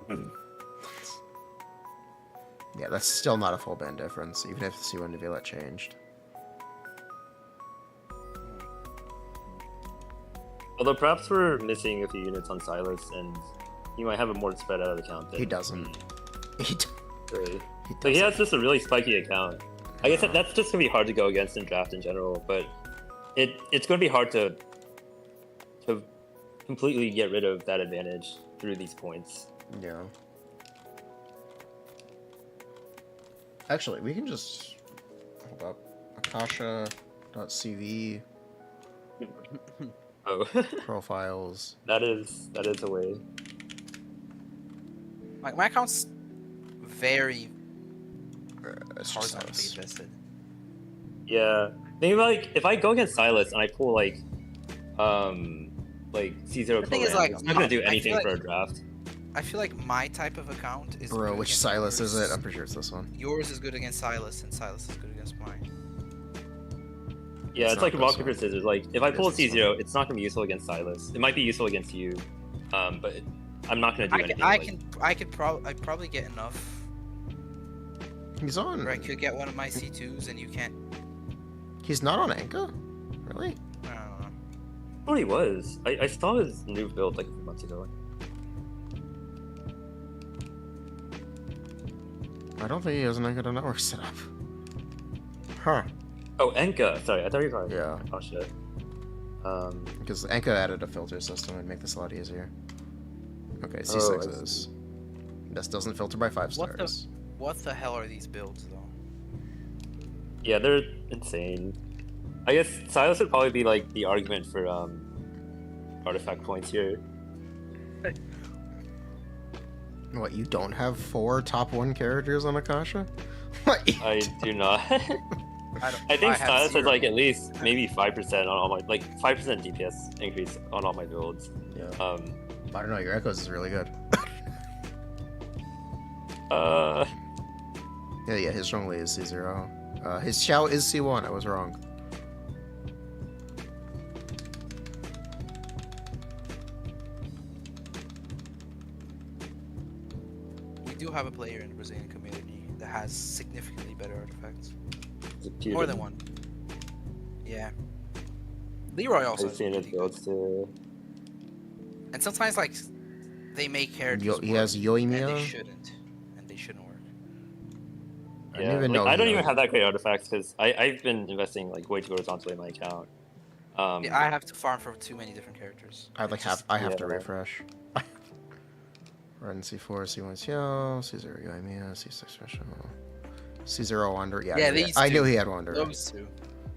Yeah, that's still not a full band difference, even if C1 Nivelette changed. Although perhaps we're missing a few units on Silas, and he might have a more spread out account. Than He doesn't. He, d- Really. he So he doesn't. has just a really spiky account. I guess that's just gonna be hard to go against in draft in general, but it's gonna be hard to completely get rid of that advantage through these points. Yeah. Actually, we can just hold up. Akasha.cv Oh, profiles. that is a way. My account's very It's just horizontally us. invested. Yeah, maybe like if I go against Silas and I pull like C0 The thing is, program, like, it's not gonna do I feel anything like- for a draft. I feel like my type of account is. Bro, good which against Silas is yours. it? I'm pretty sure it's this one. Yours is good against Silas, and Silas is good against mine. Yeah, It's it's not like this rock one. paper scissors. Like if I It pull is this C0, it's not gonna be useful against Silas. It might be useful against you, but I'm not gonna do anything. I probably get enough He's on. where I could get one of my C2s, and you can't. He's not on Anka? Really? I don't know. I thought he was. I saw his new build like a few months ago. I don't think he has an Anka to network set up. Huh. Oh, Enka. Sorry, I thought you were talking. Yeah. Oh shit. Because Anka added a filter system and make this a lot easier. Okay, Oh, C6 I is. This doesn't filter by 5 What the- stars. What the hell are these builds, though? Yeah, they're insane. I guess Silas would probably be like the argument for artifact points here. What, you don't have 4 top 1 characters on Akasha? What? I do not. I think have Silas has 0. like at least maybe 5% on all my 5% DPS increase on all my builds. Yeah. Um, I don't know, your Echoes is really good. Yeah, his strongly is C0. His Xiao is C1, I was wrong. We do have a player in the Brazilian community that has significantly better artifacts. Putin. More than one. Yeah. Leroy also I've has seen his really builds good. too. And sometimes like they make characters He work, has and Yoimiya. they shouldn't. And they shouldn't work. I didn't even know I don't he even owned- have that great artifacts because I've been investing like way too horizontally in my account. Yeah, I have to farm for too many different characters. I like It's just- I have to yeah. refresh. Run C4, C1 Xiao, C0 Yoimiya, C6 special, C0 Wander. Yeah, Yeah, I knew he- these I two. knew he had Wander. Those two.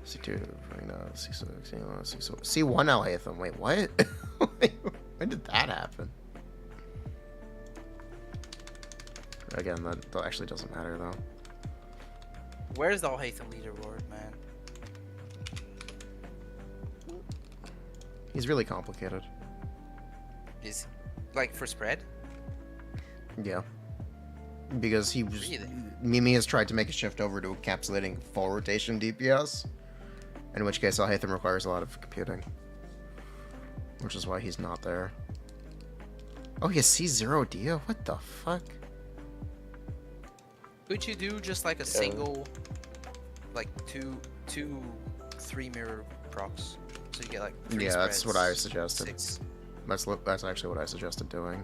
C2, Furina, C6, C1, C1 Alhaitham. Wait, what? When did that happen? Again, that actually doesn't matter though. Where's the Alhaitham leaderboard, man? He's really complicated. Is like for spread? Yeah. Because he was. Really? Mimi has tried to make a shift over to encapsulating full rotation DPS. In which case, Alhaitham requires a lot of computing. Which is why he's not there. Oh, he has C0 Dia? What the fuck? Could you do just like a single, like two, 3 mirror procs? So you get like 3 Yeah, that's spreads, what I suggested. 6. That's actually what I suggested doing.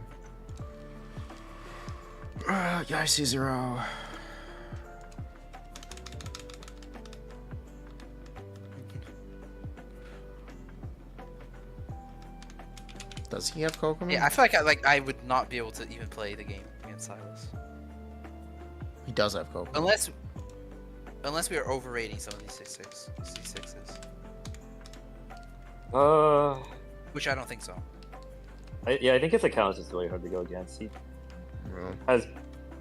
Yeah, I see 0. Does he have Kokomi? Yeah, I feel like I would not be able to even play the game against Silas He does have Kokomi. unless we are overrating some of these C6s, which I don't think so. I think his account is just really hard to go against. He Yeah. has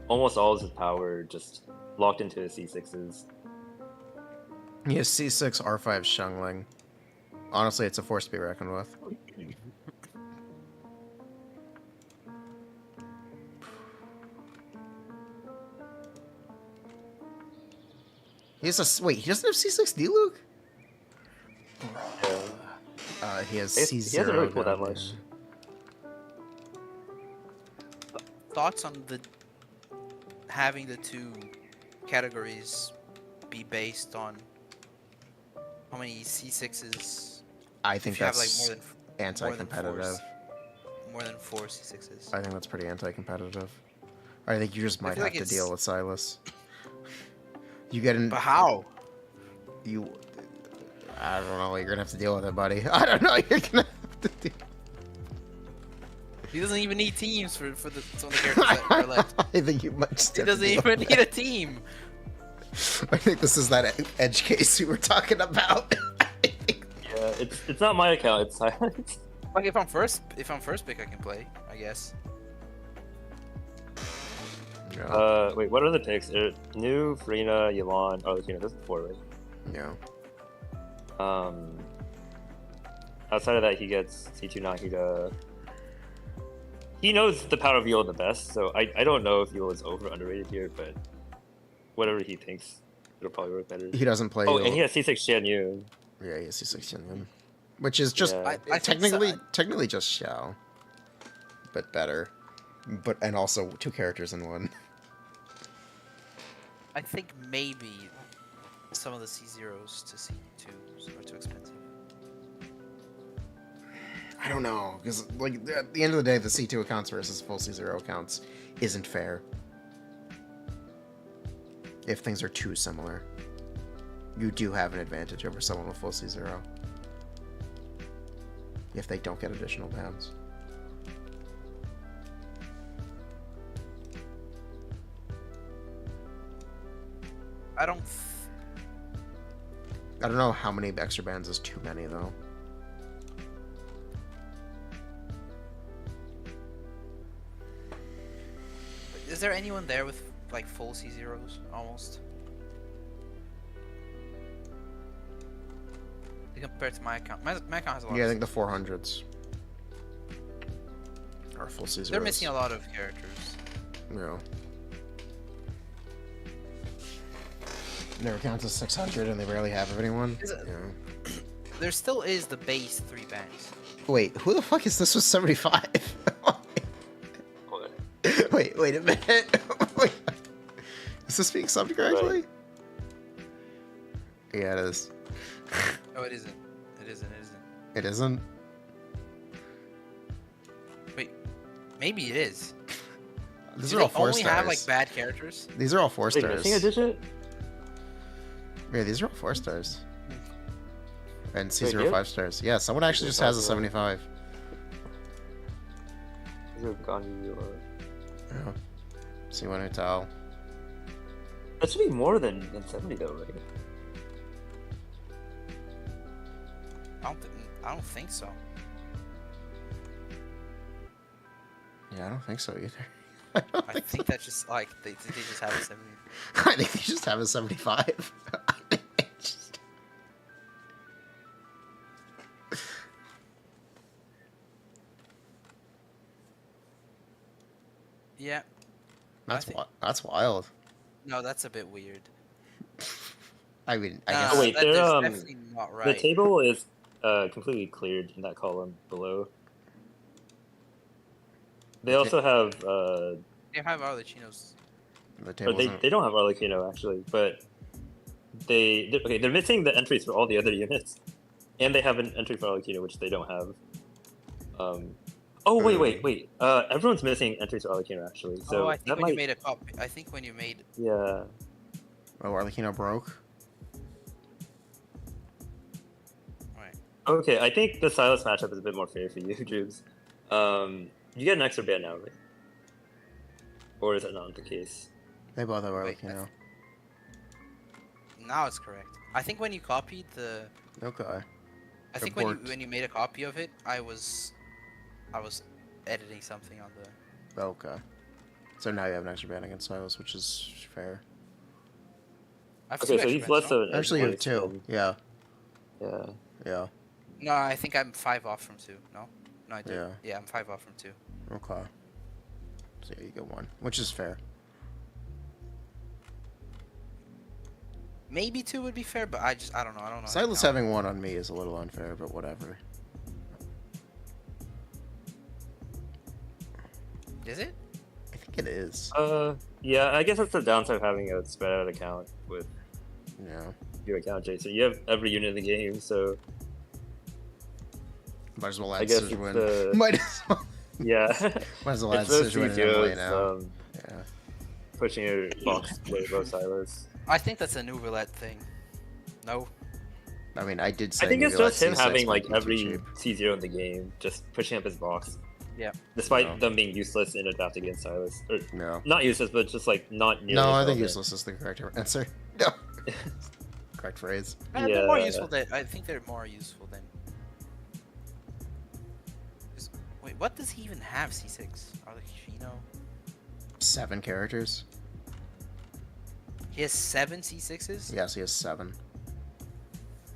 almost all of his power just locked into his C6s. He has C6, R5, Shungling. Honestly, it's a force to be reckoned with. He has a wait. He doesn't have C6 D Luke. Yeah. He has He C0. hasn't really pulled that down much. Thoughts on the having the 2 categories be based on how many C6s? I think If you have like that's more than anti-competitive. more than 4 C6s. I think that's pretty anti-competitive. I think you just might feel have like to deal it's- with Silas. You get in. But how? You. I don't know. You're gonna have to deal with it, buddy. I don't know. You're gonna have to deal. He doesn't even need teams for some of the characters that are left. I think you might. just He have to doesn't deal even with need it. a team. I think this is that edge case we were talking about. Yeah, it's not my account. It's Silence. Like if I'm first pick, I can play. I guess. Yeah. Wait, what are the picks? New, Furina, Yelan. Oh, Furina. This is 4, right? Yeah. Outside of that, he gets C2 Nahida. he knows the power of Yule the best, so I don't know if Yule is over underrated here, but whatever he thinks, it'll probably work better. He doesn't play. Oh, Yule. and he has C6 Shan Yu. Yeah, he has C6 Yin, which is just Yeah. I think so. technically just Xiao, but better. But and also 2 characters in one. I think maybe some of the C0s to C2s are too expensive. I don't know, because like at the end of the day, the C2 accounts versus full C0 accounts isn't fair. If things are too similar, you do have an advantage over someone with full C0. If they don't get additional bans. I don't. I don't know how many extra bans is too many though. Is there anyone there with like full C0s almost? Compared to my account, my account has a lot. Yeah, I of think the 400s are full C0s. They're missing a lot of characters. Yeah. Their account is 600 and they barely have anyone. Is it- Yeah. There still is the base 3 bans. Wait, who the fuck is this with 75? What? wait a minute. Wait. Is this being subbed correctly? Yeah, it is. No, it isn't. It isn't. It isn't? Wait, maybe it is. These Do are they all 4 only stars. have like bad characters? These are all 4 Wait, stars. missing a digit? Yeah, these are all 4 stars. And Wait, C0 yeah? 5 stars. Yeah, someone actually just has a 75. These are Ganyu or... Yeah. C1 Hotel. That should be more than 70 though, right? I don't think so. Yeah, I don't think so either. I think that's just like they just have a 70. I think they just have a 75. Just- Yeah. That's wild. No, that's a bit weird. I mean, I Nah, guess. Oh, wait, that- they're, that's um, definitely not The right. table is completely cleared in that column below. They also have They have Arlecchinos. The or table they don't have Arlecchino actually, but they're missing the entries for all the other units, and they have an entry for Arlecchino which they don't have. Oh wait. Everyone's missing entries for Arlecchino actually, so Oh, I think that when might you made a copy. I think when you made. yeah. Oh, Arlecchino broke. Right. Okay, I think the Silas matchup is a bit more fair for you, Jubes. You get an extra ban now, right? Or is that not the case? They both have Wait, Arlecchino. Now it's correct. I think when you copied the. Okay. I think Report. when you made a copy of it, I was editing something on the. Okay. So now you have an extra ban against Silas, which is fair. I have Okay, two so extra he's bans, less no? of an Actually, you have edge 2. case, Yeah. Yeah. Yeah. No, I think I'm 5 off from 2. No, I do. Yeah. Yeah, I'm 5 off from 2. Okay. So yeah, you get 1, which is fair. Maybe 2 would be fair, but I don't know. I don't know. how to Silas count. having 1 on me is a little unfair, but whatever. Is it? I think it is. Yeah, I guess that's the downside of having a spread out account with Yeah. your account, Jason. You have every unit in the game, so Might as well I add guess Decision it's Win. Might as well. yeah. Might as well add It's those Decision Win and play now. CTOs, Yeah. pushing your box way above Silas. I think that's a new roulette thing. No. I mean, I did say. I think it's maybe let just him C6 having might like be too every cheap. C0 in the game, just pushing up his box. Yeah. Despite No. them being useless in a draft against Silas. Or, No. not useless, but just like not nearly. No, I as think relevant. useless is the correct answer. No. Correct phrase. They're more Yeah. useful than. I think they're more useful than. 'Cause- Wait, what does he even have? C6? Arlecchino? 7 characters. He has 7 C6s? Yes, he has 7.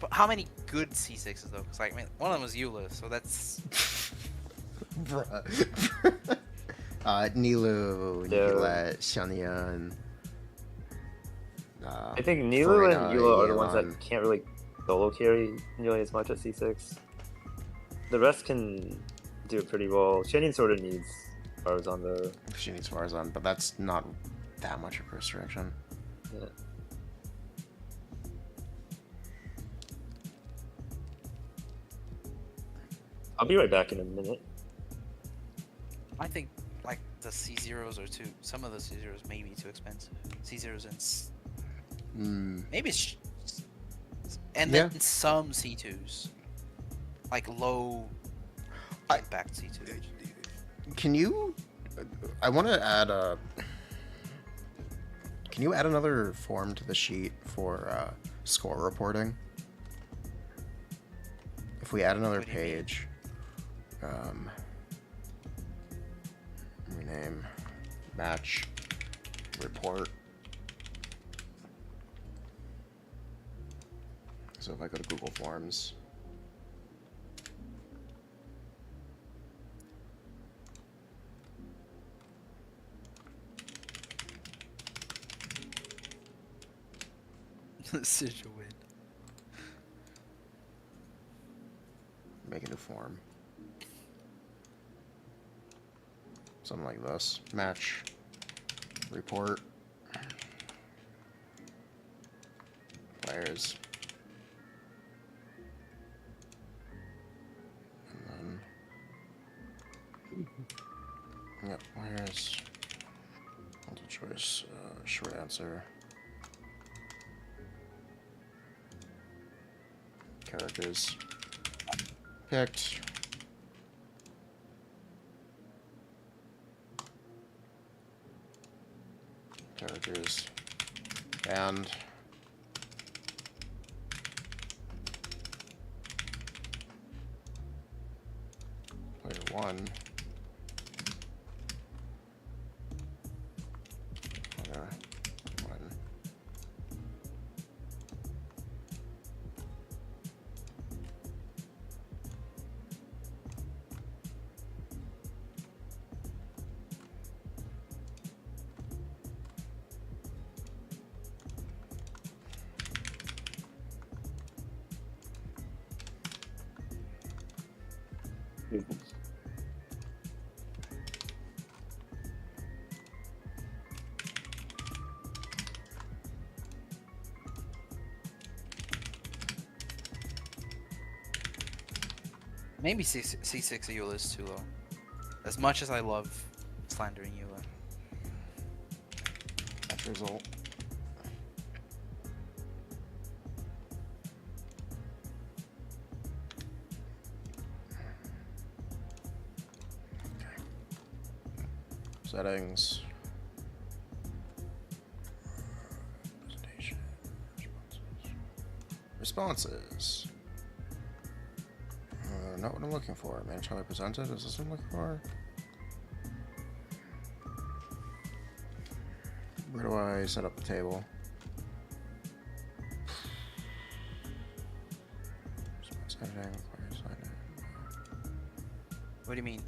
But how many good C6s though? Because like, I mean, one of them was Eula, so that's. Bruh. Nilu, Yeah. Yula, Xianyan. I think Nilu and Furina, Eula are the ones Yelan. that can't really solo carry nearly as much at C6. The rest can do it pretty well. Shannon sort of needs Farzan though. She needs Farzan, but that's not that much of a restriction. Yeah. I'll be right back in a minute. I think like the C0s are too. Some of the C0s may be too expensive. C0s and maybe and Yeah. then some C2s, like low impact C2s. Can you? I want to add a. Can you add another form to the sheet for score reporting? If we add another What do you mean? page, rename match report. So if I go to Google Forms. Such a win. Make a new form. Something like this. Match. Report. Players. And then... Yep, players. Multiple choice. Short answer. Characters. Picked. Characters. And player 1. Player 1. Maybe C6 Eula is too low. As much as I love slandering Eula. Match result. Settings. Presentation. Responses. Not what I'm looking for. Manage how I present it. Is this what I'm looking for? Where do I set up the table? Response editing. Requires sign What do you mean?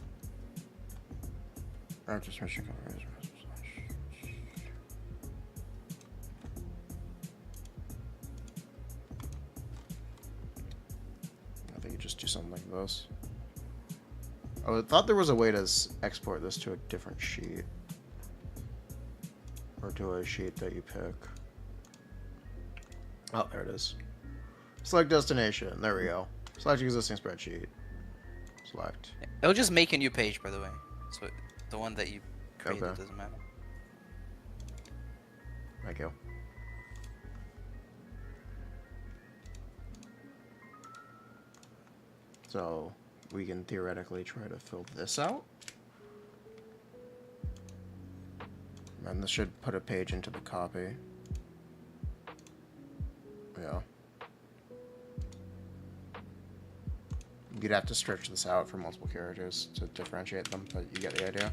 in. Just mission coverage. I think you just do something like this. Oh, I thought there was a way to export this to a different sheet. Or to a sheet that you pick. Oh, there it is. Select destination. There we go. Select existing spreadsheet. Select. It'll just make a new page, by the way. So the one that you created Okay. doesn't matter. Thank you. So we can theoretically try to fill this out. And this should put a page into the copy. Yeah. You'd have to stretch this out for multiple characters to differentiate them, but you get the idea.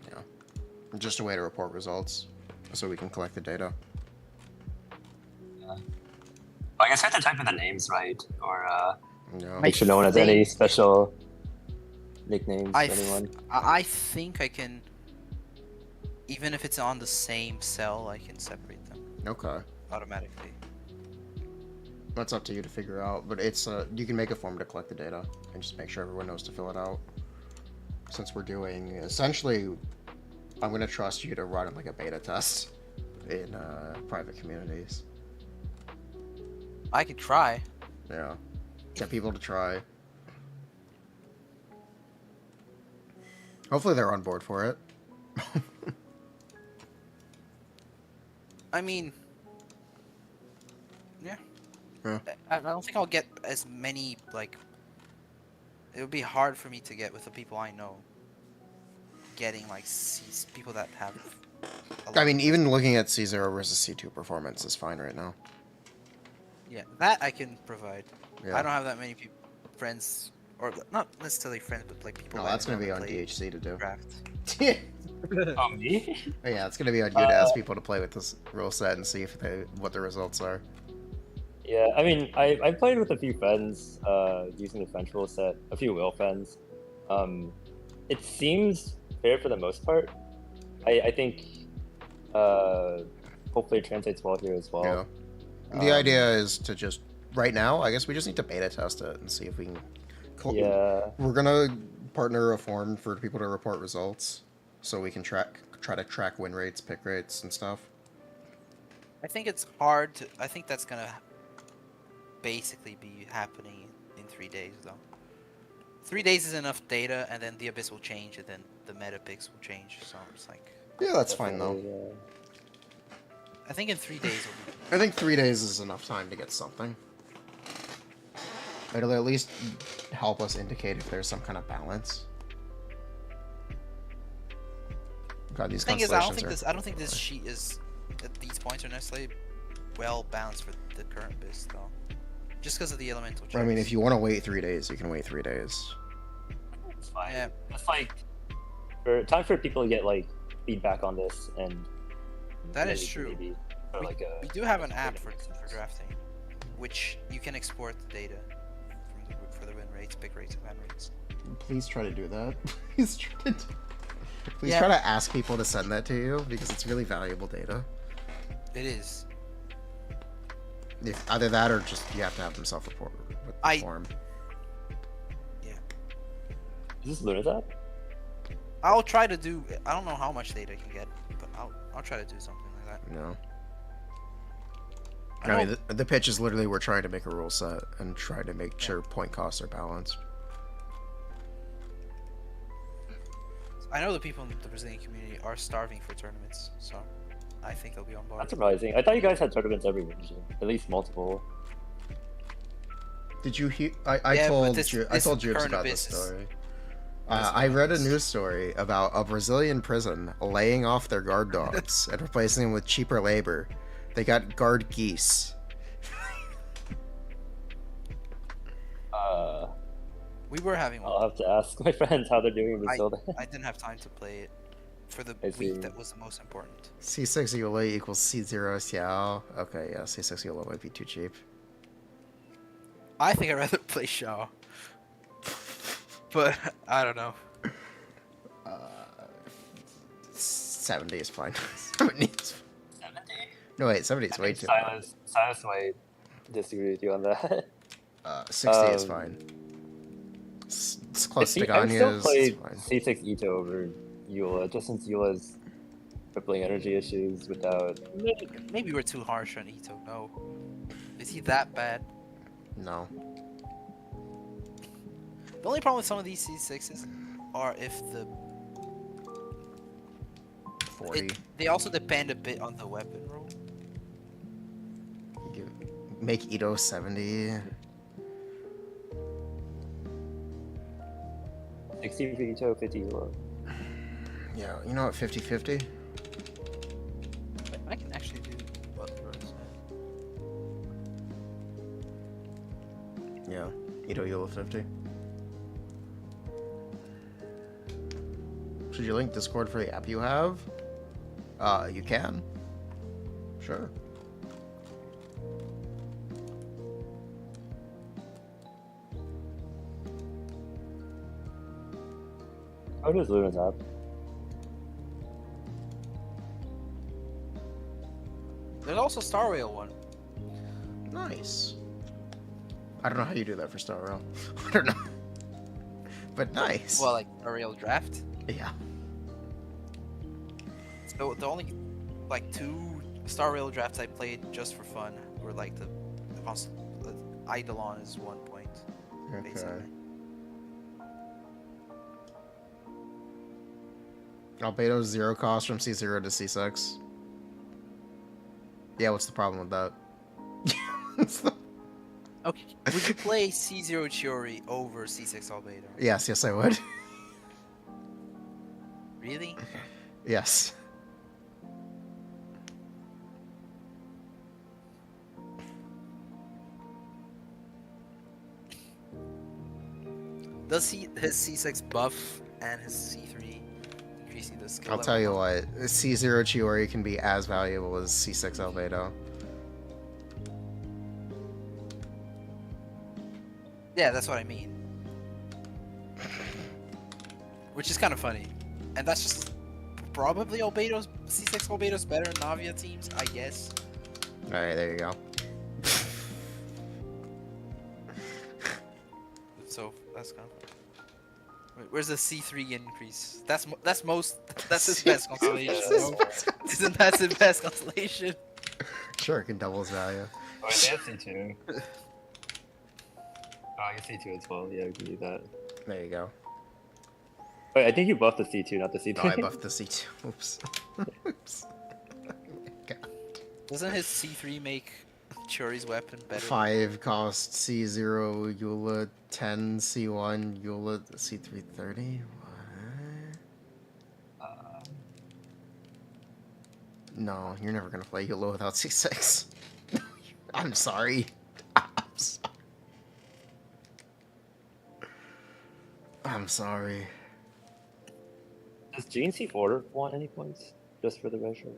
Yeah. Just a way to report results, so we can collect the data. I guess I have to type in the names right, or No. make sure no one has any special nicknames I for anyone. I think I can, even if it's on the same cell, I can separate them Okay. automatically. That's up to you to figure out, but it's you can make a form to collect the data and just make sure everyone knows to fill it out. Since we're doing essentially, I'm gonna trust you to run like a beta test in private communities. I can try. Yeah, get people to try. Hopefully they're on board for it. I mean, yeah. Yeah. I don't think I'll get as many, like, it would be hard for me to get with the people I know. Getting, like, people that have a lot I mean, of- even looking at C0 versus C2 performance is fine right now. Yeah, that I can provide. Yeah. I don't have that many friends, or not necessarily friends, but, like, people No, that that's gonna I be on play DHC to do. Draft. Oh, me? Yeah, it's gonna be on you to ask people to play with this rule set and see if what the results are. Yeah, I mean, I played with a few friends using the French rule set, a few Will friends. It seems fair for the most part. I think hopefully it translates well here as well. Yeah. The idea is to just right now. I guess we just need to beta test it and see if we can. Yeah. We're gonna partner a form for people to report results, so we can try to track win rates, pick rates, and stuff. I think it's hard to. I think that's gonna basically be happening in 3 days, though. 3 days is enough data, and then the Abyss will change, and then the meta picks will change. So it's like, Yeah, that's fine though. Definitely, I think in 3 days will be. I think 3 days is enough time to get something. It'll at least help us indicate if there's some kind of balance. God, these The thing is, constellations I don't think this sheet is at these points are necessarily well balanced for the current Abyss, though. Just because of the elemental. I mean, checks. if you want to wait 3 days, you can wait 3 days. It's fine. Yeah. It's like time for people to get like feedback on this, and That maybe- is true. maybe for, like, We do have an app for drafting, which you can export the data for the win rates, pick rates, and ban rates. Please try to do that. Please try to. Please Yeah. try to ask people to send that to you because it's really valuable data. It is. If either that or just you have to have them self-report with the I- form. Is this Luna's I'll try to do. I don't know how much data I can get, but I'll try to do something like that. No. I I mean, know- the pitch is literally we're trying to make a rule set and try to make sure point costs are balanced. I know the people in the Brazilian community are starving for tournaments, so I think they'll be on board. That's surprising. I thought you guys had tournaments every region, at least multiple. Did you hear? I Yeah, but told this- I this told Jubes current about this Abyss is- story. This I read a Abyss. news story about a Brazilian prison laying off their guard dogs and replacing them with cheaper labor. They got guard geese. We were having one. I'll have to ask my friends how they're doing in Brazil. I didn't have time to play it for the I see. week that was the most important. C6 Eula equals C0 Xiao. Okay, yeah, C6 Eula might be too cheap. I think I'd rather play Shaw. But I don't know. 70 is fine. 70 is fine. No, wait, 70 is way too high. Silas might disagree with you on that. 60 is Um, fine. It's close to I would still Ganya's. play It's fine. C6 Ito over Eula, just since Eula's crippling energy issues without. Maybe we're too harsh on Ito. No. Is he that bad? No. The only problem with some of these C6s are if the 40. they also depend a bit on the weapon roll. Make Ito 70. 60 for Ito, 50 Eula. Yeah, you know what? 50-50? I can actually do both rows. Yeah. Ito Eula 50. Should you link Discord for the app you have? You can. Sure. How does Luna tap? There's also Star Rail one. Nice. I don't know how you do that for Star Rail. I don't know. But nice. Well, like Star Rail draft. yeah. So the only like 2 Star Rail drafts I played just for fun were like the Eidolon is 1 point. Okay. Basically. Albedo's 0 cost from C0 to C6. Yeah, what's the problem with that? Okay, would you play C0 Chiori over C6 Albedo? Yes, yes, I would. Really? Yes. Does his C6 buff and his C3 increasing the skill? I'll tell you what, C0 Chiori can be as valuable as C6 Albedo. Yeah, that's what I mean. Which is kind of funny. And that's just probably Albedo's C6 Albedo's better than Navia teams, I guess. Alright, there you go. So that's kind of funny. Wait, where's the C3 increase? That's his best constellation. No? Isn't that his best constellation? Sure, it can double his value. Oh, and C2. Oh, I guess C2 as well. Yeah, we can do that. There you go. Wait, I think you buffed the C2, not the C3. Oh, I buffed the C2. Oops. Oops. Doesn't his C3 make Churi's weapon better? 5 cost C0 Eula, 10 C1 Eula, C330? What? No, you're never gonna play Eula without C6. I'm sorry. I'm sorry. Does Gene C4 want any points? Just for the retro?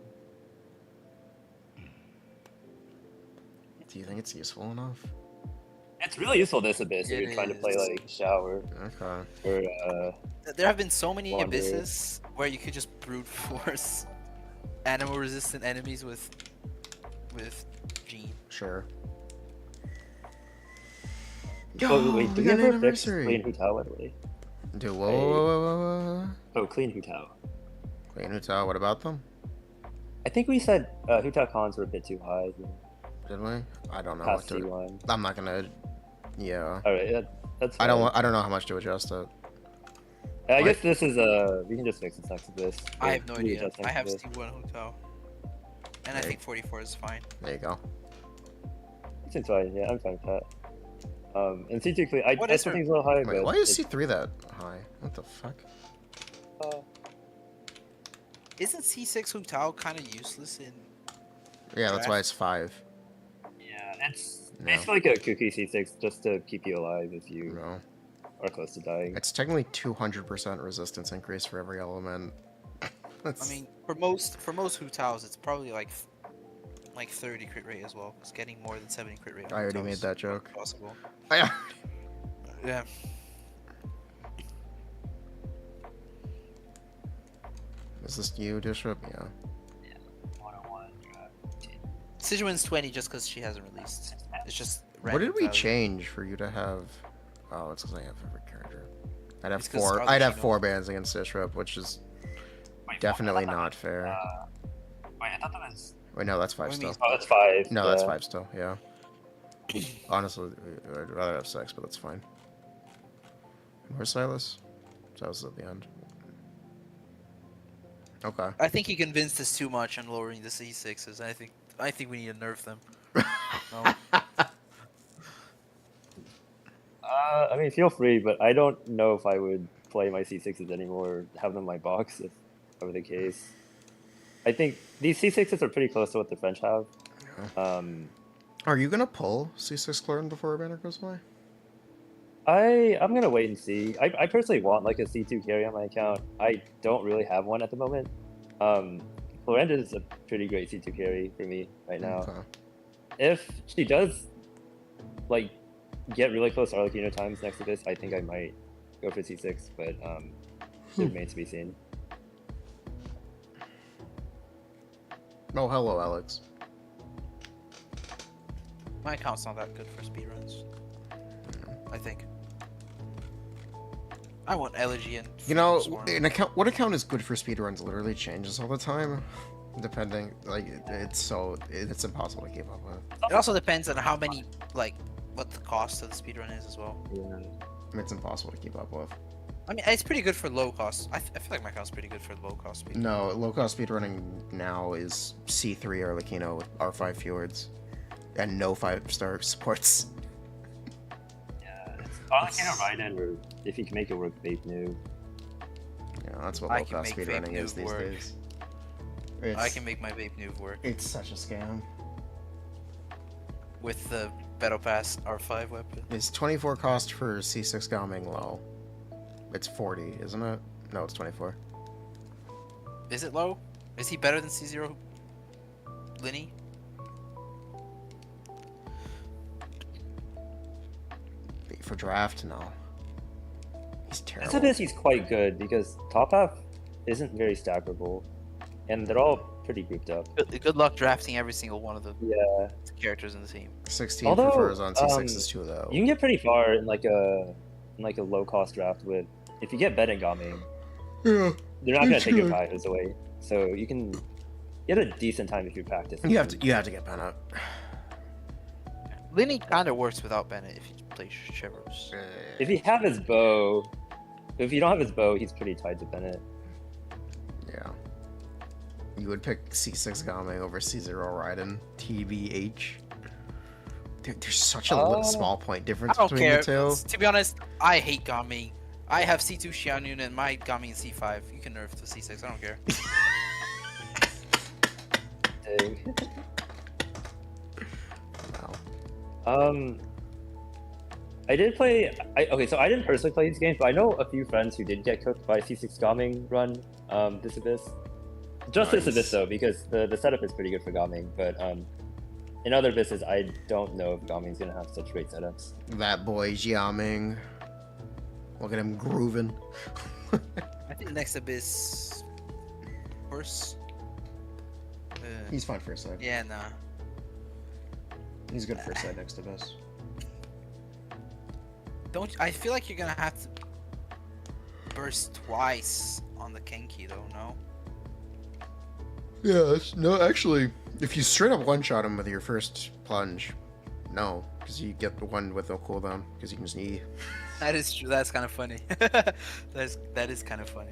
Do you think it's useful enough? It's really useful this Abyss if It you're trying to play is. like Shower Okay. or There have been so many Wanderer. abysses where you could just brute force animal resistant enemies with Gene. Sure. Oh, wait, we do we got an ever fix anniversary. Clean Hutao, by the way? Dude, whoa. Oh, Clean Hutao. Wait, Nuta, what about them? I think we said Hutao cons were a bit too high. Did we? I don't know. Past What to, C1. I'm not gonna. Yeah. Alright, that's I fine. don't know how much to adjust it. I guess this is we can just fix this next Abyss. I have no We idea. adjust I next have Abyss. C1 Hotel. And I Okay. think 44 is fine. There you go. Seems fine, yeah, I'm fine with that. And C2 Clean, I What still is her- think it's a little high, Wait, but why is it's, C3 that high? What the fuck? Isn't C6 Hotel kind of useless in... Yeah, that's why it's 5. yeah, it's No. basically like a kooky C6 just to keep you alive if you No. are close to dying. It's technically 200% resistance increase for every element. I mean, for most Hotels, it's probably like 30 crit rate as well. It's getting more than 70 crit rate. on I already Hotels made that joke. Possible. Yeah. Yeah. Is this you, Dishrup? Yeah. 101. Sijuan's 20 just because she hasn't released. It's just. What did random we value. change for you to have? Oh, it's because I have every character. I'd have It's 'cause 4. Scarlet I'd have Chino- 4 bans against Dishrup, which is definitely not fair. Wait, I thought that was. Wait, no, that's 5 What do you still. Oh, that's 5. No, that's yeah. 5 still. Yeah. Honestly, I'd rather have 6, but that's fine. Where's Silas? Silas is at the end. Okay. I think he convinced us too much on lowering the C6s. I think we need to nerf them. No. I mean, feel free, but I don't know if I would play my C6s anymore or have them in my box if that were the case. I think these C6s are pretty close to what the French have. Are you gonna pull C6 Clorton before a banner goes by? I'm gonna wait and see. I personally want like a C2 carry on my account. I don't really have one at the moment. Florenda is a pretty great C2 carry for me right now. Okay. If she does like get really close to Arlecchino times next to this, I think I might go for C6. But remains to be seen. Oh, hello, Alex. My account's not that good for speedruns. I think. I want Elegy and. You know, Swarm. what account is good for speedruns literally changes all the time, depending. Like, it's impossible to keep up with. It also depends on how many, like, what the cost of the speedrun is as well. Yeah. It's impossible to keep up with. I mean, it's pretty good for low cost. I feel like my account's pretty good for low cost speed. No, low-cost speedrunning now is C3 Arlecchino with R5 Fjords, and no 5-star supports. Yeah. Arlecchino Raiden, or if you can make it work, Vape New. Yeah, that's what I can low-cost make speedrunning Vape is these Noob work. days. I can make my Vape Noob work It's such a scam. with the Battle Pass R5 weapon. Is 24 cost for C6 Gaming low? It's 40, isn't it? No, it's 24. Is it low? Is he better than C0 Linny? For draft, no. He's terrible. This abyss, he's quite good because top half isn't very staggerable, and they're all pretty grouped up. Good luck drafting every single one of the Yeah. characters in the team. 16 Although, prefers on C6s too, though. You can get pretty far in like a low cost draft with if you get Gaming, Yeah. they're not gonna That's take your good. prizes away. So you can get a decent time if you practice. You have to get Bennett. Linny kind of works without Bennett if you play Chevros. If you have his bow, if you don't have his bow, he's pretty tied to Bennett. Yeah. You would pick C6 Gaming over C0 Raiden, TBH. Dude, there's such a small point difference I don't between care. the two. To be honest, I hate Gami. I have C2 Xianyun and my Gami in C5. You can nerf to C6. I don't care. Dang. Wow. I did play. Okay, so I didn't personally play these games, but I know a few friends who did get cooked by C6 Gaming run this abyss. Just this Nice. abyss though, because the setup is pretty good for Gaming, but in other abysses, I don't know if Gaming's gonna have such great setups. That boy Jiaming. Look at him grooving. I think the next abyss. Worse. He's fine for a side. Yeah, nah. He's good for a side next to us. Don't. I feel like you're gonna have to burst twice on the Kenki though. No. Yeah, no, actually, if you straight up one-shot him with your first plunge, no, because you get the one with no cooldown, because you can just E. That is true. That's kind of funny. that is kind of funny.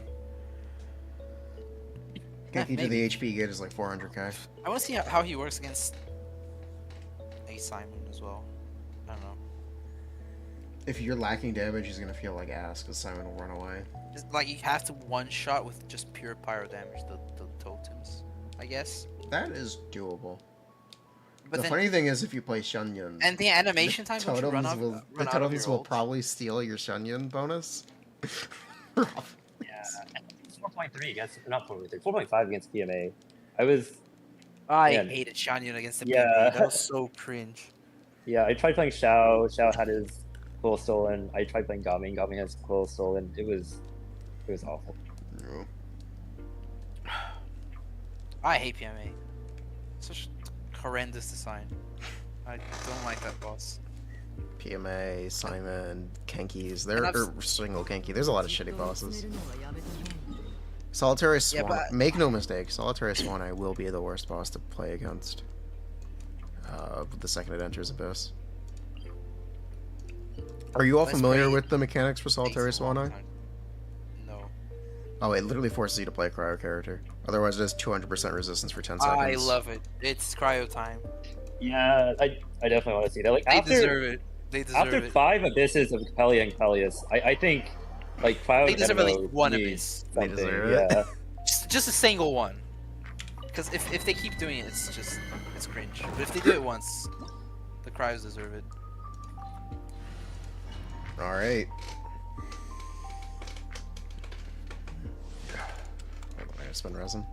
Genki to maybe. the HP get is like 400k. I want to see how he works against a Simon as well. I don't know. If you're lacking damage, he's gonna feel like ass, because Simon will run away. Just, like you have to one shot with just pure pyro damage the totems, I guess. That is doable. But The then, funny thing is, if you play Shunyun, and the animation time, don't you run totems off, will, run the out of totems your will ult? probably steal your Shunyun bonus. Yeah, 4.3 against not 4.3, 4.5 against PMA. I I Man. hated Shanyun against the Yeah. PvP. That was so cringe. I tried playing Xiao. Xiao had his quill stolen. I tried playing Gaming. Gaming has quill stolen. It was awful. No. I hate PMA. Such horrendous design. I don't like that boss. PMA, Simon, Kenkis, And I've or single Kenki. There's a lot of shitty bosses. Solitary Yeah, Swan. but- Make no mistake, Solitary Swan I will be the worst boss to play against. The second it enters Abyss. Are you all Let's familiar play- with the mechanics for Solitary Takes a long Swan? time. No. Oh, it literally forces you to play a cryo character. Otherwise, it has 200% resistance for 10 seconds. I love it. It's cryo time. Yeah, I definitely want to see that. Like They deserve it. They deserve after it. 5 abysses of Capelli and Capellius, I think like Cryo They deserve at Demo least one needs abyss. They something, deserve it. yeah. Just a single one. Because if they keep doing it, it's cringe. But if they do it once, the cryos deserve it. Alright. I just been resin.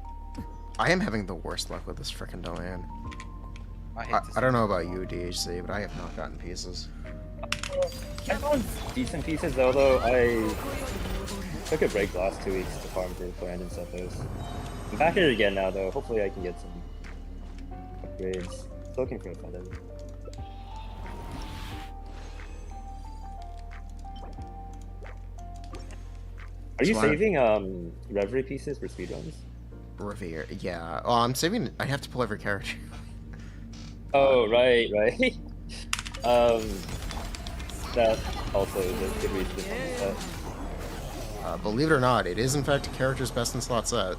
I am having the worst luck with this frickin' domain. I hate this. I don't know about you, DHC, but I have not gotten pieces. I found decent pieces though. Took a break the last 2 weeks to farm for Clan and Sethos. I'm back at it again now though. Hopefully I can get some upgrades. Still looking for a feather. Are you So I- saving Reverie pieces for speedruns? Revere, yeah. Oh, I'm saving. I have to pull every character. Oh, right. That also is a good reason to fund that. Believe it or not, it is in fact a character's best in slot set.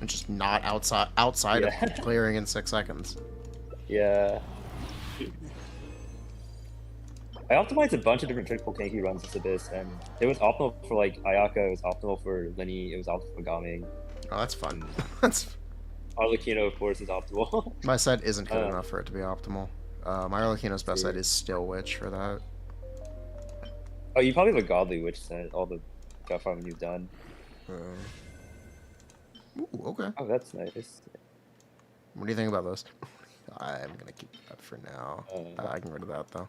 And just not outside Yeah. of clearing in 6 seconds. Yeah. I optimized a bunch of different triple Kanki runs this Abyss, and it was optimal for like Ayaka, it was optimal for Lenny, it was optimal for Gaming. Oh, that's fun. That's Arlecchino, of course, is optimal. my set isn't good enough for it to be optimal. My Arlecchino's best see. set is still Witch for that. Oh, you probably have a Godly Witch set, all the gut farming you've done. Ooh, okay. Oh, that's nice. What do you think about those? I'm gonna keep that for now. I can get rid of that though.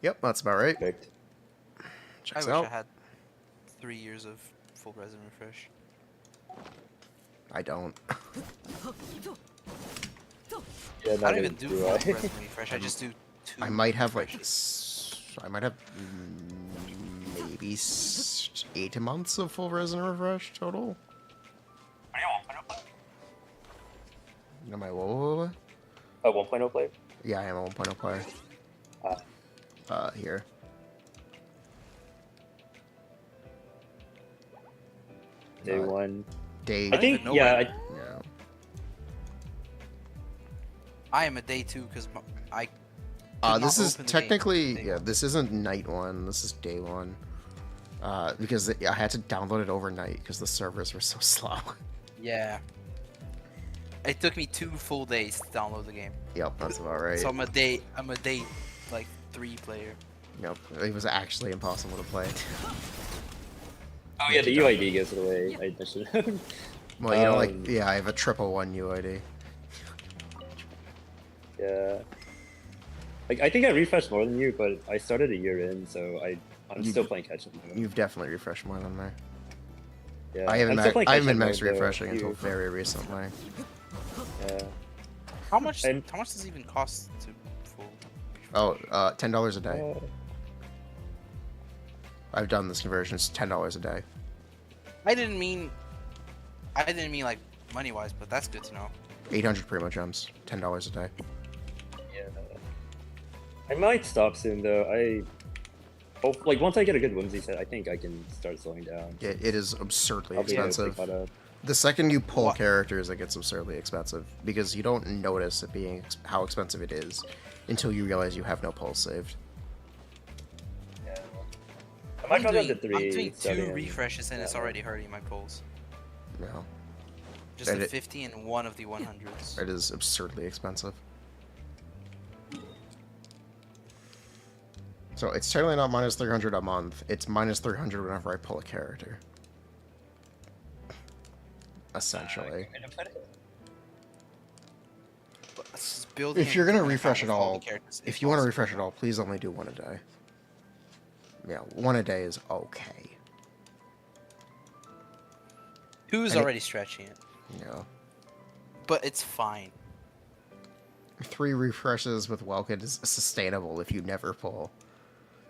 Yep, that's about right. Perfect. Checks I wish out. I had 3 years of full resin refresh. I don't. Yeah, I not don't even do full resin refresh. I just do 2. I might have like refreshes. I might have maybe 8 months of full resin refresh total. Am I what? A 1.0 player? Yeah, I am a 1.0 player. Here. Day one. Day. I think, even know yeah, where- Yeah. I am a day 2 because I. This not is open the game. technically Day yeah. one. This isn't night 1. This is day 1. Because I had to download it overnight because the servers were so slow. Yeah. It took me 2 full days to download the game. Yep, that's about right. So I'm a day like 3 player. Yep, it was actually impossible to play. Oh yeah, the UID gives it away. I should. Well, you know, like, Um, yeah, I have a 111 UID. Yeah. Like, I think I refreshed more than you, but I started a year in, so I'm still playing catch up. You've definitely refreshed more than me. Yeah. I haven't, I'm still playing I haven't been catch-up max mode, though. refreshing until You- very recently. Yeah. How much? And- How much does it even cost to full? Oh, $10 a day. Uh, I've done this conversion. It's $10 a day. I didn't mean like money wise, but that's good to know. 800 primo gems. $10 a day. yeah. I might stop soon though. Like once I get a good whimsy set, I think I can start slowing down. It is absurdly I'll be able to expensive. pick that up. The second you pull What? characters, it gets absurdly expensive because you don't notice it being how expensive it is until you realize you have no pulls saved. Yeah. I might go down to 3. I'm doing 2 starting in- refreshes and it's yeah. already hurting my pulls. No, Just And the it- 50 and 1 of the 100s. it is absurdly expensive. So it's totally not minus 300 a month. It's minus 300 whenever I pull a character. Essentially. But building If you're gonna an account refresh with it all all, the characters if is you want to also refresh it difficult. all, please only do 1 a day. Yeah, 1 a day is okay. 2 is And it- already stretching it, Yeah. but it's fine. 3 refreshes with Welkin is sustainable if you never pull.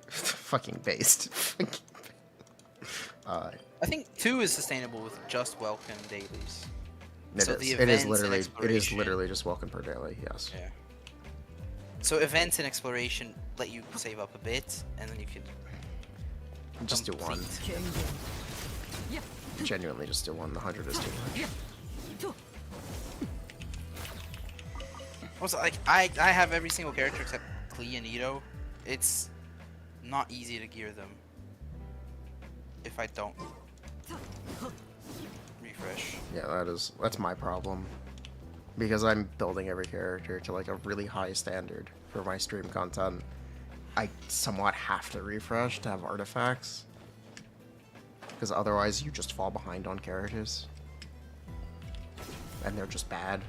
Fucking based. I think 2 is sustainable with just welcome dailies. It So is. the It is events and literally. It is exploration- literally just Welkin per daily. Yes. Yeah. So events and exploration let you save up a bit, and then you could Just do 1. complete. Genuinely, just do 1. The 100 is too much. Also, like I have every single character except Klee and Ito. It's not easy to gear them if I don't refresh. Yeah, that's my problem. Because I'm building every character to like a really high standard for my stream content. I somewhat have to refresh to have artifacts. Because otherwise you just fall behind on characters. And they're just bad.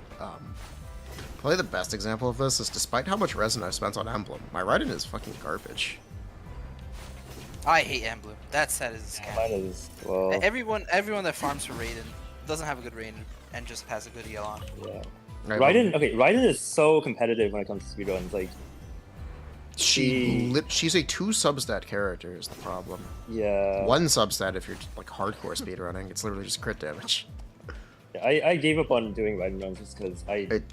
Probably the best example of this is despite how much resin I've spent on Emblem, my writing is fucking garbage. I hate Emblem. That set is a scam. Mine is, well, Everyone that farms for Raiden doesn't have a good Raiden and just has a good EL on. yeah. Right, Raiden, okay, Raiden is so competitive when it comes to speedruns. Like, she's a 2 substat character is the problem. yeah. 1 substat if you're like hardcore speedrunning. It's literally just crit damage. I gave up on doing Raiden runs just because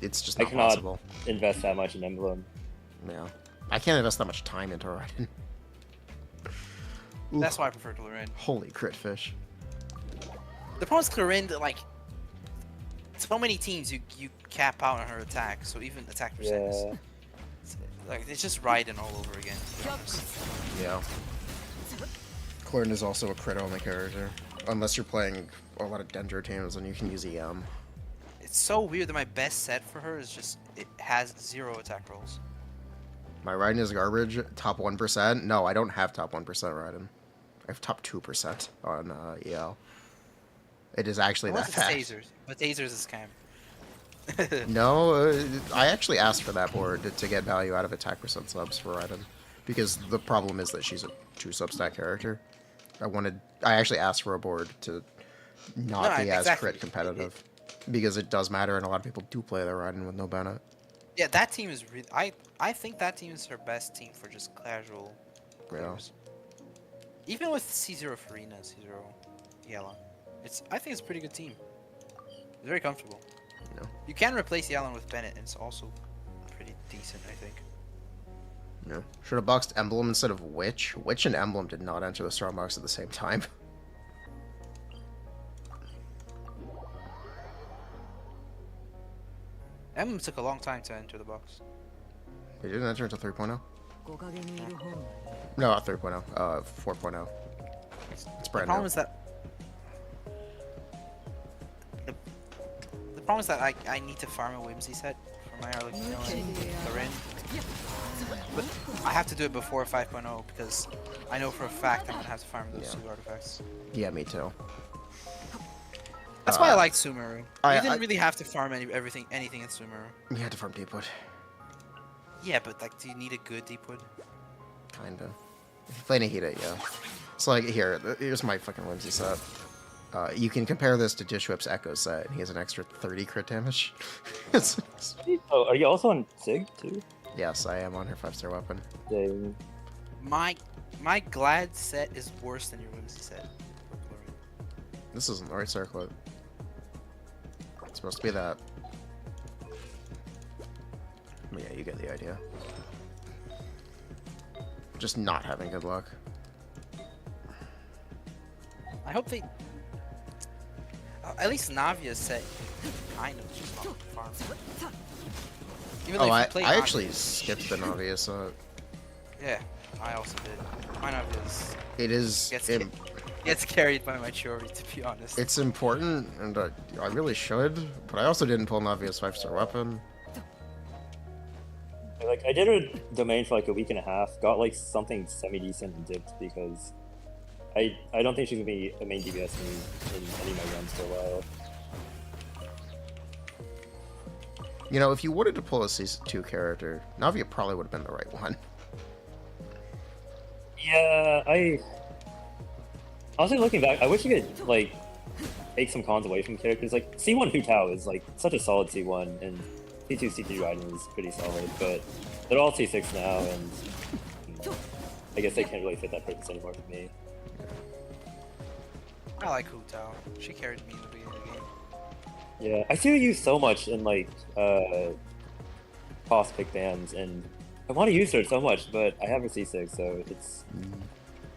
It's just I not cannot possible. invest that much in Emblem. Yeah. I can't invest that much time into Raiden. That's why I prefer Clarin. Holy crit fish. The problem is Clarin, that, like, so many teams you cap out on her attack, so even attack percent is, Yeah. like, it's just Raiden all over again, to be honest. Yeah. Clorton is also a crit only character. Unless you're playing a lot of Dendro teams and you can use EM. It's so weird that my best set for her is just, it has 0 attack rolls. My Raiden is garbage. Top 1%? No, I don't have top 1% Raiden. I have top 2% on EL. It is actually that Unless it's fast. Tasers, but Tasers is a scam. No, I actually asked for that board to get value out of attack percent subs for Raiden. Because the problem is that she's a 2 substat character. I actually asked for a board to not be as exactly. crit competitive. Because it does matter and a lot of people do play their Raiden with no Bennett. Yeah, that team is really. I think that team is her best team for just casual players. Even with C0 Furina, C0 Yellow, I think it's a pretty good team. It's very comfortable. Yeah. You can replace Yellow with Bennett, and it's also pretty decent, I think. Yeah. Should have boxed Emblem instead of Witch. Witch and Emblem did not enter the Star box at the same time. Emblem took a long time to enter the box. They didn't enter until 3.0? 木陰にいる方 No, not 3.0. 4.0. It's The brand problem new. is that. The problem is that I need to farm a Whimsy set for my Arlecchino and Clarin. But I have to do it before 5.0 because I know for a fact I'm gonna have to farm those Yeah. 2 artifacts. Yeah, me too. That's why I liked Sumeru. You I- didn't really have to farm anything in Sumeru. You had to farm Deepwood. Yeah, but like, do you need a good Deepwood? Kinda. If you play Nahida, yeah. So like, here's my fucking Whimsy set. You can compare this to Dishwhip's Echo set, and he has an extra 30 crit damage. Oh, are you also on Sig too? Yes, I am on her 5-star weapon. Dang. My Glad set is worse than your Whimsy set. for Clarin. This isn't the right circlet. It's supposed to be that. But yeah, you get the idea. Just not having good luck. I hope they. At least Navia's set kind of just not farm. Even though Oh, if I you play actually Navia- skipped the Navia set. Yeah, I also did. My Navia is It is. gets carried by my Chori, to be honest. It's important, and I really should, but I also didn't pull Navia's 5-star weapon. Like, I did a domain for like a week and a half, got like something semi-decent and dipped because I don't think she's gonna be a main DPS in any of my runs for a while. You know, if you wanted to pull a C2 character, Navia probably would have been the right one. Yeah, honestly looking back, I wish you could like take some cons away from characters. Like C1 Hu Tao is like such a solid C1, and C2 C3 Raiden is pretty solid, but they're all C6 now, and I guess they can't really fit that purpose anymore for me. I like Hu Tao. She carried me in the beginning of the game. Yeah, I see her used so much in like cost pick bans, and I want to use her so much, but I have her C6, so it's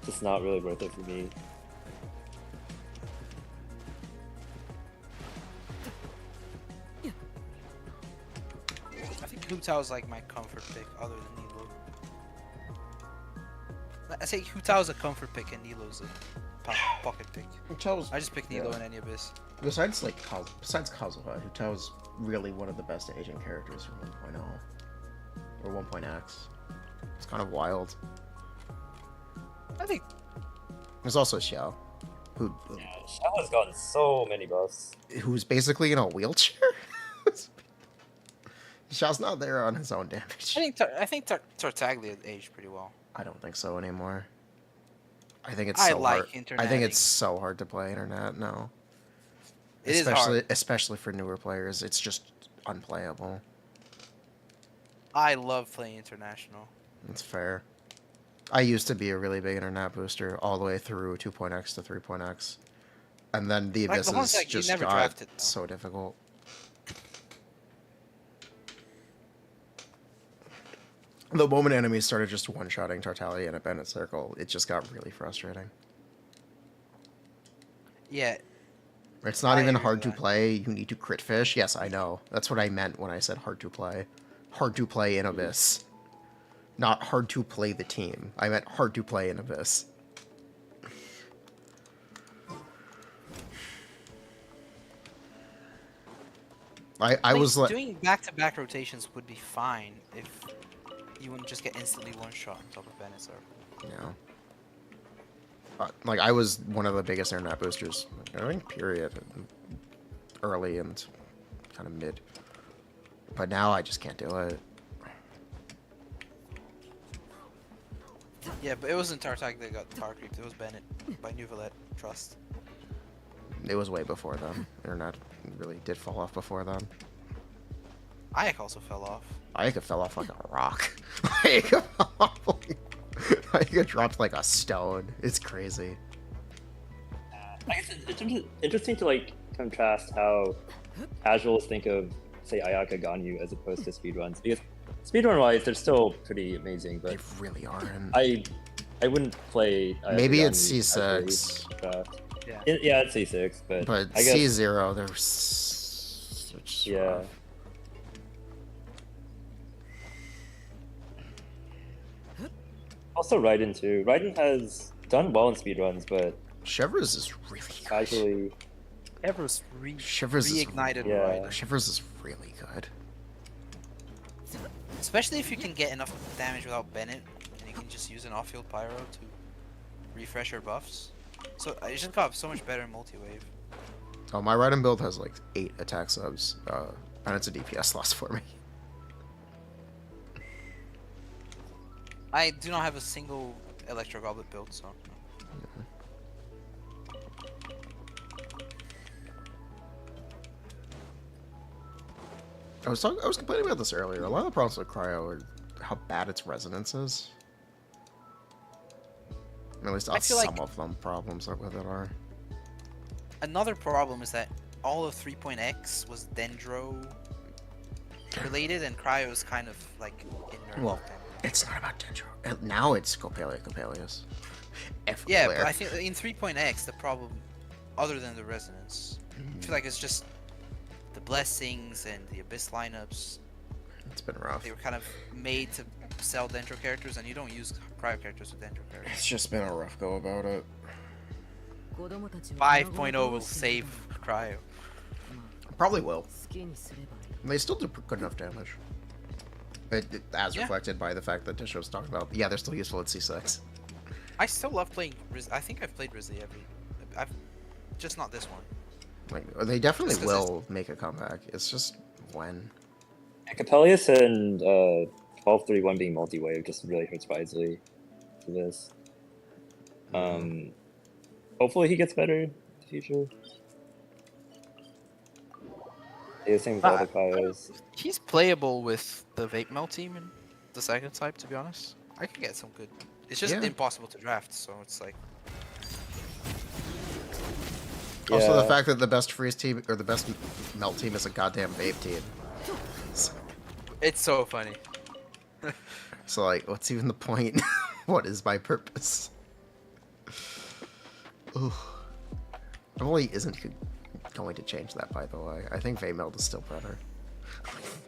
just not really worth it for me. I think Hu Tao is like my comfort pick, other than Nilo. I say Hu Tao is a comfort pick, and Nilo's a pocket pick. I just pick Nilo in any abyss. Besides Kazuha, Hutao's really one of the best aging characters from 1.0 or 1.x. It's kind of wild. I think There's also Xiao, Yeah, Shao has gotten so many buffs. who's basically in a wheelchair. Xiao's not there on his own damage. I think Tartaglia aged pretty well. I don't think so anymore. I think it's I so like hard. I think internet-ing. it's so hard to play internet now. It is especially hard. especially for newer players. It's just unplayable. I love playing international. It's fair. I used to be a really big internet booster all the way through 2.x to 3.x. And then the Like, the ones abysses that you just never got drafted, though. so difficult. The moment enemies started just one-shotting Tartaglia in a Bennett circle, it just got really frustrating. Yeah, It's not I even agree hard with to that. play, you need to crit fish. Yes, I know. That's what I meant when I said hard to play. Hard to play in Abyss. Not hard to play the team. I meant hard to play in Abyss. I like, was like... doing back-to-back rotations would be fine if you wouldn't just get instantly one-shot on top of Bennett Circle. Yeah. Like, I was one of the biggest internet boosters, I think, period. Early and kind of mid. But now I just can't do it. Yeah, but it wasn't Tartag that got power creeped, it was Bennett by Nuvalet Trust. It was way before them. Internet really did fall off before them. Ayak also fell off. Ayaka fell off like a rock. Ayaka fell off like... Ayaka dropped like a stone. It's crazy. I guess it's interesting to like contrast how casuals think of, say, Ayaka Ganyu as opposed to speedruns. Because speedrun-wise, they're still pretty amazing, They but really aren't. I wouldn't play. Ayaka Maybe it's Ganyu as C6. a draft. Yeah. Yeah, it's C6, but I guess C0, they're such yeah. rough. Also, Raiden too. Raiden has done well in speedruns, but Shivers is really good. casually, Ever's Shivers is reignited yeah. Raiden. Shivers is really good. Especially if you can get enough damage without Bennett, and you can just use an off-field pyro to refresh your buffs. So it just got so much better in multi-wave. Oh, my Raiden build has like 8 attack subs, and it's a DPS loss for me. I do not have a single Electro Goblet build, so... I was complaining about this earlier. A lot of the problems with Cryo are how bad its resonance is. At least I feel some like- of them problems with it are. Another problem is that all of 3.x was Dendro related, and Cryo is kind of like in Well, it's not about Dendro. Now it's Coppelius. yeah, Everywhere. but I think in 3.x the problem, other than the resonance, I feel like it's just the blessings and the Abyss lineups. It's been rough. They were kind of made to sell Dendro characters, and you don't use Cryo characters with Dendro characters. It's just been a rough go about it. 5.0 will save Cryo. Probably will. They still do good enough damage. As Yeah. reflected by the fact that Disho was talking about. Yeah, they're still useful at C6. I still love playing I think I've played Rizzy I've just not this one. Like, they definitely Just 'cause will make a comeback. It's just when. Capellius and 12-3-1 being multi-wave just really hurts Wisely for this. Hopefully he gets better in the future. Yeah, same with all the Cryos. He's playable with the Vape Mel team in the second type, to be honest. I can get some good. It's just Yeah. impossible to draft, so it's like. Also, the Yeah. fact that the best freeze team or the best melt team is a goddamn vape team. It's so funny. So, like, what's even the point? What is my purpose? Ooh. Emily isn't going to change that, by the way. I think vape melt is still better.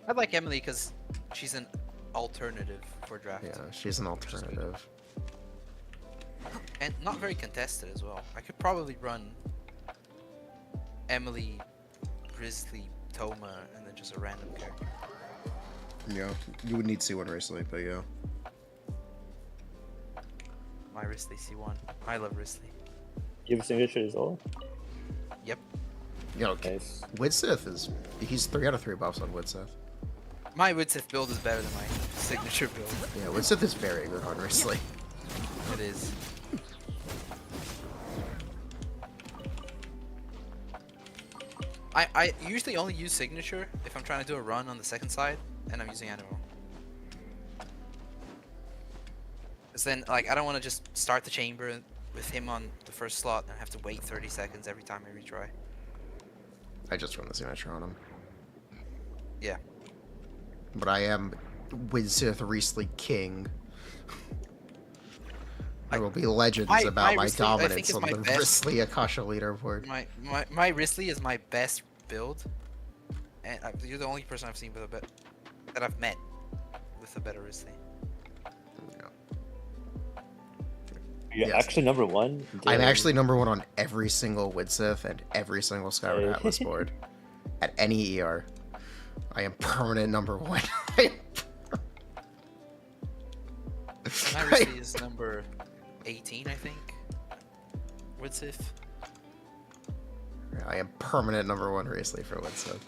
I like Emily because she's an alternative for draft. Yeah, she's an alternative. And not very contested as well. I could probably run Emily, Grizzly, Toma, and then just a random character. Yeah, you would need C1 recently, but yeah. My Risley C1. I love Risley. You have a signature as well? Yep. You know, Nice. Widsith is... He's 3 out of 3 buffs on Widsith. My Widsith build is better than my signature build. Yeah, Widsith is very good on Risley. It is. I usually only use signature if I'm trying to do a run on the second side, and I'm using animal. Because then, like, I don't want to just start the chamber with him on the first slot and have to wait 30 seconds every time I retry. I just run the signature on him. Yeah. But I am Widsith Riesling King. There will be legends about my Riesling, I think, dominance is on my the best- Risley Akasha leaderboard. My Risley is my best build, and you're the only person I've seen with a bet that I've met with a better Risley. You're Yes. actually number one. I'm Damn. actually number 1 on every single Widsith and every single Skyward Hey. Atlas board. At any ER. I am permanent number 1. My Risley is number 18, I think. Widsith. I am permanent number 1 Riesling for Widsith.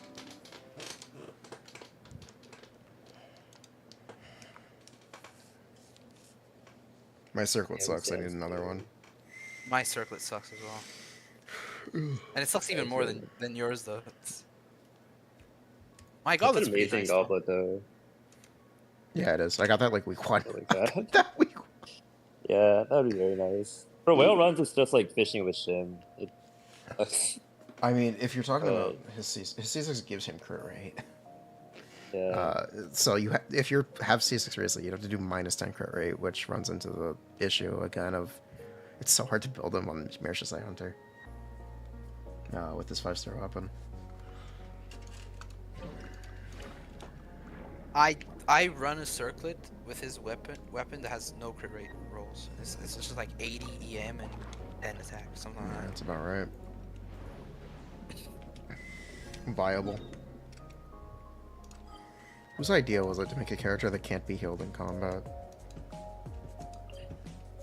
My circlet Yeah, sucks. I need Widsith's another good. one. My circlet sucks as well. And it sucks even more than yours though. My It's goblet's an pretty amazing nice, though. goblet though. Yeah, it is. I got that like week 1. I like that. That week. Yeah, that would be very nice. For whale runs, it's just like fishing with shim. It, I mean, if you're talking Uh, about his C6 gives him crit rate. yeah. So if you have C6 Riesling, you have to do -10 crit rate, which runs into the issue again of it's so hard to build him on Mercius Eye Hunter with this 5-star weapon. I run a circlet with his weapon that has no crit rate rolls. It's just like 80 EM and 10 attack, something like Yeah, that. that's about right. Viable. Whose idea was it to make a character that can't be healed in combat?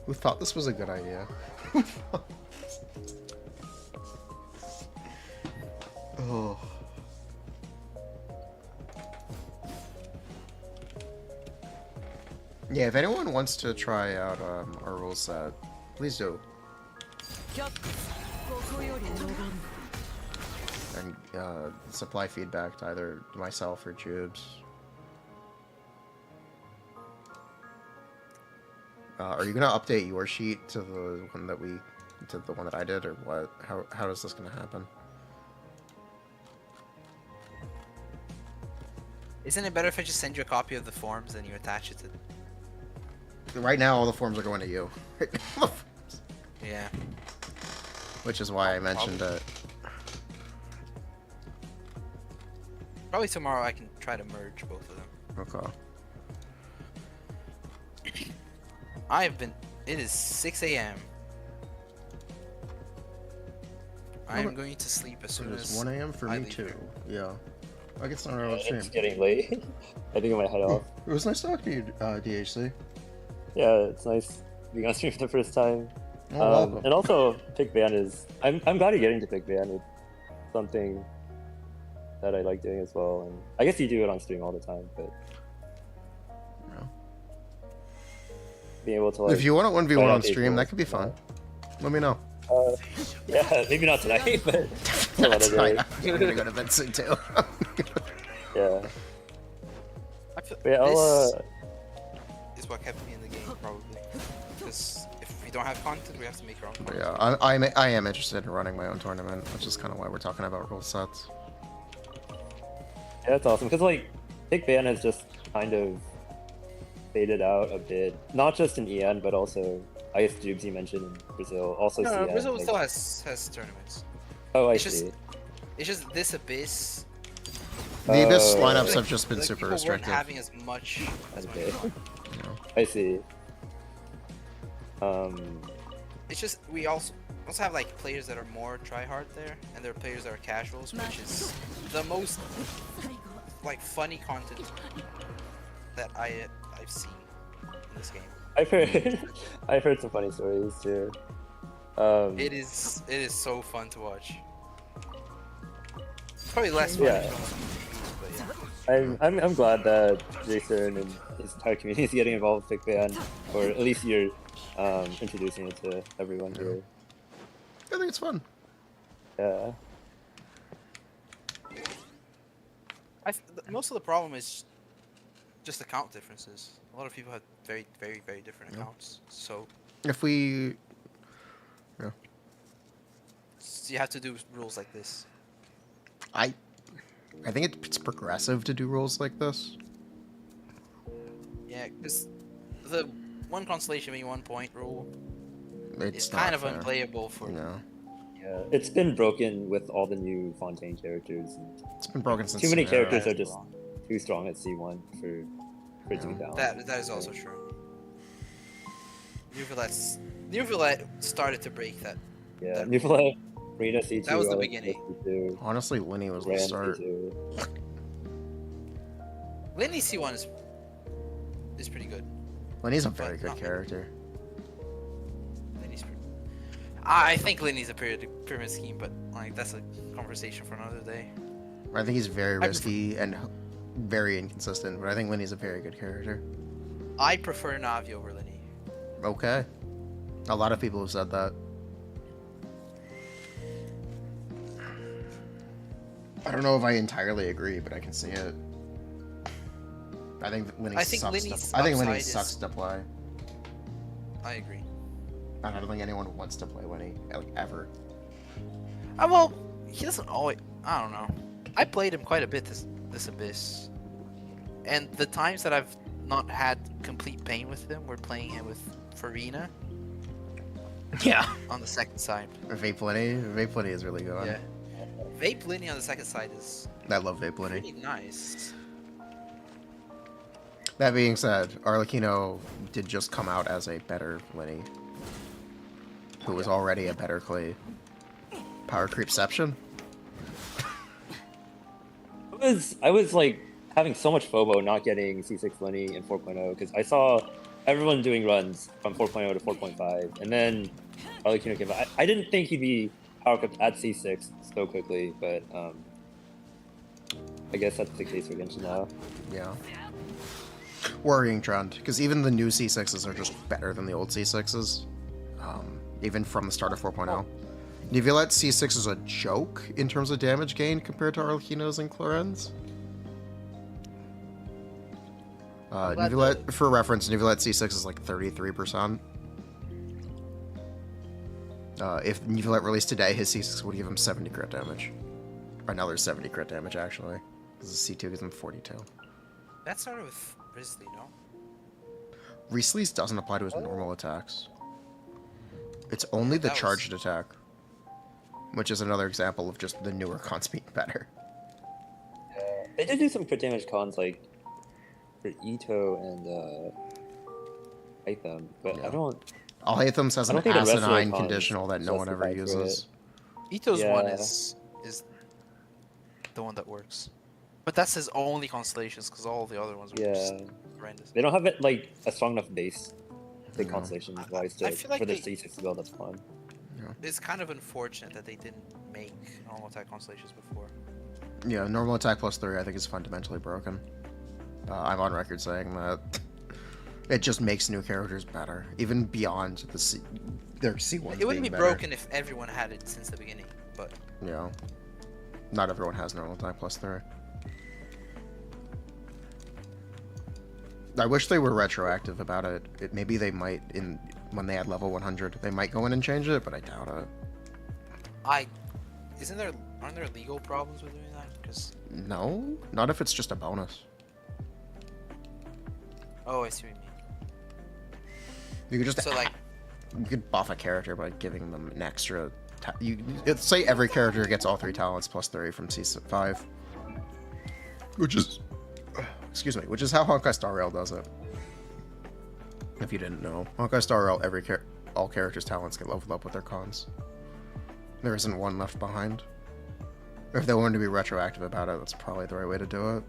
Who thought this was a good idea? Oh. Yeah, if anyone wants to try out our rule set, please do. And supply feedback to either myself or Jubes. Are you gonna update your sheet to the one that I did, or what? How is this gonna happen? Isn't it better if I just send you a copy of the forms and you attach it to? Right now, all the forms are going to you. Yeah. Which is why I mentioned it. Probably tomorrow I can try to merge both of them. Okay. It is 6 a.m. I am going to sleep as soon It as is 1 a.m. for I me leave too. here. Yeah. I get started on stream. It's getting late. I think I might head off. It was nice talking to you, DHC. Yeah, it's nice being on stream for the first time. Oh, welcome. And also, pick ban is. I'm glad you're getting to pick ban. It's something that I like doing as well. And I guess you do it on stream all the time, but Yeah. being able to like. If you want to 1v1 try out on these stream, that rules, could be fun. Let me know. Yeah, maybe not tonight, but That's another fine. day. I'm gonna go to bed soon too. Yeah. I feel Yeah, this is what kept me in the game probably. Because if we don't have content, we have to make our own But content. yeah, I am interested in running my own tournament, which is kind of why we're talking about rule sets. Yeah, that's awesome. Because like, pick ban has just kind of faded out a bit. Not just in EN, but also I guess Jubes you mentioned in Brazil. Also No, CN. Brazil like- still has tournaments. Oh, I it's just- see. It's just this Abyss. The Abyss Oh. lineups have just been like, super people weren't restrictive. having as much Okay. fun. You know? I see. It's just we also have like players that are more try hard there, and there are players that are casuals, which is the most like funny content that I've seen in this game. I've heard some funny stories too. It is so fun to watch. Probably less fun Yeah. if you don't see it, but yeah. I'm glad that Jason and his entire community is getting involved with Pick Ban, or at least you're introducing it to everyone here. I think it's fun. Yeah. Most of the problem is just account differences. A lot of people have very, very, very different accounts. So If we, you have to do rules like this. I think it's progressive to do rules like this. Yeah, because the one constellation being 1 point rule It's is not kind of fair. unplayable for. No, Yeah, it's been broken with all the new Fontaine characters. it's been broken since Too many Sonera. characters Yeah. are just too strong at C1 for it to be balanced. That is also true. New Villette started to break that. Yeah, that- New Flag, Furina C2. That was the Alex beginning. C2, Honestly, Linny was the Ram start. C2. Linny C1 is pretty good. Linny's a very But good not- character. Linny's I think Linny's a pyramid scheme, but like that's a conversation for another day. I think he's very I risky and very inconsistent, but I think Linny's a very good character. I prefer Navi over Linny. Okay. A lot of people have said that. I don't know if I entirely agree, but I can see it. I think Linny I think sucks. Linny's I think Linny upside sucks is- to play. I agree. I don't think anyone wants to play Linny, like, ever. Well, he doesn't always. I don't know. I played him quite a bit this Abyss, and the times that I've not had complete pain with him were playing him with Furina Yeah. on the second side. Vape Linny. Vape Linny is really good. Yeah. Vape Linny on the second side is I love Vape Linny. pretty nice. That being said, Arlecchino did just come out as a better Linny, who was already a better Clay. Power Creepception? I was like having so much FOMO not getting C6 Lenny in 4.0 because I saw everyone doing runs from 4.0 to 4.5, and then Arlecchino came out. I didn't think he'd be power up at C6 so quickly, but I guess that's the case for Genshin now. Yeah. Worrying trend, because even the new C6s are just better than the old C6s, even from the start of 4.0. Nivelette C6 is a joke in terms of damage gain compared to Arlecchino's and Cloren's. glad Nivelette, for reference, Nivelette C6 is like 33%. If Nivelette released today, his C6 would give him 70 crit damage. Another 70 crit damage, actually. Because the C2 gives him 42. That started with Risley, no? Risley's doesn't apply to his normal attacks. It's only the That was- charged attack. Which is another example of just the newer cons being better. They did do some crit damage cons like for Ito and Hytham, but Yeah. I don't. Alhaitham's has I an don't think the rest of the asinine cons conditional that no one ever justify for uses. Ito's one Yeah. is the one that works. But that's his only constellations, because all the other ones are just Yeah, horrendous. they don't have it like a strong enough base, the No. constellation I wise feel like for the they- C6 build. That's fun. It's kind of unfortunate that they didn't make normal attack constellations before. Yeah, normal attack plus 3 I think is fundamentally broken. I'm on record saying that. It just makes new characters better, even beyond their C1s It wouldn't be being better. broken if everyone had it since the beginning, but Yeah. Not everyone has normal attack plus 3. I wish they were retroactive about it. Maybe they might, when they add level 100, they might go in and change it, but I doubt it. aren't there legal problems with doing that? Because No, not if it's just a bonus. I see what you mean. You could just So like, you could buff a character by giving them an extra. Say every character gets all 3 talents plus 3 from C5, which is, excuse me, which is how Honkai Star Rail does it. If you didn't know, Honkai Star Rail, all characters' talents get leveled up with their cons. There isn't one left behind. If they wanted to be retroactive about it, that's probably the right way to do it.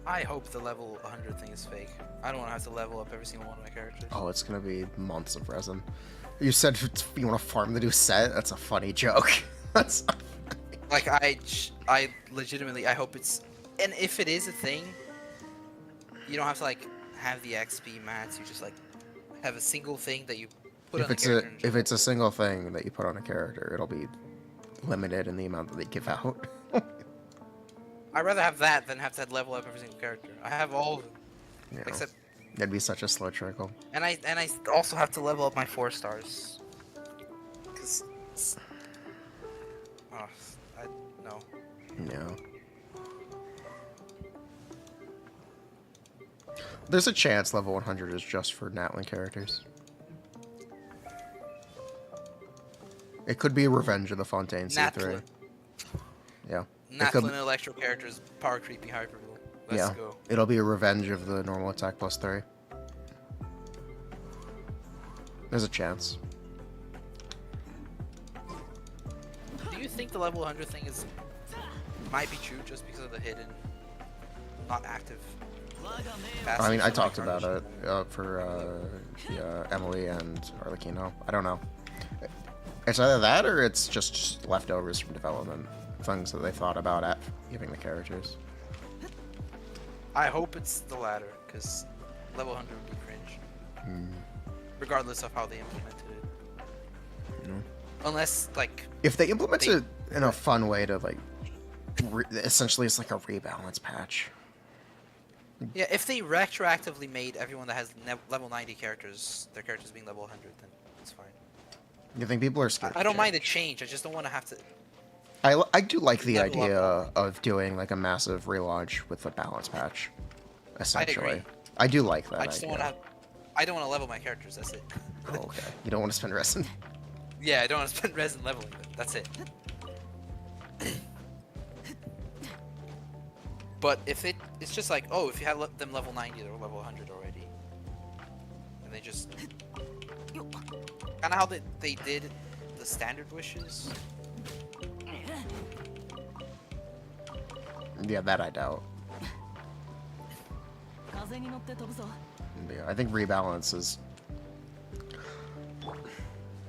I hope the level 100 thing is fake. I don't want to have to level up every single one of my characters. Oh, it's gonna be months of resin. You said you want to farm the new set? That's a funny joke. That's Like I legitimately, I hope it's And if it is a thing, you don't have to like have the XP mats. You just like have a single thing that you put on the character. and if it's a single thing that you put on a character, it'll be limited in the amount that they give out. I'd rather have that than have to level up every single character. I have all of them You know, except, that'd be such a slow trickle. and I also have to level up my 4 stars. Cause, oh, no. Yeah. There's a chance level 100 is just for Natlan characters. It could be Revenge of the Fontaine C3. Natlin. Yeah. Natlin Electro characters, power creepy hyper rule. Let's go. It'll be a Revenge of the normal attack plus 3. There's a chance. Do you think the level 100 thing might be true just because of the hidden, not active? I mean, I passives talked like about Carnage? it for Emily and Arlecchino. I don't know. It's either that or it's just leftovers from development. Things that they thought about at giving the characters. I hope it's the latter, because level 100 would be cringe. Regardless of how they implemented it. Unless, like... If they implement it in a fun way to, like... essentially, it's like a rebalance patch. Yeah, if they retroactively made everyone that has level 90 characters, their characters being level 100, then it's fine. You think people are scared? I don't mind the change, I just don't want to have to... I do like the Level idea up. of doing like a massive relaunch with a balance patch. Essentially, agree. I do like that I just don't want idea. to... I don't want to level my characters, that's it. Oh, okay. You don't want to spend resin. Yeah, I don't want to spend resin leveling them, that's it. But if it's just like, oh, if you have them level 90, they're level 100 already. And they just... Kind of how they did the standard wishes. Yeah, that I doubt. Yeah, I think rebalance is.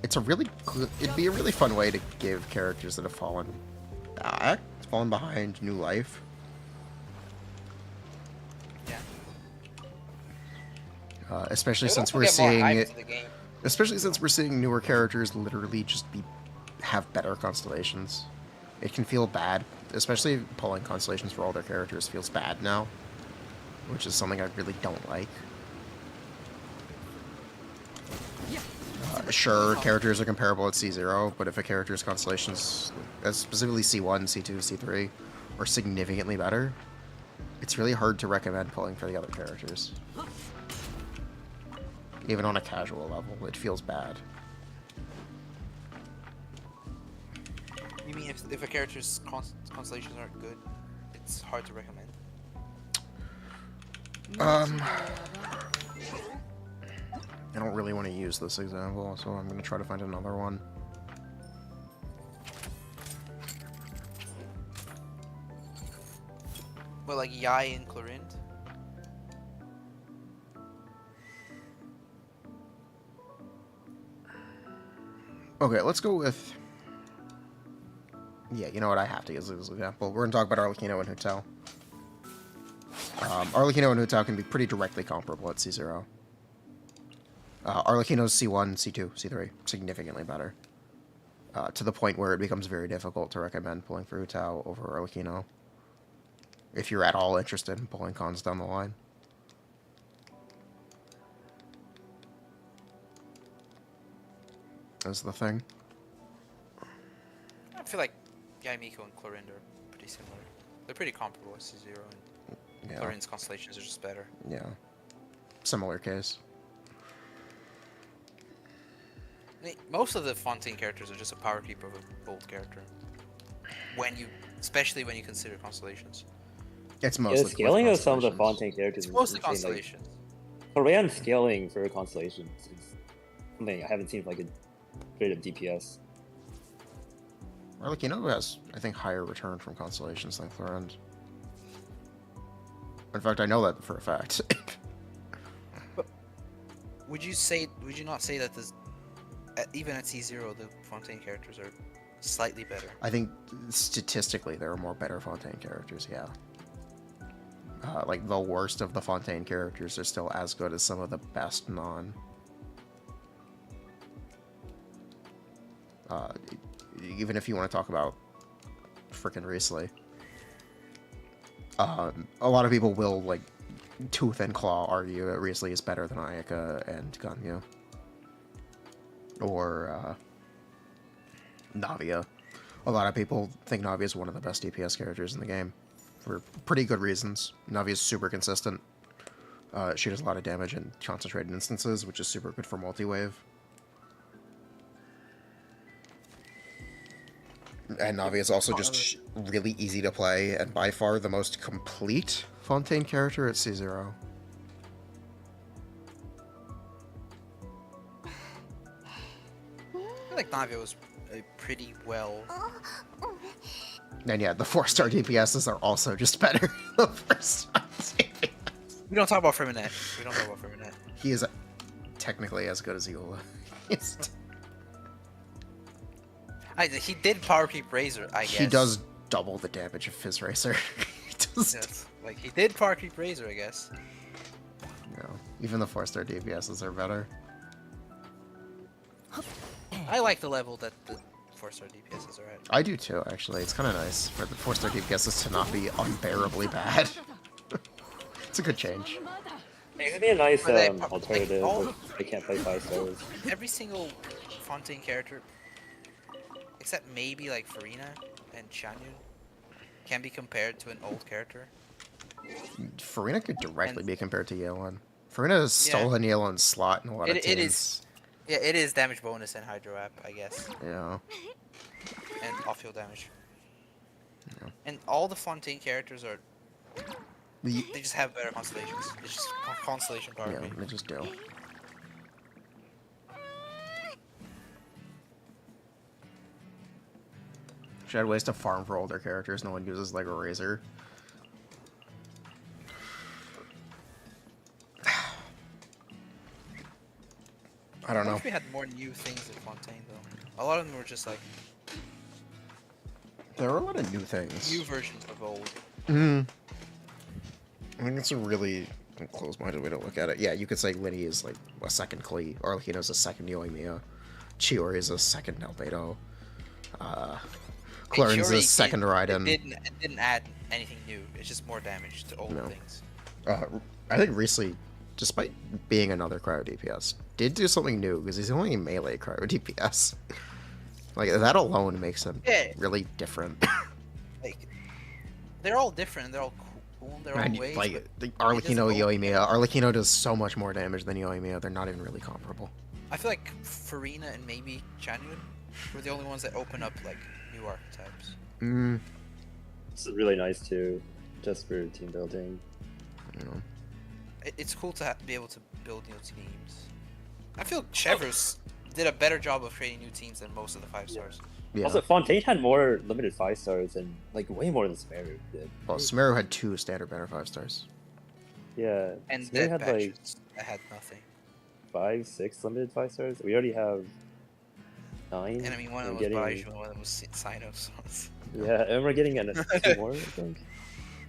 It's a really good. It'd be a really fun way to give characters that have fallen back, fallen behind, new life. Yeah. Especially They since would we're also get more seeing hype it. to the game. Especially since we're seeing newer characters literally just have better constellations. It can feel bad, especially pulling constellations for all their characters feels bad now, which is something I really don't like. Sure, characters are comparable at C0, but if a character's constellations, specifically C1, C2, C3, are significantly better, it's really hard to recommend pulling for the other characters. Even on a casual level, it feels bad. You mean if a character's constellations aren't good, it's hard to recommend? I don't really want to use this example, so I'm going to try to find another one. Well, like Yai and Clorinde? Okay, let's go with... Yeah, you know what? I have to use this example. We're going to talk about Arlecchino and Hu Tao. Arlecchino and Hu Tao can be pretty directly comparable at C0. Arlecchino's C1, C2, C3, significantly better. To the point where it becomes very difficult to recommend pulling for Hu Tao over Arlecchino. If you're at all interested in pulling cons down the line. That's the thing. I feel like Yai, Miko, and Clorinde are pretty similar. They're pretty comparable at C0, and Yeah. Clorinde's constellations are just better. Yeah. Similar case. I mean, most of the Fontaine characters are just a power creep of a bold character. Especially when you consider constellations. It's Yeah, mostly the scaling of some of the constellations. Fontaine characters It's is mostly insane. constellations. Like, Korean scaling for constellations is something I haven't seen like a bit of DPS. Arlecchino has, I think, higher return from constellations than Clorinde. In fact, I know that for a fact. Would you not say that even at C0 the Fontaine characters are slightly better? I think statistically there are more better Fontaine characters, yeah. like the worst of the Fontaine characters are still as good as some of the best non. Even if you want to talk about frickin' Riesling. A lot of people will, like, tooth and claw argue that Riesling is better than Ayaka and Ganyu. Or, Navia. A lot of people think Navia is one of the best DPS characters in the game. For pretty good reasons. Navia is super consistent. She does a lot of damage in concentrated instances, which is super good for multi-wave. And Navia is also just really easy to play, and by far the most complete Fontaine character at C0. I feel like Navia was pretty well. And yeah, the 4-star DPSs are also just better than the first DPS. We don't talk about Furina. He is technically as good as Eula. He did power creep Razor, I guess. He does double the damage of Fizz Racer. He does. Yes. Like, he did power creep Razor, I guess. No, even the 4-star DPSs are better. I like the level that the 4-star DPSs are at. I do too, actually. It's kind of nice for the 4-star DPSs to not be unbearably bad. It's a good change. It could be a nice But alternative all- if they can't play 5 stars. Every single Fontaine character, except maybe like Furina and Chanyun, can be compared to an old character. Furina could directly be compared to Yelan. Furina has stolen Yelan's slot in a lot of teams. It is. Yeah, it is damage bonus and Hydro App, I guess. Yeah. And off-field damage. Yeah. And all the Fontaine characters are. The, They just have better constellations. It's just constellation power. yeah, creep. they just do. Should have ways to farm for older characters no one uses, like a Razor. I don't I know. wish we had more new things in Fontaine though. A lot of them were just like There are a lot of new things. new versions of old. Hmm. I think it's a really close-minded way to look at it. Yeah, you could say Linny is like a second Klee, Arlecchino's a second Yoimiya, Chiori is a second Albedo, Claren's a second Raiden. It didn't add anything new. It's just more damage to old No. things. I think Riesling, despite being another Cryo DPS, did do something new because he's only melee Cryo DPS. Like, that alone makes him Yeah. really different. Like they're all different. They're all cool in their own And, ways. like, but the Arlecchino, go- Yoimiya. Arlecchino does so much more damage than Yoimiya, they're not even really comparable. I feel like Furina and maybe Chanyun were the only ones that open up like new archetypes. Mm, It's really nice too, just for team building. you know. It's cool to be able to build new teams. I feel Chevrolet did a better job of creating new teams than most of the 5 stars. Yeah. Also, Fontaine had more limited 5 stars and like way more than Smeru did. Well, Sumeru had 2 standard banner 5 stars. Yeah, And Smeru that had patch like that had nothing. 5, 6 limited 5 stars. We already have 9. And I mean, one of them We're was getting- Baiju and one of them was Sino. So it's... Yeah, and we're getting 2 more, I think.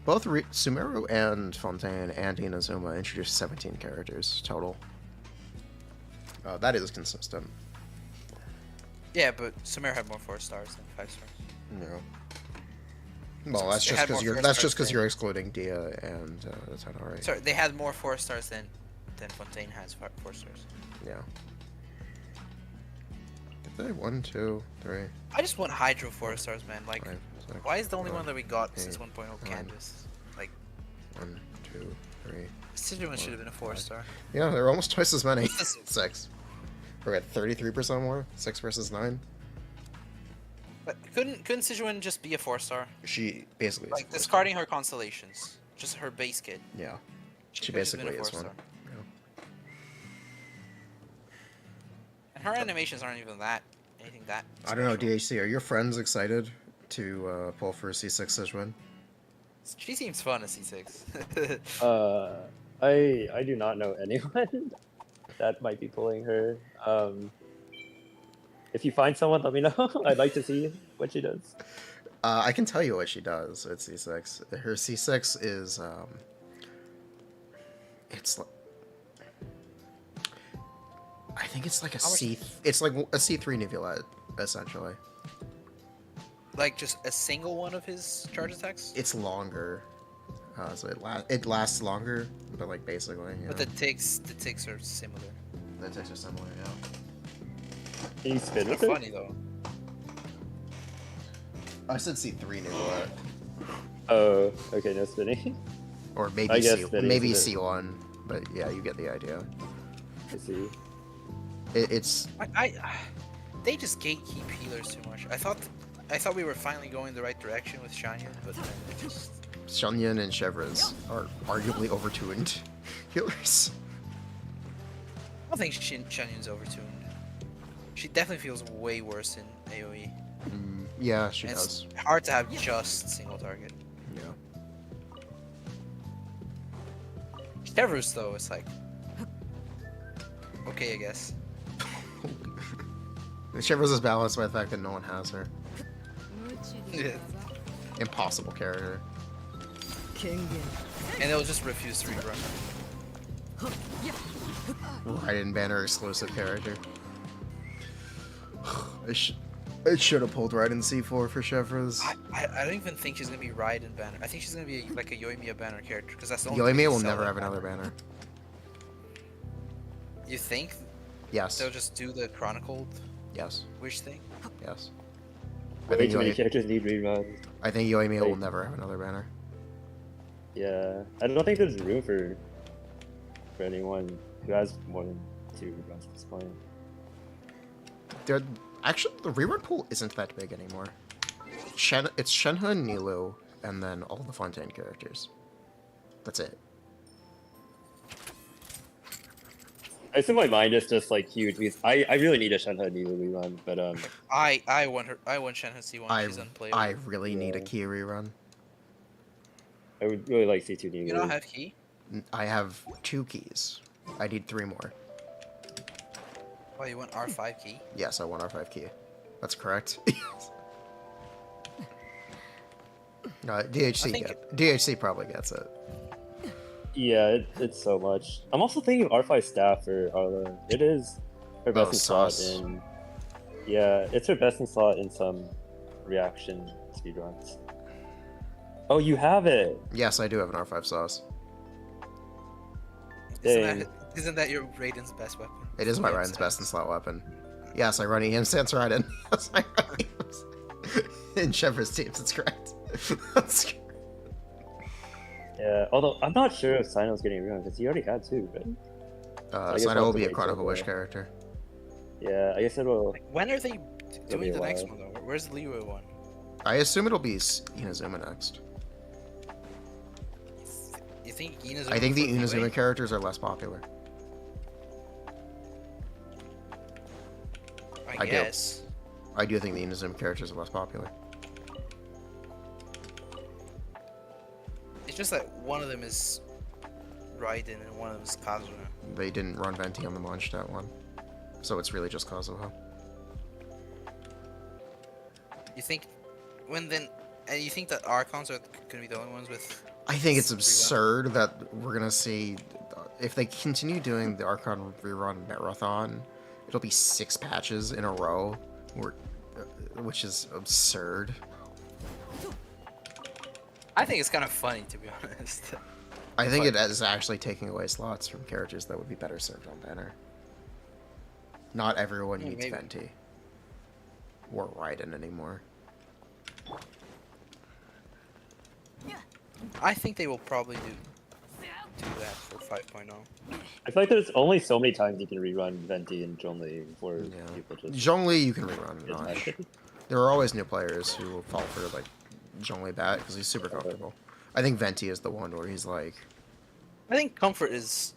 Both Sumeru and Fontaine and Inazuma introduced 17 characters total. That is consistent. Yeah, but Sumer had more 4 stars than 5 stars. Yeah. Well, that's they just had because more you're 4 stars you're excluding Dia and that's not alright. Sorry, they had more 4 stars than Fontaine has 4 stars. Yeah. Did they? 1, 2, 3, I just want Hydro 4 stars, man. Like, 5, 6. why is the only 7, one that we got since 8, 1.0 Canvas? Like, 1, 2, 3. Sijuan should have been a 4 star. Yeah, they're almost twice as many. What's this? 6. We're at 33% more. 6 versus 9. But couldn't Sijuan just be a 4 star? She basically. is Like a 4-star. discarding her constellations, just her base kit. Yeah. She could've just been basically a is one. 4-star. And her animations aren't even anything that. I don't know, special. DHC, are your friends excited to pull for a C6 Sijuan? She seems fun as C6. I do not know anyone that might be pulling her. If you find someone, let me know. I'd like to see what she does. I can tell you what she does at C6. Her C6 is It's like, I think it's like a How much- C. It's like a C3 Neuvillette, essentially. Like just a single one of his charge attacks? It's longer, so it lasts longer, but like basically. You But know, the ticks are similar. the ticks are similar. Yeah. Can you spin They're with it? funny though. I said C3 Neuvillette, Oh, okay, no spinning. or maybe I guess C, that is maybe a bit- C1, but yeah, you get the idea. I see. It's They just gatekeep healers too much. I thought we were finally going the right direction with Shanyan, but then it just Shunyan and Chevres are arguably overtuned healers. I don't think Shanyan's overtuned. She definitely feels way worse in AoE. Yeah, she And does. it's hard to have just single target. Yeah. Chevrolet though, it's like okay, I guess. Chevres is balanced by the fact that no one has her. Yeah. Impossible character. And they'll just refuse to rerun. Raiden banner exclusive character. I should have pulled Raiden C4 for Chevres. I don't even think she's gonna be Raiden banner. I think she's gonna be like a Yoimiya banner character because that's the only. Yoimiya way will to sell never that have another banner. You think Yes. they'll just do the chronicled Yes. wish thing? Yes. Way too many characters need reruns. I think Yoimiya will Like- never have another banner. Yeah, I don't think there's room for anyone who has more than 2 reruns at this point. Actually, the rerun pool isn't that big anymore. It's Shenhe and Nilou, and then all the Fontaine characters. That's it. I assume my mind is just like huge because I really need a Shenhe Nilu rerun, but I want her. I want Shenhe C1. She's unplayable. I really need a Yeah. key rerun. I would really like C2 Nilu. You don't have key? I have 2 keys. I need 3 more. Oh, you want R5 key? Yes, I want R5 key. That's correct. DHC, I think- DHC probably gets it. Yeah, it's so much. I'm also thinking of R5 staff for Arla. It is her best in slot sus. in. Yeah, it's her best in slot in some reaction speedruns. Oh, you have it! Yes, I do have an R5 sauce. Dang. Isn't that your Raiden's best weapon? It is my EM Raiden's stance. best in slot weapon. Yes, I run EM stance Raiden. Yes, I run EM stance. In Chevres teams, it's correct. That's correct. Yeah, although I'm not sure if Sino's getting a rerun because he already had 2, but I guess Sino we'll will have to be a wait Chronicle till Wish the- character. yeah, I guess it will. Like, when are they be doing a the next while. one though? Where's the Liyue one? I assume it'll be Inazuma next. You think Inazuma? I think the before Inazuma Liyue? characters are less popular. I do. guess. I do think the Inazuma characters are less popular. It's just that one of them is Raiden and one of them is Kazuma. They didn't run Venti on the Mondstadt one. So it's really just Kazuha. You think when then? And you think that Archons are gonna be the only ones with? I think it's Rerun. absurd that we're gonna see, if they continue doing the Archon rerun marathon, it'll be 6 patches in a row, which is absurd. I think it's kind of funny to be honest. I think But- it is actually taking away slots from characters that would be better served on banner. Not everyone Yeah, needs maybe. Venti or Raiden anymore. I think they will probably do that for 5.0. I feel like there's only so many times you can rerun Venti and Zhongli before Yeah. people just. Zhongli you can rerun get mad. Notch. There are always new players who will fall for like Zhongli Bat because he's super comfortable. I think Venti is the one where he's like. I think comfort is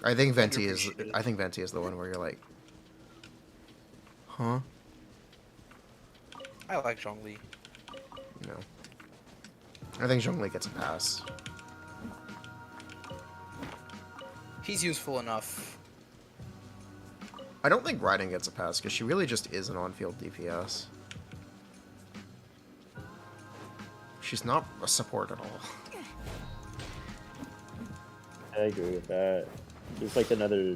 I think Venti is. Underappreciated. I think Venti is the one where you're like, huh? I like Zhongli. No. I think Zhongli gets a pass. He's useful enough. I don't think Raiden gets a pass because she really just is an on-field DPS. She's not a support at all. I agree with that. It's like another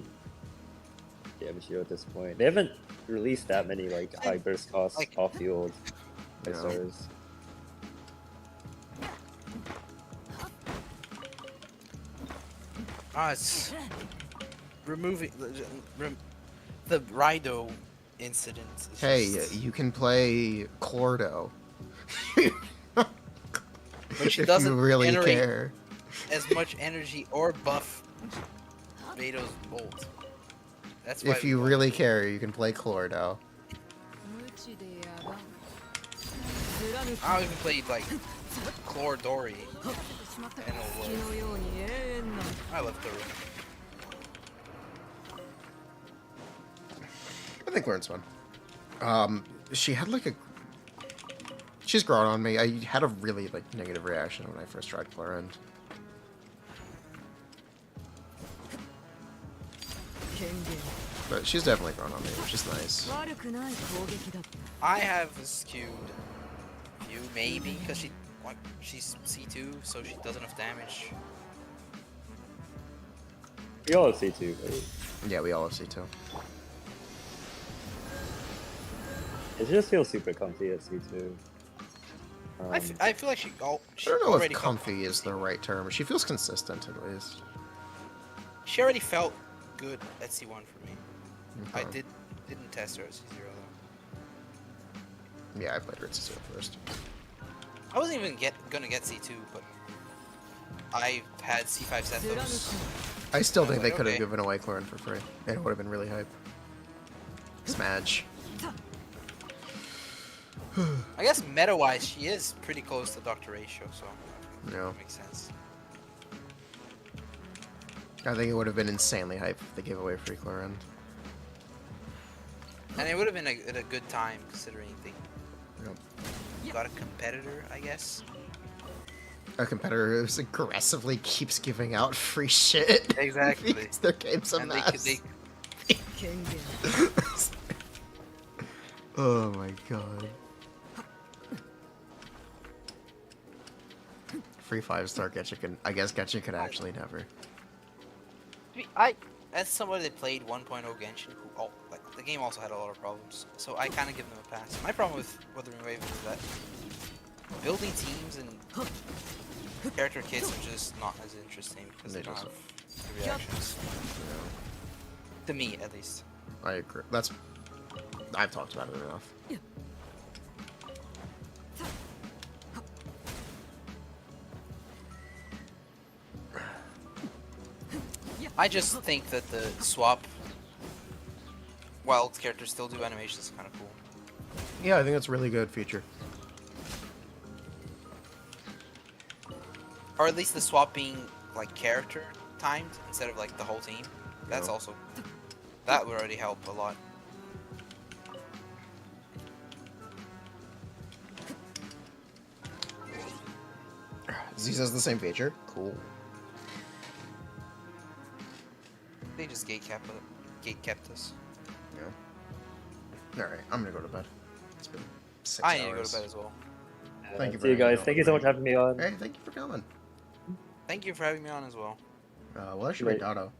damage deal at this point. They haven't released that many like high burst costs like- off field No. stars. It's removing the Rido incident. Is Hey, just- you can play Clordo. But she if doesn't you really generate care. as much energy or buff Vado's bolt. That's why If we you want really to- care, you can play Clordo. I even played like Chlordori and it'll work. I love Furina. I think Lauren's fun. She had like a. She's grown on me. I had a really like negative reaction when I first tried Clorend. But she's definitely grown on me, which is nice. I have a skewed view, maybe because she's C2, so she does enough damage. We all have C2, right? Yeah, we all have C2. It just feels super comfy at C2. I feel like she I she don't know if already comfy is the right term. She feels consistent at least. She already felt good at C1 for me. I Okay. didn't test her at C0 though. Yeah, I played her at C0 first. I wasn't even gonna get C2, but I had C5 Sethos. I still I was think they like, could have okay. given away Clorend for free. It would have been really hype. Smash. I guess meta-wise, she is pretty close to Dr. Ratio, so Yeah. that makes sense. I think it would have been insanely hype if they gave away free Clorend. And it would have been at a good time considering they Yep. got a competitor, I guess. A competitor who aggressively keeps giving out free shit. Exactly. Because their game's a And mess. they Oh my god. Free 5-star Genshin can. I guess Genshin could actually never. as somebody that played 1.0 Genshin, who like the game also had a lot of problems, so I kind of give them a pass. My problem with Wuthering Waves is that building teams and character kits are just not as interesting because They they don't just- have the reactions. You know, To me, at least. I agree. That's. I've talked about it enough. I just think that the swap, while characters still do animations, is kind of cool. Yeah, I think that's a really good feature. Or at least the swap being like character timed instead of like the whole team. That's Yeah. also that would already help a lot. Z says the same feature. Cool. They just gate kept us. Yeah. All right, I'm gonna go to bed. It's been 6 I hours. need to go to bed as well. Thank you See you for guys. hanging out Thank you with so me. much for having me on. Hey, thank you for coming. Thank you for having me on as well. Well, I should wait Right. Dotto.